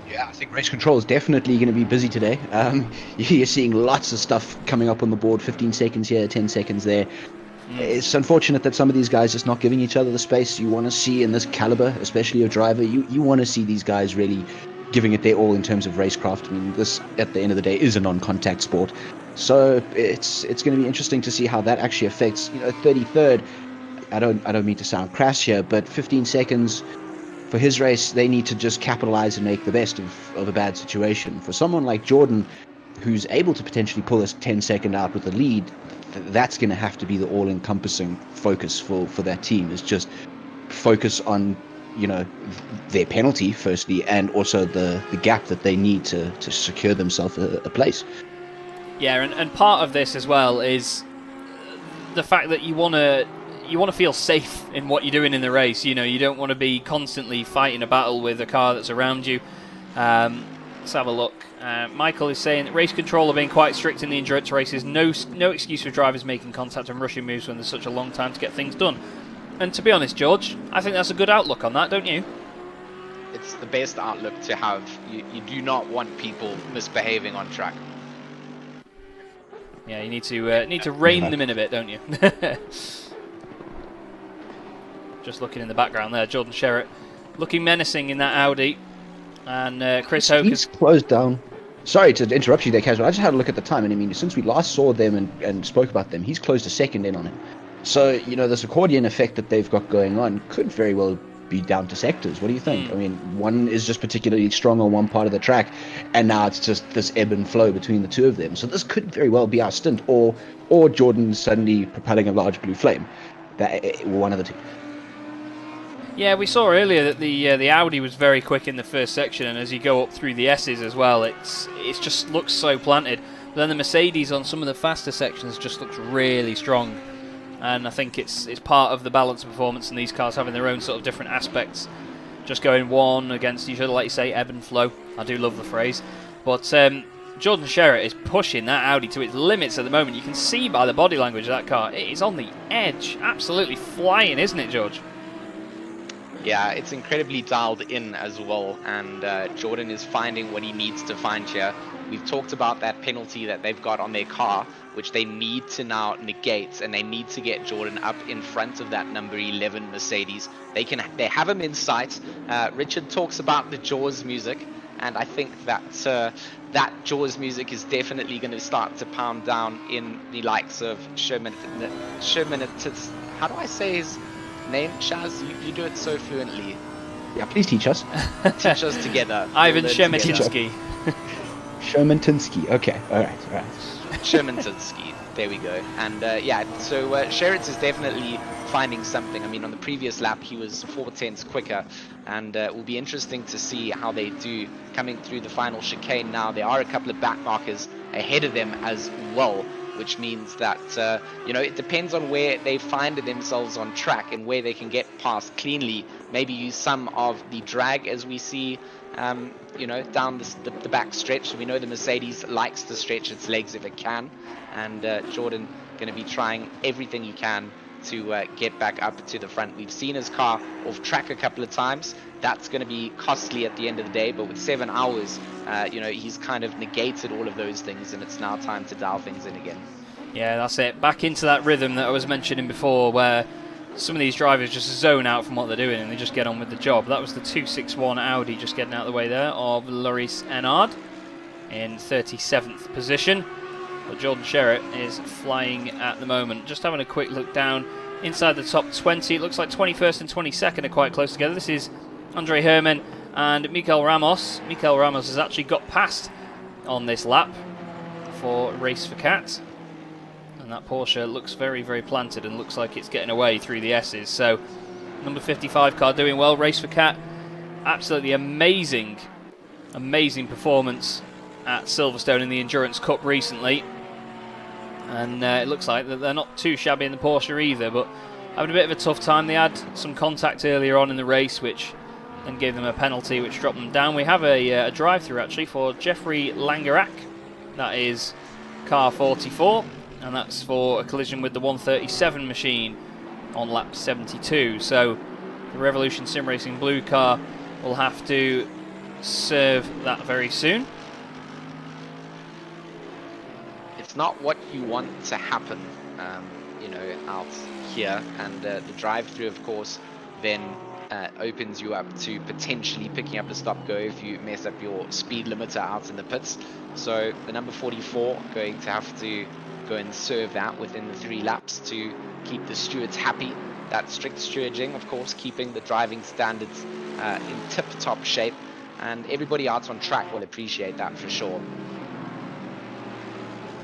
Yeah, I think Race Control is definitely going to be busy today. You're seeing lots of stuff coming up on the board, 15 seconds here, 10 seconds there. It's unfortunate that some of these guys just not giving each other the space you want to see in this caliber, especially a driver. You want to see these guys really giving it their all in terms of racecraft. I mean, this, at the end of the day, is a non-contact sport. So it's going to be interesting to see how that actually affects, 33rd. I don't mean to sound crass here, but 15 seconds for his race, they need to just capitalize and make the best of a bad situation. For someone like Jordan, who's able to potentially pull a 10-second out with the lead, that's going to have to be the all-encompassing focus for that team, is just focus on their penalty firstly, and also the gap that they need to secure themselves a place. Yeah, and part of this as well is the fact that you want to feel safe in what you're doing in the race. You don't want to be constantly fighting a battle with a car that's around you. Let's have a look. Michael is saying that Race Control are being quite strict in the endurance races. No excuse for drivers making contact and rushing moves when there's such a long time to get things done. And to be honest, George, I think that's a good outlook on that, don't you? It's the best outlook to have. You do not want people misbehaving on track. Yeah, you need to rein them in a bit, don't you? Just looking in the background there, Jordan Sherratt looking menacing in that Audi, and Chris Hoke He's closed down. Sorry to interrupt you there, Kaz, but I just had a look at the time, and I mean, since we last saw them and spoke about them, he's closed a second in on him. So, this accordion effect that they've got going on could very well be down to sectors. What do you think? I mean, one is just particularly strong on one part of the track, and now it's just this ebb and flow between the two of them. So this could very well be our stint, or Jordan suddenly propelling a large blue flame. One of the two. Yeah, we saw earlier that the Audi was very quick in the first section, and as you go up through the S's as well, it just looks so planted. But then the Mercedes on some of the faster sections just looks really strong. And I think it's part of the balance of performance, and these cars having their own sort of different aspects, just going one against each other, like you say, ebb and flow. I do love the phrase. But Jordan Sherratt is pushing that Audi to its limits at the moment. You can see by the body language of that car, it is on the edge, absolutely flying, isn't it, George? Yeah, it's incredibly dialed in as well, and Jordan is finding what he needs to find here. We've talked about that penalty that they've got on their car, which they need to now negate, and they need to get Jordan up in front of that number 11 Mercedes. They have him in sight. Richard talks about the Jaws music. and I think that that Jaws music is definitely going to start to pound down in the likes of Sherman. How do I say his name, Chaz? You do it so fluently. Yeah, please teach us. Teach us together. Ivan We'll learn together. Shemetinsky. Shermantinsky. Okay, all right. Shermantinsky. There we go. And yeah, so Sherrits is definitely finding something. I mean, on the previous lap, he was 4/10 quicker, and it will be interesting to see how they do coming through the final chicane now. There are a couple of back markers ahead of them as well, which means that, you know, it depends on where they find themselves on track and where they can get past cleanly. Maybe use some of the drag as we see, you know, down the back stretch. We know the Mercedes likes to stretch its legs if it can, and Jordan going to be trying everything he can to get back up to the front. We've seen his car off track a couple of times. That's going to be costly at the end of the day, but with 7 hours, you know, he's kind of negated all of those things, and it's now time to dial things in again. Yeah, that's it. Back into that rhythm that I was mentioning before, where some of these drivers just zone out from what they're doing and they just get on with the job. That was the 261 Audi just getting out of the way there of Loris Enard in 37th position. But Jordan Sherritt is flying at the moment. Just having a quick look down inside the top 20. It looks like 21st and 22nd are quite close together. This is Andre Herman and Mikel Ramos. Mikel Ramos has actually got past on this lap for Race for Cat. And that Porsche looks very, very planted and looks like it's getting away through the S's. So, number 55 car doing well. Race for Cat, absolutely amazing performance at Silverstone in the Endurance Cup recently. And it looks like that they're not too shabby in the Porsche either, but having a bit of a tough time. They had some contact earlier on in the race, which then gave them a penalty, which dropped them down. We have a drive-through actually for Jeffrey Langerak. That is car 44. And that's for a collision with the 137 machine on lap 72. So the Revolution Sim Racing blue car will have to serve that very soon. It's not what you want to happen, you know, out here. And the drive-through, of course, then opens you up to potentially picking up a stop-go if you mess up your speed limiter out in the pits. So the number 44 going to have to go and serve that within the 3 laps to keep the stewards happy. That strict stewarding, of course, keeping the driving standards in tip-top shape, and everybody out on track will appreciate that for sure.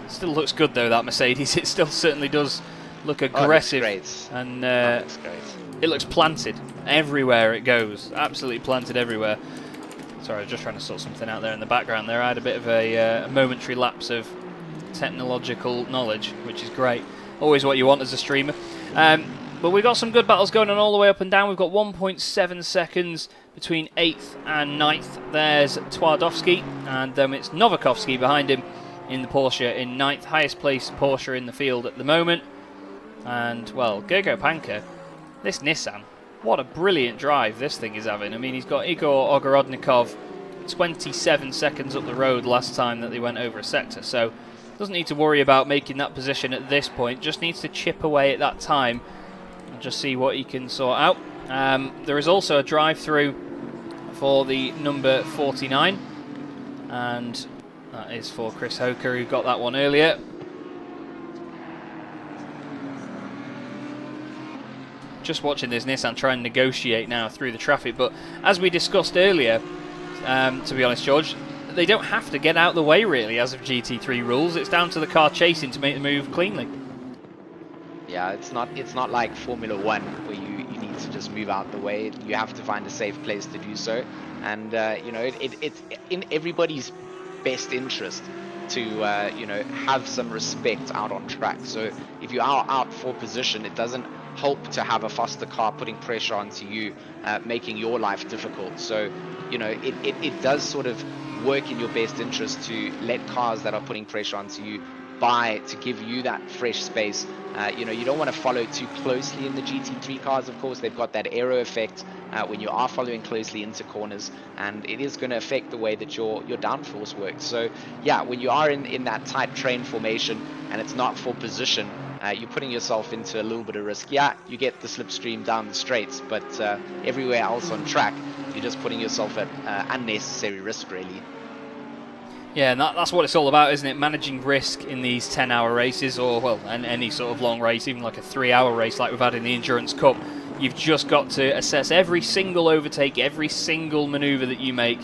Still looks good though, that Mercedes. It still certainly does look aggressive. Oh, it looks great. And looks great. It looks planted everywhere it goes. Absolutely planted everywhere. Sorry, I was just trying to sort something out there in the background there. I had a bit of a momentary lapse of technological knowledge, which is great. Always what you want as a streamer. But we've got some good battles going on all the way up and down. We've got 1.7 seconds between 8th and 9th. There's Twardowski, and it's Novakovsky behind him in the Porsche in 9th. Highest placed Porsche in the field at the moment. And, well, Gergo Panka, this Nissan, what a brilliant drive this thing is having. I mean, he's got Igor Ogorodnikov 27 seconds up the road last time that they went over a sector. So doesn't need to worry about making that position at this point, just needs to chip away at that time and just see what he can sort out. There is also a drive-through for the number 49, and that is for Chris Hoker, who got that one earlier. Just watching this Nissan try and negotiate now through the traffic, but as we discussed earlier, to be honest, George, they don't have to get out of the way really as of GT3 rules. It's down to the car chasing to make the move cleanly. Yeah, it's not like Formula 1 where you need to just move out the way. You have to find a safe place to do so, and you know, it's in everybody's best interest to you know, have some respect out on track. So if you are out for position, it doesn't help to have a faster car putting pressure onto you, making your life difficult. So you know, it does sort of work in your best interest to let cars that are putting pressure onto you by to give you that fresh space. You know, you don't want to follow too closely in the GT3 cars. Of course, they've got that aero effect when you are following closely into corners, and it is going to affect the way that your downforce works. So yeah, when you are in that tight train formation and it's not for position, you're putting yourself into a little bit of risk. Yeah, you get the slipstream down the straights, but everywhere else on track, you're just putting yourself at unnecessary risk, really. Yeah, and that's what it's all about, isn't it? Managing risk in these 10-hour races, or, well, any sort of long race, even like a 3-hour race like we've had in the Endurance Cup. You've just got to assess every single overtake, every single manoeuvre that you make,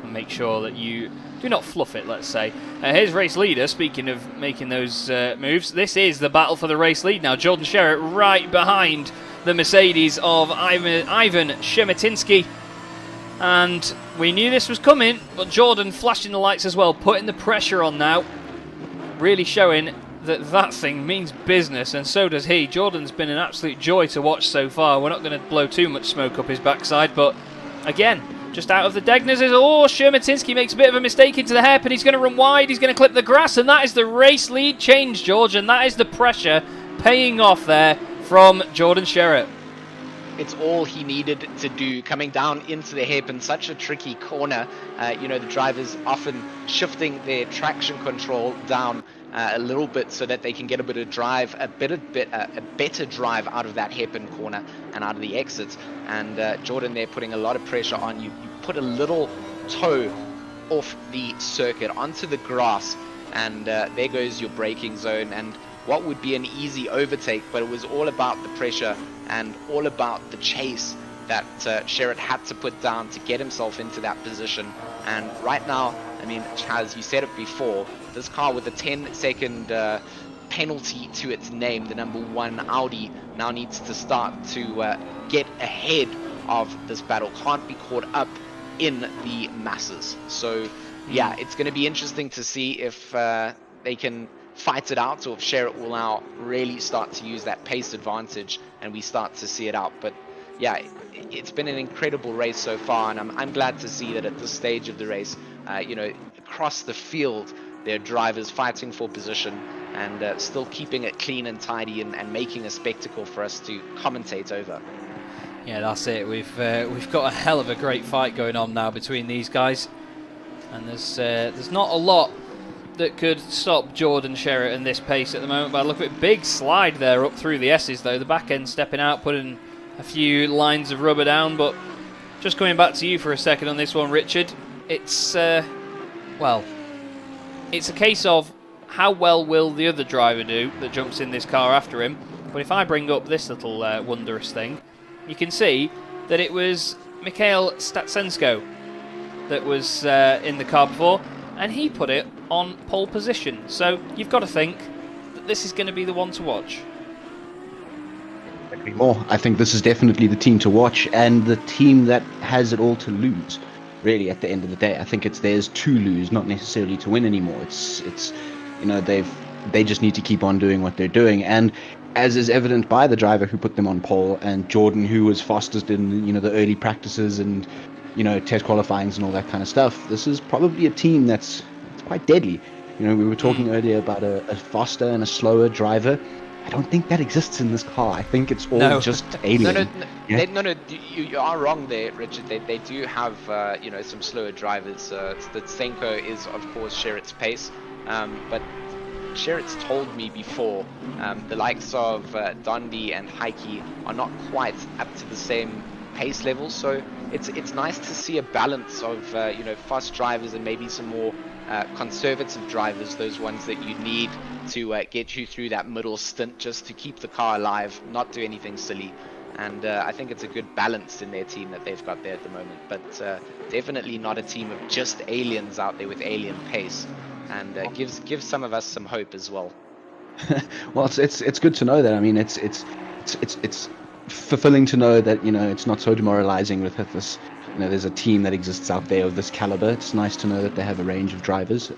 and make sure that you do not fluff it, let's say. Here's race leader, speaking of making those moves. This is the battle for the race lead now. Jordan Sherritt right behind the Mercedes of Ivan Shemetinsky. And we knew this was coming, but Jordan flashing the lights as well, putting the pressure on now. Really showing that thing means business, and so does he. Jordan's been an absolute joy to watch so far. We're not going to blow too much smoke up his backside, but again, just out of the Degners is, Shemetinsky makes a bit of a mistake into the hairpin. He's going to run wide, he's going to clip the grass, and that is the race lead change, George, and that is the pressure paying off there from Jordan Sherritt. It's all he needed to do, coming down into the hairpin, such a tricky corner. The drivers often shifting their traction control down a little bit so that they can get a bit of drive, a better drive out of that hairpin corner and out of the exits. And Jordan there putting a lot of pressure on you. You put a little toe off the circuit onto the grass, and there goes your braking zone. And what would be an easy overtake, but it was all about the pressure and all about the chase that Sherritt had to put down to get himself into that position. And right now, I mean, Chaz, you said it before, this car with a 10-second penalty to its name, the number 1 Audi, now needs to start to get ahead of this battle, can't be caught up in the masses. So yeah, it's going to be interesting to see if they can fight it out, or if Sherritt will now really start to use that pace advantage and we start to see it out. But yeah, it's been an incredible race so far, and I'm glad to see that at this stage of the race, across the field, there are drivers fighting for position and still keeping it clean and tidy and making a spectacle for us to commentate over. Yeah, that's it. We've got a hell of a great fight going on now between these guys, and there's not a lot that could stop Jordan Sherritt in this pace at the moment. But look at big slide there up through the S's though. The back end stepping out, putting a few lines of rubber down. But just coming back to you for a second on this one, Richard. It's it's a case of how well will the other driver do that jumps in this car after him. But if I bring up this little wondrous thing, you can see that it was Mikhail Statsenko that was in the car before, and he put it on pole position. So you've got to think that this is going to be the one to watch. More. I think this is definitely the team to watch, and the team that has it all to lose. Really, at the end of the day, I think it's theirs to lose, not necessarily to win anymore. It's they just need to keep on doing what they're doing, and as is evident by the driver who put them on pole, and Jordan, who was fastest in the early practices and test qualifyings and all that kind of stuff. This is probably a team that's quite deadly. We were talking earlier about a faster and a slower driver. I don't think that exists in this car. I think it's all just alien. No, you are wrong there, Richard. They do have some slower drivers. Statsenko is of course Sherritt's pace, but Sherritt's told me before the likes of Dondi and Heike are not quite up to the same pace level. So it's nice to see a balance of fast drivers and maybe some more conservative drivers, those ones that you need to get you through that middle stint just to keep the car alive, not do anything silly. And I think it's a good balance in their team that they've got there at the moment. But definitely not a team of just aliens out there with alien pace, and gives some of us some hope as well. Well, it's good to know that. I mean, it's fulfilling to know that it's not so demoralizing with this. There's a team that exists out there of this caliber. It's nice to know that they have a range of drivers.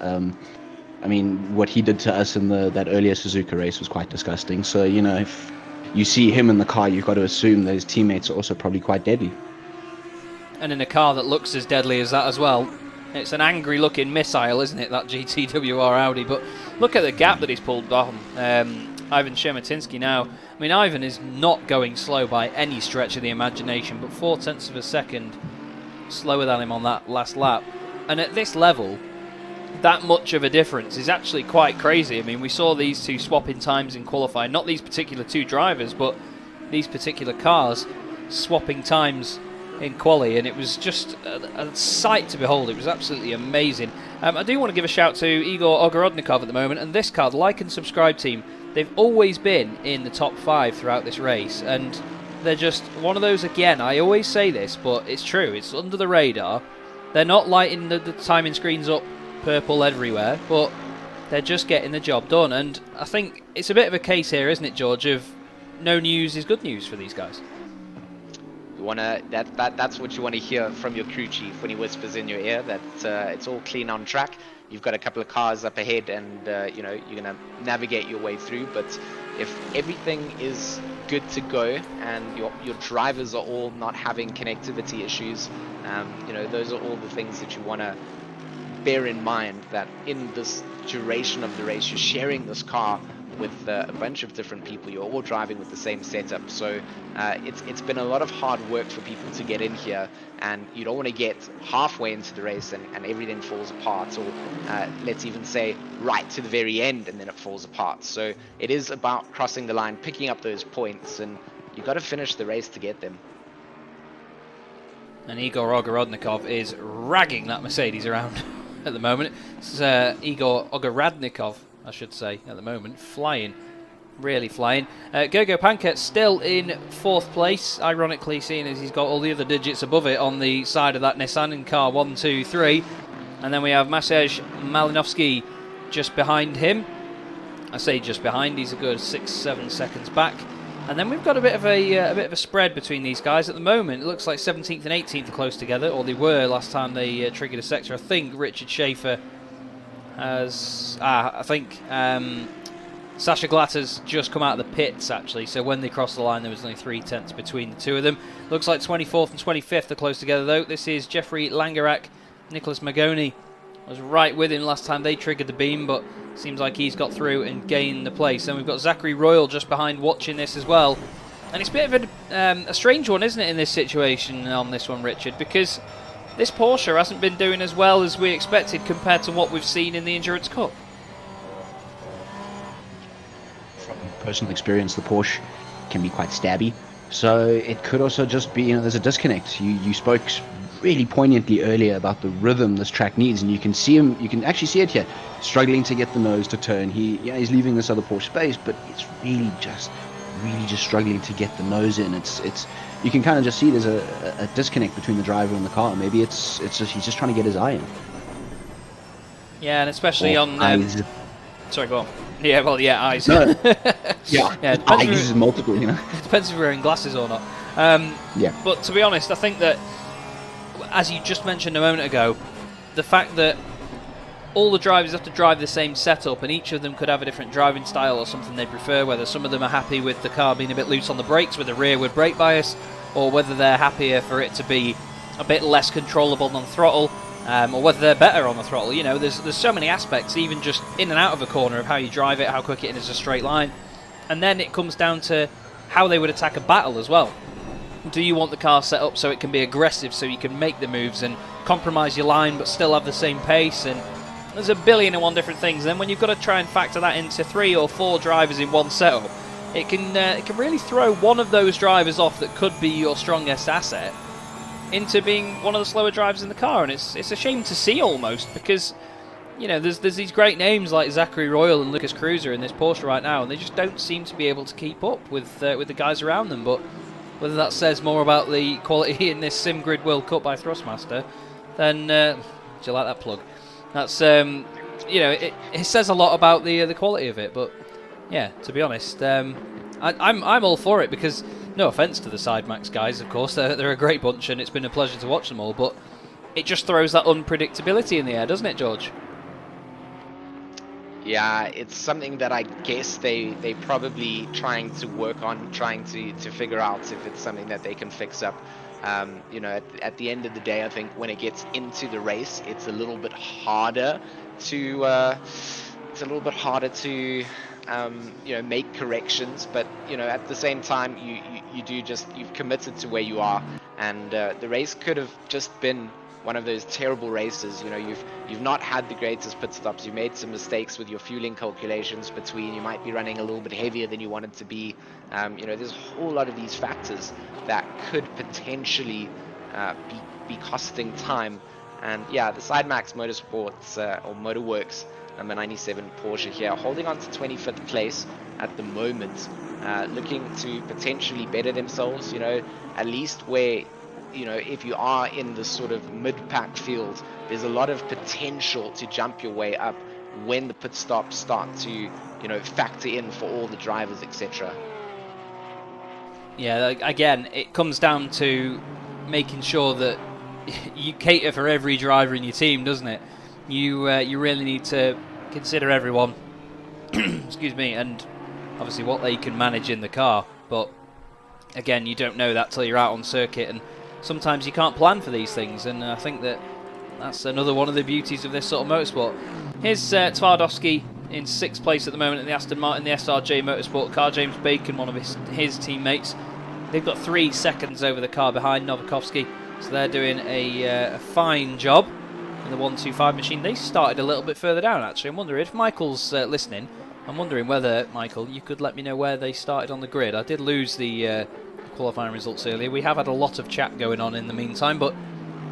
I mean, what he did to us in that earlier Suzuka race was quite disgusting. So if you see him in the car, you've got to assume that his teammates are also probably quite deadly. And in a car that looks as deadly as that as well. It's an angry looking missile, isn't it, that GTWR Audi? But look at the gap that he's pulled on. Ivan Shemetinsky now. I mean, Ivan is not going slow by any stretch of the imagination, but 0.4 of a second slower than him on that last lap. And at this level, that much of a difference is actually quite crazy. I mean, we saw these two swapping times in qualifying, not these particular two drivers, but these particular cars swapping times in quali, and it was just a sight to behold. It was absolutely amazing. I do want to give a shout to Igor Ogorodnikov at the moment, and this car, the Like and Subscribe team, they've always been in the top 5 throughout this race, and they're just one of those, again, I always say this, but it's true, it's under the radar. They're not lighting the timing screens up purple everywhere, but they're just getting the job done, and I think it's a bit of a case here, isn't it, George, of no news is good news for these guys. You wanna that's what you want to hear from your crew chief when he whispers in your ear that it's all clean on track. You've got a couple of cars up ahead, and you know, you're gonna navigate your way through. But if everything is good to go and your drivers are all not having connectivity issues, you know, those are all the things that you want to bear in mind, that in this duration of the race you're sharing this car with a bunch of different people. You're all driving with the same setup, so it's been a lot of hard work for people to get in here, and you don't want to get halfway into the race and everything falls apart, or let's even say right to the very end and then it falls apart. So it is about crossing the line, picking up those points, and you've got to finish the race to get them. And Igor Ogorodnikov is ragging that Mercedes around at the moment. It's Igor Ogorodnikov, I should say, at the moment, flying, really flying. Gogo Panka still in 4th place, ironically, seeing as he's got all the other digits above it on the side of that Nissan in car 1, 2, 3. And then we have Maciej Malinovsky just behind him. I say just behind, he's a good 6-7 seconds back. And then we've got a bit of a spread between these guys at the moment. It looks like 17th and 18th are close together, or they were last time they triggered a sector. I think Richard Schaefer has, I think Sasha Glatter's just come out of the pits, actually, so when they crossed the line there was only 3/10 between the two of them. Looks like 24th and 25th are close together, though. This is Jeffrey Langerak. Nicholas Magoni was right with him last time they triggered the beam, but seems like he's got through and gained the place. And we've got Zachary Royal just behind watching this as well. And it's a bit of a strange one, isn't it, in this situation on this one, Richard, because this Porsche hasn't been doing as well as we expected compared to what we've seen in the Endurance Cup. From personal experience, the Porsche can be quite stabby. So it could also just be, you know, there's a disconnect. You spoke really poignantly earlier about the rhythm this track needs, and you can see him, you can actually see it here, struggling to get the nose to turn. He's leaving this other Porsche space, but it's really just struggling to get the nose in. It's you can kind of just see there's a disconnect between the driver and the car. Maybe it's just he's just trying to get his eye in. Yeah, and especially on eyes. Sorry, go on. Yeah, well, yeah, eyes. No. Yeah, eyes is multiple, you know. It depends if you're wearing glasses or not. Yeah. But to be honest, I think that, as you just mentioned a moment ago, the fact that all the drivers have to drive the same setup, and each of them could have a different driving style or something they prefer, whether some of them are happy with the car being a bit loose on the brakes with a rearward brake bias, or whether they're happier for it to be a bit less controllable on throttle, or whether they're better on the throttle. You know, there's so many aspects, even just in and out of a corner, of how you drive it, how quick it is a straight line. And then it comes down to how they would attack a battle as well. Do you want the car set up so it can be aggressive, so you can make the moves and compromise your line but still have the same pace? And there's a billion and one different things. And then when you've got to try and factor that into 3 or 4 drivers in one setup, it can really throw one of those drivers off that could be your strongest asset into being one of the slower drivers in the car. And it's a shame to see, almost, because, you know, there's these great names like Zachary Royal and Lucas Cruiser in this Porsche right now, and they just don't seem to be able to keep up with the guys around them. But whether that says more about the quality in this Sim Grid World Cup by Thrustmaster, then do you like that plug? That's you know, it says a lot about the quality of it. But yeah, to be honest, I'm all for it, because no offense to the Sidemax guys, of course, they're a great bunch and it's been a pleasure to watch them all, but it just throws that unpredictability in the air, doesn't it, George? Yeah, it's something that I guess they probably trying to work on, trying to figure out if it's something that they can fix up. You know, at the end of the day, I think when it gets into the race, it's a little bit harder to you know, make corrections. But you know, at the same time, you've committed to where you are, and the race could have just been one of those terrible races. You know, you've not had the greatest pit stops. You made some mistakes with your fueling calculations between. You might be running a little bit heavier than you wanted to be. You know, there's a whole lot of these factors that could potentially be costing time. And yeah, the Sidemax Motorsports or Motorworks number 97 Porsche here, holding on to 25th place at the moment, looking to potentially better themselves. You know, at least where, you know, if you are in the sort of mid-pack field, there's a lot of potential to jump your way up when the pit stops start to, you know, factor in for all the drivers, etc. Yeah, again, it comes down to making sure that you cater for every driver in your team, doesn't it? You really need to consider everyone, excuse me, and obviously what they can manage in the car. But again, you don't know that till you're out on circuit, and sometimes you can't plan for these things. And I think that's another one of the beauties of this sort of motorsport. Here's Twardowski in 6th place at the moment in the Aston Martin, the SRJ Motorsport car. James Bacon, one of his teammates. They've got 3 seconds over the car behind Novakovsky, so they're doing a fine job in the 125 machine. They started a little bit further down, actually. I'm wondering if Michael's listening. I'm wondering whether, Michael, you could let me know where they started on the grid. I did lose the qualifying results earlier. We have had a lot of chat going on in the meantime, but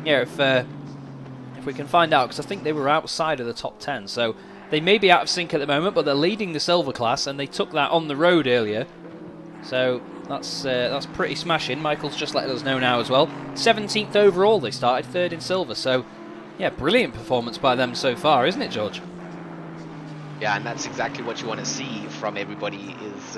yeah, if we can find out, because I think they were outside of the top 10, so they may be out of sync at the moment, but they're leading the silver class, and they took that on the road earlier, so that's pretty smashing. Michael's just letting us know now as well. 17th overall they started, 3rd in silver, so yeah, brilliant performance by them so far, isn't it, George? Yeah, and that's exactly what you want to see from everybody is,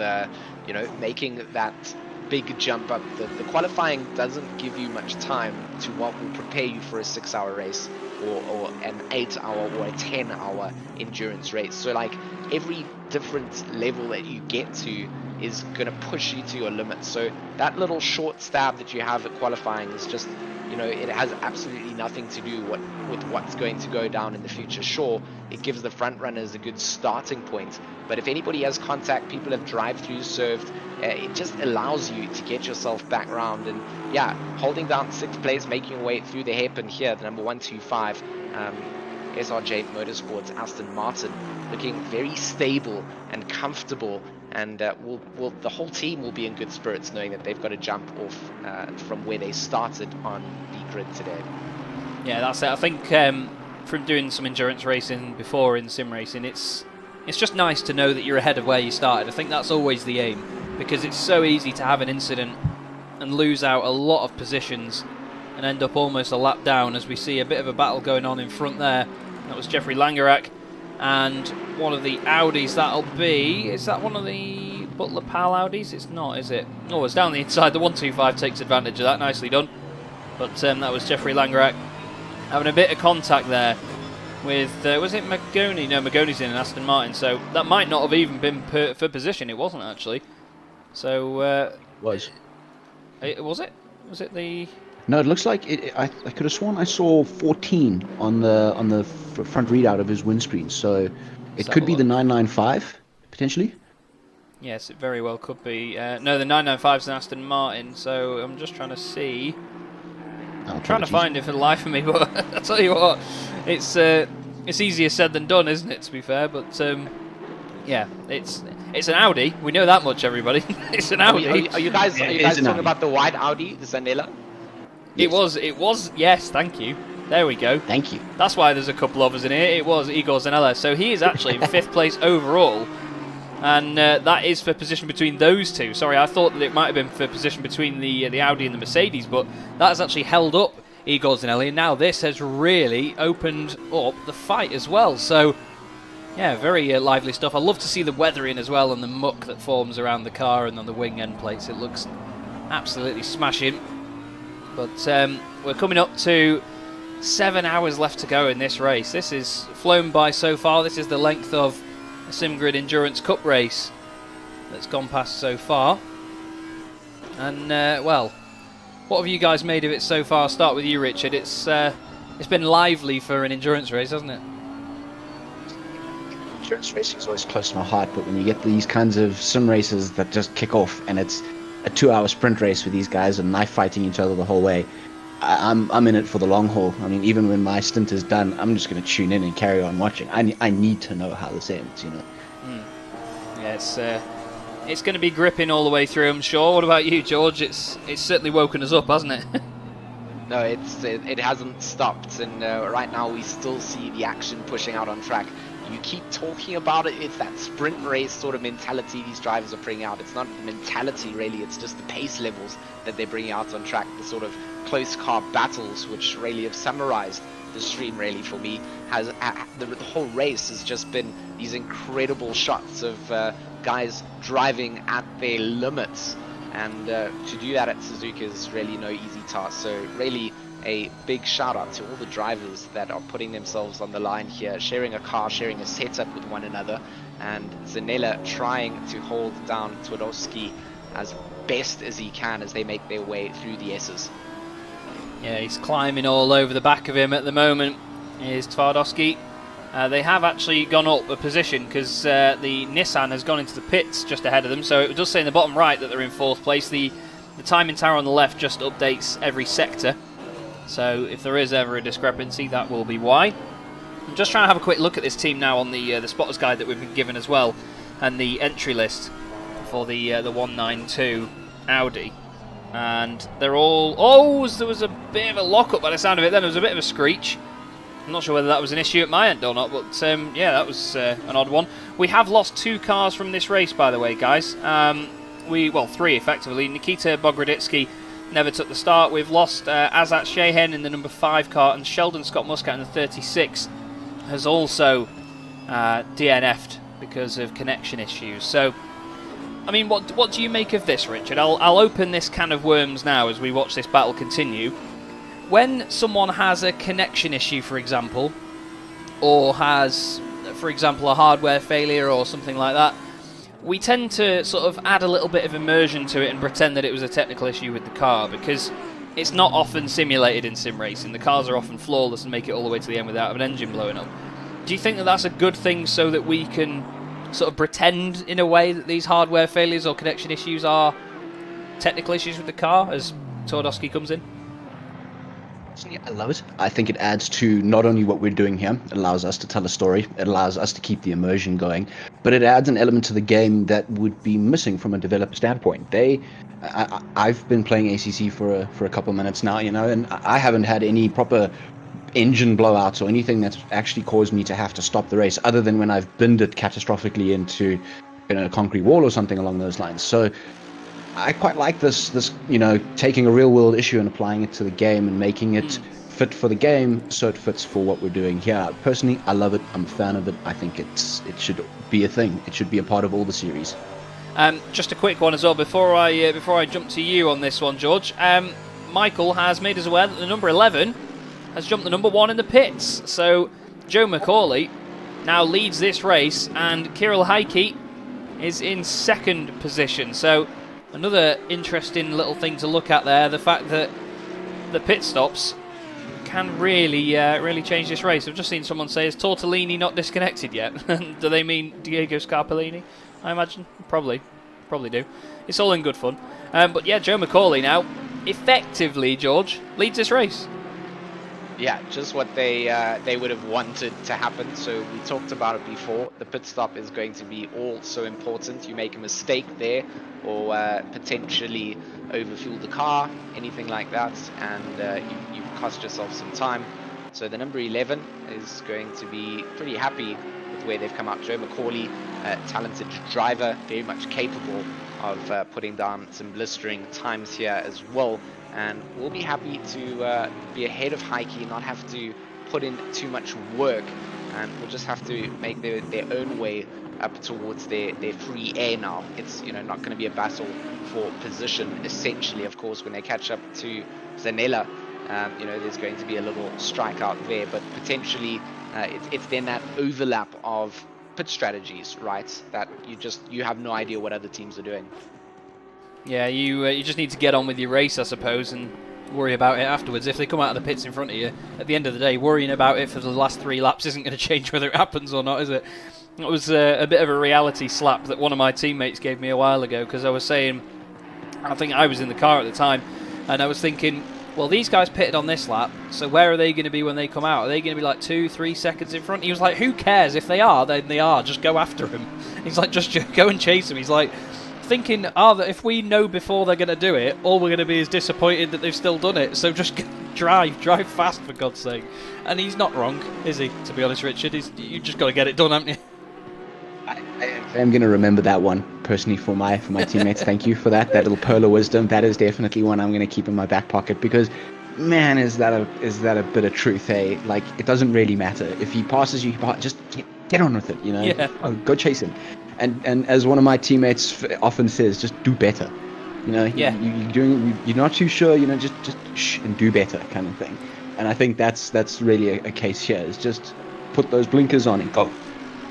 you know, making that big jump up. The qualifying doesn't give you much time to what will prepare you for a 6-hour race or an 8-hour or a 10-hour endurance race. So like every different level that you get to is going to push you to your limit. So that little short stab that you have at qualifying is just, you know, it has absolutely nothing to do with what's going to go down in the future. Sure, it gives the front runners a good starting point, but if anybody has contact, people have drive-throughs served, it just allows you to get yourself back round. And yeah, holding down 6th place, making your way through the hairpin here, the number 125 SRJ Motorsports Aston Martin, looking very stable and comfortable, and the whole team will be in good spirits knowing that they've got to jump off from where they started on the grid today. Yeah, that's it. I think from doing some endurance racing before in sim racing, it's just nice to know that you're ahead of where you started. I think that's always the aim, because it's so easy to have an incident and lose out a lot of positions and end up almost a lap down, as we see a bit of a battle going on in front there. That was Jeffrey Langerak and one of the Audis. That'll be, is that one of the Buttler Pal Audis? It's not, is it? Oh, it's down the inside. The 125 takes advantage of that. Nicely done. But that was Jeffrey Langerak having a bit of contact there with, was it Magoni? No, Magoni's in an Aston Martin, so that might not have even been for position. It wasn't, actually. So, Was it? Was it the... No, it looks like I could have sworn I saw 14 on the front readout of his windscreen. So it could be the 995 potentially. Yes, it very well could be. No, the 995 is an Aston Martin. So I'm just trying to see. I'm trying to find it for the life of me, but I tell you what, it's easier said than done, isn't it? To be fair, but yeah, it's an Audi. We know that much, everybody. It's an Audi. Are you guys talking about the white Audi, the Zanella? Yes. It was, yes, thank you. There we go. Thank you. That's why there's a couple of us in here. It was Igor Zanella. So he is actually in 5th place overall. And that is for position between those two. Sorry, I thought that it might have been for position between the Audi and the Mercedes, but that has actually held up Igor Zanella. And now this has really opened up the fight as well. So, yeah, very lively stuff. I love to see the weathering as well and the muck that forms around the car and on the wing end plates. It looks absolutely smashing. But we're coming up to 7 hours left to go in this race. This is flown by so far. This is the length of a SimGrid Endurance Cup race that's gone past so far. And, well, what have you guys made of it so far? I'll start with you, Richard. It's been lively for an endurance race, hasn't it? Endurance racing is always close to my heart, but when you get these kinds of sim races that just kick off and it's a 2-hour sprint race with these guys and knife fighting each other the whole way, I'm in it for the long haul. I mean, even when my stint is done, I'm just going to tune in and carry on watching. I need to know how this ends, you know. Yeah, it's going to be gripping all the way through, I'm sure. What about you, George? It's certainly woken us up, hasn't it? No, it hasn't stopped, and right now we still see the action pushing out on track. You keep talking about it, it's that sprint race sort of mentality these drivers are bringing out. It's not the mentality really, it's just the pace levels that they're bringing out on track, the sort of close car battles which really have summarized the stream really for me. The whole race has just been these incredible shots of guys driving at their limits. And to do that at Suzuka is really no easy task. So really a big shout out to all the drivers that are putting themselves on the line here, sharing a car, sharing a setup with one another. And Zanella trying to hold down Twardowski as best as he can as they make their way through the S's. Yeah, he's climbing all over the back of him at the moment, is Twardowski. They have actually gone up a position because the Nissan has gone into the pits just ahead of them, so it does say in the bottom right that they're in 4th place. The timing tower on the left just updates every sector, so if there is ever a discrepancy, that will be why. I'm just trying to have a quick look at this team now on the spotters guide that we've been given as well, and the entry list for the 192 Audi. And they're all... Oh, there was a bit of a lock-up by the sound of it then. There was a bit of a screech. I'm not sure whether that was an issue at my end or not, but yeah, that was an odd one. We have lost 2 cars from this race, by the way, guys. Well, 3 effectively. Nikita Bogroditsky never took the start. We've lost Azat Shehen in the number 5 car, and Sheldon Scott Muscat in the 36 has also DNF'd because of connection issues. So, I mean, what do you make of this, Richard? I'll open this can of worms now as we watch this battle continue. When someone has a connection issue, for example, or has, for example, a hardware failure or something like that, we tend to sort of add a little bit of immersion to it and pretend that it was a technical issue with the car, because it's not often simulated in sim racing. The cars are often flawless and make it all the way to the end without an engine blowing up. Do you think that that's a good thing so that we can sort of pretend in a way that these hardware failures or connection issues are technical issues with the car as Twardowski comes in? I love it. I think it adds to not only what we're doing here, it allows us to tell a story, it allows us to keep the immersion going, but it adds an element to the game that would be missing from a developer standpoint. I've been playing ACC for a couple of minutes now, you know, and I haven't had any proper engine blowouts or anything that's actually caused me to have to stop the race, other than when I've binned it catastrophically into, you know, a concrete wall or something along those lines. So I quite like this, you know, taking a real world issue and applying it to the game and making it fit for the game so it fits for what we're doing here. Personally, I love it. I'm a fan of it. I think it should be a thing. It should be a part of all the series. Just a quick one as well before I jump to you on this one, George. Michael has made us aware that the number 11 has jumped the number 1 in the pits. So Joe McCauley now leads this race, and Kirill Heike is in 2nd position. So another interesting little thing to look at there, the fact that the pit stops can really change this race. I've just seen someone say, is Tortellini not disconnected yet? Do they mean Diego Scarpellini? I imagine. Probably do. It's all in good fun. But yeah, Joe McCauley now, effectively, George, leads this race. Yeah, just what they would have wanted to happen. So we talked about it before. The pit stop is going to be all so important. You make a mistake there, or potentially overfuel the car, anything like that, and you've cost yourself some time. So the number 11 is going to be pretty happy with where they've come out. Joe McCauley, talented driver, very much capable of putting down some blistering times here as well. And we'll be happy to be ahead of Heike, not have to put in too much work, and we'll just have to make their own way up towards their free air now. It's, you know, not going to be a battle for position, essentially. Of course, when they catch up to Zanella, you know, there's going to be a little strikeout there, but potentially it's then that overlap of pit strategies, right, that you have no idea what other teams are doing. Yeah, you just need to get on with your race, I suppose, and worry about it afterwards. If they come out of the pits in front of you, at the end of the day, worrying about it for the last 3 laps isn't going to change whether it happens or not, is it? It was a bit of a reality slap that one of my teammates gave me a while ago, because I was saying, I think I was in the car at the time, and I was thinking, well, these guys pitted on this lap, so where are they going to be when they come out? Are they going to be like 2-3 seconds in front? He was like, who cares? If they are, then they are. Just go after him. He's like, just go and chase him. He's like, thinking, that if we know before they're going to do it, all we're going to be is disappointed that they've still done it. So just drive fast, for God's sake. And he's not wrong, is he? To be honest, Richard, you just got to get it done, haven't you? I am going to remember that one personally for my teammates. Thank you for that little pearl of wisdom. That is definitely one I'm going to keep in my back pocket, because, man, is that a bit of truth, hey? Like, it doesn't really matter if he passes you. Just get on with it, you know. Yeah. Go chase him, and as one of my teammates often says, just do better. You know, yeah. You're not too sure, you know, just shh and do better, kind of thing. And I think that's really a case here. Is just put those blinkers on and go.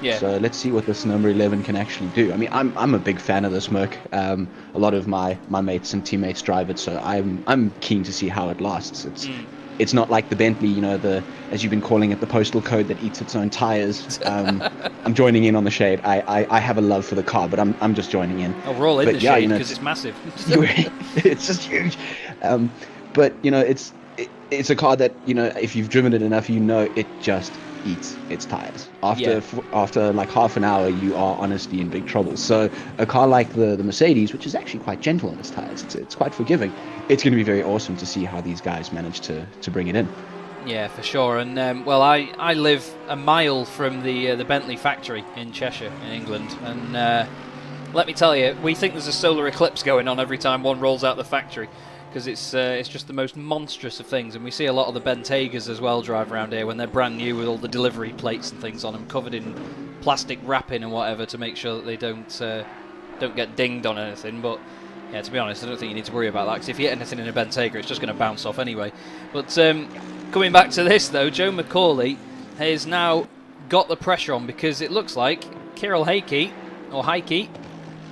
Yeah. So let's see what this number 11 can actually do. I mean, I'm a big fan of this Merc. A lot of my mates and teammates drive it, so I'm keen to see how it lasts. It's not like the Bentley, you know, as you've been calling it, the postal code that eats its own tires. I'm joining in on the shade. I have a love for the car, but I'm just joining in. Oh, we're all in the shade because it's massive. It's just huge. But you know, it's a car that, you know, if you've driven it enough, you know it just eats its tires. After like half an hour, you are honestly in big trouble. So a car like the Mercedes, which is actually quite gentle on its tires, it's quite forgiving. It's going to be very awesome to see how these guys manage to bring it in. Yeah, for sure. And well, I live a mile from the Bentley factory in Cheshire, in England, and let me tell you, we think there's a solar eclipse going on every time one rolls out the factory, because it's just the most monstrous of things. And we see a lot of the Bentegas as well drive around here when they're brand new with all the delivery plates and things on them, covered in plastic wrapping and whatever, to make sure that they don't get dinged on anything. But yeah, to be honest, I don't think you need to worry about that, because if you hit anything in a Bentayga, it's just going to bounce off anyway. But coming back to this though, Joe McCauley has now got the pressure on, because it looks like Kirill Heike,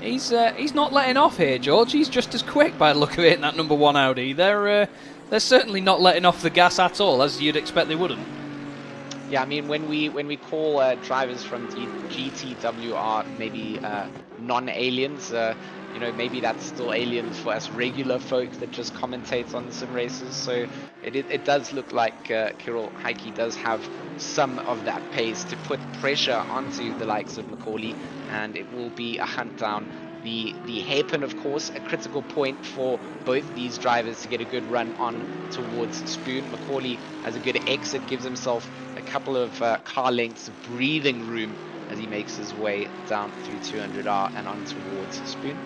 he's not letting off here, George. He's just as quick by the look of it in that number 1 Audi. They're certainly not letting off the gas at all, as you'd expect they wouldn't. Yeah, I mean, when we call drivers from GTWR maybe non-aliens, you know, maybe that's still aliens for us regular folk that just commentate on sim races. So it does look like Kirill Heike does have some of that pace to put pressure onto the likes of McCauley, and it will be a hunt down. The hairpin, of course, a critical point for both these drivers to get a good run on towards Spoon. McCauley has a good exit, gives himself a couple of car lengths of breathing room as he makes his way down through 200R and on towards Spoon.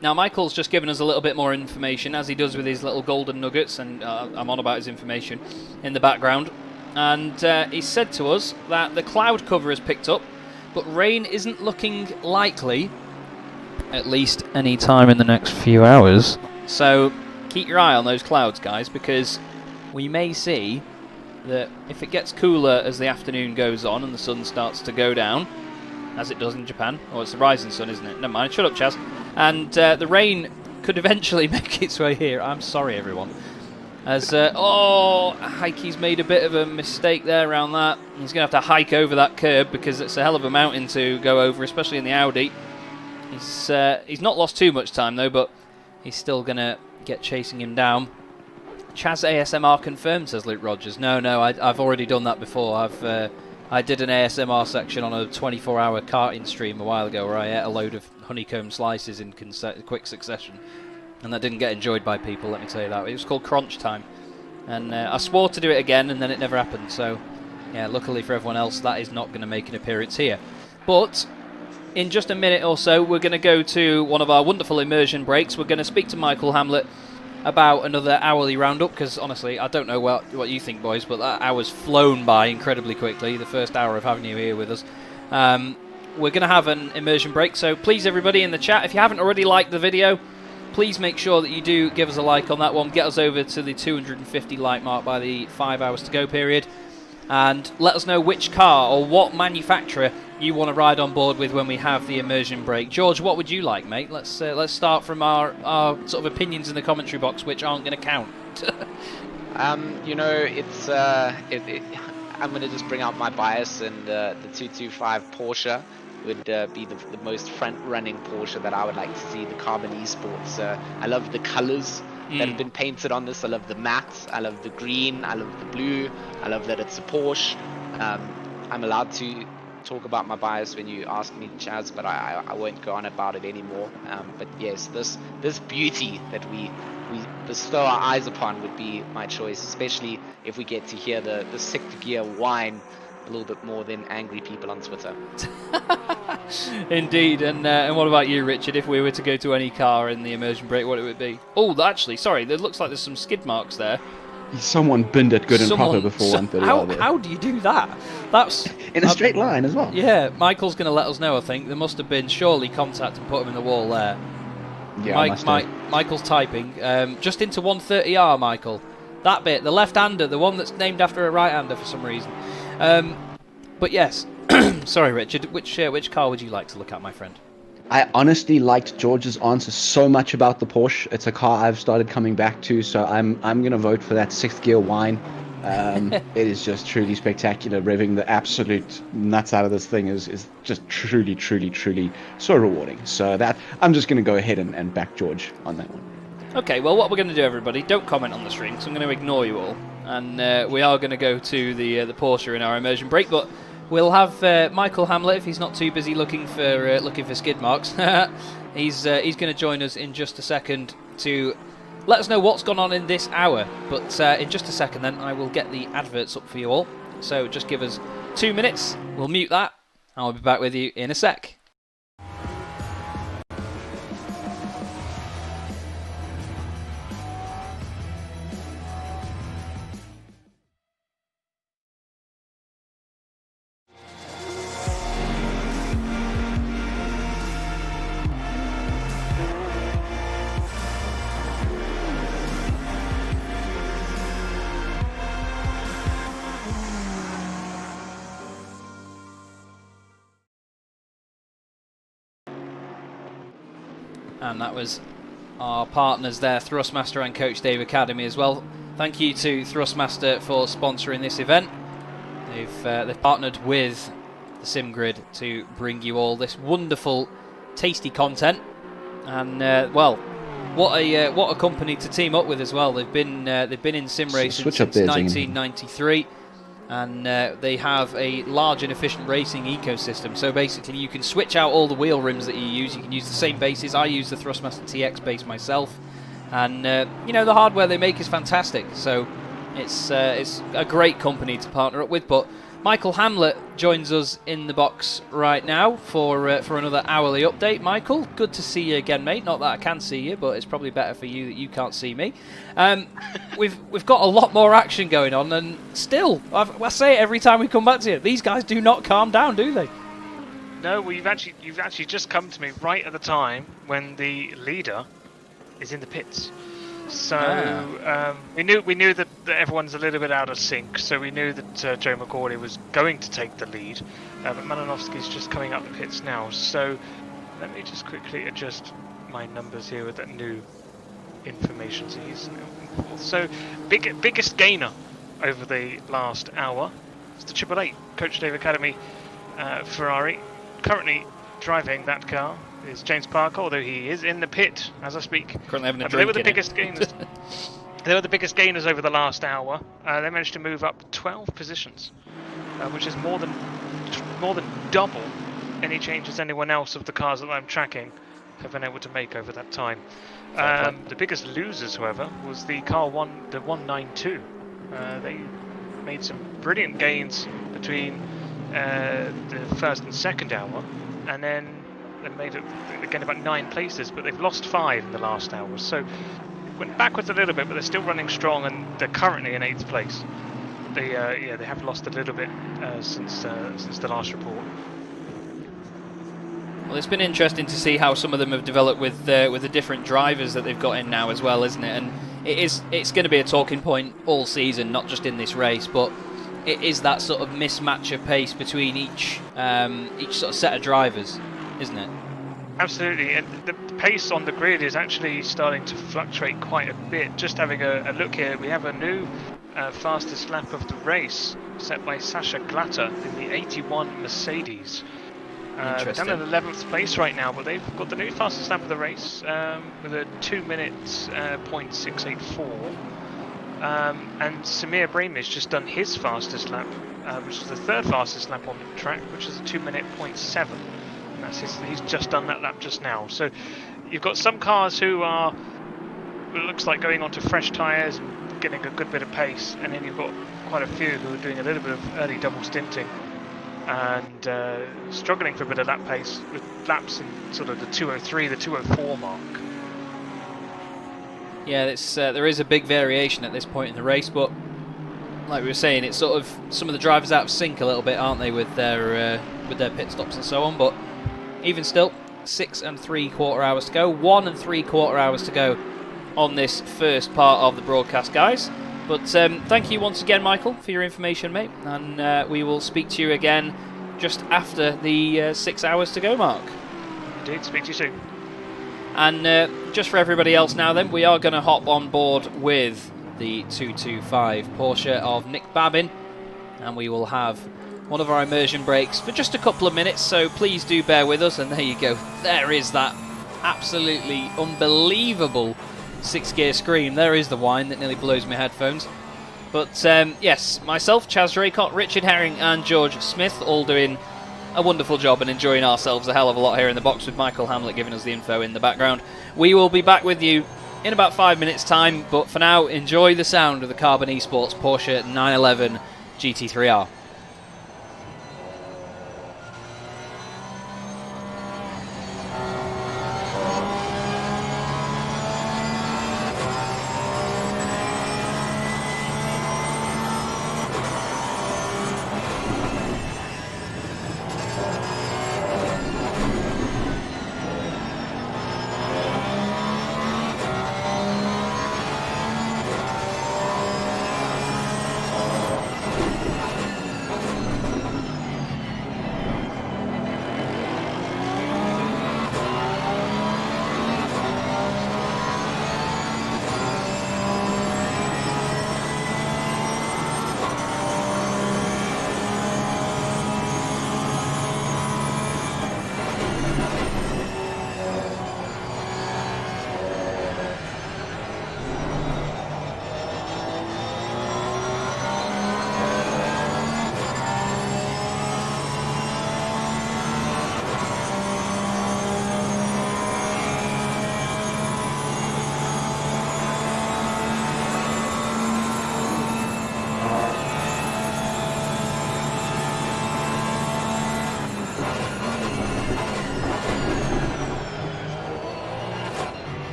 Now, Michael's just given us a little bit more information, as he does with his little golden nuggets, and I'm on about his information in the background. And he said to us that the cloud cover has picked up, but rain isn't looking likely, at least any time in the next few hours. So keep your eye on those clouds, guys, because we may see that if it gets cooler as the afternoon goes on and the sun starts to go down, as it does in Japan. Oh, it's the rising sun, isn't it? Never mind, shut up, Chaz. And the rain could eventually make its way here. I'm sorry, everyone. As, Heike's made a bit of a mistake there around that. He's going to have to hike over that curb, because it's a hell of a mountain to go over, especially in the Audi. He's not lost too much time, though, but he's still going to get chasing him down. Chaz ASMR confirmed, says Luke Rogers. No, I've already done that before. I did an ASMR section on a 24-hour karting stream a while ago, where I ate a load of honeycomb slices in quick succession, and that didn't get enjoyed by people, let me tell you that. It was called Crunch Time, and I swore to do it again, and then it never happened. So yeah, luckily for everyone else, that is not going to make an appearance here. But in just a minute or so, we're going to go to one of our wonderful immersion breaks. We're going to speak to Michael Hamlet about another hourly roundup, because honestly, I don't know what you think, boys, but that hour's flown by incredibly quickly, the first hour of having you here with us. We're going to have an immersion break, so please, everybody in the chat, if you haven't already liked the video, please make sure that you do give us a like on that one. Get us over to the 250 like mark by the 5 hours to go period, and let us know which car or what manufacturer you want to ride on board with when we have the immersion break. George, what would you like, mate? Let's start from our sort of opinions in the commentary box, which aren't going to count. You know, it's I'm going to just bring out my bias, and the 225 Porsche would be the most front-running Porsche that I would like to see. The Carbon Esports. I love the colors that have been painted on this. I love the matte, I love the green, I love the blue, I love that it's a Porsche. I'm allowed to talk about my bias when you ask me, Chaz, but I won't go on about it anymore. But yes, this beauty that we bestow our eyes upon would be my choice, especially if we get to hear the sixth gear whine a little bit more than angry people on Twitter. Indeed. And what about you, Richard? If we were to go to any car in the immersion break, what it would be? Oh, actually, sorry, there looks like there's some skid marks there. Someone binned it good and proper before 1:30. How do you do that? That's in a straight line as well. Yeah, Michael's going to let us know. I think there must have been surely contact and put him in the wall there. Yeah, Michael's typing just into 130R. Michael, that bit, the left-hander, the one that's named after a right-hander for some reason. But yes, sorry, Richard. Which car would you like to look at, my friend? I honestly liked George's answer so much about the Porsche. It's a car I've started coming back to, so I'm going to vote for that sixth gear whine. It is just truly spectacular. Revving the absolute nuts out of this thing is just truly, truly, truly so rewarding. So that I'm just going to go ahead and back George on that one. Okay, well, what we're going to do, everybody, don't comment on the stream, because I'm going to ignore you all. And we are going to go to the Porsche in our immersion break, but we'll have Michael Hamlet, if he's not too busy looking for skid marks. he's going to join us in just a second to let us know what's gone on in this hour. But in just a second, then, I will get the adverts up for you all. So just give us 2 minutes. We'll mute that. I'll be back with you in a sec. And that was our partners there, Thrustmaster and Coach Dave Academy as well. Thank you to Thrustmaster for sponsoring this event. They've partnered with the SimGrid to bring you all this wonderful, tasty content. And well, what a company to team up with as well. They've been in sim racing since 1993. And they have a large and efficient racing ecosystem. So basically you can switch out all the wheel rims that you use. You can use the same bases. I use the Thrustmaster TX base myself. And you know, the hardware they make is fantastic. So it's a great company to partner up with. But Michael Hamlet joins us in the box right now for another hourly update. Michael, good to see you again, mate. Not that I can see you, but it's probably better for you that you can't see me. We've got a lot more action going on, and still, I say it every time we come back to you, these guys do not calm down, do they? No, well, you've actually just come to me right at the time when the leader is in the pits. So we knew that everyone's a little bit out of sync. So we knew that Joe McCauley was going to take the lead, but Malinovsky's just coming up the pits now. So let me just quickly adjust my numbers here with that new information. So biggest gainer over the last hour is the 888 Coach Dave Academy Ferrari. Currently driving that car is James Parker, although he is in the pit as I speak. Currently having a drink. They were the biggest gainers. They were the biggest gainers over the last hour. They managed to move up 12 positions, which is more than double any changes anyone else of the cars that I'm tracking have been able to make over that time. The biggest losers, however, was the car the 192. They made some brilliant gains between the first and second hour, and then they made it again about 9 places, but they've lost 5 in the last hour. So went backwards a little bit, but they're still running strong, and they're currently in 8th place. They have lost a little bit since the last report. Well, it's been interesting to see how some of them have developed with the different drivers that they've got in now as well, isn't it? And it's going to be a talking point all season, not just in this race, but it is that sort of mismatch of pace between each sort of set of drivers, isn't it? Absolutely, and the pace on the grid is actually starting to fluctuate quite a bit. Just having a look here, we have a new fastest lap of the race set by Sasha Glatter in the 81 Mercedes. They're down in 11th place right now, but they've got the new fastest lap of the race with a 2 minutes .684. And Samir Brahim's just done his fastest lap, which is the third fastest lap on the track, which is a 2 minute .7. And that's he's just done that lap just now. So you've got some cars who are, it looks like, going onto fresh tyres and getting a good bit of pace, and then you've got quite a few who are doing a little bit of early double stinting and struggling for a bit of lap pace with laps in sort of the 203, the 204 mark. Yeah, there is a big variation at this point in the race, but like we were saying, it's sort of some of the drivers out of sync a little bit, aren't they, with their pit stops and so on. But even still, 6 3/4 hours to go, 1 3/4 hours to go on this first part of the broadcast, guys. But thank you once again, Michael, for your information, mate, and we will speak to you again just after the 6 hours to go mark. Indeed, speak to you soon. And just for everybody else now then, we are going to hop on board with the 225 Porsche of Nick Babin, and we will have one of our immersion breaks for just a couple of minutes, so please do bear with us. And there you go, there is that absolutely unbelievable 6-gear scream. There is the whine that nearly blows my headphones. But yes, myself, Chaz Draycott, Richard Herring and George Smith all doing a wonderful job and enjoying ourselves a hell of a lot here in the box, with Michael Hamlet giving us the info in the background. We will be back with you in about 5 minutes time, but for now, enjoy the sound of the Carbon Esports Porsche 911 GT3R.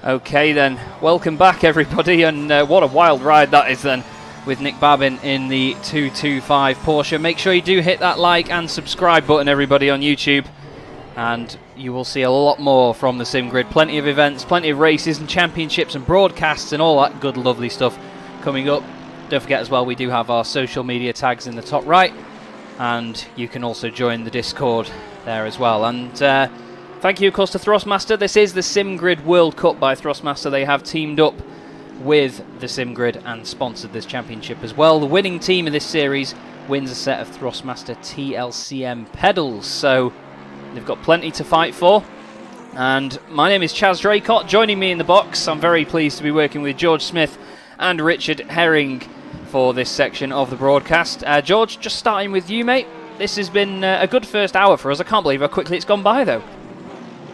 Okay then, welcome back everybody, and what a wild ride that is then, with Nick Babin in the 225 Porsche. Make sure you do hit that like and subscribe button, everybody, on YouTube, and you will see a lot more from the Sim Grid. Plenty of events, plenty of races and championships and broadcasts and all that good lovely stuff coming up. Don't forget as well, we do have our social media tags in the top right, and you can also join the Discord there as well. And thank you, of course, to Thrustmaster. This is the Sim Grid World Cup by Thrustmaster. They have teamed up with the Sim Grid and sponsored this championship as well. The winning team of this series wins a set of Thrustmaster TLCM pedals, so they've got plenty to fight for. And my name is Chaz Draycott. Joining me in the box, I'm very pleased to be working with George Smith and Richard Herring for this section of the broadcast. George, just starting with you, mate. This has been a good first hour for us. I can't believe how quickly it's gone by, though.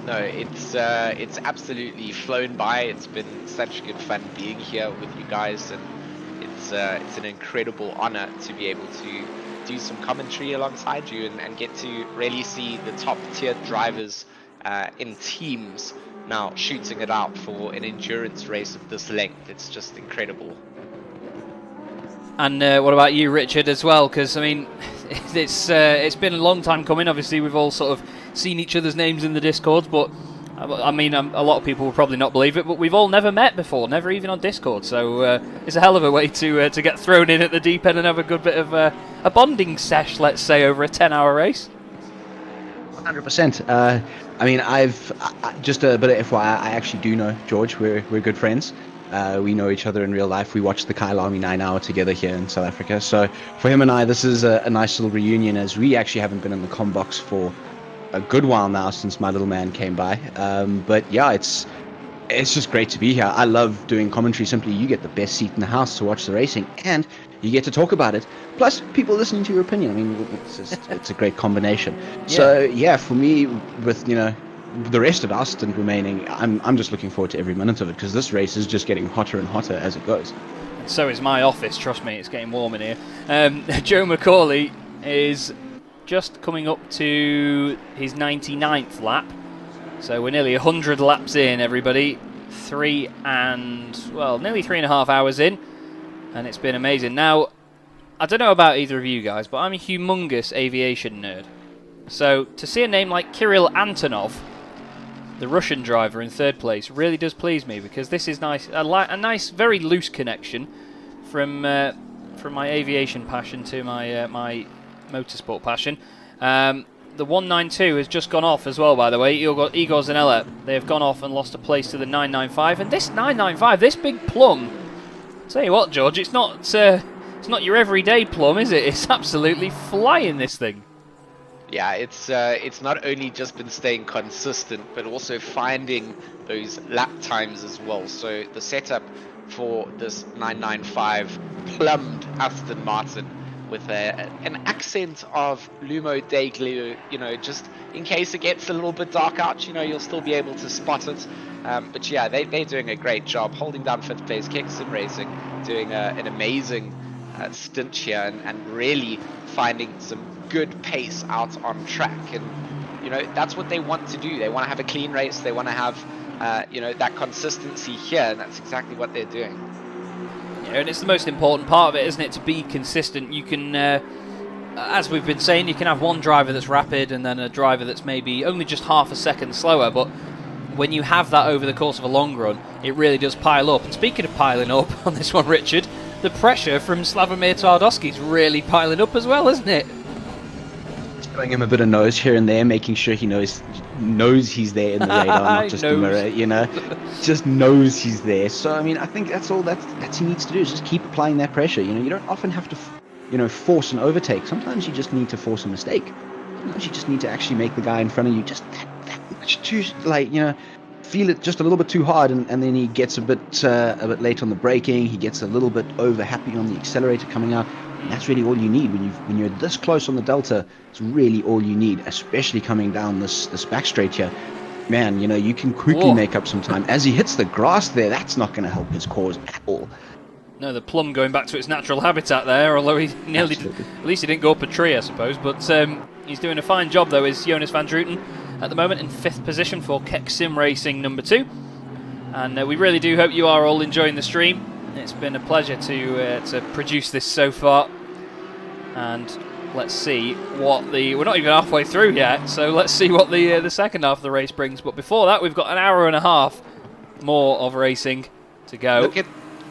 No, it's absolutely flown by. It's been such good fun being here with you guys, and it's an incredible honor to be able to do some commentary alongside you and get to really see the top tier drivers in teams now shooting it out for an endurance race of this length. It's just incredible. And what about you, Richard, as well? Because, I mean, it's been a long time coming. Obviously, we've all sort of seen each other's names in the Discords, but, I mean, a lot of people will probably not believe it, but we've all never met before, never even on Discord. So it's a hell of a way to get thrown in at the deep end and have a good bit of a bonding sesh, let's say, over a 10-hour race. 100%. I mean, just a bit of FYI, I actually do know George. We're good friends. We know each other in real life. We watched the Kyalami 9-hour together here in South Africa. So for him and I, this is a nice little reunion, as we actually haven't been in the comm box for a good while now since my little man came by. But yeah, it's just great to be here. I love doing commentary. Simply, you get the best seat in the house to watch the racing, and you get to talk about it. Plus, people listening to your opinion. I mean, it's a great combination. Yeah. So yeah, for me, with the rest of our stint remaining, I'm just looking forward to every minute of it, because this race is just getting hotter and hotter as it goes. And so is my office, trust me, it's getting warm in here. Joe Macaulay is just coming up to his 99th lap, so we're nearly 100 laps in, everybody. Nearly 3.5 hours in, and it's been amazing. Now, I don't know about either of you guys, but I'm a humongous aviation nerd. So to see a name like Kirill Antonov, the Russian driver, in third place, really does please me, because this is nice, a nice, very loose connection from my aviation passion to my motorsport passion. The 192 has just gone off as well, by the way. Igor Zanella, they have gone off and lost a place to the 995, and this 995, this big plum. Tell you what, George, it's not your everyday plum, is it? It's absolutely flying, this thing. Yeah, it's not only just been staying consistent, but also finding those lap times as well. So the setup for this 995 plumbed Aston Martin with an accent of Lumo Deglu, just in case it gets a little bit dark out, you'll still be able to spot it. But yeah, they're doing a great job holding down fifth place. Sim Racing doing an amazing stint here and really finding some good pace out on track. And that's what they want to do. They want to have a clean race. They want to have that consistency here, and that's exactly what they're doing. Yeah, and it's the most important part of it, isn't it? To be consistent. You can, as we've been saying, you can have one driver that's rapid and then a driver that's maybe only just half a second slower, but when you have that over the course of a long run, it really does pile up. And speaking of piling up on this one, Richard, the pressure from Slavomir Twardowski is really piling up as well, isn't it? Showing him a bit of nose here and there, making sure he knows he's there in the radar, not just the mirror, just knows he's there. So, I mean, I think that's all that he needs to do, is just keep applying that pressure. You don't often have to, force an overtake. Sometimes you just need to force a mistake. Sometimes you just need to actually make the guy in front of you just that much too, feel it just a little bit too hard, and then he gets a bit late on the braking. He gets a little bit over happy on the accelerator coming out. And that's really all you need when you're this close on the delta. It's really all you need, especially coming down this back straight here. Man, you can quickly make up some time. As he hits the grass there, that's not going to help his cause at all. No, the plum going back to its natural habitat there, although he nearly, at least he didn't go up a tree, I suppose. But he's doing a fine job, though, is Jonas van Druten at the moment in 5th position for Keck Sim Racing number 2. And we really do hope you are all enjoying the stream. It's been a pleasure to produce this so far. And let's see what we're not even halfway through yet, so let's see what the second half of the race brings. But before that, we've got an hour and a half more of racing to go.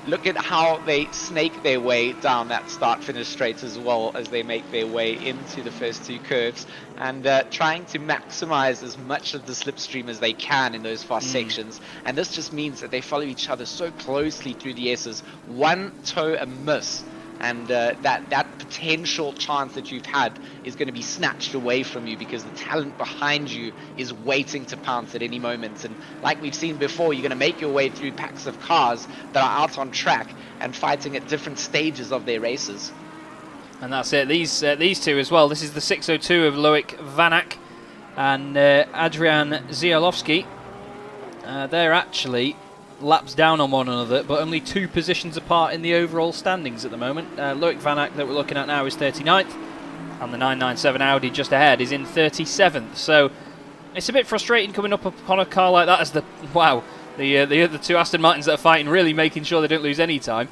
Look at how they snake their way down that start-finish straight as well as they make their way into the first two curves, and trying to maximize as much of the slipstream as they can in those fast sections. And this just means that they follow each other so closely through the S's. One toe amiss, and that potential chance that you've had is going to be snatched away from you because the talent behind you is waiting to pounce at any moment. And like we've seen before, you're going to make your way through packs of cars that are out on track and fighting at different stages of their races. And that's it. These two as well. This is the 602 of Loic Vanak and Adrian Zialowski. They're actually laps down on one another, but only 2 positions apart in the overall standings at the moment. Loic Vanak, that we're looking at now, is 39th, and the 997 Audi just ahead is in 37th. So it's a bit frustrating coming up upon a car like that as the other 2 Aston Martins that are fighting, really making sure they don't lose any time.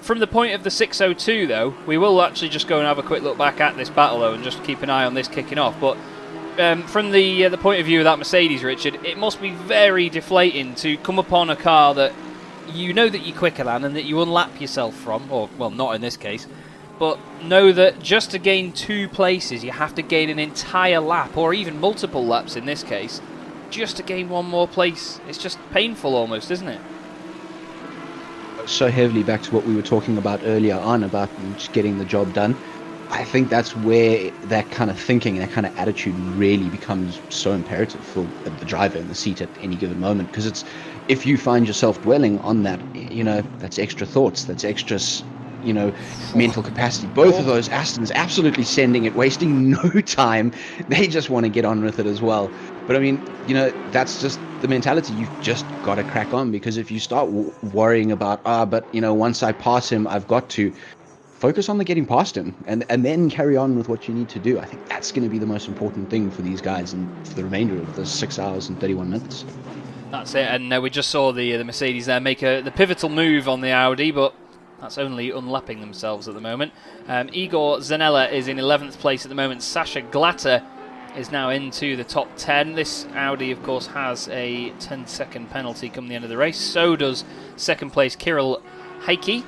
From the point of the 602, though, we will actually just go and have a quick look back at this battle, though, and just keep an eye on this kicking off. But from the point of view of that Mercedes, Richard, it must be very deflating to come upon a car that you know that you're quicker than and that you unlap yourself from, or, well, not in this case, but know that just to gain 2 places, you have to gain an entire lap, or even multiple laps in this case, just to gain 1 more place. It's just painful almost, isn't it? So heavily back to what we were talking about earlier on about just getting the job done. I think that's where that kind of thinking, that kind of attitude really becomes so imperative for the driver in the seat at any given moment. Because it's, if you find yourself dwelling on that, that's extra thoughts, that's extra, mental capacity. Both of those Astons absolutely sending it, wasting no time. They just want to get on with it as well. But I mean, that's just the mentality. You've just got to crack on, because if you start worrying about, once I pass him, I've got to focus on the getting past him and then carry on with what you need to do. I think that's going to be the most important thing for these guys and for the remainder of the 6 hours and 31 minutes. That's it, and we just saw the Mercedes there make the pivotal move on the Audi, but that's only unlapping themselves at the moment. Igor Zanella is in 11th place at the moment. Sasha Glatter is now into the top 10. This Audi, of course, has a 10-second penalty come the end of the race. So does second place Kirill Heikki.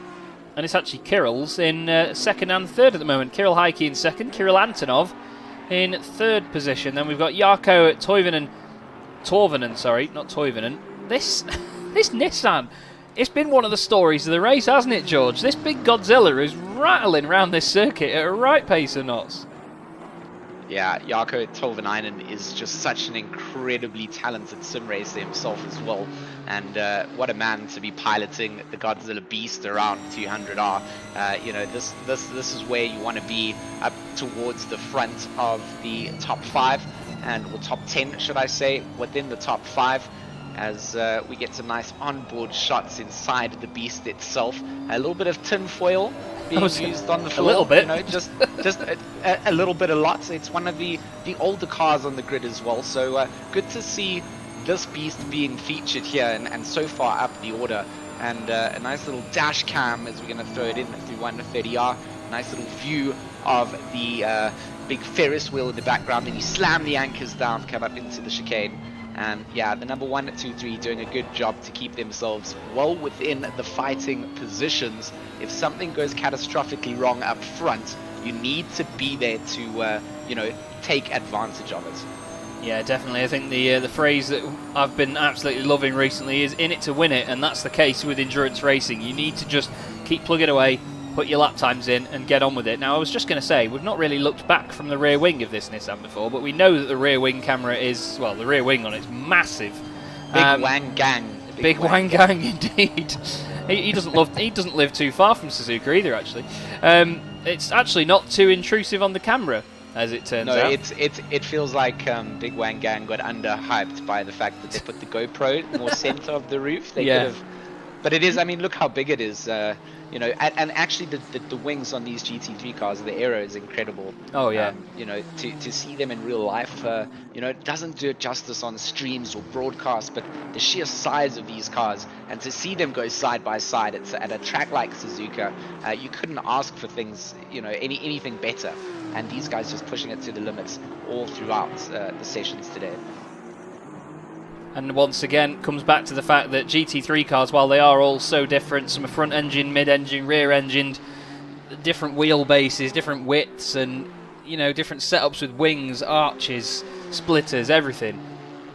And it's actually Kirill's in second and third at the moment. Kirill Heikki in second, Kirill Antonov in third position. Then we've got Jarkko Torvinen, not Toivonen. This Nissan, it's been one of the stories of the race, hasn't it, George? This big Godzilla is rattling around this circuit at a right pace of knots. Yeah, Jarkko Torvinen is just such an incredibly talented sim racer himself as well, and what a man to be piloting the Godzilla Beast around 200R. This is where you want to be, up towards the front of the top 5, or top 10, should I say, within the top 5, as we get some nice onboard shots inside the Beast itself. A little bit of tin foil being used on the floor. A little bit. Just a little bit, a lot. It's one of the older cars on the grid as well. So good to see this Beast being featured here and so far up the order. And a nice little dash cam as we're going to throw it in through 130R. Nice little view of the big Ferris wheel in the background. Then you slam the anchors down, come up into the chicane. And yeah, the number 1, 2, 3 doing a good job to keep themselves well within the fighting positions. If something goes catastrophically wrong up front, you need to be there to, take advantage of it. Yeah, definitely. I think the phrase that I've been absolutely loving recently is "in it to win it," and that's the case with endurance racing. You need to just keep plugging away, put your lap times in, and get on with it. Now, I was just going to say, we've not really looked back from the rear wing of this Nissan before, but we know that the rear wing camera is, well, the rear wing on it's massive. Big Wang Gang. Big Wang Gang, indeed. He doesn't live too far from Suzuka either, actually. It's actually not too intrusive on the camera, as it turns out. No, it feels like Big Wang Gang got underhyped by the fact that they put the GoPro more center of the roof. They could have But it is, I mean, look how big it is, you know, and actually the wings on these GT3 cars, the aero is incredible. Oh, yeah. You know, to see them in real life, you know, it doesn't do it justice on streams or broadcast, but the sheer size of these cars, and to see them go side by side at a track like Suzuka, you couldn't ask for things, you know, anything better. And these guys just pushing it to the limits all throughout the sessions today. And once again, comes back to the fact that GT3 cars, while they are all so different, some are front engine, mid engine, rear engined, different wheelbases, different widths, and you know, different setups with wings, arches, splitters, everything.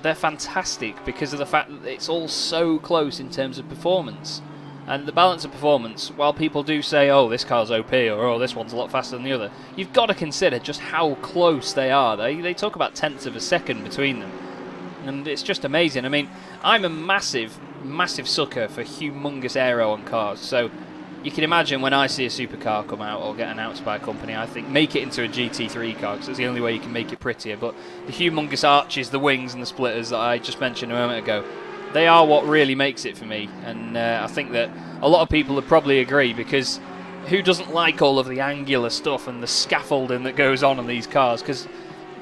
They're fantastic because of the fact that it's all so close in terms of performance. And the balance of performance, while people do say, oh, this car's OP, or oh, this one's a lot faster than the other, you've got to consider just how close they are. They talk about tenths of a second between them. And it's just amazing. I mean, I'm a massive, massive sucker for humongous aero on cars. So you can imagine when I see a supercar come out or get announced by a company, I think make it into a GT3 car because it's the only way you can make it prettier. But the humongous arches, the wings and the splitters that I just mentioned a moment ago, they are what really makes it for me. And I think that a lot of people would probably agree, because who doesn't like all of the angular stuff and the scaffolding that goes on these cars? Because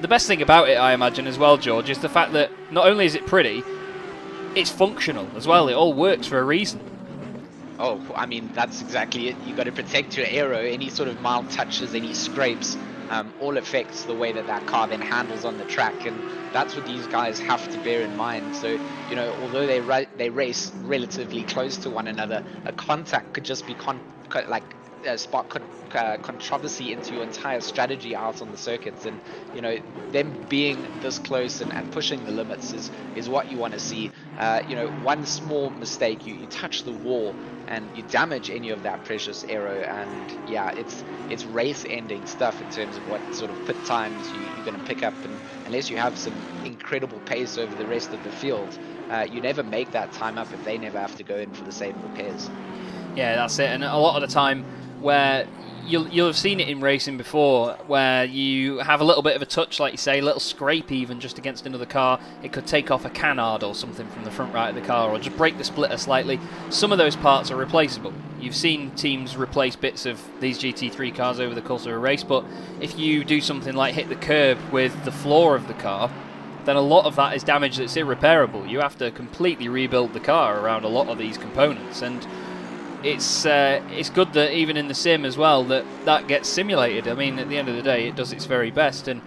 the best thing about it, I imagine, as well, George, is the fact that not only is it pretty, it's functional as well. It all works for a reason. Oh, I mean, that's exactly it. You've got to protect your aero. Any sort of mild touches, any scrapes, all affects the way that car then handles on the track. And that's what these guys have to bear in mind. So, you know, although they race relatively close to one another, a contact could just be spark controversy into your entire strategy out on the circuits. And you know, them being this close and pushing the limits is what you want to see. You know, one small mistake, you touch the wall and you damage any of that precious aero, and yeah, it's race ending stuff in terms of what sort of pit times you're going to pick up. And unless you have some incredible pace over the rest of the field, you never make that time up if they never have to go in for the same repairs. Yeah, that's it. And a lot of the time, where you'll have seen it in racing before, where you have a little bit of a touch, like you say, a little scrape even just against another car, it could take off a canard or something from the front right of the car, or just break the splitter slightly. Some of those parts are replaceable. You've seen teams replace bits of these GT3 cars over the course of a race, but if you do something like hit the curb with the floor of the car, then a lot of that is damage that's irreparable. You have to completely rebuild the car around a lot of these components, and it's good that even in the sim as well that gets simulated. I mean, at the end of the day, it does its very best, and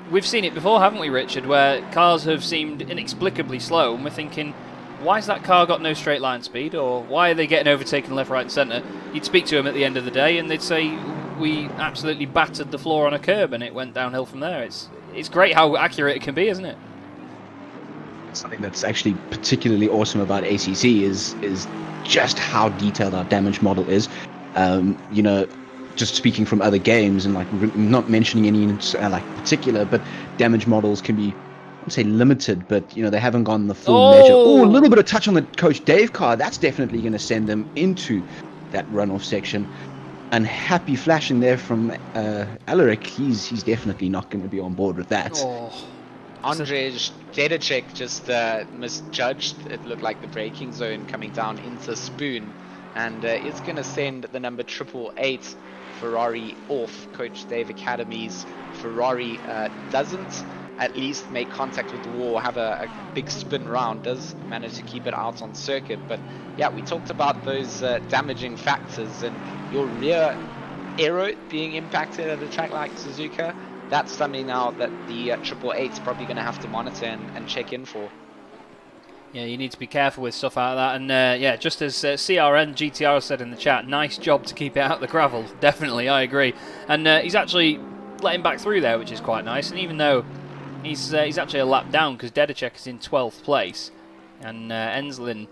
we've seen it before, haven't we, Richard, where cars have seemed inexplicably slow, and we're thinking, why's that car got no straight line speed, or why are they getting overtaken left, right and centre? You'd speak to them at the end of the day and they'd say, we absolutely battered the floor on a curb and it went downhill from there. It's great how accurate it can be, isn't it? Something that's actually particularly awesome about ACC is just how detailed our damage model is. You know, just speaking from other games and like not mentioning any like particular, but damage models can be, I wouldn't say limited, but you know, they haven't gone the full measure. Oh, a little bit of touch on the Coach Dave car. That's definitely going to send them into that runoff section. And happy flashing there from Alaric. He's definitely not going to be on board with that. Oh. Andrzej Dedicek just misjudged. It looked like the braking zone coming down into Spoon, and it's going to send the number 888 Ferrari off. Coach Dave Academy's Ferrari doesn't at least make contact with the wall, have a big spin round, does manage to keep it out on circuit. But yeah, we talked about those damaging factors, and your rear aero being impacted at a track like Suzuka. That's something now that the 888 is probably going to have to monitor and check in for. Yeah, you need to be careful with stuff like that. And yeah, just as CRN GTR said in the chat, nice job to keep it out of the gravel. Definitely, I agree. And he's actually letting back through there, which is quite nice. And even though he's actually a lap down, because Dedicek is in 12th place and Enslin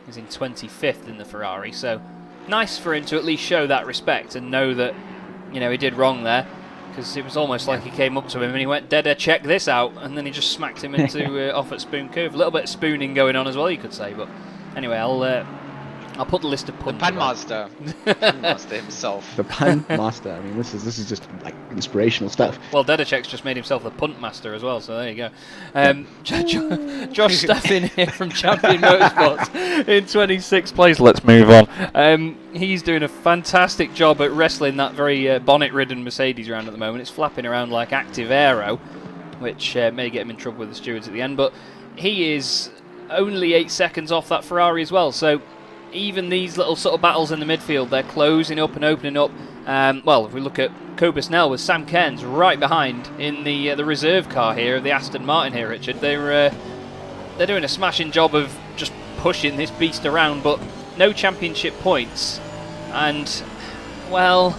is in 25th in the Ferrari. So nice for him to at least show that respect and know that, you know, he did wrong there. Because it was almost like he came up to him and he went, Deda, check this out, and then he just smacked him into off at Spoon Curve. A little bit of spooning going on as well, you could say. But anyway, I'll I'll put the list of puns. Pun master. Pun master himself. The pun master. I mean, this is just like inspirational stuff. Well, Dedicek's just made himself the punt master as well, so there you go. Josh Staffin here from Champion Motorsports in 26th place. Let's move on. He's doing a fantastic job at wrestling that very bonnet-ridden Mercedes around at the moment. It's flapping around like active aero, which may get him in trouble with the stewards at the end, but he is only 8 seconds off that Ferrari as well, so even these little sort of battles in the midfield, they're closing up and opening up. Well, if we look at Cobus-Nell with Sam Cairns right behind in the reserve car here, the Aston Martin here, Richard, they're doing a smashing job of just pushing this beast around, but no championship points, and, well,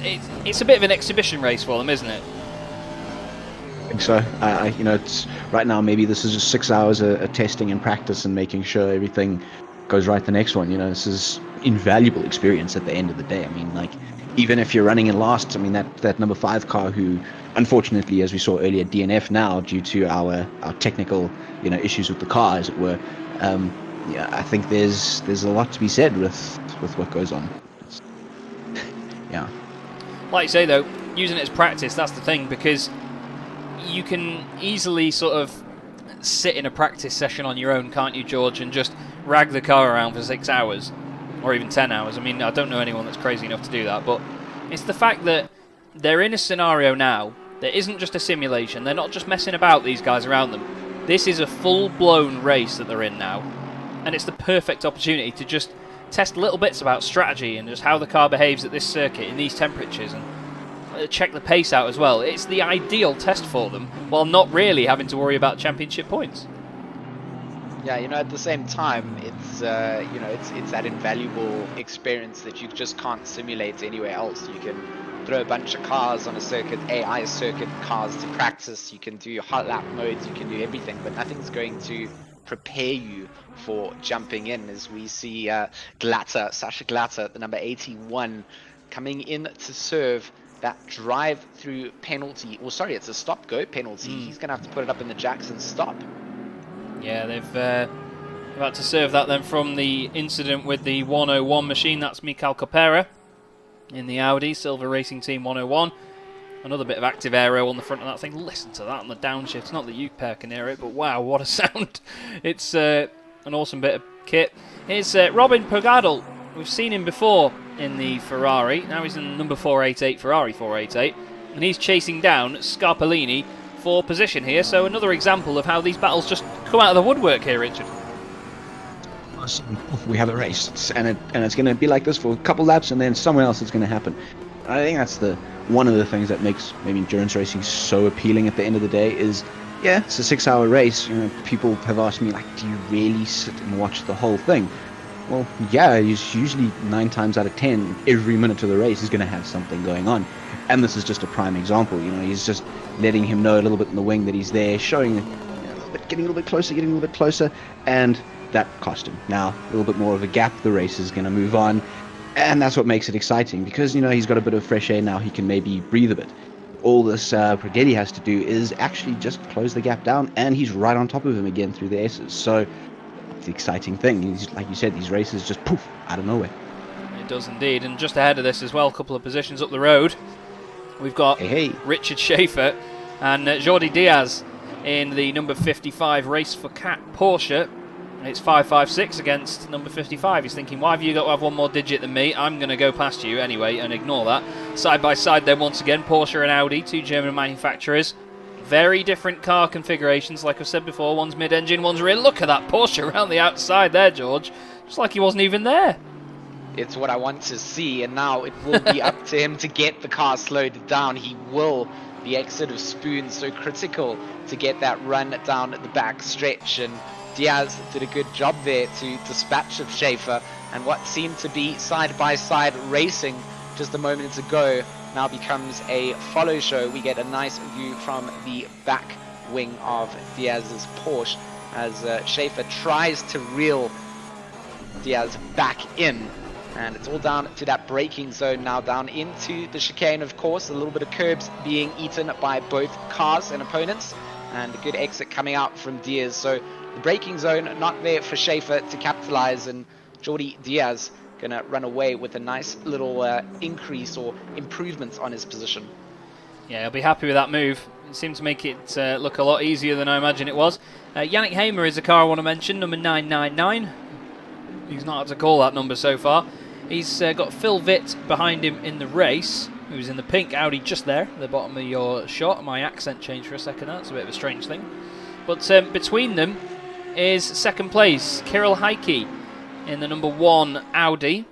it's a bit of an exhibition race for them, isn't it? I think so. It's right now. Maybe this is just 6 hours of testing and practice and making sure everything goes right the next one. This is invaluable experience at the end of the day. I mean, like, even if you're running in last, I mean, that number 5 car, who unfortunately, as we saw earlier, DNF now due to our technical issues with the car, as it were. I think there's a lot to be said with what goes on. Yeah. Like you say though, using it as practice, that's the thing, because you can easily sort of sit in a practice session on your own, can't you, George, and just rag the car around for 6 hours, or even 10 hours. I mean, I don't know anyone that's crazy enough to do that, but it's the fact that they're in a scenario now that isn't just a simulation. They're not just messing about, these guys around them. This is a full-blown race that they're in now, and it's the perfect opportunity to just test little bits about strategy and just how the car behaves at this circuit in these temperatures, and check the pace out as well. It's the ideal test for them, while not really having to worry about championship points. Yeah, at the same time, it's it's that invaluable experience that you just can't simulate anywhere else. You can throw a bunch of cars on a circuit, AI circuit cars to practice. You can do hot lap modes. You can do everything, but nothing's going to prepare you for jumping in. As we see Sasha Glatter, the number 81, coming in to serve that drive-through penalty. Well, sorry, it's a stop-go penalty. He's going to have to put it up in the Jackson stop. Yeah, they've about to serve that then from the incident with the 101 machine. That's Michael Capera in the Audi Silver Racing Team 101. Another bit of active aero on the front of that thing. Listen to that on the downshift. Not that you pair can hear it, but wow, what a sound. It's an awesome bit of kit. Here's Robin Pogadl. We've seen him before in the Ferrari. Now he's in the number 488 Ferrari 488, and he's chasing down Scarpellini for position here. So another example of how these battles just come out of the woodwork here, Richard. We have a race, and it's going to be like this for a couple laps, and then somewhere else it's going to happen. I think that's one of the things that makes maybe endurance racing so appealing at the end of the day is, yeah, it's a 6 hour race. People have asked me, like, do you really sit and watch the whole thing? Well, yeah, he's usually 9 times out of 10, every minute of the race is going to have something going on. And this is just a prime example. He's just letting him know a little bit in the wing that he's there, showing getting a little bit closer, and that cost him. Now, a little bit more of a gap, the race is going to move on, and that's what makes it exciting, because, he's got a bit of fresh air now, he can maybe breathe a bit. All this Preghetti has to do is actually just close the gap down, and he's right on top of him again through the aces. So, the exciting thing is, like you said, these races just poof out of nowhere. It does indeed. And just ahead of this as well, a couple of positions up the road, we've got Richard Schaefer and Jordi Diaz in the number 55 Race for Cat Porsche. It's 556 against number 55. He's thinking, why have you got to have one more digit than me? I'm going to go past you anyway and ignore that. Side by side then once again, Porsche and Audi, two German manufacturers. Very different car configurations, like I said before. One's mid-engine, one's rear. Look at that Porsche around the outside there, George. Just like he wasn't even there. It's what I want to see, and now it will be up to him to get the car slowed down. He will. The exit of Spoon so critical to get that run down the back stretch, and Diaz did a good job there to dispatch of Schaefer, and what seemed to be side-by-side racing just a moment ago now becomes a follow show. We get a nice view from the back wing of Diaz's Porsche as Schaefer tries to reel Diaz back in, and it's all down to that braking zone now, down into the chicane, of course. A little bit of curbs being eaten by both cars and opponents, and a good exit coming out from Diaz. So the braking zone not there for Schaefer to capitalize, and Jordi Diaz going to run away with a nice little increase or improvements on his position. Yeah, I'll be happy with that move. It seemed to make it look a lot easier than I imagine it was. Yannick Hamer is a car I want to mention, number 999. He's not had to call that number so far. He's got Phil Vitt behind him in the race, who's in the pink Audi just there, at the bottom of your shot. My accent changed for a second, that's a bit of a strange thing. But between them is second place, Kirill Heike in the number 1 Audi.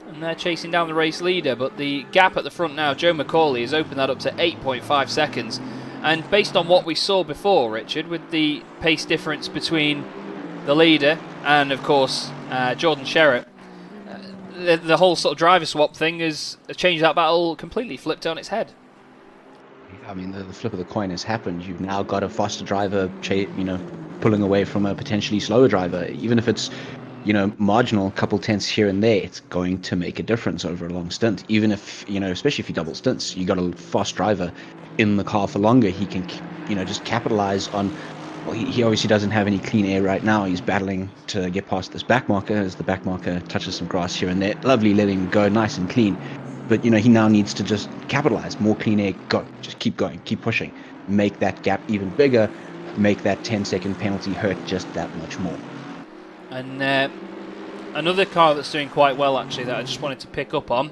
And they're chasing down the race leader, but the gap at the front now, Joe McCauley, has opened that up to 8.5 seconds. And based on what we saw before, Richard, with the pace difference between the leader and, of course, Jordan Sherritt, the whole sort of driver swap thing has changed that battle completely, flipped on its head. I mean, the flip of the coin has happened. You've now got a faster driver, pulling away from a potentially slower driver. Even if it's, marginal, couple tenths here and there, it's going to make a difference over a long stint. Even if, especially if you double stints, you got a fast driver in the car for longer. He can, just capitalize on. Well, he obviously doesn't have any clean air right now. He's battling to get past this back marker as the back marker touches some grass here and there. Lovely letting him go nice and clean. But, he now needs to just capitalize. More clean air, go. Just keep going, keep pushing. Make that gap even bigger. Make that 10-second penalty hurt just that much more. And another car that's doing quite well, actually, that I just wanted to pick up on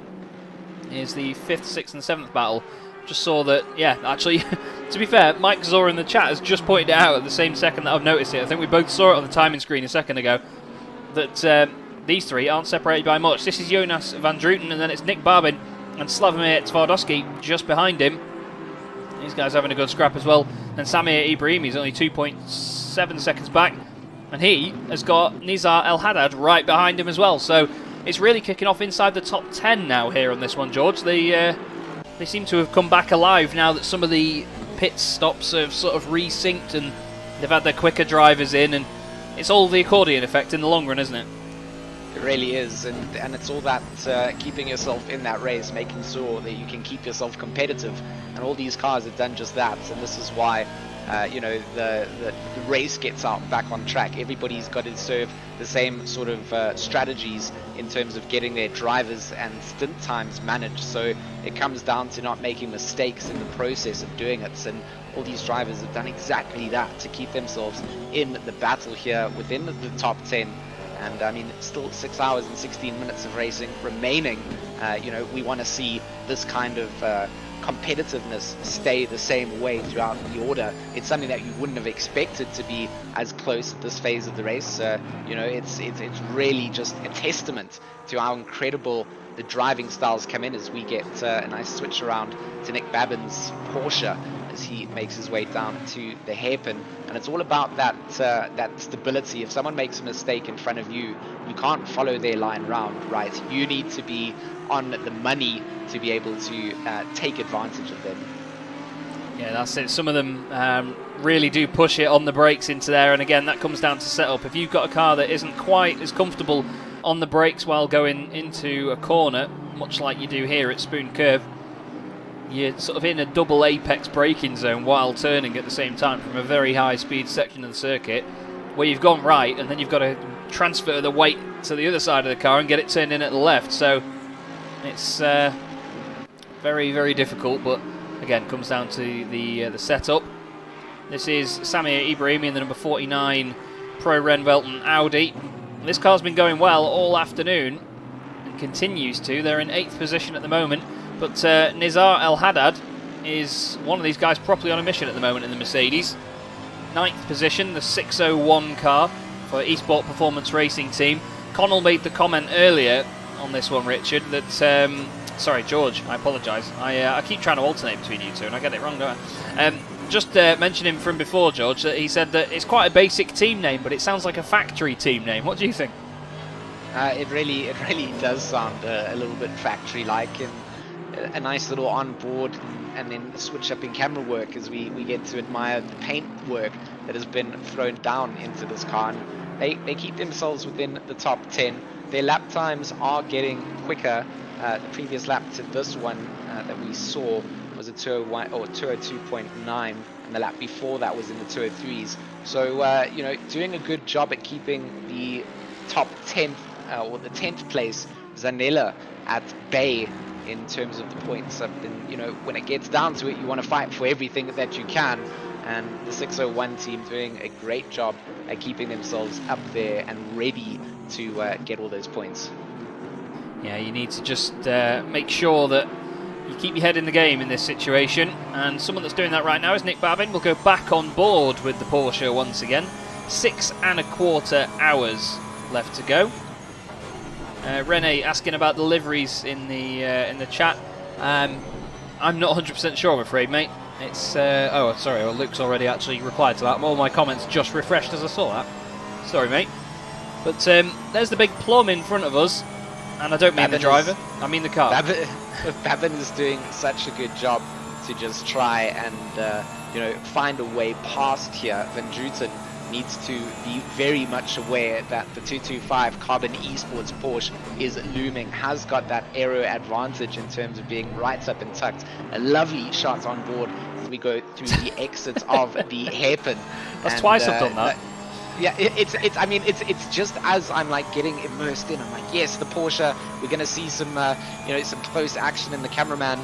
is the 5th, 6th and 7th battle. Just saw that, yeah, actually, to be fair, Mike Zora in the chat has just pointed it out at the same second that I've noticed it. I think we both saw it on the timing screen a second ago, that these three aren't separated by much. This is Jonas van Druten, and then it's Nick Barbin and Slavomir Tvardowski just behind him. These guys having a good scrap as well. And Samir Ibrahimi is only 2.7 seconds back. And he has got Nizar El Haddad right behind him as well. So it's really kicking off inside the top 10 now here on this one, George. They seem to have come back alive now that some of the pit stops have sort of resynced and they've had their quicker drivers in. And it's all the accordion effect in the long run, isn't it? It really is, and it's all that keeping yourself in that race, making sure that you can keep yourself competitive, and all these cars have done just that. And this is why the race gets out back on track. Everybody's got to serve the same sort of strategies in terms of getting their drivers and stint times managed, so it comes down to not making mistakes in the process of doing it. And all these drivers have done exactly that to keep themselves in the battle here within the top 10. And I mean, it's still 6 hours and 16 minutes of racing remaining. We want to see this kind of competitiveness stay the same way throughout the order. It's something that you wouldn't have expected to be as close at this phase of the race. It's really just a testament to how incredible the driving styles come in as we get a nice switch around to Nick Babin's Porsche as he makes his way down to the hairpin. And it's all about that stability. If someone makes a mistake in front of you, you can't follow their line round, right? You need to be on the money to be able to take advantage of them. Yeah, that's it. Some of them really do push it on the brakes into there, and again, that comes down to setup. If you've got a car that isn't quite as comfortable on the brakes while going into a corner, much like you do here at Spoon Curve, you're sort of in a double apex braking zone while turning at the same time from a very high speed section of the circuit, where you've gone right and then you've got to transfer the weight to the other side of the car and get it turned in at the left. So it's very, very difficult, but again, comes down to the setup. This is Samir Ibrahimi in the number 49 Pro Renvelten Audi. This car's been going well all afternoon and continues to. They're in 8th position at the moment, but Nizar El Haddad is one of these guys properly on a mission at the moment in the Mercedes. 9th position, the 601 car for Esport Performance Racing Team. Connall made the comment earlier on this one, Richard, that sorry, George, I apologise. I keep trying to alternate between you two and I get it wrong, don't I? Just mention him from before, George, that he said that it's quite a basic team name, but it sounds like a factory team name. What do you think? It really does sound a little bit factory-like, and a nice little on-board and then switch up in camera work as we get to admire the paint work that has been thrown down into this car. And they keep themselves within the top 10. Their lap times are getting quicker. The previous lap to this one that we saw was a 201 or 202.9, and the lap before that was in the 203s. So doing a good job at keeping the top 10th or the 10th place Zanella at bay in terms of the points. And, you know, when it gets down to it, you want to fight for everything that you can. And the 601 team doing a great job at keeping themselves up there and ready to get all those points. Yeah, you need to just make sure that you keep your head in the game in this situation, and someone that's doing that right now is Nick Babin. We'll go back on board with the Porsche once again. 6.25 hours left to go. Rene asking about the liveries in the chat. I'm not 100% sure, I'm afraid, mate. It's oh, sorry. Well, Luke's already actually replied to that. All my comments just refreshed as I saw that. Sorry, mate. But there's the big plum in front of us, and I don't mean the driver. I mean the car. Babin is doing such a good job to just try and you know, find a way past here. Van Druten needs to be very much aware that the 225 Carbon Esports Porsche is looming, has got that aero advantage in terms of being right up and tucked. A lovely shot on board as we go through the exits of the hairpin. That's twice I've done that. Yeah, I mean, it's just as I'm like getting immersed in, I'm like, yes, the Porsche, we're going to see some, you know, some close action, and the cameraman,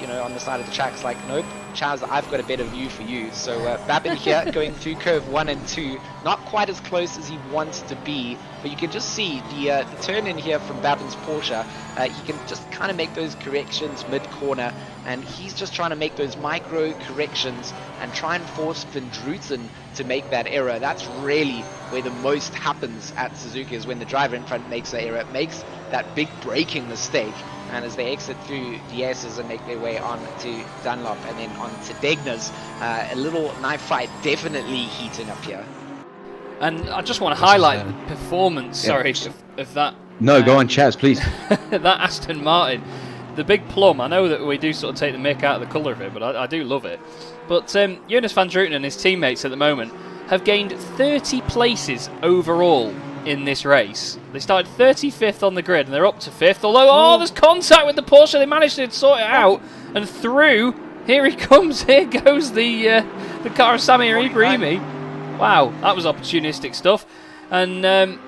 you know, on the side of the track's like, nope, Chaz, I've got a better view for you. So Babin here going through curve 1 and 2, not quite as close as he wants to be, but you can just see the turn in here from Babin's Porsche. He can just kind of make those corrections mid-corner, and he's just trying to make those micro corrections and try and force Van Druten to make that error. That's really where the most happens at Suzuka, is when the driver in front makes that error, makes that big braking mistake. And as they exit through the S's and make their way on to Dunlop and then on to Degner's, a little knife fight definitely heating up here. And I just want to highlight the performance, sorry, of that. No, go on, Chaz, please. That Aston Martin, the big plum. I know that we do sort of take the mick out of the colour of it, but I do love it. But Jonas Van Druten and his teammates at the moment have gained 30 places overall in this race. They started 35th on the grid and they're up to 5th, although there's contact with the Porsche. They managed to sort it out and through. Here he comes. Here goes the car of Samir Ibrahimi. Wow, that was opportunistic stuff. And the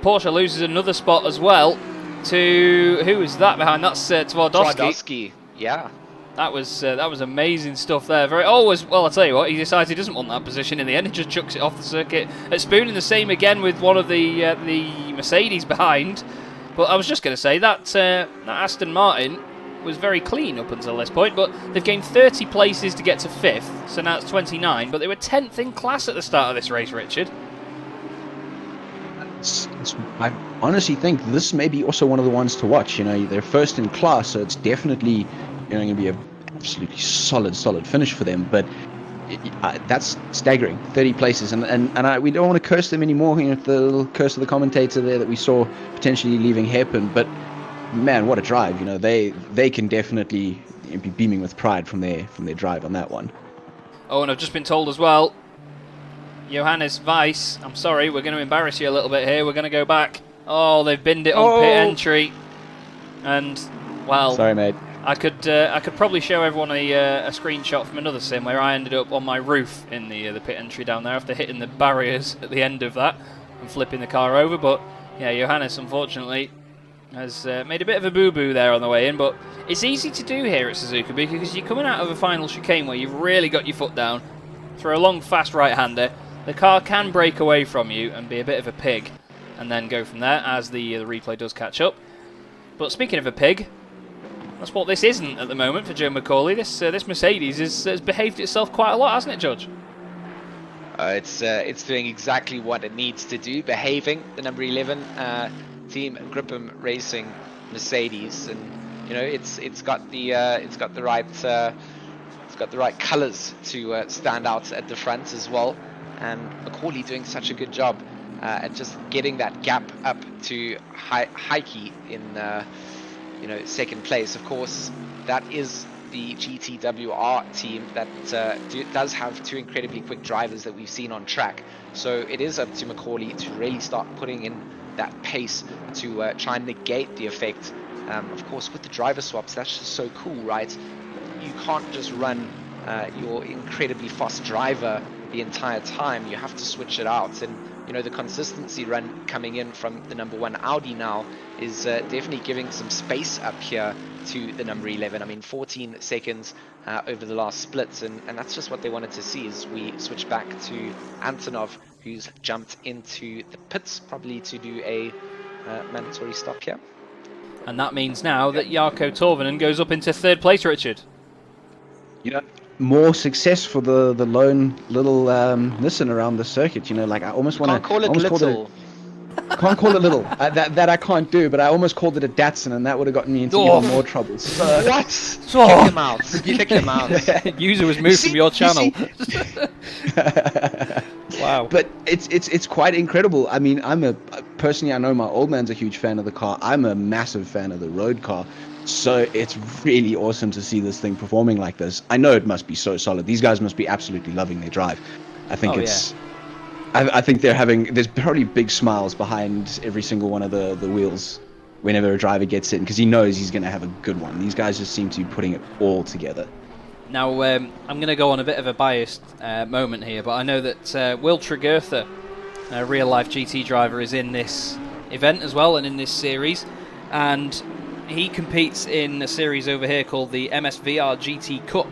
Porsche loses another spot as well to, who is that behind? That's Twardowski. Yeah. That was amazing stuff there. Well, I'll tell you what, he decides he doesn't want that position in the end. He just chucks it off the circuit. At Spoon, the same again with one of the Mercedes behind. But I was just going to say that Aston Martin was very clean up until this point, but they've gained 30 places to get to 5th, so now it's 29. But they were 10th in class at the start of this race, Richard. I honestly think this may be also one of the ones to watch. You know, they're first in class, so it's definitely, you know, going to be a absolutely solid finish for them. But that's staggering, 30 places, and we don't want to curse them anymore. You know, the little curse of the commentator there that we saw potentially leaving hairpin. But man, what a drive! You know, they can definitely be beaming with pride from their drive on that one. Oh, and I've just been told as well, Johannes Weiss, I'm sorry, we're going to embarrass you a little bit here. We're going to go back. Oh, they've binned it on pit entry, and well, sorry, mate. I could probably show everyone a screenshot from another sim where I ended up on my roof in the pit entry down there after hitting the barriers at the end of that and flipping the car over. But yeah, Johannes unfortunately has made a bit of a boo-boo there on the way in. But it's easy to do here at Suzuka because you're coming out of a final chicane where you've really got your foot down, throw a long fast right-hander. The car can break away from you and be a bit of a pig, and then go from there as the replay does catch up. But speaking of a pig, that's what this isn't at the moment for Joe McCauley. This Mercedes has behaved itself quite a lot, hasn't it, Judge? It's doing exactly what it needs to do, behaving. The number 11 team Gripham Racing Mercedes, and you know it's got the right colours to stand out at the front as well. And McCauley doing such a good job at just getting that gap up to Heike in second place. Of course, that is the GTWR team that does have two incredibly quick drivers that we've seen on track. So it is up to McCauley to really start putting in that pace to try and negate the effect. Of course, with the driver swaps, that's just so cool, right? You can't just run your incredibly fast driver the entire time. You have to switch it out, and you know, the consistency run coming in from the number 1 Audi now is definitely giving some space up here to the number 11. I mean, 14 seconds over the last splits, and that's just what they wanted to see as we switch back to Antonov, who's jumped into the pits, probably to do a mandatory stop here. And that means now that Jarkko Torvinen goes up into 3rd place, Richard. You know, more success for the lone little Nissan around the circuit. You know, like I almost want to call it little. Can't call it little. That I can't do, but I almost called it a Datsun, and that would have gotten me into even more trouble. So, What? Kick him out. Kick him out. User was moved from your channel. Wow. But it's quite incredible. I mean, personally, I know my old man's a huge fan of the car. I'm a massive fan of the road car. So it's really awesome to see this thing performing like this. I know it must be so solid. These guys must be absolutely loving their drive. I think I think there's probably big smiles behind every single one of the wheels whenever a driver gets in, because he knows he's going to have a good one. These guys just seem to be putting it all together. Now, I'm going to go on a bit of a biased moment here, but I know that Will Tregurtha, a real-life GT driver, is in this event as well and in this series, and he competes in a series over here called the MSVR GT Cup,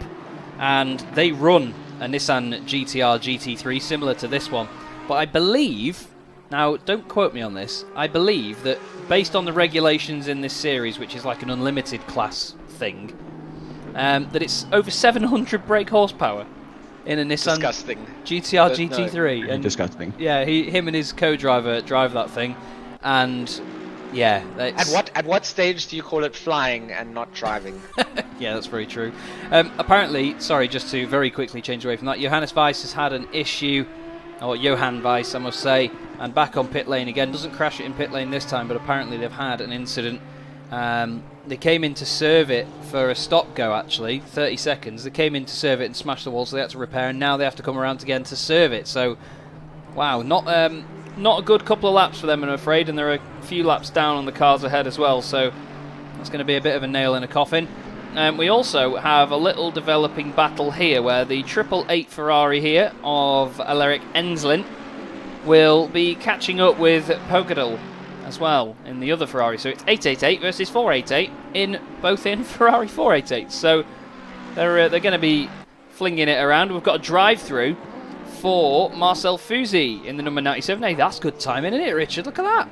and they run a Nissan GTR GT3 similar to this one. But I believe, now don't quote me on this, I believe that based on the regulations in this series, which is like an unlimited class thing, that it's over 700 brake horsepower in a Nissan GTR GT3. No. And disgusting. Yeah, him and his co-driver drive that thing, and yeah. At what stage do you call it flying and not driving? Yeah, that's very true. Apparently, sorry, just to very quickly change away from that, Johannes Weiss has had an issue, or Johan Weiss, I must say, and back on pit lane again. Doesn't crash it in pit lane this time, but apparently they've had an incident. They came in to serve it for a stop go, actually, 30 seconds. They came in to serve it and smashed the wall, so they had to repair, and now they have to come around again to serve it. So, wow, not a good couple of laps for them, I'm afraid, and there are a few laps down on the cars ahead as well, so that's going to be a bit of a nail in a coffin. We also have a little developing battle here, where the 888 Ferrari here of Aleric Enslin will be catching up with Pogadal as well in the other Ferrari. So it's 888 versus 488 both in Ferrari 488. So they're going to be flinging it around. We've got a drive-through for Marcel Fusi in the number 97. Hey, that's good timing, isn't it, Richard? Look at that.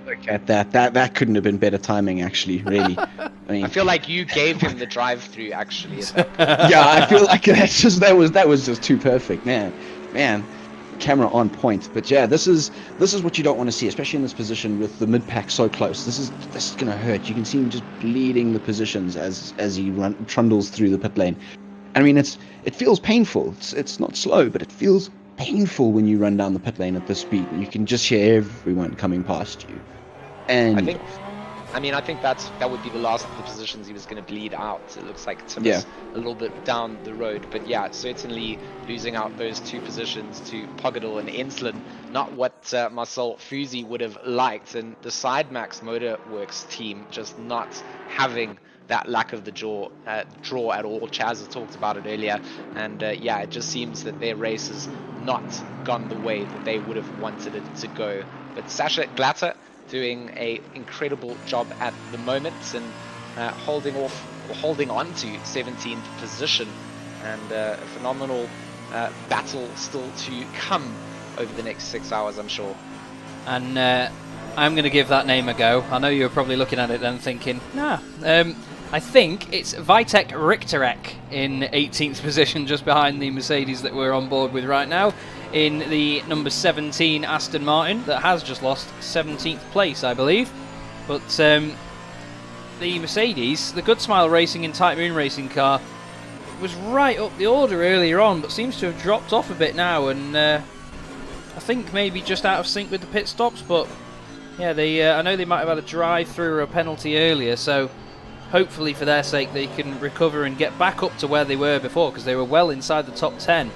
Look at that. That couldn't have been better timing, actually, really. I feel like you gave him the drive-through, actually. Yeah, I feel like that was just too perfect, man. Camera on point. But yeah, this is what you don't want to see, especially in this position with the mid pack so close. This is gonna hurt. You can see him just bleeding the positions as he trundles through the pit lane. I mean, it feels painful. It's not slow, but it feels painful when you run down the pit lane at this speed, and you can just hear everyone coming past you. And I think that would be the last of the positions he was going to bleed out. It looks like Tim is a little bit down the road, but yeah, certainly losing out those two positions to Pogadal and Enslin, not what Marcel Fusi would have liked, and the Sidemax Motorworks team just not having that lack of the draw at all. Chaz has talked about it earlier, and yeah, it just seems that their race has not gone the way that they would have wanted it to go. But Sasha Glatter doing an incredible job at the moment, and holding on to 17th position, and a phenomenal battle still to come over the next 6 hours, I'm sure. And I'm going to give that name a go. I know you're probably looking at it and thinking, nah. I think it's Vitek Richterek in 18th position, just behind the Mercedes that we're on board with right now, in the number 17 Aston Martin that has just lost 17th place, I believe. But the Mercedes, the Good Smile Racing and Tight Moon Racing car, was right up the order earlier on, but seems to have dropped off a bit now, and I think maybe just out of sync with the pit stops. But yeah, I know they might have had a drive-through or a penalty earlier, so hopefully for their sake they can recover and get back up to where they were before, because they were well inside the top 10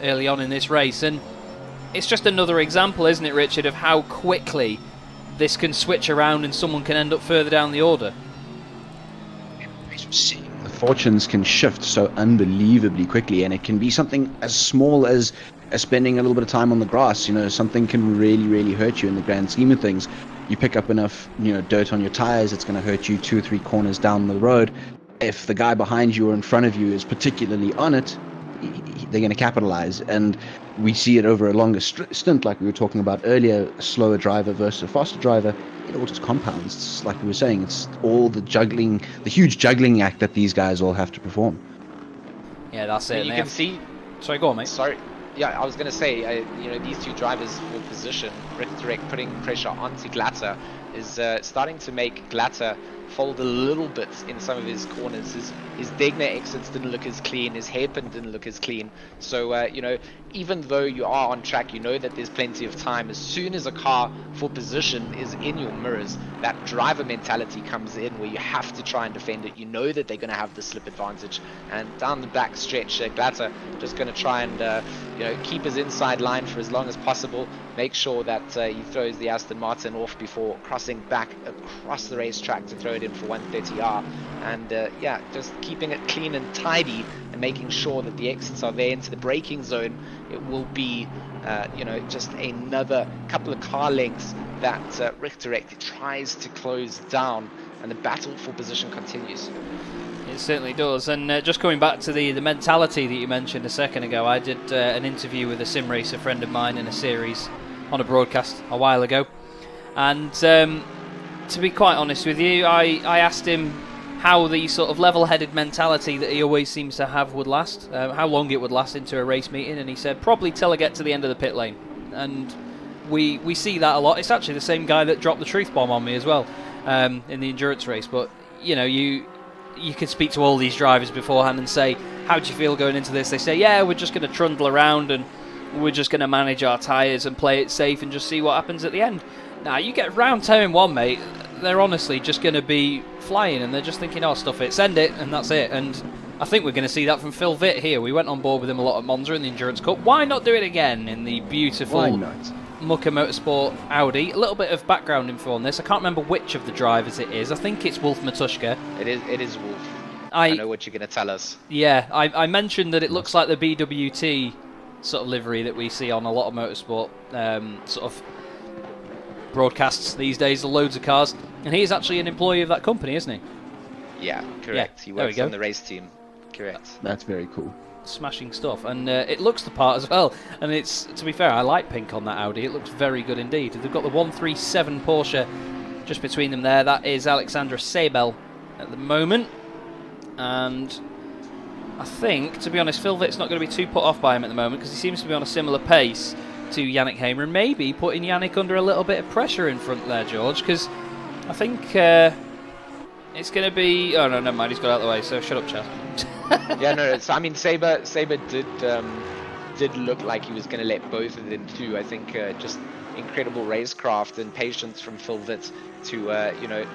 early on in this race. And it's just another example, isn't it, Richard, of how quickly this can switch around and someone can end up further down the order. Seeing the fortunes can shift so unbelievably quickly, and it can be something as small as spending a little bit of time on the grass. You know, something can really, really hurt you in the grand scheme of things. You pick up enough, dirt on your tires, it's going to hurt you 2 or 3 corners down the road. If the guy behind you or in front of you is particularly on it, they're going to capitalize. And we see it over a longer stint, like we were talking about earlier, a slower driver versus a faster driver. It all just compounds. It's like we were saying, it's all the huge juggling act that these guys all have to perform. Yeah, that's it. You can see. Sorry, go on, mate. Sorry. Yeah, I was going to say, these two drivers for position, Richter putting pressure onto Glatter is starting to make Glatter fold a little bit in some of his corners. His Degner exits didn't look as clean, his hairpin didn't look as clean. So, even though you are on track, you know that there's plenty of time. As soon as a car for position is in your mirrors, that driver mentality comes in where you have to try and defend it. You know that they're going to have the slip advantage. And down the back stretch, Glatter just going to try and, keep his inside line for as long as possible. Make sure that he throws the Aston Martin off before crossing back across the racetrack to throw it in for 130R. And just keeping it clean and tidy and making sure that the exits are there into the braking zone. It will be, just another couple of car lengths that Richter tries to close down, and the battle for position continues. It certainly does. And just coming back to the mentality that you mentioned a second ago, I did an interview with a sim racer friend of mine in a series on a broadcast a while ago. And to be quite honest with you, I asked him how the sort of level-headed mentality that he always seems to have would last, how long it would last into a race meeting, and he said probably till I get to the end of the pit lane. And we see that a lot. It's actually the same guy that dropped the truth bomb on me as well in the endurance race. But you can speak to all these drivers beforehand and say, how do you feel going into this? They say, yeah, we're just going to trundle around and we're just going to manage our tyres and play it safe and just see what happens at the end. Now, you get round turn 1, mate, they're honestly just going to be flying and they're just thinking, oh, stuff it, send it, and that's it. And I think we're going to see that from Phil Vitt here. We went on board with him a lot at Monza in the Endurance Cup. Why not do it again in the beautiful Mucker Motorsport Audi? A little bit of background info on this. I can't remember which of the drivers it is. I think it's Wolf Matuszka. It is Wolf. I know what you're going to tell us. Yeah, I mentioned that it looks like the BWT sort of livery that we see on a lot of motorsport sort of broadcasts these days, loads of cars, and he's actually an employee of that company, isn't he? Yeah, correct. Yeah, he works on the race team. Correct. That's very cool. Smashing stuff, and it looks the part as well. And it's, to be fair, I like pink on that Audi. It looks very good indeed. They've got the 137 Porsche just between them there. That is Alexandra Seibel at the moment, and I think, to be honest, Phil Vitt's not going to be too put off by him at the moment because he seems to be on a similar pace to Yannick Hamer, and maybe putting Yannick under a little bit of pressure in front there, George, because I think it's going to be... Oh, no, never mind, he's got out of the way, so shut up, Chaz. Yeah, no, I mean, Saber did look like he was going to let both of them through. I think just incredible racecraft and patience from Phil Vitt to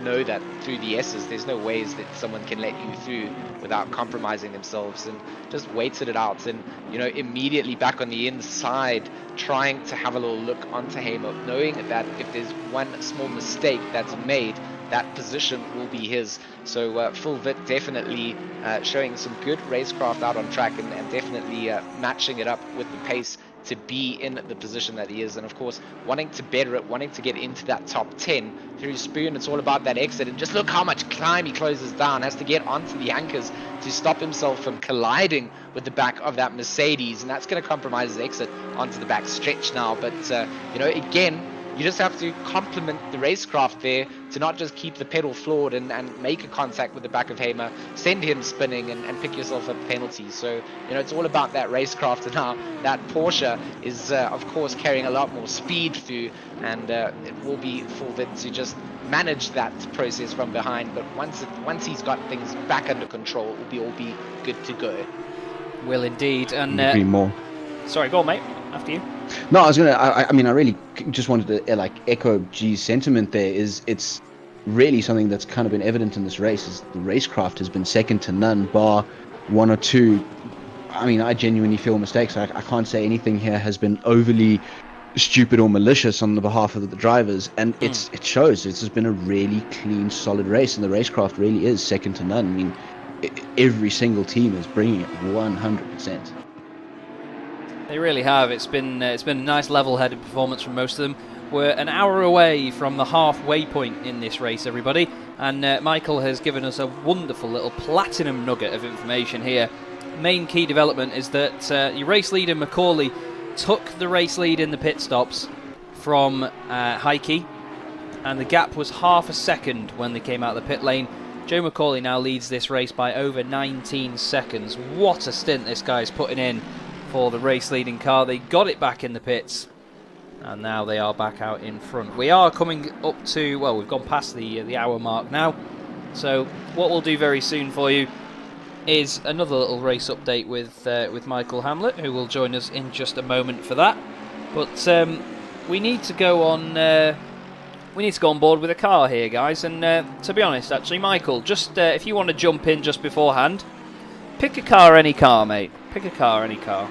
know that through the S's there's no ways that someone can let you through without compromising themselves, and just waited it out, and immediately back on the inside trying to have a little look onto Hamer, knowing that if there's one small mistake that's made, that position will be his. So Phil Vitt definitely showing some good racecraft out on track, and definitely matching it up with the pace to be in the position that he is, and of course wanting to better it, wanting to get into that top 10 through Spoon. It's all about that exit, and just look how much climb he closes down, has to get onto the anchors to stop himself from colliding with the back of that Mercedes, and that's going to compromise his exit onto the back stretch now. But again, you just have to complement the racecraft there to not just keep the pedal floored and make a contact with the back of Hamer, send him spinning and pick yourself up penalties. So, it's all about that racecraft, and now that Porsche is, of course, carrying a lot more speed through, and it will be Phil Vitt to just manage that process from behind. But once he's got things back under control, it will all be good to go. Will indeed. And agree more. Sorry, go on, mate. After you. No, I mean, I really just wanted to echo G's sentiment there. It's really something that's kind of been evident in this race, is the racecraft has been second to none, bar one or two. I mean, I genuinely feel mistakes. I can't say anything here has been overly stupid or malicious on the behalf of the drivers, and it shows. This has been a really clean, solid race, and the racecraft really is second to none. I mean, every single team is bringing it 100%. They really have. It's been a nice level-headed performance from most of them. We're an hour away from the halfway point in this race, everybody, and Michael has given us a wonderful little platinum nugget of information here. Main key development is that your race leader Macaulay took the race lead in the pit stops from Heike, and the gap was half a second when they came out of the pit lane. Joe Macaulay now leads this race by over 19 seconds. What a stint this guy's putting in for the race leading car. They got it back in the pits, and now they are back out in front. We are coming up to, well, we've gone past the hour mark now, so what we'll do very soon for you is another little race update with Michael Hamlet, who will join us in just a moment for that. But we need to go on board with a car here, guys, and to be honest, actually, Michael, just if you want to jump in just beforehand, pick a car, any car, mate. Pick a car, any car.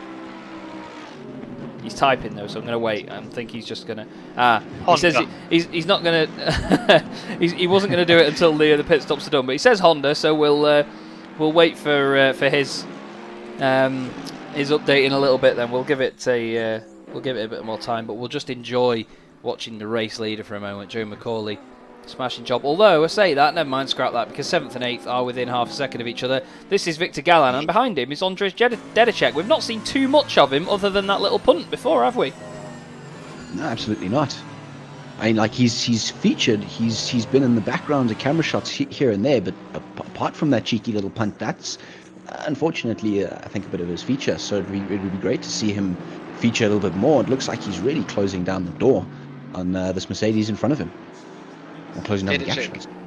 He's typing though, so I'm going to wait. I think he's just going to... he says he's not going to... he wasn't going to do it until the pit stops are done, but he says Honda, so we'll wait for his update in a little bit. Then we'll give it a bit more time, but we'll just enjoy watching the race leader for a moment, Joe Macaulay. Smashing job. Although, I say that, never mind, scrap that, because 7th and 8th are within half a second of each other. This is Victor Galan, and behind him is Andrzej Dedicek. We've not seen too much of him other than that little punt before, have we? No, absolutely not. I mean, like, he's featured, he's been in the background of camera shots here and there, but apart from that cheeky little punt, that's unfortunately, I think, a bit of his feature. So it would be great to see him feature a little bit more. It looks like he's really closing down the door on this Mercedes in front of him. Closing down the gap.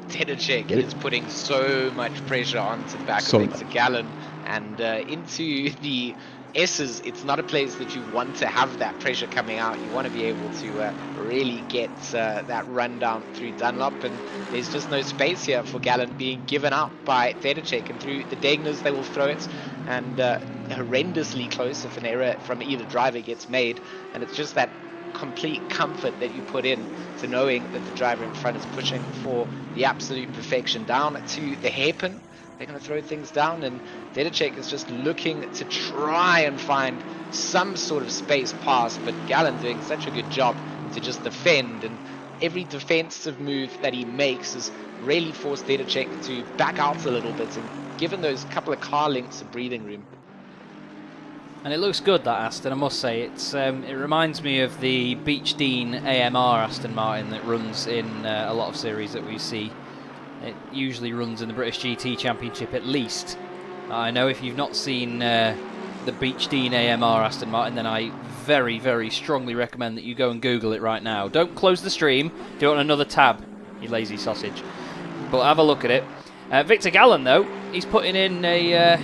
Dedicek is putting so much pressure onto the back of Victor Galan and into the S's. It's not a place that you want to have that pressure coming out. You want to be able to really get that run down through Dunlop, and there's just no space here for Galan being given out by Dedicek, and through the Degners they will throw it, and horrendously close if an error from either driver gets made, and it's just that complete comfort that you put in to knowing that the driver in front is pushing for the absolute perfection down to the hairpin. They're going to throw things down, and Dedicek is just looking to try and find some sort of space past, but Galan doing such a good job to just defend, and every defensive move that he makes has really forced Dedicek to back out a little bit and given those couple of car lengths of breathing room. And it looks good, that Aston, I must say. It reminds me of the Beach Dean AMR Aston Martin that runs in a lot of series that we see. It usually runs in the British GT Championship at least. I know if you've not seen the Beach Dean AMR Aston Martin, then I very, very strongly recommend that you go and Google it right now. Don't close the stream, do it on another tab, you lazy sausage. But have a look at it. Victor Galan, though, he's putting in a...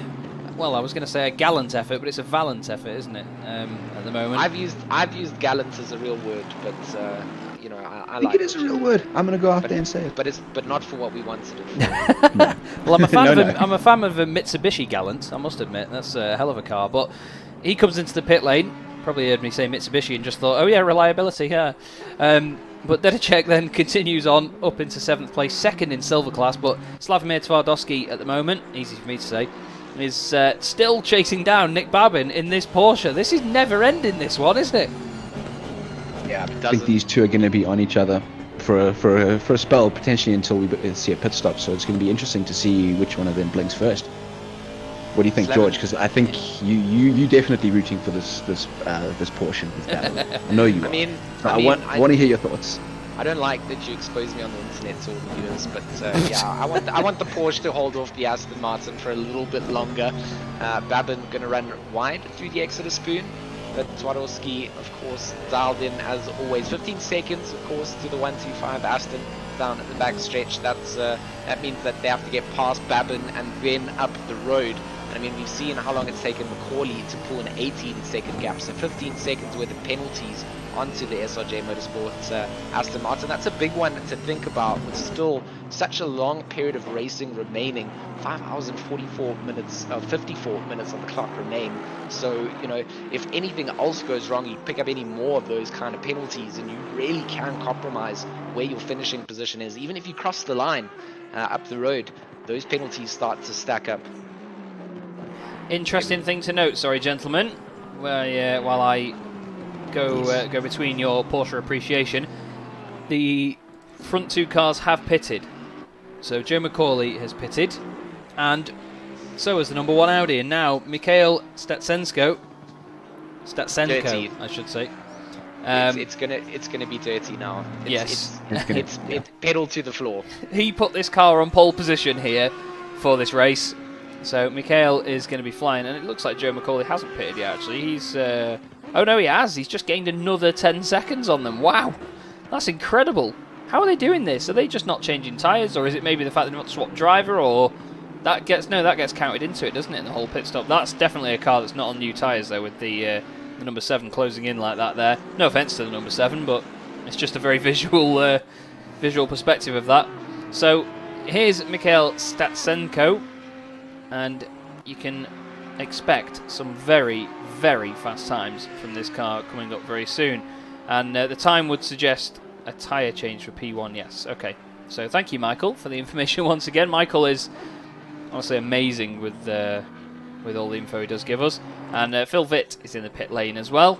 well, I was going to say a gallant effort, but it's a valiant effort, isn't it? At the moment, I've used gallant as a real word, but you know, I think like it is a real word. I'm going to go out there and say it. But not for what we wanted it for. Well, I'm a fan I'm a fan of a Mitsubishi Gallant. I must admit, that's a hell of a car. But he comes into the pit lane. Probably heard me say Mitsubishi and just thought, oh yeah, reliability, yeah. But Dedicek then continues on up into 7th place, second in silver class. But Slavomir Twardowski at the moment, easy for me to say, is still chasing down Nick Babin in this Porsche. This is never ending, this one, is it? Yeah, I think these two are going to be on each other for a spell, potentially until we see a pit stop. So it's going to be interesting to see which one of them blinks first. What do you think, George? Because I think you definitely rooting for this portion with that. I know you are. I want to hear your thoughts. I don't like that you expose me on the internet to all the viewers, but yeah, I want the Porsche to hold off the Aston Martin for a little bit longer. Babin going to run wide through the Exeter Spoon, but Twardowski, of course, dialed in as always. 15 seconds, of course, to the 125 Aston down at the back stretch. That means that they have to get past Babin and then up the road. I mean, we've seen how long it's taken Macaulay to pull an 18-second gap, so 15 seconds worth of penalties onto the SRJ Motorsports Aston Martin. That's a big one to think about with still such a long period of racing remaining. 5 hours and 54 minutes, 54 minutes on the clock remain. So, you know, if anything else goes wrong, you pick up any more of those kind of penalties and you really can compromise where your finishing position is. Even if you cross the line up the road, those penalties start to stack up. Interesting thing to note, sorry gentlemen, while I go between your Porsche appreciation, the front two cars have pitted. So Joe McCauley has pitted, and so has the number 1 Audi, and now Mikhail Statsenko, Dirty. I should say. It's gonna be dirty now. Yes. It's pedal to the floor. He put this car on pole position here for this race, so Mikhail is going to be flying, and it looks like Joe McCauley hasn't pitted yet. Actually, he's oh no, he has. He's just gained another 10 seconds on them. Wow, that's incredible. How are they doing this? Are they just not changing tyres, or is it maybe the fact they want to swap driver, or that gets counted into it, doesn't it? In the whole pit stop. That's definitely a car that's not on new tyres though, with the number 7 closing in like that there. No offence to the number 7, but it's just a very visual perspective of that. So here's Mikhail Statsenko, and you can expect some very, very fast times from this car coming up very soon. And the time would suggest a tyre change for P1, yes. Okay, so thank you, Michael, for the information once again. Michael is honestly amazing with all the info he does give us. And Phil Vitt is in the pit lane as well.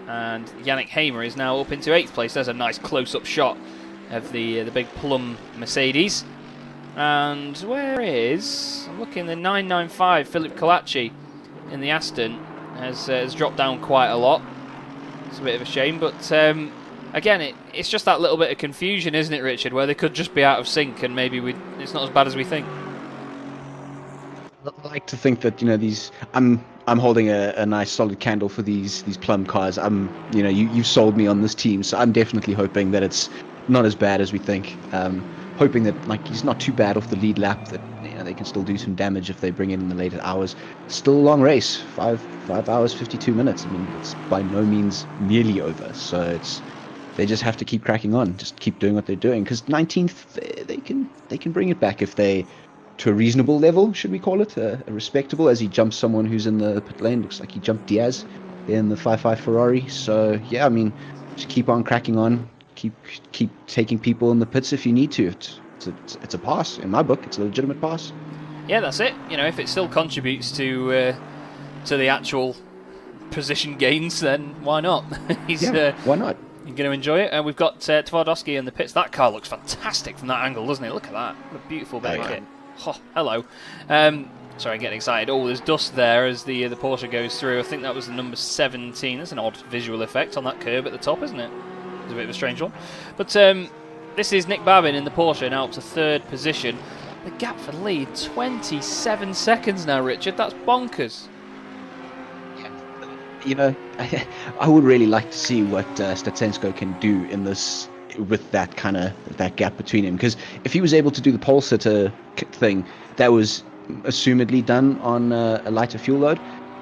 And Yannick Hamer is now up into 8th place. There's a nice close-up shot of the big plum Mercedes. And where is... I'm looking, the 995 Philip Kalachi in the Aston has dropped down quite a lot. It's a bit of a shame, but again, it's just that little bit of confusion, isn't it, Richard, where they could just be out of sync and maybe it's not as bad as we think. I like to think that I'm holding a nice solid candle for these plum cars. You've sold me on this team, so I'm definitely hoping that it's not as bad as we think. Hoping that he's not too bad off the lead lap, that they can still do some damage if they bring in the later hours. Still a long race, 5 hours 52 minutes. I mean, it's by no means nearly over. So they just have to keep cracking on, just keep doing what they're doing. Because 19th, they can bring it back if they. To a reasonable level, should we call it? A respectable, as he jumps someone who's in the pit lane. Looks like he jumped Diaz in the 5.5 Ferrari. So, yeah, I mean, just keep on cracking on. Keep taking people in the pits if you need to. It's a pass. In my book, it's a legitimate pass. Yeah, that's it. If it still contributes to the actual position gains, then why not? Why not? You're going to enjoy it. We've got Twardowski in the pits. That car looks fantastic from that angle, doesn't it? Look at that. What a beautiful bit of kit. Oh, hello. Sorry, I'm getting excited. Oh, there's dust there as the Porsche goes through. I think that was the number 17. That's an odd visual effect on that curb at the top, isn't it? It's a bit of a strange one. But this is Nick Babin in the Porsche, now up to 3rd position. The gap for lead, 27 seconds now, Richard. That's bonkers. I would really like to see what Statsenko can do in this with that gap between him, because if he was able to do the pole sitter thing, that was assumedly done on a lighter fuel load.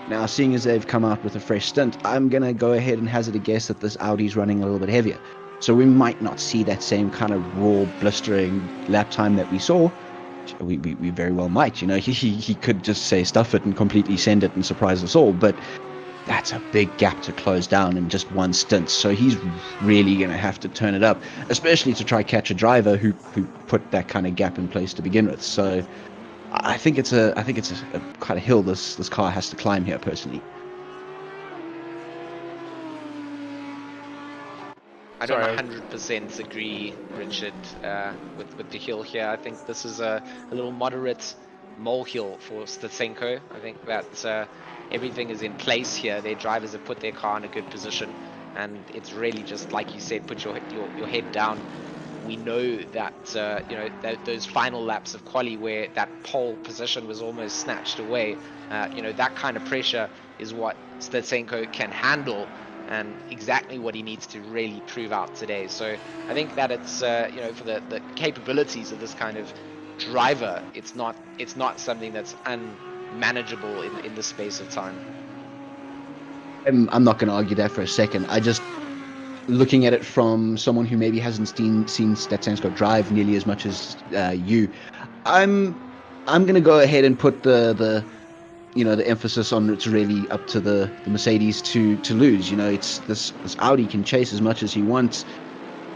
Now, seeing as they've come out with a fresh stint, I'm gonna go ahead and hazard a guess that this Audi's running a little bit heavier, so we might not see that same kind of raw, blistering lap time that we saw. We very well might. He could just say stuff it and completely send it and surprise us all, but that's a big gap to close down in just one stint. So he's really going to have to turn it up, especially to try catch a driver who put that kind of gap in place to begin with. So I think it's a quite a hill this car has to climb here, personally. I don't 100% agree, Richard, with the hill here. I think this is a little moderate molehill for Statsenko. I think that everything is in place here. Their drivers have put their car in a good position, and it's really just like you said, put your head down. We know that those final laps of quali where that pole position was almost snatched away. That kind of pressure is what Statsenko can handle, and exactly what he needs to really prove out today. So I think that it's for the capabilities of this kind of driver, it's not something that's unmanageable in the space of time. I'm not going to argue that for a second. I just, looking at it from someone who maybe hasn't seen Statsenko drive nearly as much as you, I'm going to go ahead and put the emphasis on it's really up to the Mercedes to lose. It's this Audi can chase as much as he wants.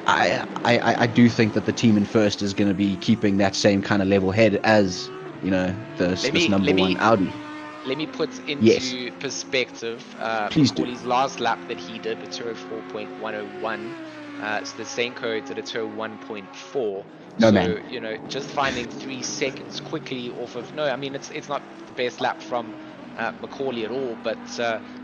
I do think that the team in first is going to be keeping that same kind of level head as, you know, this number one Audi. Let me put into perspective Please do. Macaulay's last lap that he did with 204.101. So the Senko did a 201.4. No, so, man. you know, just finding 3 seconds quickly off of... No, I mean, it's not the best lap from Macaulay at all, but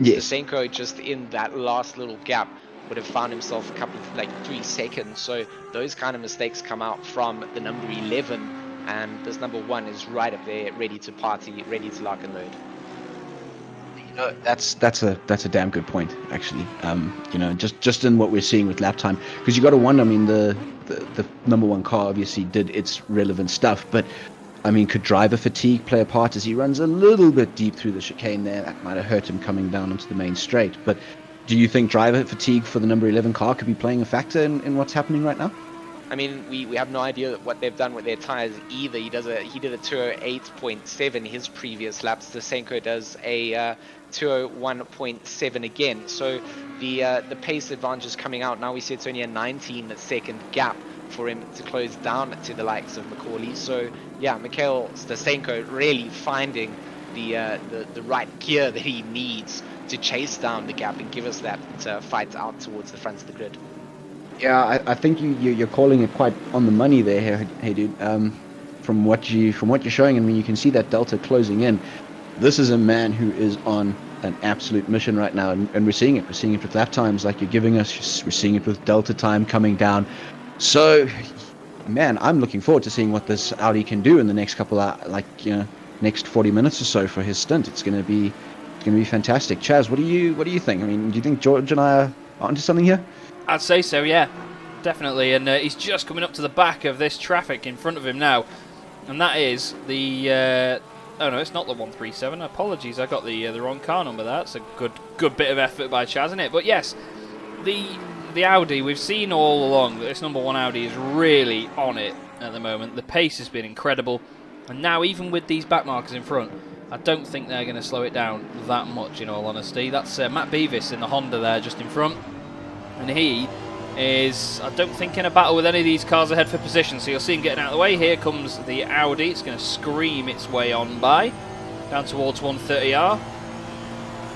Yes. the Senko just in that last little gap would have found himself a couple of, 3 seconds. So those kind of mistakes come out from the number 11, and this number 1 is right up there, ready to party, ready to lock and load. You know, that's a damn good point, actually. You know, just in what we're seeing with lap time, because you got to wonder. I mean, the number 1 car obviously did its relevant stuff, but I mean, could driver fatigue play a part as he runs a little bit deep through the chicane there? That might have hurt him coming down onto the main straight. But do you think driver fatigue for the number 11 car could be playing a factor in what's happening right now? I mean, we have no idea what they've done with their tires either. He did a 208.7 his previous laps. The Senko does a 201.7 again. So the pace advantage is coming out. Now we see it's only a 19-second gap for him to close down to the likes of Macaulay. So yeah, Mikhail Stasenko really finding the right gear that he needs to chase down the gap and give us that fight out towards the front of the grid. Yeah, I think you're calling it quite on the money there, hey dude. From what you're showing, I mean, you can see that delta closing in. This is a man who is on an absolute mission right now, and we're seeing it. We're seeing it with lap times like you're giving us. We're seeing it with delta time coming down. So, man, I'm looking forward to seeing what this Audi can do in the next couple of, next 40 minutes or so for his stint. It's going to be fantastic. Chaz, what do you think? I mean, do you think George and I are onto something here? I'd say so, yeah, definitely. And he's just coming up to the back of this traffic in front of him now, and that is the. Oh no, it's not the 137. Apologies, I got the wrong car number there. That's a good bit of effort by Chaz, isn't it? But yes, the Audi, we've seen all along that this number 1 Audi is really on it at the moment. The pace has been incredible, and now even with these back markers in front, I don't think they're going to slow it down that much, in all honesty. That's Matt Beavis in the Honda there just in front, and he is, I don't think, in a battle with any of these cars ahead for position. So you'll see him getting out of the way. Here comes the Audi. It's going to scream its way on by down towards 130R.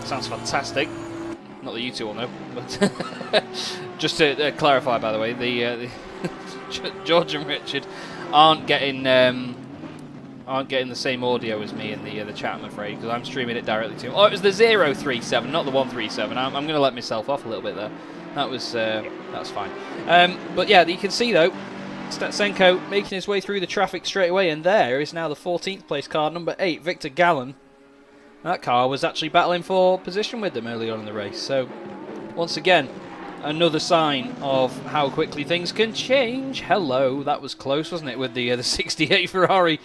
Sounds fantastic. Not that you two will know, but just to clarify, by the way, the George and Richard aren't getting the same audio as me in the chat, I'm afraid, because I'm streaming it directly to him. Oh, it was the 037, not the 137. I'm going to let myself off a little bit there. That's fine. But yeah, you can see though, Statsenko making his way through the traffic straight away, and there is now the 14th place car, number 8, Victor Gallen. That car was actually battling for position with them early on in the race. So once again, another sign of how quickly things can change. Hello, that was close, wasn't it, with the 68 Ferrari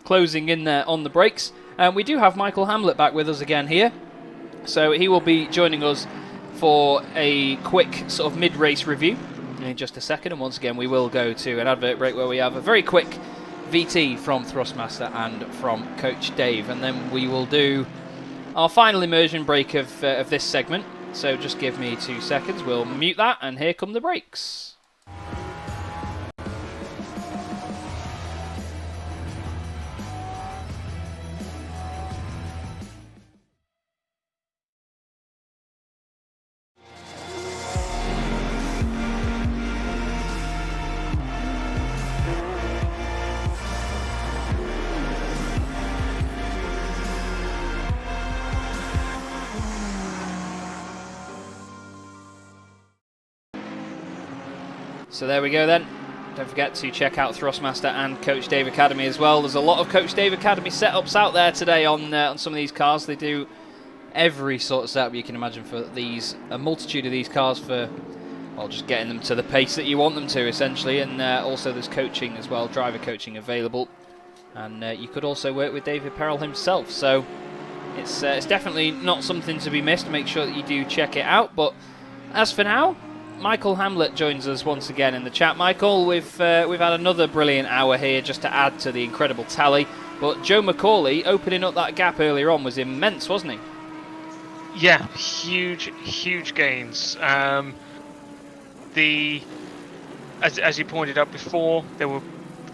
closing in there on the brakes. We do have Michael Hamlet back with us again here, so he will be joining us for a quick sort of mid-race review in just a second, and once again we will go to an advert break where we have a very quick VT from Thrustmaster and from Coach Dave, and then we will do our final immersion break of this segment. So just give me 2 seconds, we'll mute that, and here come the breaks. So there we go then. Don't forget to check out Thrustmaster and Coach Dave Academy as well. There's a lot of Coach Dave Academy setups out there today on some of these cars. They do every sort of setup you can imagine for a multitude of these cars for, well, just getting them to the pace that you want them to, essentially. And also there's coaching as well, driver coaching available. And you could also work with David Perrell himself. So it's definitely not something to be missed. Make sure that you do check it out. But as for now, Michael Hamlet joins us once again in the chat. Michael, we've had another brilliant hour here just to add to the incredible tally. But Joe Macaulay opening up that gap earlier on was immense, wasn't he? Yeah, huge gains. The as you pointed out before,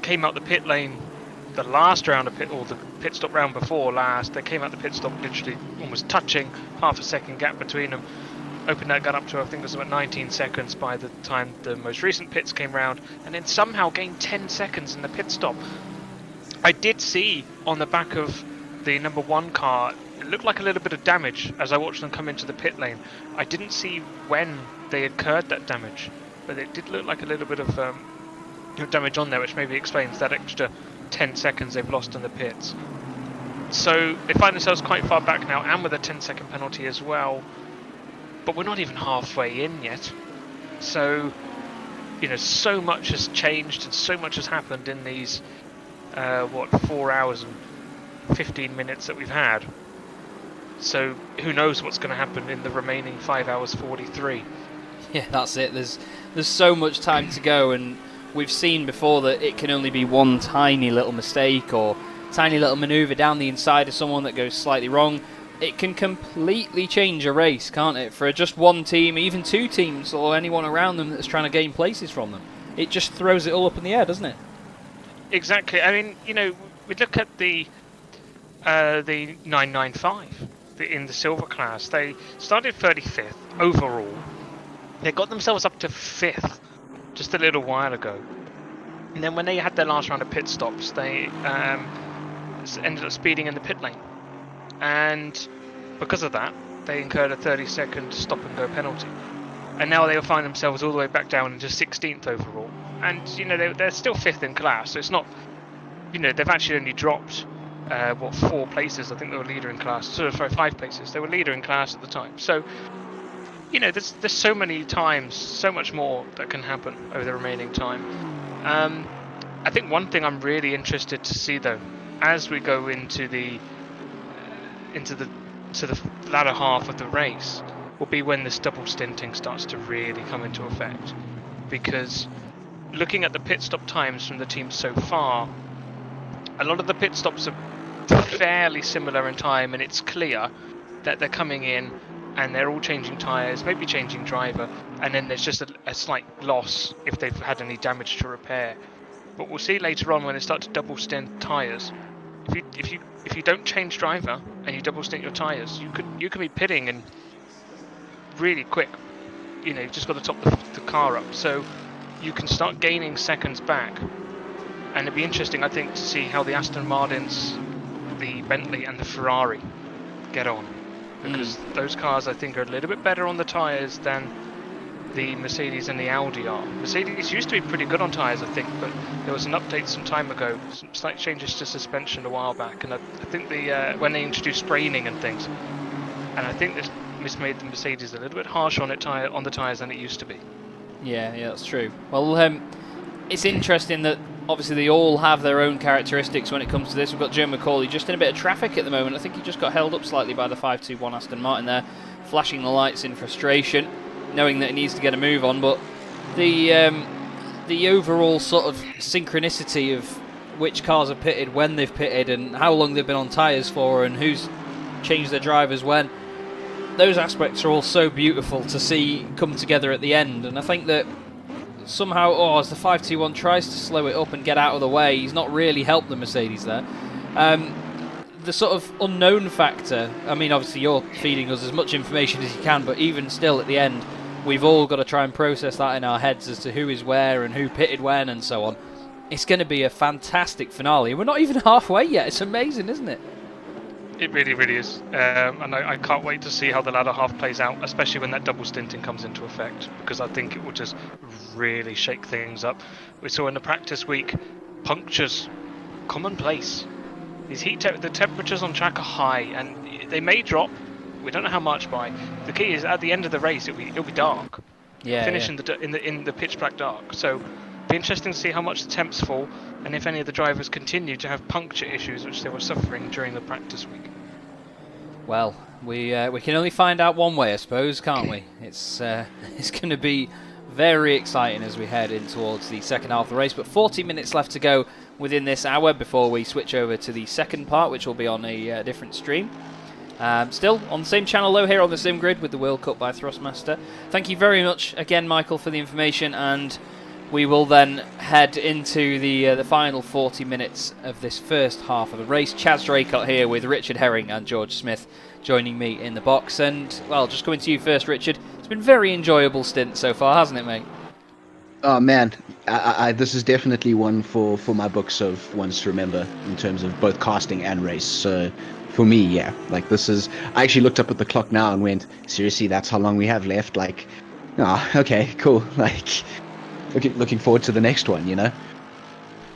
came out the pit lane, the last round of the pit stop round before last. They came out the pit stop literally almost touching, half a second gap between them. Opened that gun up to, I think it was about 19 seconds by the time the most recent pits came round, and then somehow gained 10 seconds in the pit stop. I did see on the back of the number 1 car, it looked like a little bit of damage as I watched them come into the pit lane. I didn't see when they incurred that damage, but it did look like a little bit of damage on there, which maybe explains that extra 10 seconds they've lost in the pits. So they find themselves quite far back now, and with a 10-second penalty as well. But we're not even halfway in yet. So, so much has changed and so much has happened in these, 4 hours and 15 minutes that we've had. So who knows what's going to happen in the remaining 5 hours 43. Yeah, that's it. There's so much time to go, and we've seen before that it can only be one tiny little mistake or tiny little manoeuvre down the inside of someone that goes slightly wrong. It can completely change a race, can't it? For just one team, even 2 teams, or anyone around them that's trying to gain places from them. It just throws it all up in the air, doesn't it? Exactly. I mean, we look at the 995 in the silver class. They started 35th overall. They got themselves up to 5th just a little while ago. And then when they had their last round of pit stops, they ended up speeding in the pit lane. And because of that, they incurred a 30-second stop-and-go penalty. And now they'll find themselves all the way back down into 16th overall. And, they're still 5th in class, so it's not... they've actually only dropped, 4 places. I think they were leader in class. Sorry, 5 places. They were leader in class at the time. So, there's so many times, so much more that can happen over the remaining time. I think one thing I'm really interested to see, though, as we go into the latter half of the race, will be when this double stinting starts to really come into effect. Because looking at the pit stop times from the teams so far, a lot of the pit stops are fairly similar in time, and it's clear that they're coming in and they're all changing tyres, maybe changing driver, and then there's just a slight loss if they've had any damage to repair. But we'll see later on when they start to double stint tyres. If you don't change driver and you double stint your tyres, you could be pitting and really quick. You've just got to top the car up, so you can start gaining seconds back. And it'd be interesting, I think, to see how the Aston Martins, the Bentley, and the Ferrari get on, because those cars I think are a little bit better on the tyres than the Mercedes and the Audi are. Mercedes used to be pretty good on tyres, I think, but there was an update some time ago, some slight changes to suspension a while back, and I think when they introduced spraining and things, and I think this made the Mercedes a little bit harsh on the tyres than it used to be. Yeah, that's true. Well, it's interesting that obviously they all have their own characteristics when it comes to this. We've got Joe McCauley just in a bit of traffic at the moment. I think he just got held up slightly by the 521 Aston Martin there, flashing the lights in frustration, knowing that he needs to get a move on. But the overall sort of synchronicity of which cars are pitted, when they've pitted, and how long they've been on tyres for, and who's changed their drivers when, those aspects are all so beautiful to see come together at the end. And I think that somehow, as the 521 tries to slow it up and get out of the way, he's not really helped the Mercedes there. The sort of unknown factor, I mean, obviously you're feeding us as much information as you can, but even still at the end, we've all got to try and process that in our heads as to who is where and who pitted when and so on. It's going to be a fantastic finale. We're not even halfway yet. It's amazing, isn't it? It really, really is. And I can't wait to see how the latter half plays out, especially when that double stinting comes into effect, because I think it will just really shake things up. We saw in the practice week, punctures, commonplace. The temperatures on track are high, and they may drop. We don't know how much by. The key is at the end of the race, it'll be dark. Yeah. Finish in the pitch black dark. So it'll be interesting to see how much the temps fall, and if any of the drivers continue to have puncture issues, which they were suffering during the practice week. Well, we can only find out one way, I suppose, can't we? It's going to be very exciting as we head in towards the second half of the race. But 40 minutes left to go within this hour before we switch over to the second part, which will be on a different stream. Still on the same channel though, here on the Sim Grid with the World Cup by Thrustmaster. Thank you very much again, Michael, for the information, and we will then head into the final 40 minutes of this first half of the race. Chaz Draycott here with Richard Herring and George Smith joining me in the box. And, well, just coming to you first, Richard. It's been a very enjoyable stint so far, hasn't it, mate? Oh man, this is definitely one for my books of ones to remember in terms of both casting and race. So for me, yeah, like this is. I actually looked up at the clock now and went, seriously, that's how long we have left. Like, okay, cool. Like, looking forward to the next one, you know.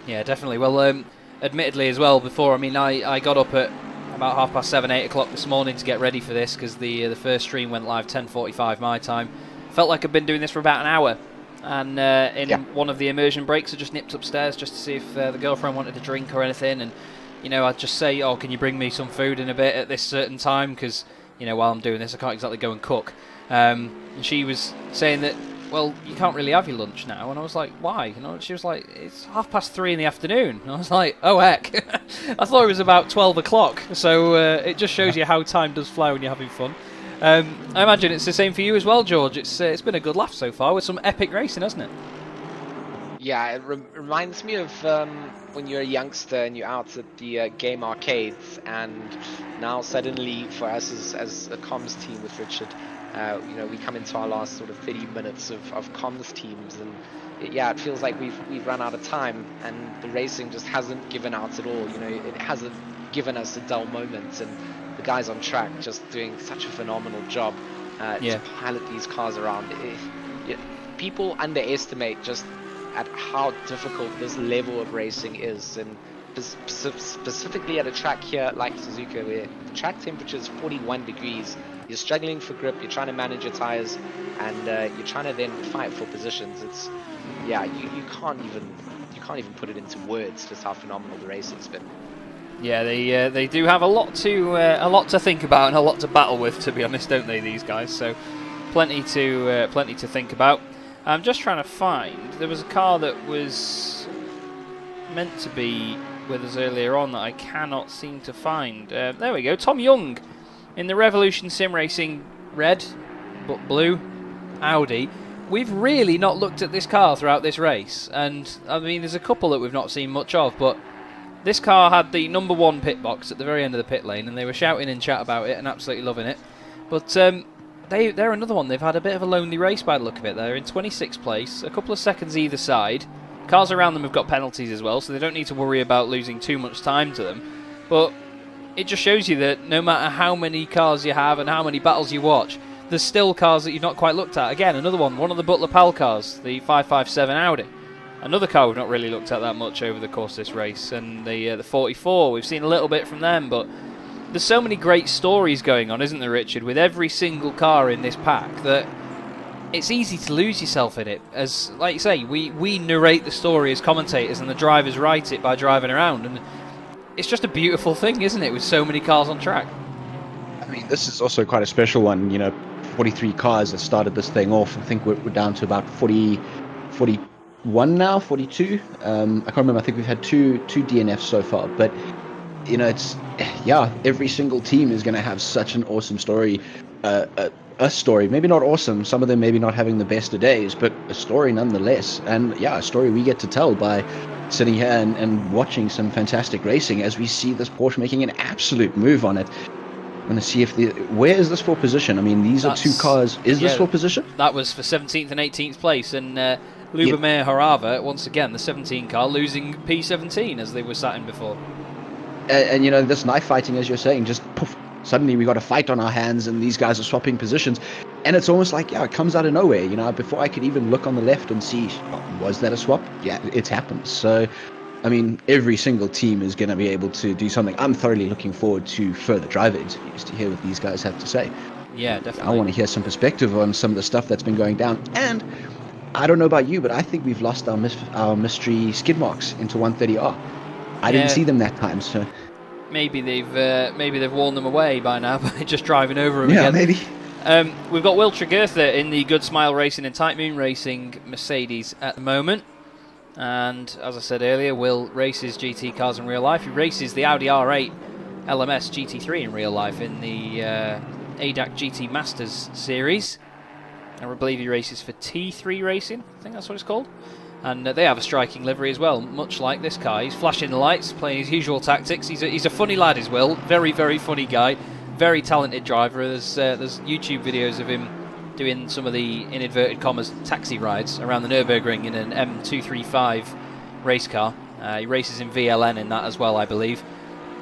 Yeah, definitely. Well, admittedly as well, before, I mean, I got up at about 7:30, 8 o'clock this morning to get ready for this because the first stream went live 10:45 my time. Felt like I've been doing this for about an hour. And one of the immersion breaks, I just nipped upstairs just to see if the girlfriend wanted a drink or anything. And, you know, I'd just say, oh, can you bring me some food in a bit at this certain time? Because, you know, while I'm doing this, I can't exactly go and cook. And she was saying that, well, you can't really have your lunch now. And I was like, why? You know, she was like, it's 3:30 in the afternoon. And I was like, oh, heck. I thought it was about 12 o'clock. So it just shows you how time does fly when you're having fun. I imagine it's the same for you as well, George. It's been a good laugh so far with some epic racing, hasn't it? Yeah, it reminds me of when you're a youngster and you're out at the game arcades, and now suddenly for us as a comms team with Richard, you know, we come into our last sort of 30 minutes of comms teams, and it feels like we've run out of time, and the racing just hasn't given out at all. You know, it hasn't given us a dull moment, and the guys on track just doing such a phenomenal job to pilot these cars around. People underestimate just at how difficult this level of racing is, and specifically at a track here like Suzuka, where the track temperature is 41 degrees. You're struggling for grip, you're trying to manage your tires, and you're trying to then fight for positions. It's you can't even put it into words just how phenomenal the racing's been. Yeah, they do have a lot to think about and a lot to battle with, to be honest, don't they, these guys? So plenty to think about. I'm just trying to find. There was a car that was meant to be with us earlier on that I cannot seem to find. There we go, Tom Young in the Revolution Sim Racing red but blue Audi. We've really not looked at this car throughout this race, and I mean there's a couple that we've not seen much of, but this car had the number 1 pit box at the very end of the pit lane, and they were shouting in chat about it and absolutely loving it. But they're another one. They've had a bit of a lonely race by the look of it. They're in 26th place, a couple of seconds either side. Cars around them have got penalties as well, so they don't need to worry about losing too much time to them. But it just shows you that no matter how many cars you have and how many battles you watch, there's still cars that you've not quite looked at. Again, another one of the Buttler PAL cars, the 557 Audi. Another car we've not really looked at that much over the course of this race, and the 44, we've seen a little bit from them, but there's so many great stories going on, isn't there, Richard, with every single car in this pack, that it's easy to lose yourself in it. As, like you say, we narrate the story as commentators, and the drivers write it by driving around, and it's just a beautiful thing, isn't it, with so many cars on track? I mean, this is also quite a special one, you know, 43 cars that started this thing off. I think we're down to about 41 now, 42. I can't remember. I think we've had two DNFs so far, but you know, it's every single team is going to have such an awesome story, a story, maybe not awesome, some of them maybe not having the best of days, but a story nonetheless, and a story we get to tell by sitting here and watching some fantastic racing as we see this Porsche making an absolute move on it. I'm going to see where is this for position? I mean, these are 2 cars. Is this for position? That was for 17th and 18th place, and Lubomir Harava, once again, the 17 car, losing P17 as they were sat in before. And you know, this knife fighting, as you're saying, just poof, suddenly we got a fight on our hands and these guys are swapping positions. And it's almost like, it comes out of nowhere. You know, before I could even look on the left and see, was that a swap? Yeah, it's happened. So, I mean, every single team is going to be able to do something. I'm thoroughly looking forward to further driver interviews to hear what these guys have to say. Yeah, definitely. I want to hear some perspective on some of the stuff that's been going down. And I don't know about you, but I think we've lost our mystery skid marks into 130R. I didn't see them that time, so maybe they've worn them away by now by just driving over them again. Yeah, maybe. We've got Will Tregurtha in the Good Smile Racing and Tight Moon Racing Mercedes at the moment, and as I said earlier, Will races GT cars in real life. He races the Audi R8 LMS GT3 in real life in the ADAC GT Masters series. I believe he races for T3 Racing. I think that's what it's called. And they have a striking livery as well, much like this car. He's flashing the lights, playing his usual tactics. He's a funny lad as well, very, very funny guy, very talented driver. There's YouTube videos of him doing some of the, in inverted commas, taxi rides around the Nürburgring in an M235 race car. He races in VLN in that as well, I believe.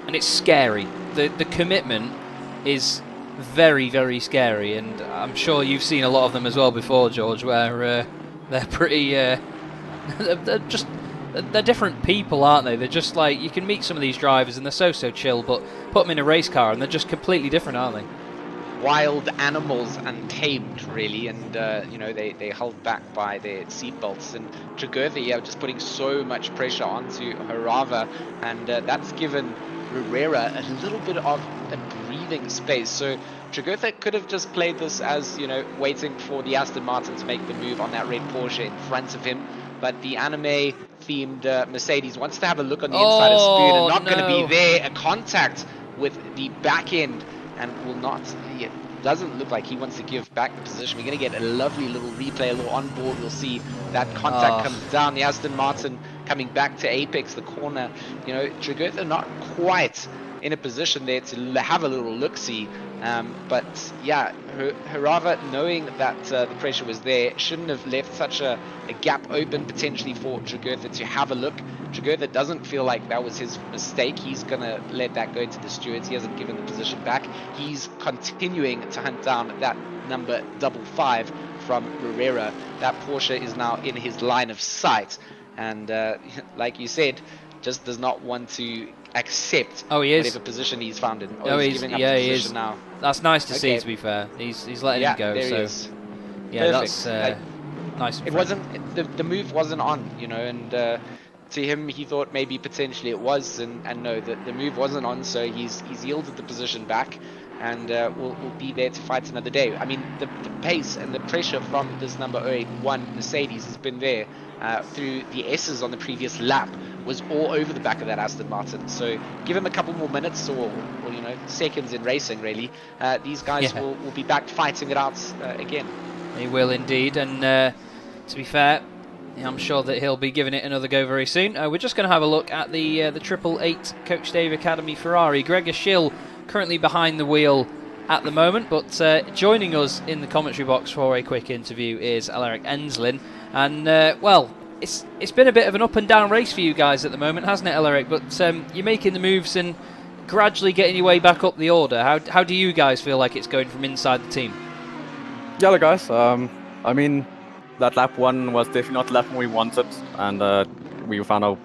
And it's scary. The commitment is very, very scary, and I'm sure you've seen a lot of them as well before, George, where they're pretty... they're different people, aren't they? They're just like, you can meet some of these drivers and they're so chill, but put them in a race car and they're just completely different, aren't they? Wild animals, untamed, really, and they held back by their seatbelts. And Dragurtha, just putting so much pressure onto Harava, and that's given Herrera a little bit of a breathing space. So Dragurtha could have just played this as, waiting for the Aston Martin to make the move on that red Porsche in front of him. But the anime-themed Mercedes wants to have a look on the inside of Spoon, and not going to be there. A contact with the back end, and will not. It doesn't look like he wants to give back the position. We're going to get a lovely little replay, a little onboard. We'll see that contact comes down. The Aston Martin coming back to apex, the corner. Dragurtha not quite in a position there to have a little look-see. But yeah, Harava, knowing that the pressure was there, shouldn't have left such a gap open potentially for Dragurtha to have a look. Dragurtha doesn't feel like that was his mistake. He's going to let that go to the stewards. He hasn't given the position back. He's continuing to hunt down that number 55 from Herrera. That Porsche is now in his line of sight. And like you said, just does not want to accept whatever position he's found in. He's giving up the position now. That's nice to see, to be fair. He's letting him go. There so he is. Yeah, Perfect. That's nice. It wasn't the move wasn't on, and to him he thought maybe potentially it was, and no, the move wasn't on. So he's yielded the position back, and will be there to fight another day. I mean, the pace and the pressure from this number 081 Mercedes has been there through the S's on the previous lap. Was all over the back of that Aston Martin. So give him a couple more minutes or seconds in racing, really. These guys will be back fighting it out again. They will indeed. And to be fair, I'm sure that he'll be giving it another go very soon. We're just going to have a look at the 888 Coach Dave Academy Ferrari. Gregor Schill currently behind the wheel at the moment, but joining us in the commentary box for a quick interview is Alaric Enslin. And, It's been a bit of an up and down race for you guys at the moment, hasn't it, Alaric? But you're making the moves and gradually getting your way back up the order. How do you guys feel like it's going from inside the team? Yeah, guys. I mean, that lap one was definitely not the lap we wanted, and we found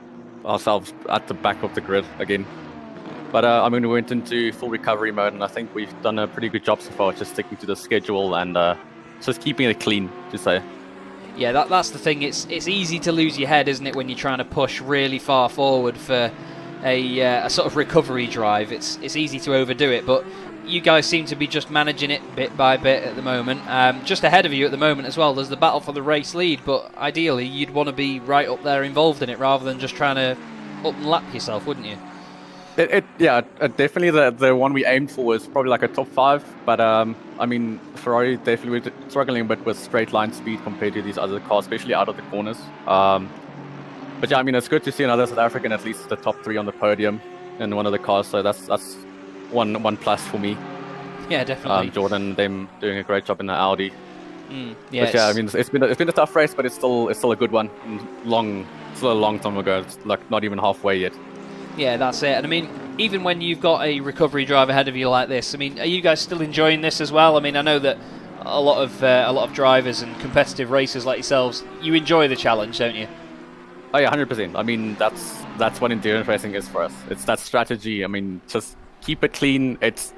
ourselves at the back of the grid again. But we went into full recovery mode, and I think we've done a pretty good job so far, just sticking to the schedule and just keeping it clean, to say. Yeah, that's the thing. It's easy to lose your head, isn't it, when you're trying to push really far forward for a sort of recovery drive. It's easy to overdo it, but you guys seem to be just managing it bit by bit at the moment. Just ahead of you at the moment as well, there's the battle for the race lead, but ideally you'd want to be right up there involved in it rather than just trying to up and lap yourself, wouldn't you? Definitely the one we aimed for was probably like a top 5, but Ferrari definitely was struggling a bit with straight line speed compared to these other cars, especially out of the corners. But yeah, it's good to see another South African at least the top 3 on the podium in one of the cars, so that's one plus for me. Yeah, definitely. Jordan, them doing a great job in the Audi. Yeah, but yeah, it's been a tough race, but it's still a good one. Still a long time ago. It's like not even halfway yet. Yeah, that's it. And even when you've got a recovery drive ahead of you like this, are you guys still enjoying this as well? I know that a lot of drivers and competitive racers like yourselves, you enjoy the challenge, don't you? Oh yeah, 100%. That's what endurance racing is for us. It's that strategy. Just keep it clean. It's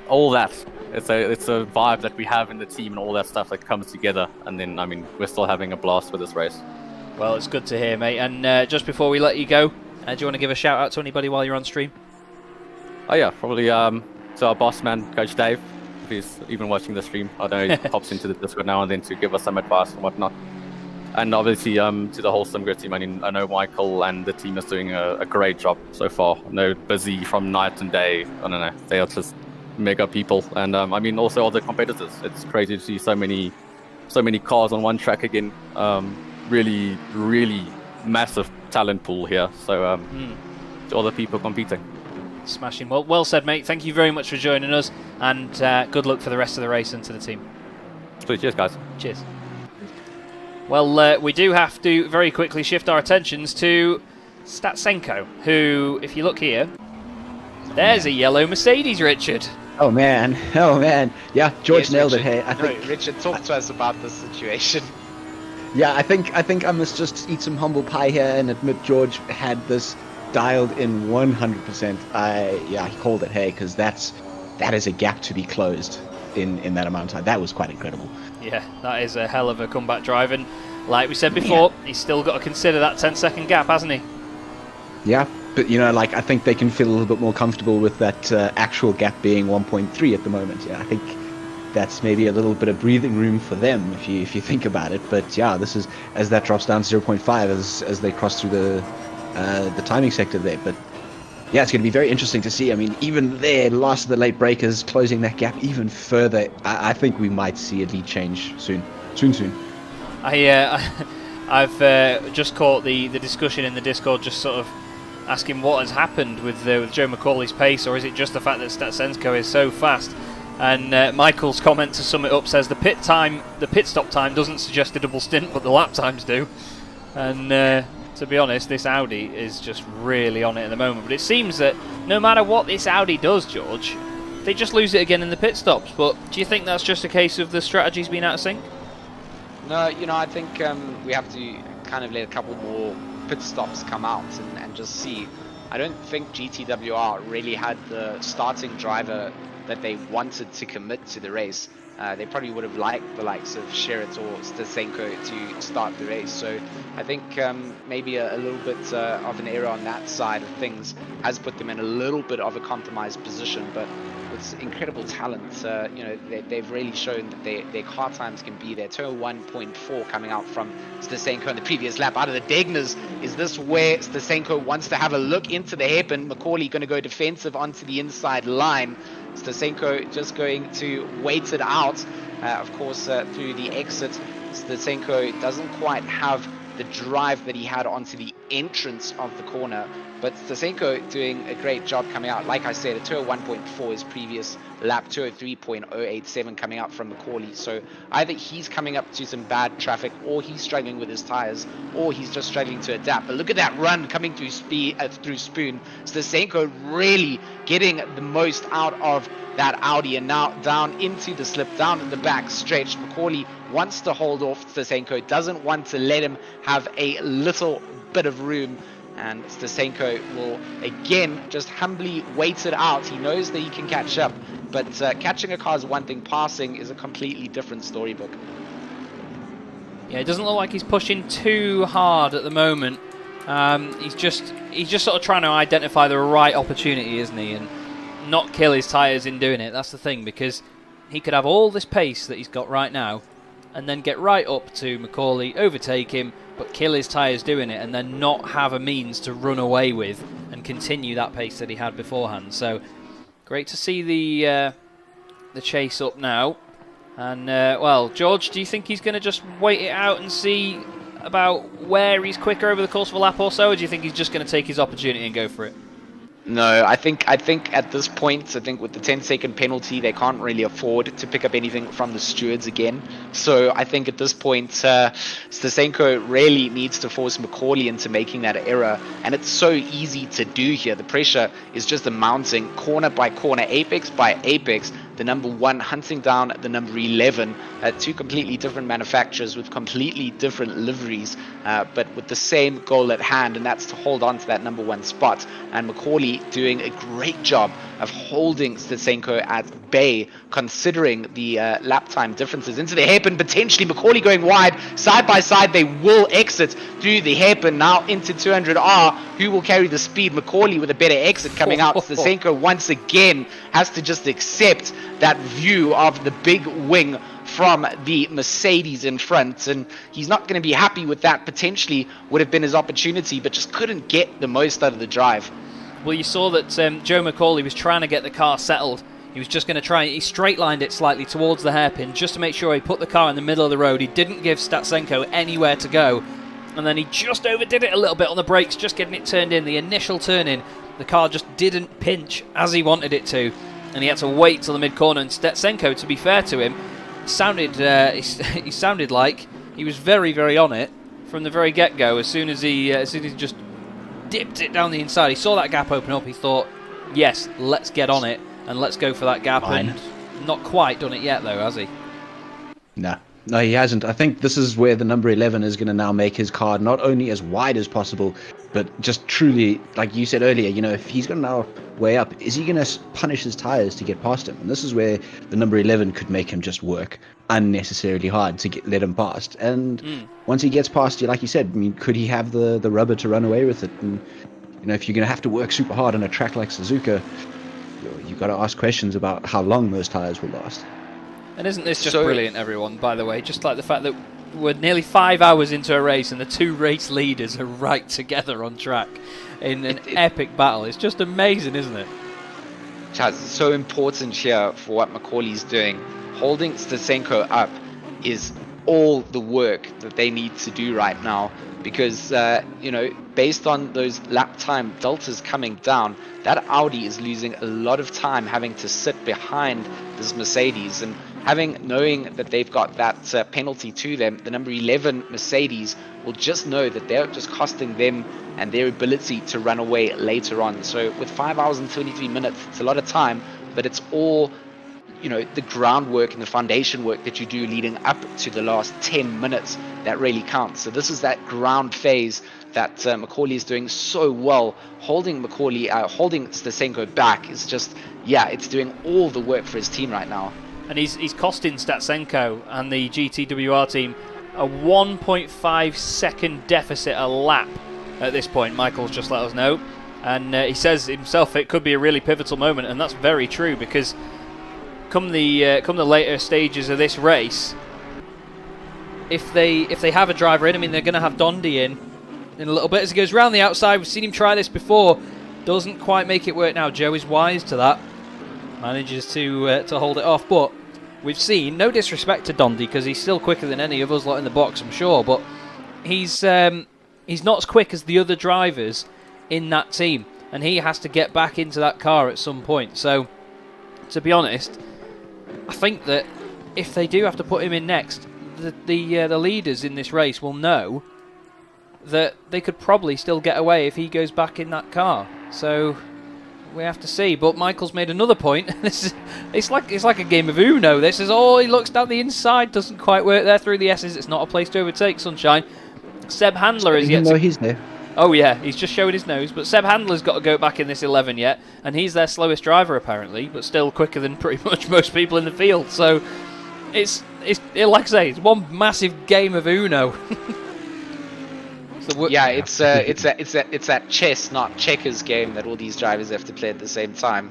all that. It's a vibe that we have in the team and all that stuff that comes together. And then we're still having a blast with this race. Well, it's good to hear, mate. And just before we let you go, do you want to give a shout out to anybody while you're on stream? Oh yeah, probably to our boss man, Coach Dave, if he's even watching the stream. I know he pops into the Discord now and then to give us some advice and whatnot. And obviously to the whole SimGrid team. I know Michael and the team is doing a great job so far. They're busy from night and day. I don't know, they are just mega people. And also all the competitors. It's crazy to see so many cars on one track again. really, really massive talent pool here. So to all the people competing. Smashing. Well said, mate. Thank you very much for joining us, and good luck for the rest of the race and to the team. So cheers, guys. Cheers. Well, we do have to very quickly shift our attentions to Statsenko, who, if you look here, there's a yellow Mercedes, Richard. Oh man, yeah, George Yes, nailed Richard. it. Hey, I think, Richard, talk to us about this situation. yeah, I think I must just eat some humble pie here and admit George had this dialed in 100%. He called it. Hey, because that is a gap to be closed in that amount of time. That was quite incredible. Yeah, that is a hell of a comeback drive, and like we said before, he's still got to consider that 10-second gap, hasn't he? Yeah, but I think they can feel a little bit more comfortable with that actual gap being 1.3 at the moment. Yeah, I think that's maybe a little bit of breathing room for them if you think about it. But yeah, this is as that drops down to 0.5 as they cross through the timing sector there. But yeah, it's going to be very interesting to see. I mean, even there, last of the late breakers closing that gap even further. I think we might see a lead change soon. I've just caught the discussion in the Discord, just sort of asking what has happened with Joe McCauley's pace, or is it just the fact that Statsenko is so fast? And Michael's comment to sum it up says the pit stop time doesn't suggest a double stint, but the lap times do. And to be honest, this Audi is just really on it at the moment. But it seems that no matter what this Audi does, George, they just lose it again in the pit stops. But do you think that's just a case of the strategy's been out of sync? No, I think we have to kind of let a couple more pit stops come out and just see. I don't think GTWR really had the starting driver that they wanted to commit to the race. They probably would have liked the likes of Sherritt or Statsenko to start the race. So I think maybe a little bit of an error on that side of things has put them in a little bit of a compromised position. But with incredible talent, they've really shown that their car times can be there. 201.4 coming out from Statsenko in the previous lap. Out of the Degners, is this where Statsenko wants to have a look into the hairpin? McCauley going to go defensive onto the inside line. Statsenko just going to wait it out. Of course, through the exit, Statsenko doesn't quite have the drive that he had onto the entrance of the corner. But Statsenko doing a great job coming out. Like I said, a 201.4 is previous lap, 203.087 coming out from McCauley. So either he's coming up to some bad traffic, or he's struggling with his tires, or he's just struggling to adapt. But look at that run coming through through Spoon. Statsenko really getting the most out of that Audi, and now down into the slip, down at the back stretch. McCauley wants to hold off Statsenko, doesn't want to let him have a little bit of room. And Statsenko will again just humbly wait it out. He knows that he can catch up, but catching a car is one thing, passing is a completely different storybook. Yeah, it doesn't look like he's pushing too hard at the moment. He's just sort of trying to identify the right opportunity, isn't he, and not kill his tyres in doing it. That's the thing, because he could have all this pace that he's got right now, and then get right up to McCauley, overtake him, but kill his tyres doing it, and then not have a means to run away with and continue that pace that he had beforehand. So great to see the chase up now. And well, George, do you think he's going to just wait it out and see about where he's quicker over the course of a lap or so, or do you think he's just going to take his opportunity and go for it? No, I think at this point, I think with the 10-second penalty, they can't really afford to pick up anything from the stewards again. So I think at this point, Statsenko really needs to force McCauley into making that error. And it's so easy to do here. The pressure is just mounting corner by corner, apex by apex. The number 1 hunting down the number 11. Two completely different manufacturers with completely different liveries, but with the same goal at hand, and that's to hold on to that number 1 spot. And McCauley doing a great job of holding Statsenko at bay, considering the lap time differences. Into the hairpin, potentially McCauley going wide. Side by side, they will exit through the hairpin, now into 200R. Who will carry the speed? McCauley with a better exit coming out. Statsenko once again has to just accept that view of the big wing from the Mercedes in front, and he's not going to be happy with that. Potentially would have been his opportunity, but just couldn't get the most out of the drive. Well, you saw that Joe McCauley was trying to get the car settled. He was just going to try, he straight lined it slightly towards the hairpin just to make sure he put the car in the middle of the road. He didn't give Statsenko anywhere to go, and then he just overdid it a little bit on the brakes, just getting it turned in. The initial turn in, the car just didn't pinch as he wanted it to, and he had to wait till the mid-corner. And Stetsenko, to be fair to him, sounded he sounded like he was very, very on it from the very get-go. As soon as he just dipped it down the inside, he saw that gap open up, he thought, yes, let's get on it and let's go for that gap. Fine. And not quite done it yet, though, has he? No, he hasn't. I think this is where the number 11 is going to now make his car not only as wide as possible, but just truly, like you said earlier, you know, if he's going to now way up, is he going to punish his tires to get past him? And this is where the number 11 could make him just work unnecessarily hard to let him past. And once he gets past you, like you said, I mean, could he have the rubber to run away with it? And, you know, if you're going to have to work super hard on a track like Suzuka, you've got to ask questions about how long those tires will last. And isn't this just brilliant, everyone, by the way? Just like the fact that we're nearly 5 hours into a race and the two race leaders are right together on track in an epic battle. It's just amazing, isn't it? Chaz, it's so important here for what Macaulay's doing. Holding Stetsenko up is all the work that they need to do right now, because, you know, based on those lap time deltas coming down, that Audi is losing a lot of time having to sit behind this Mercedes, and knowing that they've got that penalty to them, the number 11 Mercedes will just know that they're just costing them and their ability to run away later on. So with 5 hours and 23 minutes, it's a lot of time, but it's all, you know, the groundwork and the foundation work that you do leading up to the last 10 minutes that really counts. So this is that ground phase that Macaulay is doing so well. Holding Stetsenko back is just, yeah, it's doing all the work for his team right now. And he's costing Stetsenko and the GTWR team a 1.5 second deficit a lap at this point. Michael's just let us know, and he says himself it could be a really pivotal moment, and that's very true, because come the later stages of this race, if they have a driver in, I mean, they're going to have Dondi in a little bit as he goes round the outside. We've seen him try this before, doesn't quite make it work now. Joe is wise to that, manages to hold it off, but we've seen, no disrespect to Dondi, because he's still quicker than any of us lot in the box, I'm sure, but he's not as quick as the other drivers in that team, and he has to get back into that car at some point. So, to be honest, I think that if they do have to put him in next, the leaders in this race will know that they could probably still get away if he goes back in that car. So we have to see. But Michael's made another point. It's like a game of Uno. This is he looks down the inside, doesn't quite work there through the S's. It's not a place to overtake, Sunshine. Seb Handler is yet. He's there. Oh yeah, he's just showing his nose. But Seb Handler's got to go back in this 11 yet, and he's their slowest driver apparently, but still quicker than pretty much most people in the field. So it's like I say, it's one massive game of Uno. Yeah, it's that chess, not checkers game that all these drivers have to play at the same time.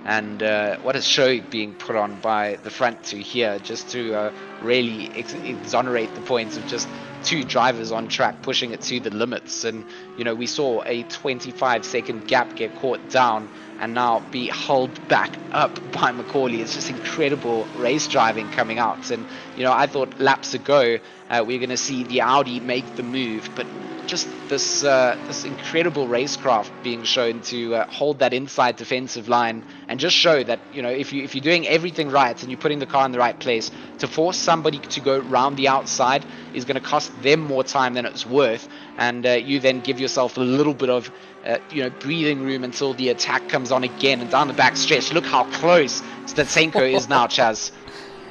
And what a show being put on by the front two here, just to really exonerate the points of just two drivers on track pushing it to the limits. And, you know, we saw a 25-second gap get caught down and now be held back up by Macaulay. It's just incredible race driving coming out. And, you know, I thought laps ago we're going to see the Audi make the move, but just this incredible racecraft being shown to hold that inside defensive line and just show that, you know, if you're doing everything right and you're putting the car in the right place, to force somebody to go round the outside is going to cost them more time than it's worth, and you then give yourself a little bit of breathing room until the attack comes on again. And down the back stretch, look how close Stetsenko is now, Chaz.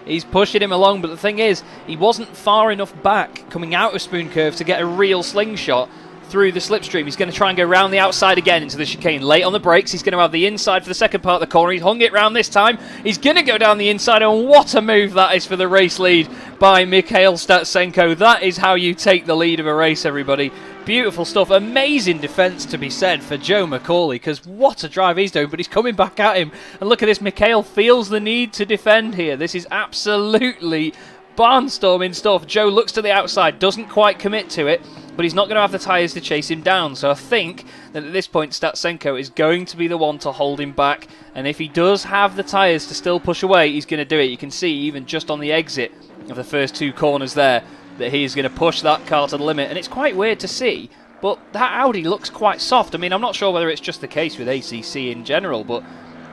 He's pushing him along, but the thing is, he wasn't far enough back coming out of Spoon Curve to get a real slingshot through the slipstream. He's going to try and go round the outside again into the chicane. Late on the brakes, he's going to have the inside for the second part of the corner. He's hung it round this time. He's going to go down the inside, and what a move that is for the race lead by Mikhail Stetsenko. That is how you take the lead of a race, everybody. Beautiful stuff. Amazing defence to be said for Joe Macaulay, because what a drive he's doing, but he's coming back at him. And look at this, Mikhail feels the need to defend here. This is absolutely barnstorming stuff. Joe looks to the outside, doesn't quite commit to it, but he's not going to have the tyres to chase him down. So I think that at this point, Stetsenko is going to be the one to hold him back. And if he does have the tyres to still push away, he's going to do it. You can see even just on the exit of the first two corners there, that he is going to push that car to the limit. And it's quite weird to see, but that Audi looks quite soft. I mean, I'm not sure whether it's just the case with ACC in general, but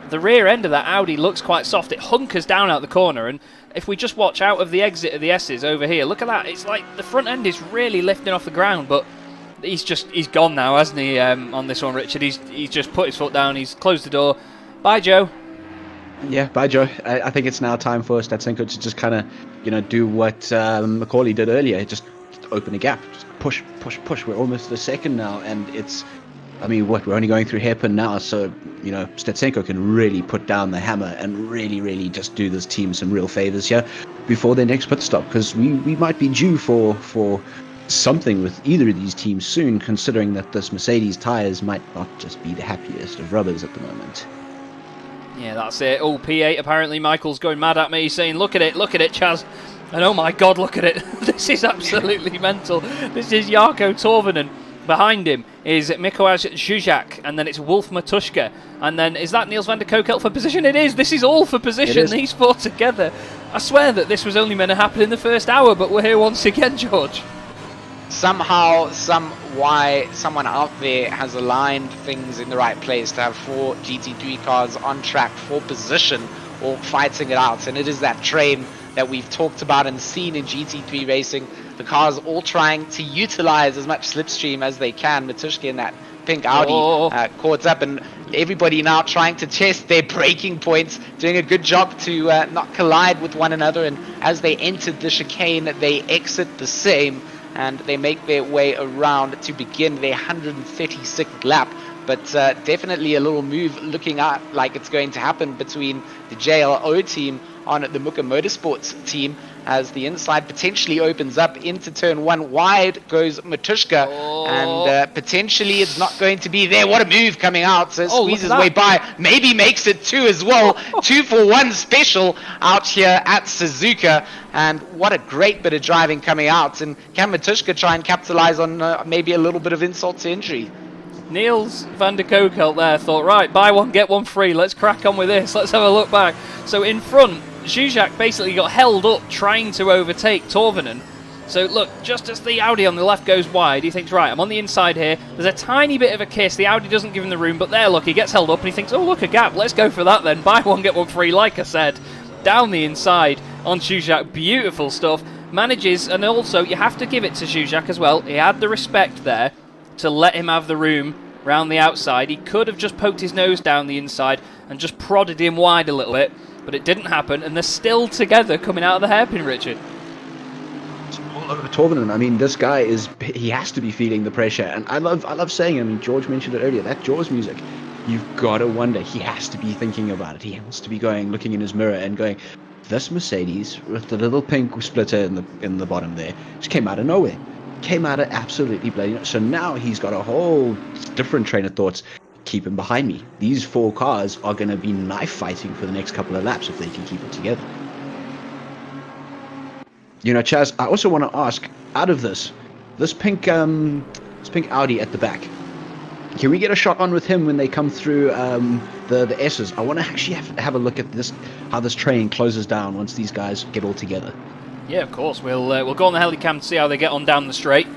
the rear end of that Audi looks quite soft. It hunkers down out the corner, and if we just watch out of the exit of the S's over here, look at that. It's like the front end is really lifting off the ground, but he's gone now, hasn't he, on this one, Richard? He's just put his foot down, he's closed the door. Bye, Joe. Yeah, bye, Joe. I think it's now time for Statsenko to just kind of, do what Macaulay did earlier, just open a gap, just push. We're almost a second now, and we're only going through hairpin now, so, Statsenko can really put down the hammer and really just do this team some real favors here before their next pit stop, because we might be due for something with either of these teams soon, considering that this Mercedes tyres might not just be the happiest of rubbers at the moment. Yeah, that's it. Oh, P8, apparently Michael's going mad at me, saying, look at it, Chaz. And oh my god, look at it. This is absolutely mental. This is Jarko Torvinen. Behind him is Mikołaj Zuzak, and then it's Wolf Matuszka. And then, is that Niels van der Kokelt for position? It is. This is all for position, these four together. I swear that this was only meant to happen in the first hour, but we're here once again, George. Somehow, someone out there has aligned things in the right place to have 4 GT3 cars on track for position, all fighting it out. And it is that train that we've talked about and seen in GT3 racing. The cars all trying to utilize as much slipstream as they can. Matuszka in that pink Audi caught up, and everybody now trying to test their braking points, doing a good job to not collide with one another. And as they entered the chicane, they exit the same, and they make their way around to begin their 136th lap. But definitely a little move looking out like it's going to happen between the JLO team on the Muka Motorsports team, as the inside potentially opens up into turn 1. Wide goes Matuszka, and potentially it's not going to be there. What a move coming out. So squeezes way by, maybe makes it 2 as well. 2 for 1 special out here at Suzuka, and what a great bit of driving coming out. And can Matuszka try and capitalize on maybe a little bit of insult to injury? Niels van der Kokelt there thought, right, buy one, get one free, let's crack on with this, let's have a look back. So in front, Zuzak basically got held up trying to overtake Torvinen. So look, just as the Audi on the left goes wide, he thinks, right, I'm on the inside here, there's a tiny bit of a kiss, the Audi doesn't give him the room, but there, look, he gets held up and he thinks, oh, look, a gap, let's go for that then, buy one, get one free, like I said. Down the inside on Zuzak, beautiful stuff, manages, and also you have to give it to Zuzak as well, he had the respect there to let him have the room round the outside. He could have just poked his nose down the inside and just prodded him wide a little bit, but it didn't happen, and they're still together coming out of the hairpin, Richard. All over Torvinen. I mean, this guy he has to be feeling the pressure, and I love saying, I mean, George mentioned it earlier, that Jaws music, you've got to wonder, he has to be thinking about it. He has to be looking in his mirror and going, this Mercedes with the little pink splitter in the bottom there just came out of nowhere. Came out of absolutely bloody. So now he's got a whole different train of thoughts. Keep him behind me. These 4 cars are going to be knife fighting for the next couple of laps if they can keep it together. Chaz, I also want to ask, out of this pink Audi at the back, can we get a shot on with him when they come through the S's? I want to actually have a look at this, how this train closes down once these guys get all together. Yeah, of course. We'll go on the helicam to see how they get on down the straight,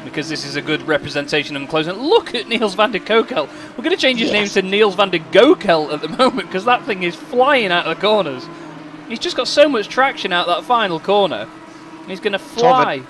because this is a good representation of them closing. Look at Niels van der Kokelt. We're going to change his name to Niels van der Gokelt at the moment, because that thing is flying out of the corners. He's just got so much traction out that final corner. He's going to fly.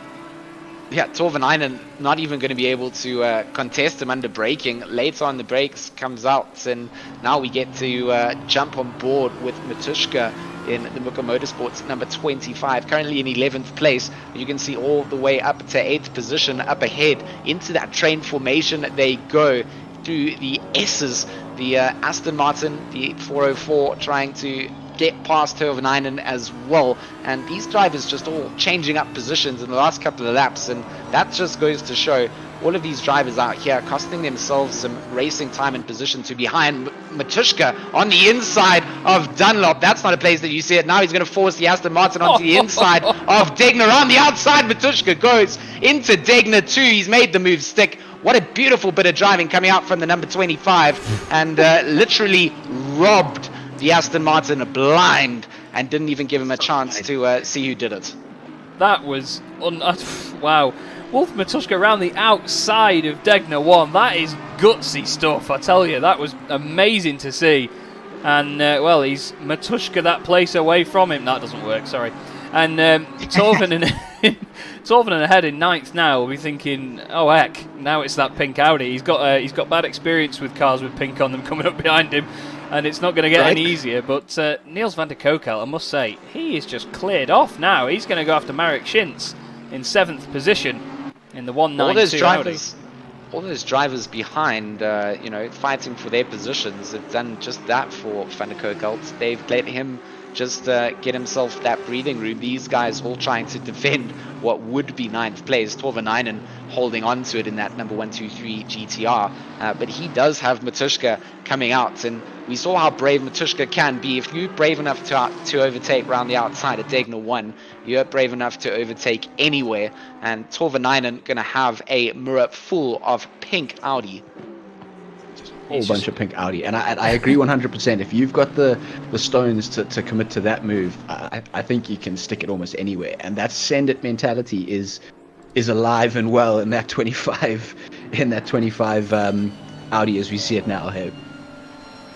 Torvinen not even going to be able to contest him under braking. Later on, the brakes comes out, and now we get to jump on board with Matuszka in the Muka Motorsports number 25, currently in 11th place. You can see all the way up to 8th position up ahead. Into that train formation they go through the S's. The Aston Martin, the 404, trying to get past Torvinen as well, and these drivers just all changing up positions in the last couple of laps, and that just goes to show all of these drivers out here costing themselves some racing time and position to behind. Matuszka on the inside of Dunlop. That's not a place that you see it. Now he's going to force the Aston Martin onto the inside of Degner. On the outside, Matuszka goes into Degner too. He's made the move stick. What a beautiful bit of driving coming out from the number 25, and literally robbed the Aston Martin blind and didn't even give him a chance to see who did it. That was wow. Wolf Matuszka around the outside of Degner 1. That is gutsy stuff, I tell you. That was amazing to see. And, well, he's Matuszka that place away from him. That doesn't work, sorry. And Torvinen ahead in 9th now. We'll be thinking, oh, heck, now it's that pink Audi. He's got bad experience with cars with pink on them coming up behind him. And it's not going to get any easier. But Niels van der Kokel, I must say, he is just cleared off now. He's going to go after Marek Schintz in 7th position in the 192 Audi. All those drivers behind, fighting for their positions have done just that for Van der Kokel. They've let him just get himself that breathing room. These guys all trying to defend what would be 9th place. Torvinen holding on to it in that number 123 GTR. But he does have Matuszka coming out, and we saw how brave Matuszka can be. If you're brave enough to overtake around the outside at Degner 1, you're brave enough to overtake anywhere. And Torvinen going to have a mirror full of pink Audi. Whole bunch of pink Audi, and I agree 100%. If you've got the stones to commit to that move, I think you can stick it almost anywhere. And that send it mentality is alive and well in that 25 Audi as we see it now. Hey,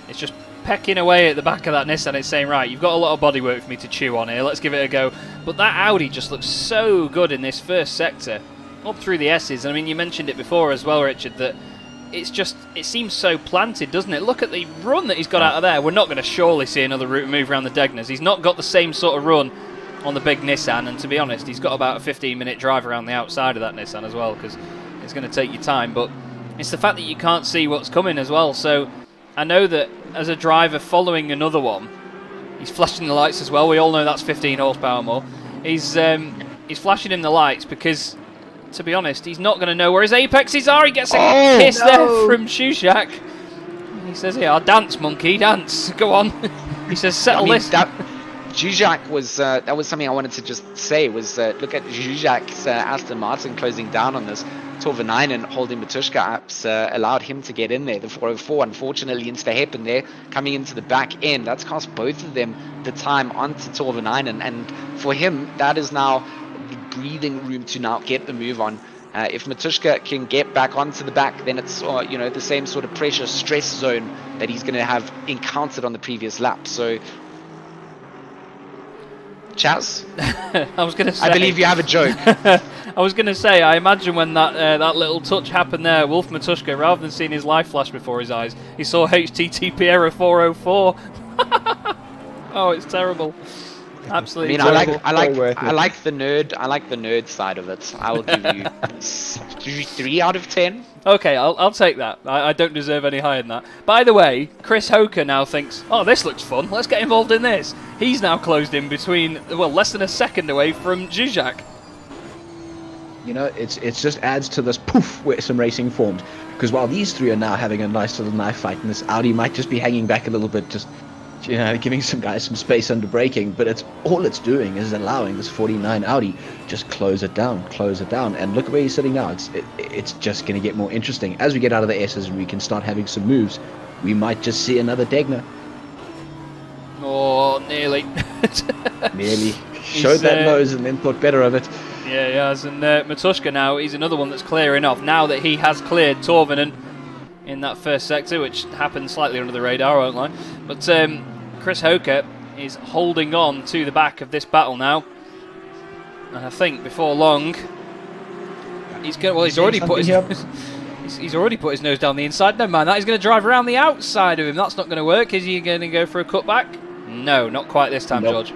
it's just pecking away at the back of that Nissan. It's saying, right, you've got a lot of bodywork for me to chew on here. Let's give it a go. But that Audi just looks so good in this first sector, up through the S's. I mean, you mentioned it before as well, Richard, that it seems so planted, doesn't it? Look at the run that he's got out of there. We're not going to surely see another route move around the Degners. He's not got the same sort of run on the big Nissan, and to be honest, he's got about a 15-minute drive around the outside of that Nissan as well, because it's going to take you time. But it's the fact that you can't see what's coming as well. So I know that as a driver following another one, he's flashing the lights as well. We all know that's 15 horsepower more. He's flashing him the lights because, to be honest, he's not going to know where his apexes are. He gets a kiss there from Shustak. He says, "Yeah, dance, monkey, dance. Go on." He says, "Settle this." Zuzak was that was something I wanted to just say was look at Zuzak's Aston Martin closing down on this. Torvinen holding Matuszka up allowed him to get in there. The 404 unfortunately into the Heppen there, coming into the back end. That's cost both of them the time onto Torvinen, and for him that is now the breathing room to now get the move on. If Matuszka can get back onto the back, then it's the same sort of pressure stress zone that he's going to have encountered on the previous lap. So Chaz, I was going to say, I believe you have a joke. I was going to say, I imagine when that little touch happened there, Wolf Matuszka, rather than seeing his life flash before his eyes, he saw HTTP error 404. Oh, it's terrible. Absolutely. I mean, terrible. I like the nerd side of it. I will give you 3 out of 10. Okay, I'll take that. I don't deserve any higher than that. By the way, Chris Hoker now thinks, oh, this looks fun. Let's get involved in this. He's now closed in between, well, less than a second away from Zuzak. You know, it's just adds to this poof where some racing formed. Because while these three are now having a nice little knife fight, and this Audi might just be hanging back a little bit, just giving some guys some space under braking, but it's doing is allowing this 49 Audi just close it down, and look where he's sitting now. It's just going to get more interesting as we get out of the S's and we can start having some moves. We might just see another Degner. Oh, nearly. Nearly showed that nose and then thought better of it. Yeah, he has. And Matuszka now, he's another one that's clearing off now that he has cleared Torvinen in that first sector, which happened slightly under the radar, I won't lie. But Chris Hoker is holding on to the back of this battle now. And I think before long, he's already put his nose down the inside. Never mind that. He's going to drive around the outside of him. That's not going to work. Is he going to go for a cutback? No, not quite this time, nope. George.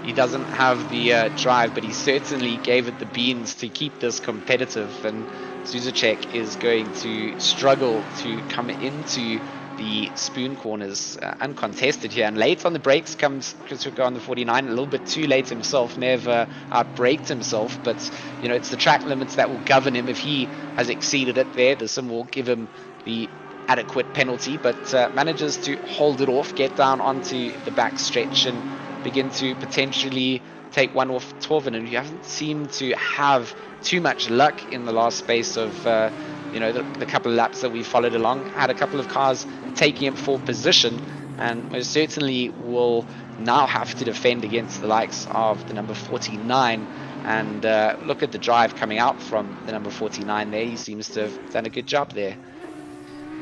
He doesn't have the drive, but he certainly gave it the beans to keep this competitive. And Zuzak is going to struggle to come into the spoon corners uncontested here. And late on the brakes comes Chris Hoker on the 49, a little bit too late himself, may have outbraked himself, but it's the track limits that will govern him. If he has exceeded it there, the sim will give him the adequate penalty, but manages to hold it off, get down onto the back stretch and begin to potentially take one off Torvinen, who haven't seemed to have too much luck in the last space of the couple of laps that we followed along. Had a couple of cars taking him for position, and most certainly will now have to defend against the likes of the number 49. And look at the drive coming out from the number 49 there. He seems to have done a good job there.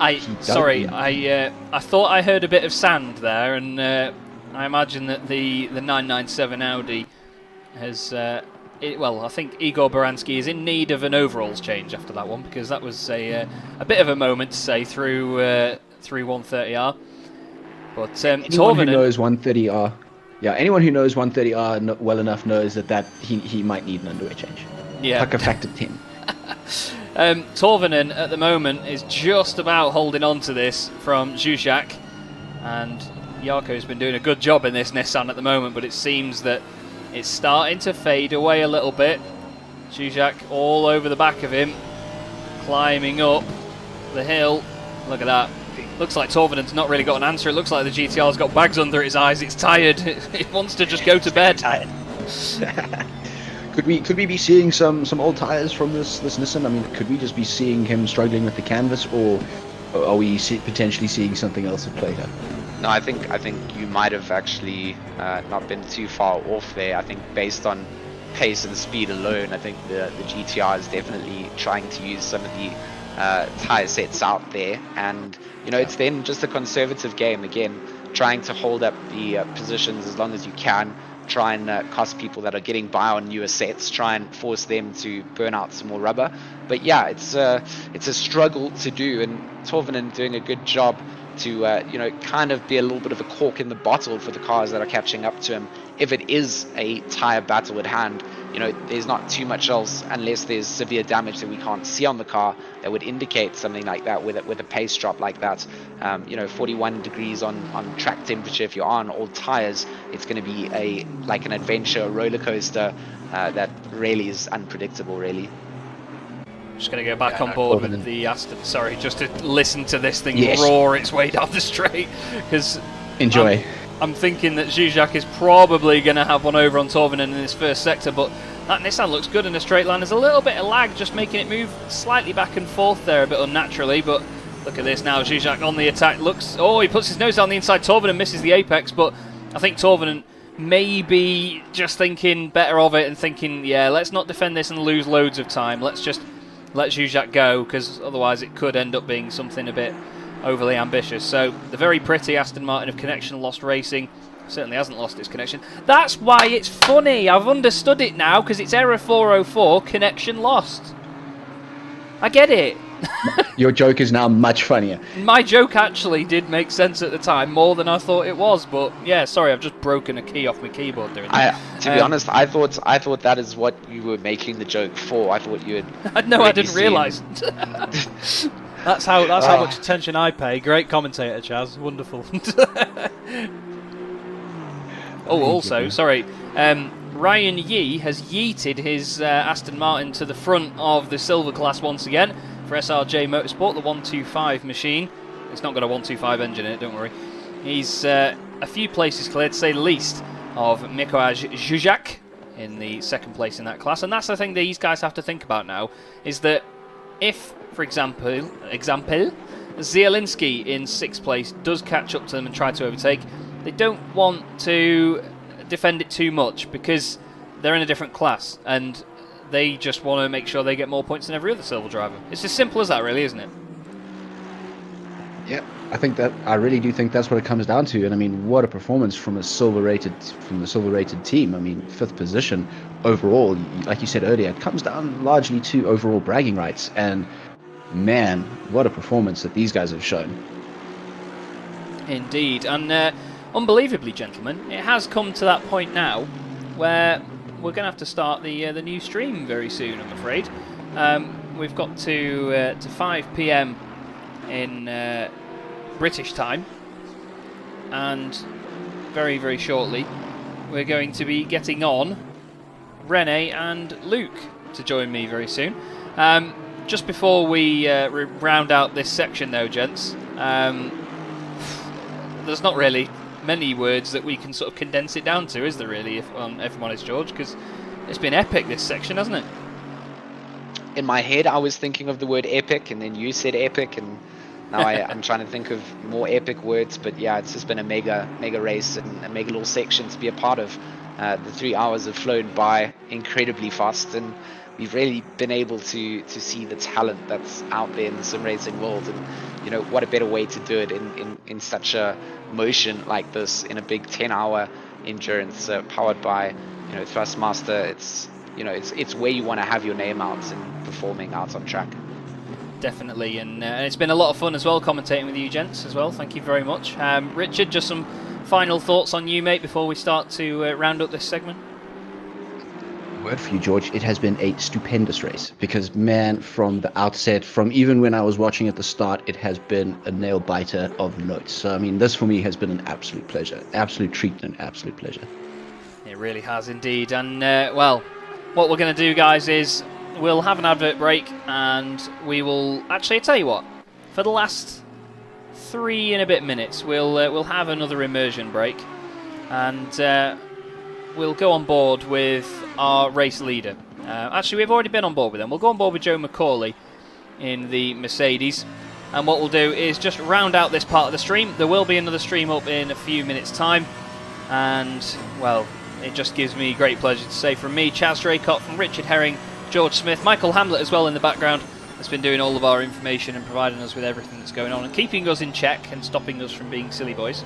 I thought I heard a bit of sand there, and I imagine that the 997 Audi has... well, I think Igor Baranski is in need of an overalls change after that one, because that was a bit of a moment to say through 130R. But anyone who knows 130R, anyone who knows 130R well enough knows that he might need an underwear change. Yeah, like a factor 10. Torvinen at the moment is just about holding on to this from Zuzak, and Jarko's been doing a good job in this Nissan at the moment, but it seems that it's starting to fade away a little bit. Zuzak all over the back of him, climbing up the hill. Look at that. Looks like Torvinen's not really got an answer. It looks like the GTR's got bags under its eyes. It's tired. It wants to just go to bed. Tired. Could we be seeing some old tires from this Nissan? I mean, could we just be seeing him struggling with the canvas, or are we potentially seeing something else at play here? No, I think you might have actually not been too far off there. I think based on pace and speed alone, I think the GTR is definitely trying to use some of the tire sets out there, and it's then just a conservative game again, trying to hold up the positions as long as you can, try and cost people that are getting by on newer sets, try and force them to burn out some more rubber. But yeah, it's a struggle to do, and Torvinen doing a good job to kind of be a little bit of a cork in the bottle for the cars that are catching up to him. If it is a tire battle at hand, there's not too much else, unless there's severe damage that we can't see on the car, that would indicate something like that with a pace drop like that. 41 degrees on track temperature, if you're on old tires, it's going to be like an adventure roller coaster that really is unpredictable, really. Just going to go back on board with the Aston. Sorry, just to listen to this thing roar its way down the straight, because enjoy. I'm thinking that Zuzak is probably going to have one over on Torvinen in this first sector, but that Nissan looks good in a straight line. There's a little bit of lag, just making it move slightly back and forth there, a bit unnaturally, but look at this now. Zuzak on the attack. He puts his nose down the inside. Torvinen misses the apex, but I think Torvinen may be just thinking better of it and thinking, let's not defend this and lose loads of time. Let's just let Zuzak go, because otherwise it could end up being something a bit overly ambitious. So the very pretty Aston Martin of Connection Lost Racing certainly hasn't lost its connection. That's why it's funny. I've understood it now, because it's error 404, connection lost. I get it. Your joke is now much funnier. My joke actually did make sense at the time, more than I thought it was, but yeah, sorry, I've just broken a key off my keyboard doing that. To be honest, I thought that is what you were making the joke for. I thought you had... No, I didn't realise. That's how much attention I pay. Great commentator, Chaz. Wonderful. Also, sorry. Ryan Yee has yeeted his Aston Martin to the front of the silver class once again for SRJ Motorsport, the 125 machine. It's not got a 125 engine in it, don't worry. He's a few places clear, to say the least, of Mikołaj Zuzak in the second place in that class. And that's the thing these guys have to think about now, is that if, for example, Zielinski in 6th place does catch up to them and try to overtake, they don't want to defend it too much, because they're in a different class and they just want to make sure they get more points than every other silver driver. It's as simple as that, really, isn't it? Yeah, I really do think that's what it comes down to. And I mean, what a performance from the silver rated team. I mean, 5th position overall, like you said earlier, it comes down largely to overall bragging rights. And man, what a performance that these guys have shown. Indeed, and unbelievably, gentlemen, it has come to that point now where we're going to have to start the new stream very soon, I'm afraid. We've got to 5 PM in British time, and very, very shortly we're going to be getting on Rene and Luke to join me very soon. Just before we round out this section though, gents, there's not really many words that we can sort of condense it down to, is there really, if I'm honest, George? Because it's been epic, this section, hasn't it? In my head, I was thinking of the word epic, and then you said epic, and Now I'm trying to think of more epic words, but yeah, it's just been a mega race and a mega little section to be a part of. The 3 hours have flown by incredibly fast, and we've really been able to see the talent that's out there in the sim racing world. And you know, what a better way to do it in such a motion like this, in a big 10-hour endurance powered by, you know, Thrustmaster. It's, you know, it's where you want to have your name out and performing out on track. Definitely, and it's been a lot of fun as well commentating with you gents as well. Thank you very much. Richard, just some final thoughts on you, mate, before we start to round up this segment. Word for you, George. It has been a stupendous race because, man, from the outset, from even when I was watching at the start, it has been a nail biter of notes. So, I mean, this for me has been an absolute pleasure, absolute treat, and absolute pleasure. It really has indeed. And well, what we're going to do, guys, is we'll have an advert break, and we will actually, I tell you what, for the last 3 and a bit minutes, we'll have another immersion break, and we'll go on board with our race leader. Actually, we've already been on board with them. We'll go on board with Joe McCauley in the Mercedes, and what we'll do is just round out this part of the stream. There will be another stream up in a few minutes' time, and well, it just gives me great pleasure to say from me, Chaz Draycott, from Richard Herring, George Smith, Michael Hamlet as well in the background, has been doing all of our information and providing us with everything that's going on and keeping us in check and stopping us from being silly boys,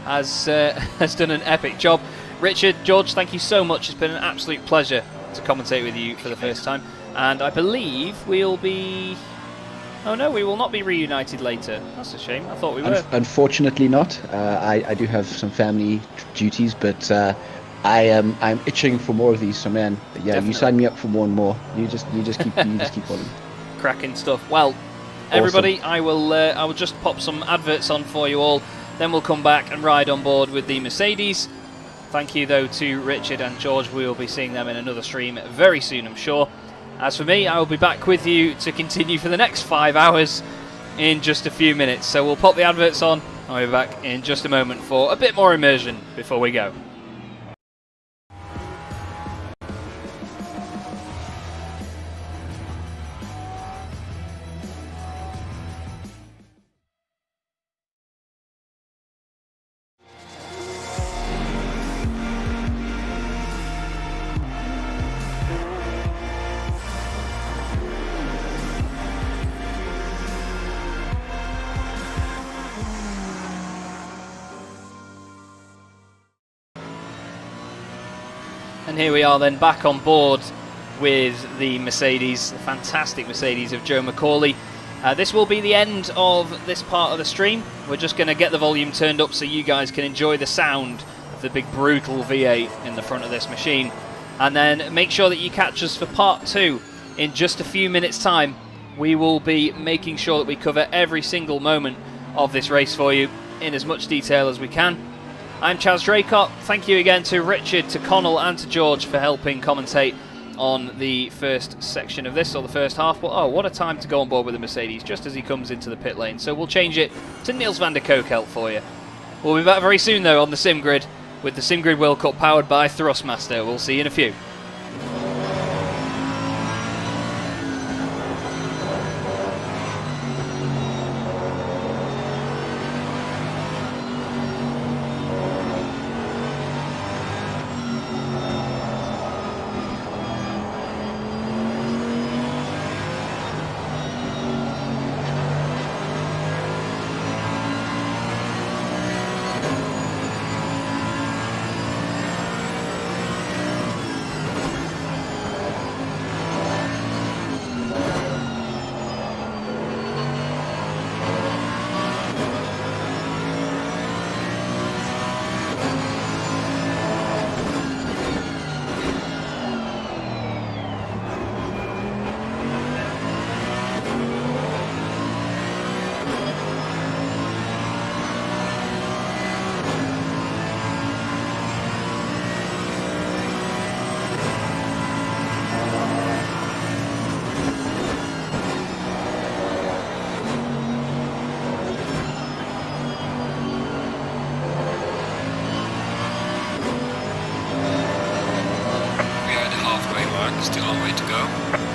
has done an epic job. Richard, George, thank you so much. It's been an absolute pleasure to commentate with you for the first time, and I believe we'll be... Oh no, we will not be reunited later. That's a shame. I thought we were. Unfortunately not. I do have some family duties, but I'm itching for more of these. So man, yeah, Definitely. You sign me up for more and more. You just keep on. Cracking stuff. Well, everybody, awesome. I will just pop some adverts on for you all. Then we'll come back and ride on board with the Mercedes. Thank you though to Richard and George. We will be seeing them in another stream very soon, I'm sure. As for me, I will be back with you to continue for the next 5 hours in just a few minutes. So we'll pop the adverts on, and we'll be back in just a moment for a bit more immersion before we go. And here we are then back on board with the Mercedes, the fantastic Mercedes of Joe McCauley. This will be the end of this part of the stream. We're just going to get the volume turned up so you guys can enjoy the sound of the big brutal V8 in the front of this machine. And then make sure that you catch us for part 2 in just a few minutes time. We will be making sure that we cover every single moment of this race for you in as much detail as we can. I'm Chaz Draycott. Thank you again to Richard, to Connall and to George for helping commentate on the first section of this, or the first half. But oh, what a time to go on board with the Mercedes just as he comes into the pit lane. So we'll change it to Niels van der Kokelt for you. We'll be back very soon though on the Sim Grid with the Sim Grid World Cup powered by Thrustmaster. We'll see you in a few. Still a long way to go.